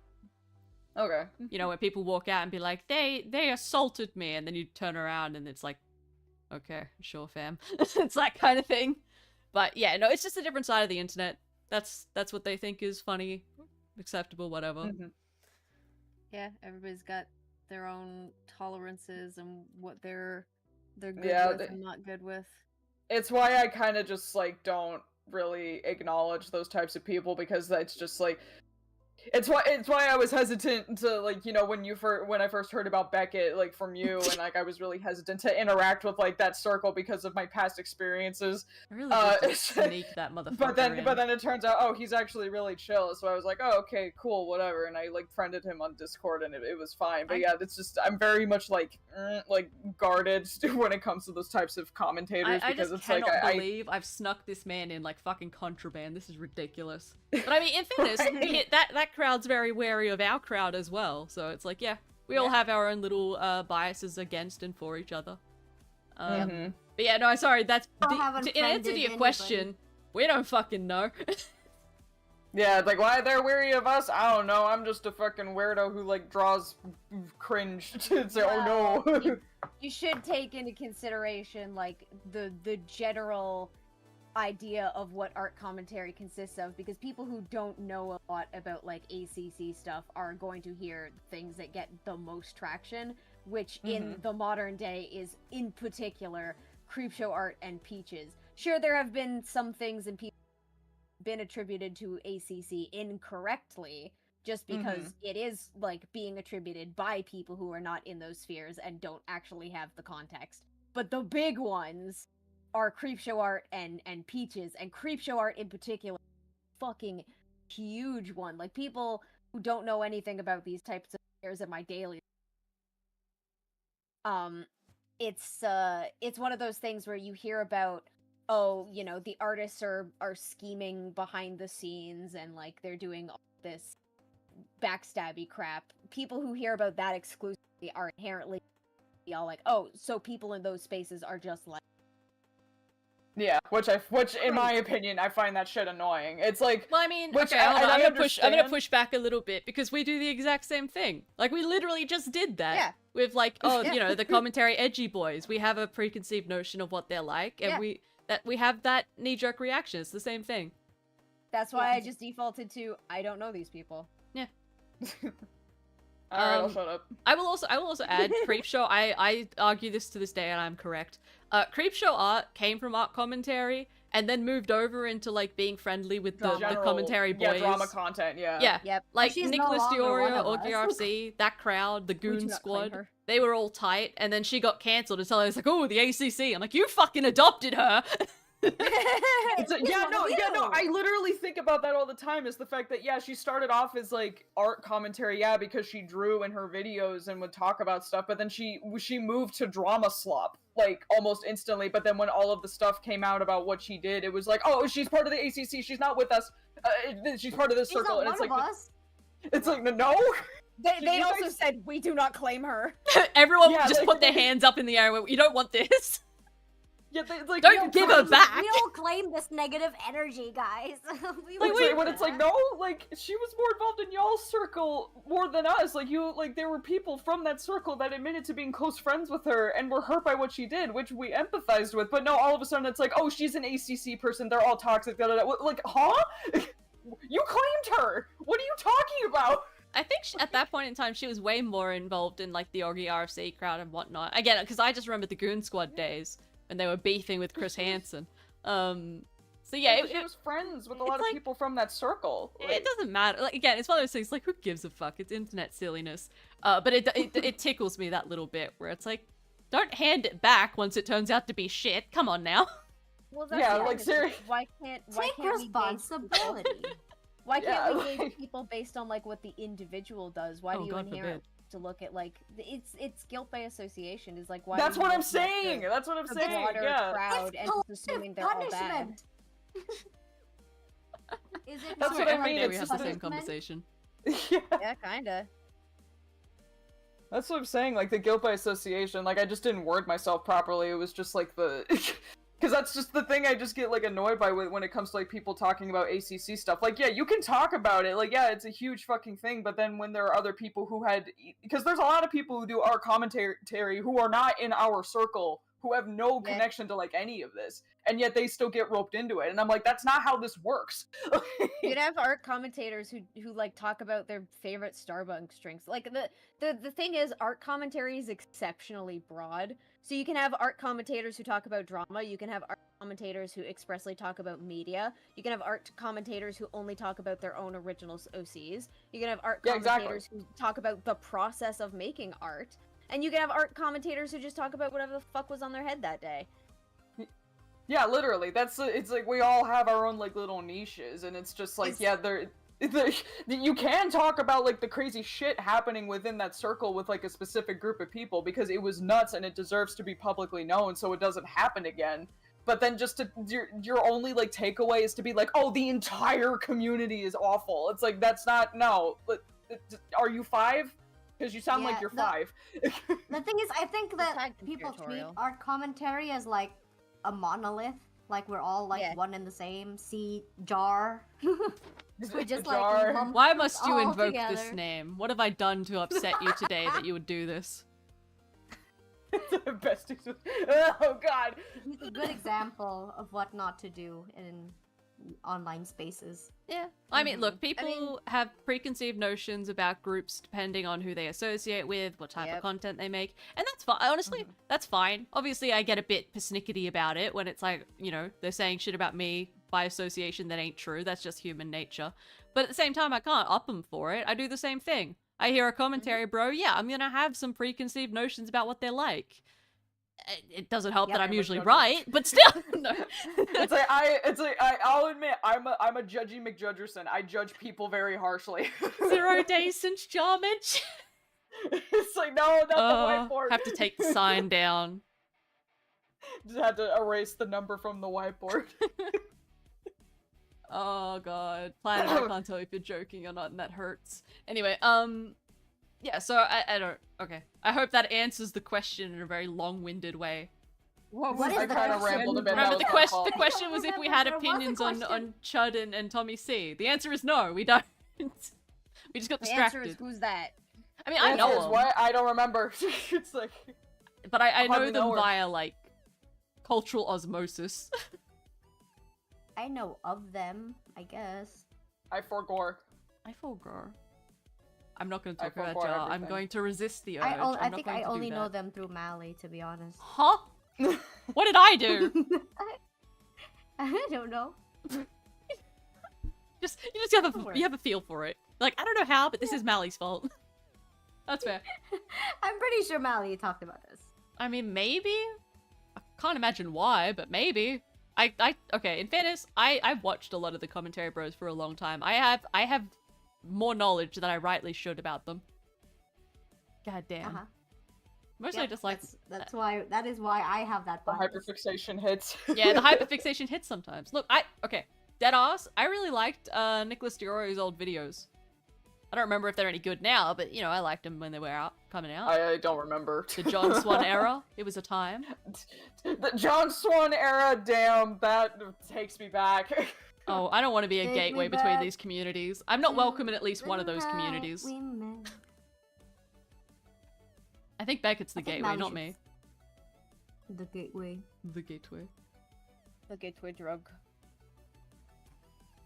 Okay. You know, where people walk out and be like, they assaulted me, and then you turn around and it's like, okay, sure, fam. It's that kind of thing. But yeah, no, it's just a different side of the internet. That's what they think is funny, acceptable, whatever. Yeah, everybody's got their own tolerances and what they're good with and not good with. It's why I kind of just like don't really acknowledge those types of people, because it's just like It's why I was hesitant to, like, you know, when I first heard about Beckett, like, from you, and like I was really hesitant to interact with like that circle because of my past experiences. I really did just sneak that motherfucker But then in. it turns out, oh, he's actually really chill. So I was like, oh, okay, cool, whatever. And I like friended him on Discord, and it was fine. But yeah, it's just I'm very much like guarded when it comes to those types of commentators I because just it's like cannot believe I've snuck this man in like fucking contraband. This is ridiculous. But I mean, in fairness, Right. that crowd's very wary of our crowd as well. So it's like, yeah, we all have our own little biases against and for each other. But yeah, no, sorry. That's haven't in answer to your friended question. We don't fucking know. Yeah, it's like, why they're weary of us? I don't know. I'm just a fucking weirdo who, like, draws cringe to say, oh no. You should take into consideration, like, the general idea of what art commentary consists of, because people who don't know a lot about, like, ACC stuff are going to hear things that get the most traction, which in the modern day is, in particular, creepshow art and peaches. Sure, there have been some things and people been attributed to ACC incorrectly, just because it is, like, being attributed by people who are not in those spheres and don't actually have the context. But the big ones are creepshow art and peaches, and creepshow art in particular, fucking huge one. Like, people who don't know anything about these types of spheres in my daily it's one of those things where you hear about, oh, you know, the artists are scheming behind the scenes and like they're doing all this backstabby crap. People who hear about that exclusively are inherently all like, oh, so people in those spaces are just like, Yeah, which in my opinion, I find that shit annoying. It's like, Well, I mean, which okay, hold on, I'm gonna understand. push back a little bit because we do the exact same thing. Like, we literally just did that. Yeah. With like, oh, you know, the commentary edgy boys. We have a preconceived notion of what they're like, and we have that knee-jerk reaction. It's the same thing. that's why I just defaulted to, I don't know these people. Yeah. Alright, I'll shut up. I will also add Creepshow. I argue this to this day, and I'm correct. Creepshow art came from art commentary, and then moved over into like being friendly with the commentary boys. Yeah, drama content. Yeah. Yeah. Yep. Like She's no Nicholas longer one Diorio, of Orgy us. RFC, that crowd, the do Goon not claim Squad, her. they were all tight, and then she got cancelled, and so I was like, oh, the ACC. I'm like, you fucking adopted her. I literally think about that all the time, is the fact that, yeah, she started off as, like, art commentary, yeah, because she drew in her videos and would talk about stuff, but then she moved to drama slop, like, almost instantly, but then when all of the stuff came out about what she did, it was like, oh, she's part of the ACC, she's not with us, she's part of this circle, and it's like, it's like, no? They also said, we do not claim her. Everyone Yeah, just like- put their hands up in the air and went, you don't want this. Yeah, like, Don't give her back. We all claim this negative energy, guys. When it's like, no, like, she was more involved in y'all's circle more than us. Like, there were people from that circle that admitted to being close friends with her and were hurt by what she did, which we empathized with. But no, all of a sudden it's like, oh, she's an ACC person, they're all toxic, da da da. Like, huh? You claimed her! What are you talking about? I think at that point in time, she was way more involved in, like, the Orgy RFC crowd and whatnot. Again, because I just remember the Goon Squad days when they were beefing with Chris Hansen. So yeah, She was friends with a lot of people from that circle. it doesn't matter. Like, again, it's one of those things, like, who gives a fuck? It's internet silliness. But it tickles me that little bit where it's like, don't hand it back once it turns out to be shit. Come on now. Well, that's Yeah, the like, thing, seriously. why can't Take we gauge responsibility. Why can't we Yeah, gauge people based on like what the individual does? Why Oh, do you God inherently have to look at like it's guilt by association? Is like why? That's do you what I'm look at saying! That's what I'm the saying, broader yeah. crowd and just assuming they're all bad? Punishment. Is it That's not what I Every mean, day we it's have just the same punishment? conversation. Yeah. Yeah, kinda. That's what I'm saying, like, the guilt by association, like, I just didn't word myself properly, it was just, like, the... Because that's just the thing I just get, like, annoyed by when it comes to, like, people talking about ACC stuff. Like, yeah, you can talk about it, like, yeah, it's a huge fucking thing, but then when there are other people who had... Because there's a lot of people who do our commentary who are not in our circle, who have no Yeah. connection to, like, any of this, and yet they still get roped into it, and I'm like, that's not how this works. You'd have art commentators who like talk about their favorite Starbucks drinks. Like the thing is, art commentary is exceptionally broad. So you can have art commentators who talk about drama. You can have art commentators who expressly talk about media. You can have art commentators who only talk about their own original OCs. You can have art commentators who talk about the process of making art. And you can have art commentators who just talk about whatever the fuck was on their head that day. Yeah, literally. It's like we all have our own like little niches, and it's just like you can talk about like the crazy shit happening within that circle with like a specific group of people because it was nuts and it deserves to be publicly known so it doesn't happen again. But then your only like takeaway is to be like, oh, the entire community is awful. It's like that's not Are you 5? Because you sound like you're 5. The thing is, I think that people treat art commentary as like a monolith, like we're all like one and the same. See, jar. We just like lump Why must you all invoke together. this name? What have I done to upset you today that you would do this? Best oh god. He's a good example of what not to do in online spaces. Yeah. I mean, look, people have preconceived notions about groups depending on who they associate with, what type of content they make, and that's fine. Honestly, that's fine. Obviously, I get a bit persnickety about it when it's like, you know, they're saying shit about me by association that ain't true. That's just human nature. But at the same time, I can't up them for it. I do the same thing. I hear a commentary, bro, yeah, I'm gonna have some preconceived notions about what they're like. It doesn't help that I'm usually right, but still, no. I'll admit, I'm a judgy McJudgerson. I judge people very harshly. 0 days since Jarmage. It's like, no, not the whiteboard. Have to take the sign down. Just had to erase the number from the whiteboard. Oh god. Planet, I can't tell if you're joking or not, and that hurts. Anyway, yeah, so I don't... Okay. I hope that answers the question in a very long-winded way. What is I the kind of question? rambled a bit. Remember, the question was if we had There was a opinions on question. Chud and Tommy C. The answer is no, we don't. We just got The distracted. answer is, who's that? I mean, I know them, What? I don't remember. It's like... but I know hardly them know her. via, like, cultural osmosis. I know of them, I guess. I forgore. I forgot. I'm not going to I talk about forgot Jar. I'm everything. going to resist the urge. I I'm not think going I to do only know that. them through Mali, to be honest. Huh? What did I do? I don't know. You just have a feel for it. Like, I don't know how, but this is Mali's fault. That's fair. I'm pretty sure Mali talked about this. I mean, maybe? I can't imagine why, but maybe. Okay, in fairness, I've watched a lot of the commentary bros for a long time. I have more knowledge than I rightly should about them. God damn. Mostly just like... That is why I have that The bias. hyperfixation hits. Yeah, the hyperfixation hits sometimes. Look, okay, deadass, I really liked Nicholas Diorio's old videos. I don't remember if they're any good now, but, you know, I liked them when they were coming out. I don't remember. The John Swan era, it was a time. The John Swan era, damn, that takes me back. Oh, I don't want to be a Take gateway me between back these communities. I'm not welcome in at least one of those How communities. we met. I think Beckett's the I think gateway, Mali not should- me. The gateway. The gateway. The gateway drug.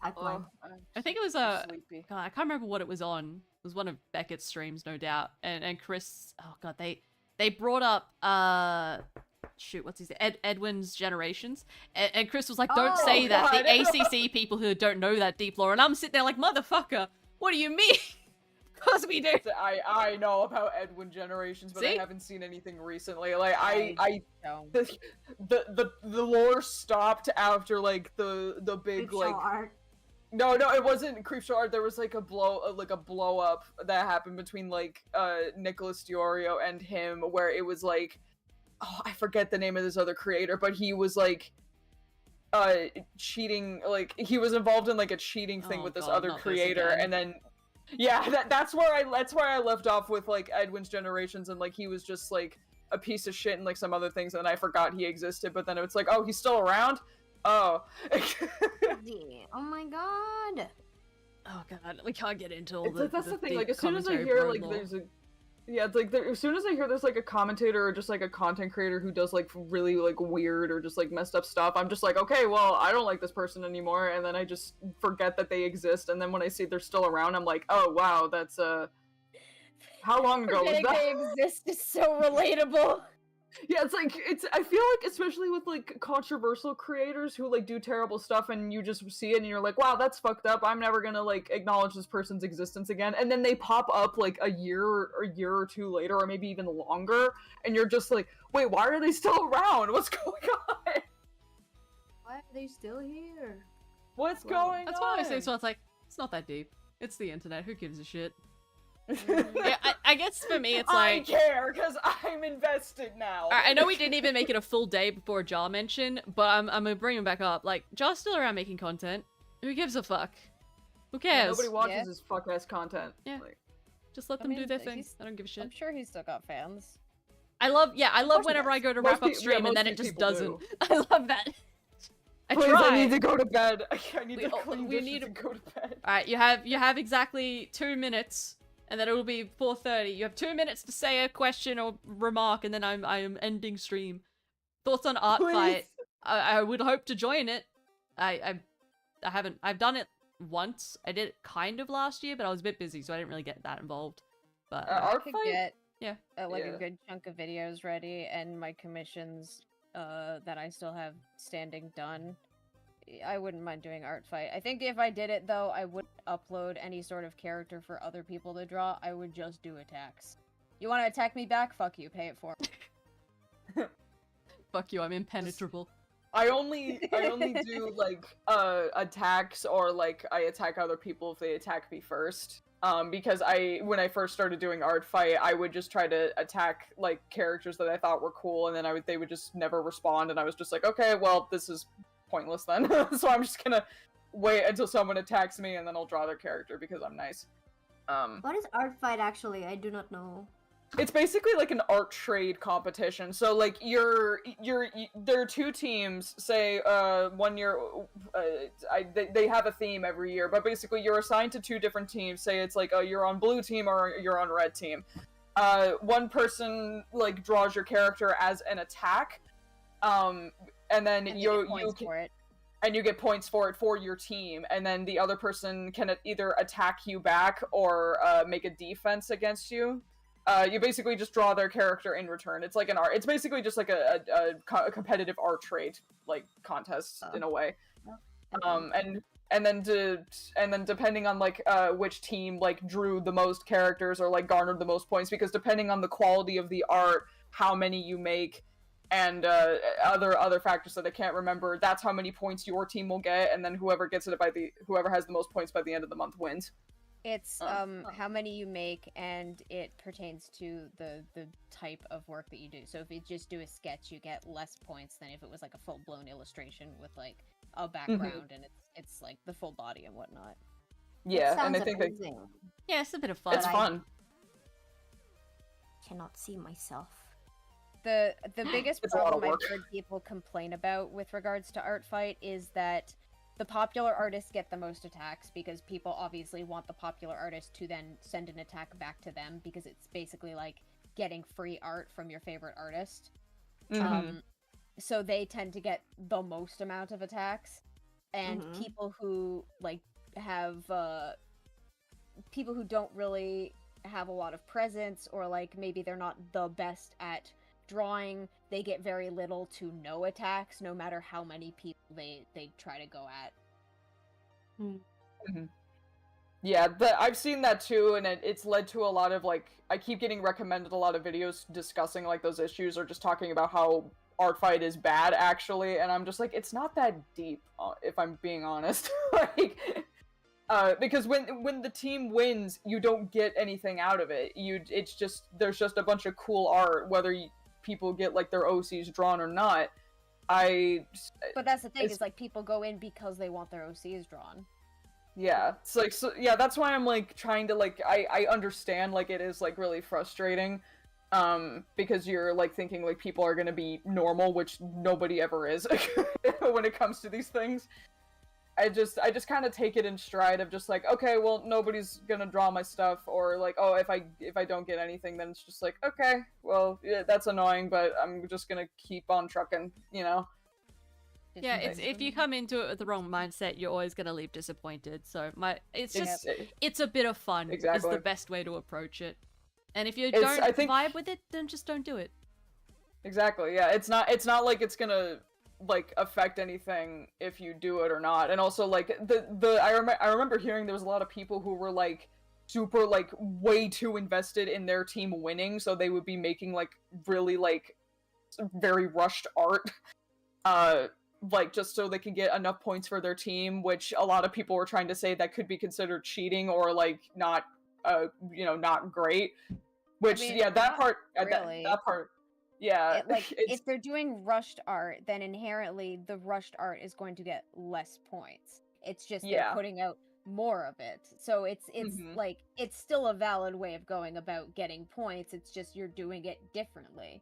I climb. I think it was sleepy. God, I can't remember what it was on. It was one of Beckett's streams, no doubt. And Chris, oh god, they brought up shoot, what's his name? Edwin's Generations, and Chris was like, don't Oh, say that. God. The ACC people who don't know that deep lore, and I'm sitting there like, motherfucker, what do you mean? Of course we do. I know about Edwin Generations, but See? I haven't seen anything recently. Like So. the lore stopped after like the big Creepshow like art. no it wasn't Creepshow art. There was like a blow up that happened between like Nicholas Diorio and him, where it was like, oh, I forget the name of this other creator, but he was like cheating, like he was involved in like a cheating thing Oh, with this God, other not this creator, again. and then yeah, that's where I left off with like Edwin's Generations, and like he was just like a piece of shit and like some other things, and I forgot he existed, but then it's like, oh, he's still around? Oh. Yeah. Oh my god. Oh god, we can't get into all It's like, that's the thing, deep like as soon as I commentary hear bro like lore. there's a yeah, it's like as soon as I hear there's like a commentator or just like a content creator who does like really like weird or just like messed up stuff, I'm just like, okay, well, I don't like this person anymore, and then I just forget that they exist, and then when I see they're still around, I'm like, oh wow, that's how long ago was Forgetting that? they exist is so relatable. Yeah, I feel like especially with like controversial creators who like do terrible stuff and you just see it and you're like, wow, that's fucked up. I'm never gonna like acknowledge this person's existence again. And then they pop up like a year or two later, or maybe even longer, and you're just like, wait, why are they still around? What's going on? Why are they still here? What's going That's on? why I say so. It's like, it's not that deep. It's the internet. Who gives a shit? Yeah, I guess for me, it's I like... care, because I'm invested now. I know we didn't even make it a full day before Jar mention, but I'm gonna bring him back up. Like, Jar's still around making content. Who gives a fuck? Who Yeah, cares? nobody watches his fuck-ass content. Yeah. Like, Just let them do their thing. I don't give a shit. I'm sure he's still got fans. I love whenever I go to Most wrap up pe- stream yeah, and then most it just people doesn't. do. I love that. I please, try. I need to go to bed. I need We- to clean we dishes need to- and go to bed. Alright, you have exactly 2 minutes, and then it will be 4:30. You have 2 minutes to say a question or remark, and then I am ending stream. Thoughts on art Please. fight? I would hope to join it. I haven't. I've done it once. I did it kind of last year, but I was a bit busy, so I didn't really get that involved. But Art Could fight? get Yeah. like Yeah. a good chunk of videos ready and my commissions that I still have standing done. I wouldn't mind doing art fight. I think if I did it though, I wouldn't upload any sort of character for other people to draw. I would just do attacks. You want to attack me back? Fuck you. Pay it for me. fuck you, I'm impenetrable. I only do like attacks, or like I attack other people if they attack me first. Because when I first started doing art fight, I would just try to attack like characters that I thought were cool, and then they would just never respond, and I was just like, okay, well, this is pointless then. So I'm just gonna wait until someone attacks me, and then I'll draw their character because I'm nice. What is art fight actually? I do not know. It's basically like an art trade competition. So like there are two teams. Say one year, they have a theme every year, but basically you're assigned to two different teams. Say it's like you're on blue team or you're on red team. One person like draws your character as an attack, and then And you for it. and you get points for it for your team, and then the other person can either attack you back or make a defense against you. You basically just draw their character in return. It's like an art. It's basically just like a competitive art trade like contest in a way. And then depending on like which team like drew the most characters or like garnered the most points, because depending on the quality of the art, how many you make, and other factors that I can't remember, that's how many points your team will get, and then whoever has the most points by the end of the month wins. It's how many you make, and it pertains to the type of work that you do. So if you just do a sketch, you get less points than if it was like a full blown illustration with like a background and it's like the full body and whatnot. Yeah, That and I sounds think amazing. Yeah, it's a bit of fun. it's fun. Cannot see myself. The biggest It's a lot of problem I've work. heard people complain about with regards to art fight is that the popular artists get the most attacks because people obviously want the popular artist to then send an attack back to them, because it's basically like getting free art from your favorite artist. So they tend to get the most amount of attacks, and people who like have people who don't really have a lot of presence, or like maybe they're not the best at drawing, they get very little to no attacks, no matter how many people they try to go at. Yeah, I've seen that too, and it's led to a lot of like, I keep getting recommended a lot of videos discussing like those issues, or just talking about how art fight is bad actually, and I'm just like, it's not that deep, if I'm being honest. Like, because when the team wins, you don't get anything out of it. It's just, there's just a bunch of cool art, whether people get like their OCs drawn or not. But that's the thing, is like people go in because they want their OCs drawn. Yeah, it's like, so yeah, that's why I'm like trying to like, I understand like it is like really frustrating, because you're like thinking like people are gonna be normal, which nobody ever is when it comes to these things. I just kind of take it in stride of just like, okay, well, nobody's gonna draw my stuff, or like, oh, if I don't get anything, then it's just like, okay, well, yeah, that's annoying, but I'm just gonna keep on trucking, you know? Yeah, it's if you come into it with the wrong mindset, you're always gonna leave disappointed. So it's a bit of fun. Exactly. Is the best way to approach it. And if you I don't think- vibe with it, then just don't do it. Exactly. Yeah, it's not like it's gonna like affect anything if you do it or not. And also like I remember hearing there was a lot of people who were like super like way too invested in their team winning, so they would be making like really like very rushed art like just so they can get enough points for their team, which a lot of people were trying to say that could be considered cheating or like not not great. Which I mean, yeah, that not part really. that part yeah, Like if they're doing rushed art, then inherently the rushed art is going to get less points. It's just they're putting out more of it. So it's like it's still a valid way of going about getting points. It's just you're doing it differently.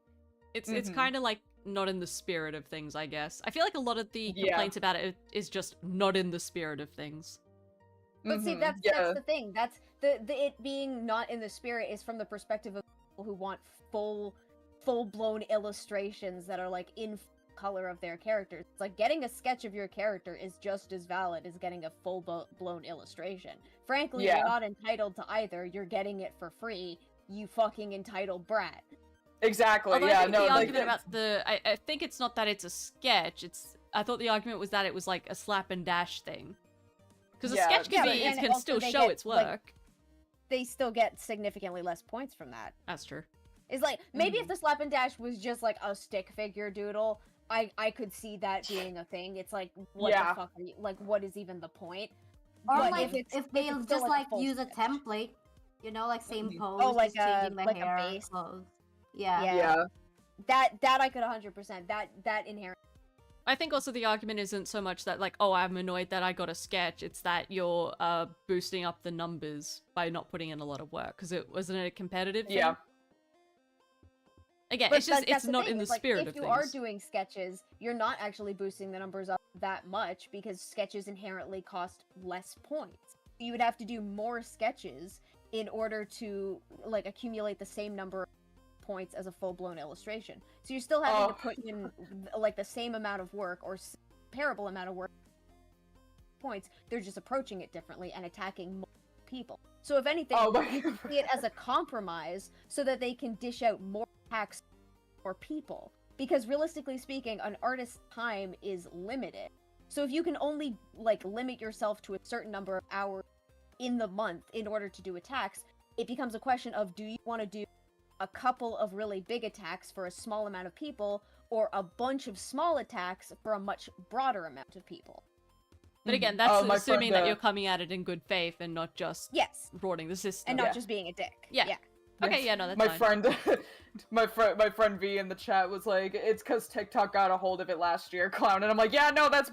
It's kind of like not in the spirit of things, I guess. I feel like a lot of the complaints about it is just not in the spirit of things. But see, that's the thing. That's the it being not in the spirit is from the perspective of people who want full-blown illustrations that are like in color of their characters. It's like getting a sketch of your character is just as valid as getting a full-blown illustration. Frankly, you're not entitled to either. You're getting it for free, you fucking entitled brat. Exactly. Although yeah, I think no. the argument about I think it's not that it's a sketch. I thought the argument was that it was like a slap and dash thing. Because a sketch can still show its work. Like, they still get significantly less points from that. That's true. It's like maybe if the slap and dash was just like a stick figure doodle, I could see that being a thing. It's like what the fuck are you, like what is even the point? Or but like if they just like use a template, like same pose, like just changing the like hair, a base. clothes. Yeah. Yeah. That I could 100%. That inherent. I think also the argument isn't so much that like, oh, I'm annoyed that I got a sketch. It's that you're boosting up the numbers by not putting in a lot of work because it wasn't a competitive thing. Yeah. Again, But it's just that's it's not in the spirit of things. If things. you are doing sketches, you're not actually boosting the numbers up that much because sketches inherently cost less points. You would have to do more sketches in order to like accumulate the same number of points as a full-blown illustration. So you're still having to put in like the same amount of work or comparable amount of work points. They're just approaching it differently and attacking more people. So if anything, you can see it as a compromise so that they can dish out more attacks for people. Because realistically speaking, an artist's time is limited. So if you can only like limit yourself to a certain number of hours in the month in order to do attacks, it becomes a question of do you want to do a couple of really big attacks for a small amount of people or a bunch of small attacks for a much broader amount of people. But again, that's assuming that you're coming at it in good faith and not just rorting the system. And not just being a dick. Yeah. Okay, yeah, no, that's fine. my friend V in the chat was like, it's because TikTok got a hold of it last year, Klown. And I'm like, yeah, no, that's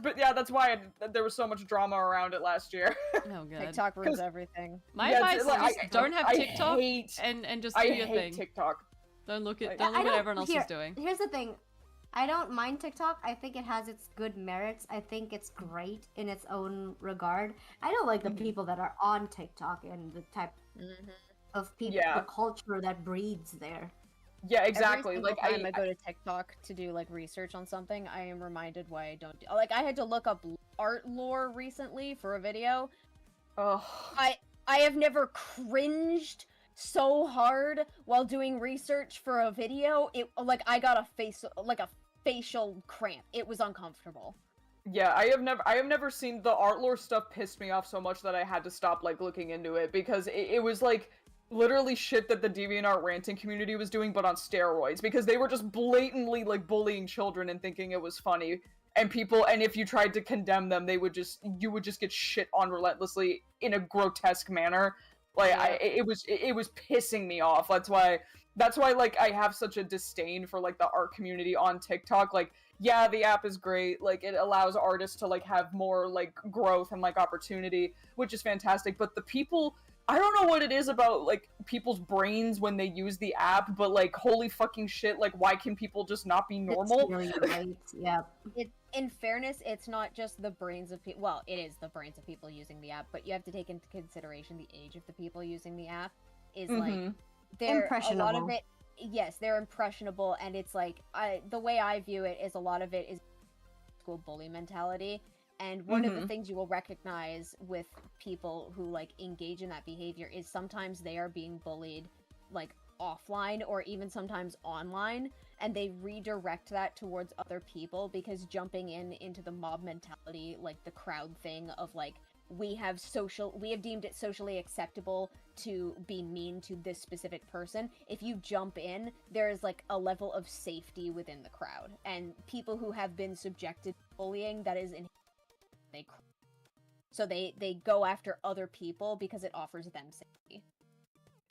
why there was so much drama around it last year. Oh, God. TikTok ruins everything. My advice is just don't have TikTok and just do your thing. I hate TikTok. Don't look at what everyone else is doing. Here's the thing. I don't mind TikTok. I think it has its good merits. I think it's great in its own regard. I don't like the people that are on TikTok and the type of people, the culture that breeds there. Yeah, exactly. Every single time I go to TikTok to do like research on something, I am reminded why I don't do. Like I had to look up art lore recently for a video. Oh. I have never cringed so hard while doing research for a video. It like I got a facial cramp. It was uncomfortable. Yeah, I have never seen the art lore stuff pissed me off so much that I had to stop like looking into it because it was like literally shit that the DeviantArt ranting community was doing but on steroids because they were just blatantly like bullying children and thinking it was funny. And if you tried to condemn them, you would just get shit on relentlessly in a grotesque manner. Like it was pissing me off. That's why like I have such a disdain for like the art community on TikTok. Like, yeah, the app is great. Like it allows artists to like have more like growth and like opportunity, which is fantastic. But the people, I don't know what it is about like people's brains when they use the app, but like holy fucking shit, like why can people just not be normal? It's really right. Yeah. In fairness, it's not just the brains of people. Well, it is the brains of people using the app, but you have to take into consideration the age of the people using the app. Is like they're impressionable. A lot of it. Yes, they're impressionable, and it's like the way I view it is a lot of it is school bully mentality. And one of the things you will recognize with people who like engage in that behavior is sometimes they are being bullied like offline or even sometimes online, and they redirect that towards other people because jumping into the mob mentality, like the crowd thing of like, we have deemed it socially acceptable to be mean to this specific person. If you jump in, there is like a level of safety within the crowd, and people who have been subjected to bullying, that is so they go after other people because it offers them safety.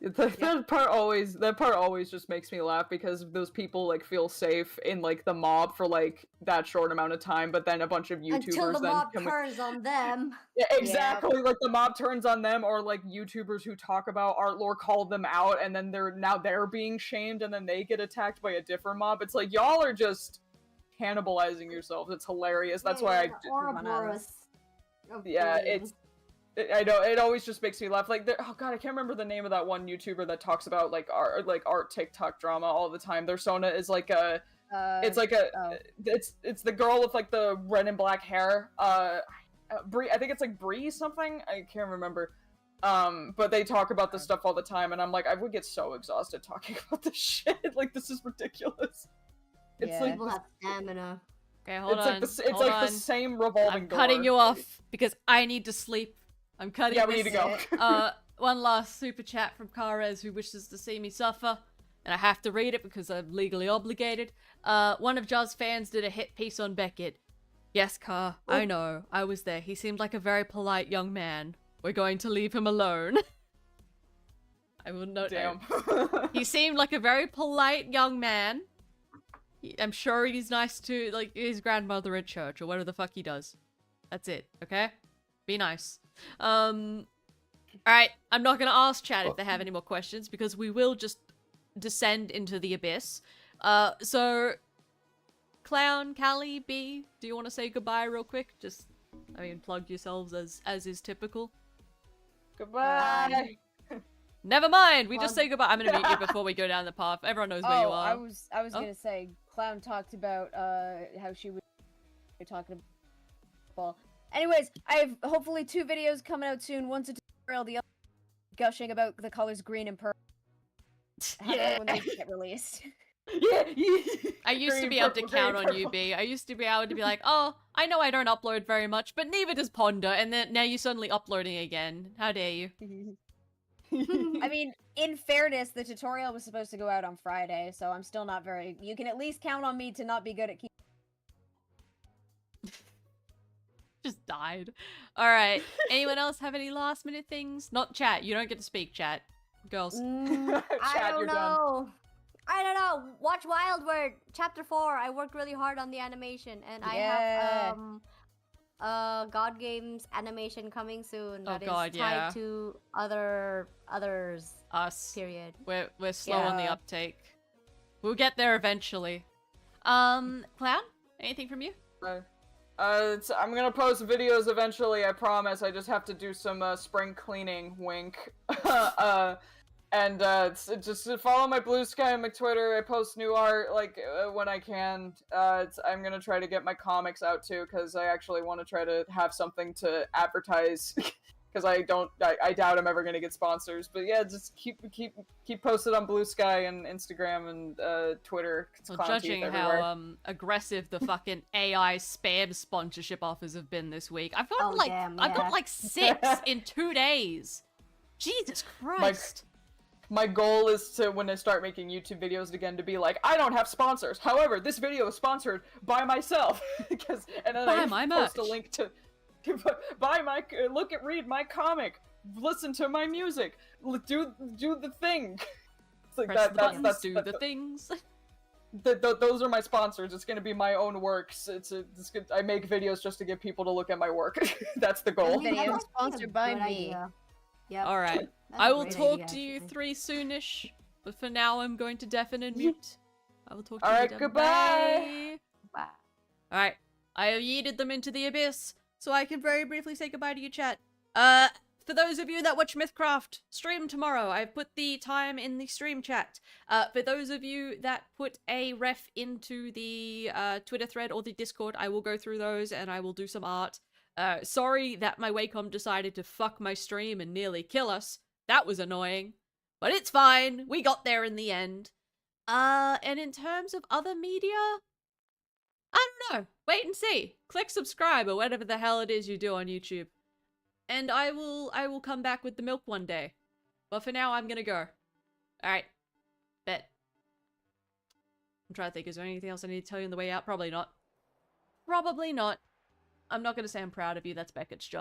That part always just makes me laugh because those people like feel safe in like the mob for like that short amount of time, but then a bunch of YouTubers Until the then mob come turns on them. Yeah, exactly. Like the mob turns on them, or like YouTubers who talk about art lore call them out, and then they're being shamed, and then they get attacked by a different mob. It's like y'all are just cannibalizing yourselves. It's hilarious. That's why Ouroboros. I know, it always just makes me laugh. Like, oh god, I can't remember the name of that one YouTuber that talks about like art TikTok drama all the time. Their Sona is like a, it's the girl with like the red and black hair. Bree, I think it's like Bree something. I can't remember. But they talk about this stuff all the time, and I'm like, I would get so exhausted talking about this shit. Like, this is ridiculous. It's like People have stamina. Okay, hold on. It's like the same revolving door. I'm cutting you off because I need to sleep. I'm cutting we need to go. One last super chat from Karez, who wishes to see me suffer, and I have to read it because I'm legally obligated. One of Jo's fans did a hit piece on Beckett. Yes, Car, I know. I was there. He seemed like a very polite young man. We're going to leave him alone. I will note. Damn. He seemed like a very polite young man. I'm sure he's nice to, like, his grandmother at church or whatever the fuck he does. That's it, okay? Be nice. Alright, I'm not gonna ask chat if they have any more questions because we will just descend into the abyss. So, Klown, Calli, B, do you want to say goodbye real quick? Just, I mean, plug yourselves as is typical. Goodbye. Never mind, we just say goodbye. I'm gonna meet you before we go down the path. Everyone knows where you are. I was gonna say, Klown talked about how she was talking about football. Anyways, I have hopefully 2 videos coming out soon. One's a tutorial, the other gushing about the colors green and purple. When they get released. Yeah. I used to be able to count on you, B. I used to be able to be like, oh, I know I don't upload very much, but neither does Ponder, and then now you're suddenly uploading again. How dare you? I mean, in fairness, the tutorial was supposed to go out on Friday, so I'm still not very... You can at least count on me to not be good at keeping... Just died. Alright. Anyone else have any last minute things? Not chat. You don't get to speak, chat. Girls. I don't know. I don't know. Watch Wild Word, Chapter 4. I worked really hard on the animation, and I have God Games animation coming soon. That is tied to others. Us. Period. We're slow on the uptake. We'll get there eventually. Clown? Anything from you? I'm gonna post videos eventually, I promise. I just have to do some spring cleaning, wink. And just follow my Blue Sky and my Twitter. I post new art like when I can. I'm gonna try to get my comics out too, because I actually want to try to have something to advertise. Because I doubt I'm ever gonna get sponsors. But yeah, just keep posted on Blue Sky and Instagram and Twitter. Well, judging how aggressive the fucking AI spam sponsorship offers have been this week, I've got like 6 in 2 days. Jesus Christ. My goal is to, when I start making YouTube videos again, to be like, I don't have sponsors. However, this video is sponsored by myself. And then I post a link to buy my, read my comic, listen to my music, do the thing. It's like Press the buttons, do the things. Those are my sponsors. It's gonna be my own works. I make videos just to get people to look at my work. That's the goal. Video sponsored by me. Yep. Alright. I will talk to you 3 soonish, but for now I'm going to deafen and mute. I will talk to you later. Alright, goodbye! Bye. Alright. I have yeeted them into the abyss, so I can very briefly say goodbye to you, chat. For those of you that watch Mythcraft, stream tomorrow. I've put the time in the stream chat. For those of you that put a ref into the Twitter thread or the Discord, I will go through those and I will do some art. Sorry that my Wacom decided to fuck my stream and nearly kill us. That was annoying. But it's fine. We got there in the end. And in terms of other media, I don't know. Wait and see. Click subscribe or whatever the hell it is you do on YouTube. And I will come back with the milk one day. But for now, I'm gonna go. Alright. Bet. I'm trying to think, is there anything else I need to tell you on the way out? Probably not. Probably not. I'm not gonna say I'm proud of you, that's Beckett's job.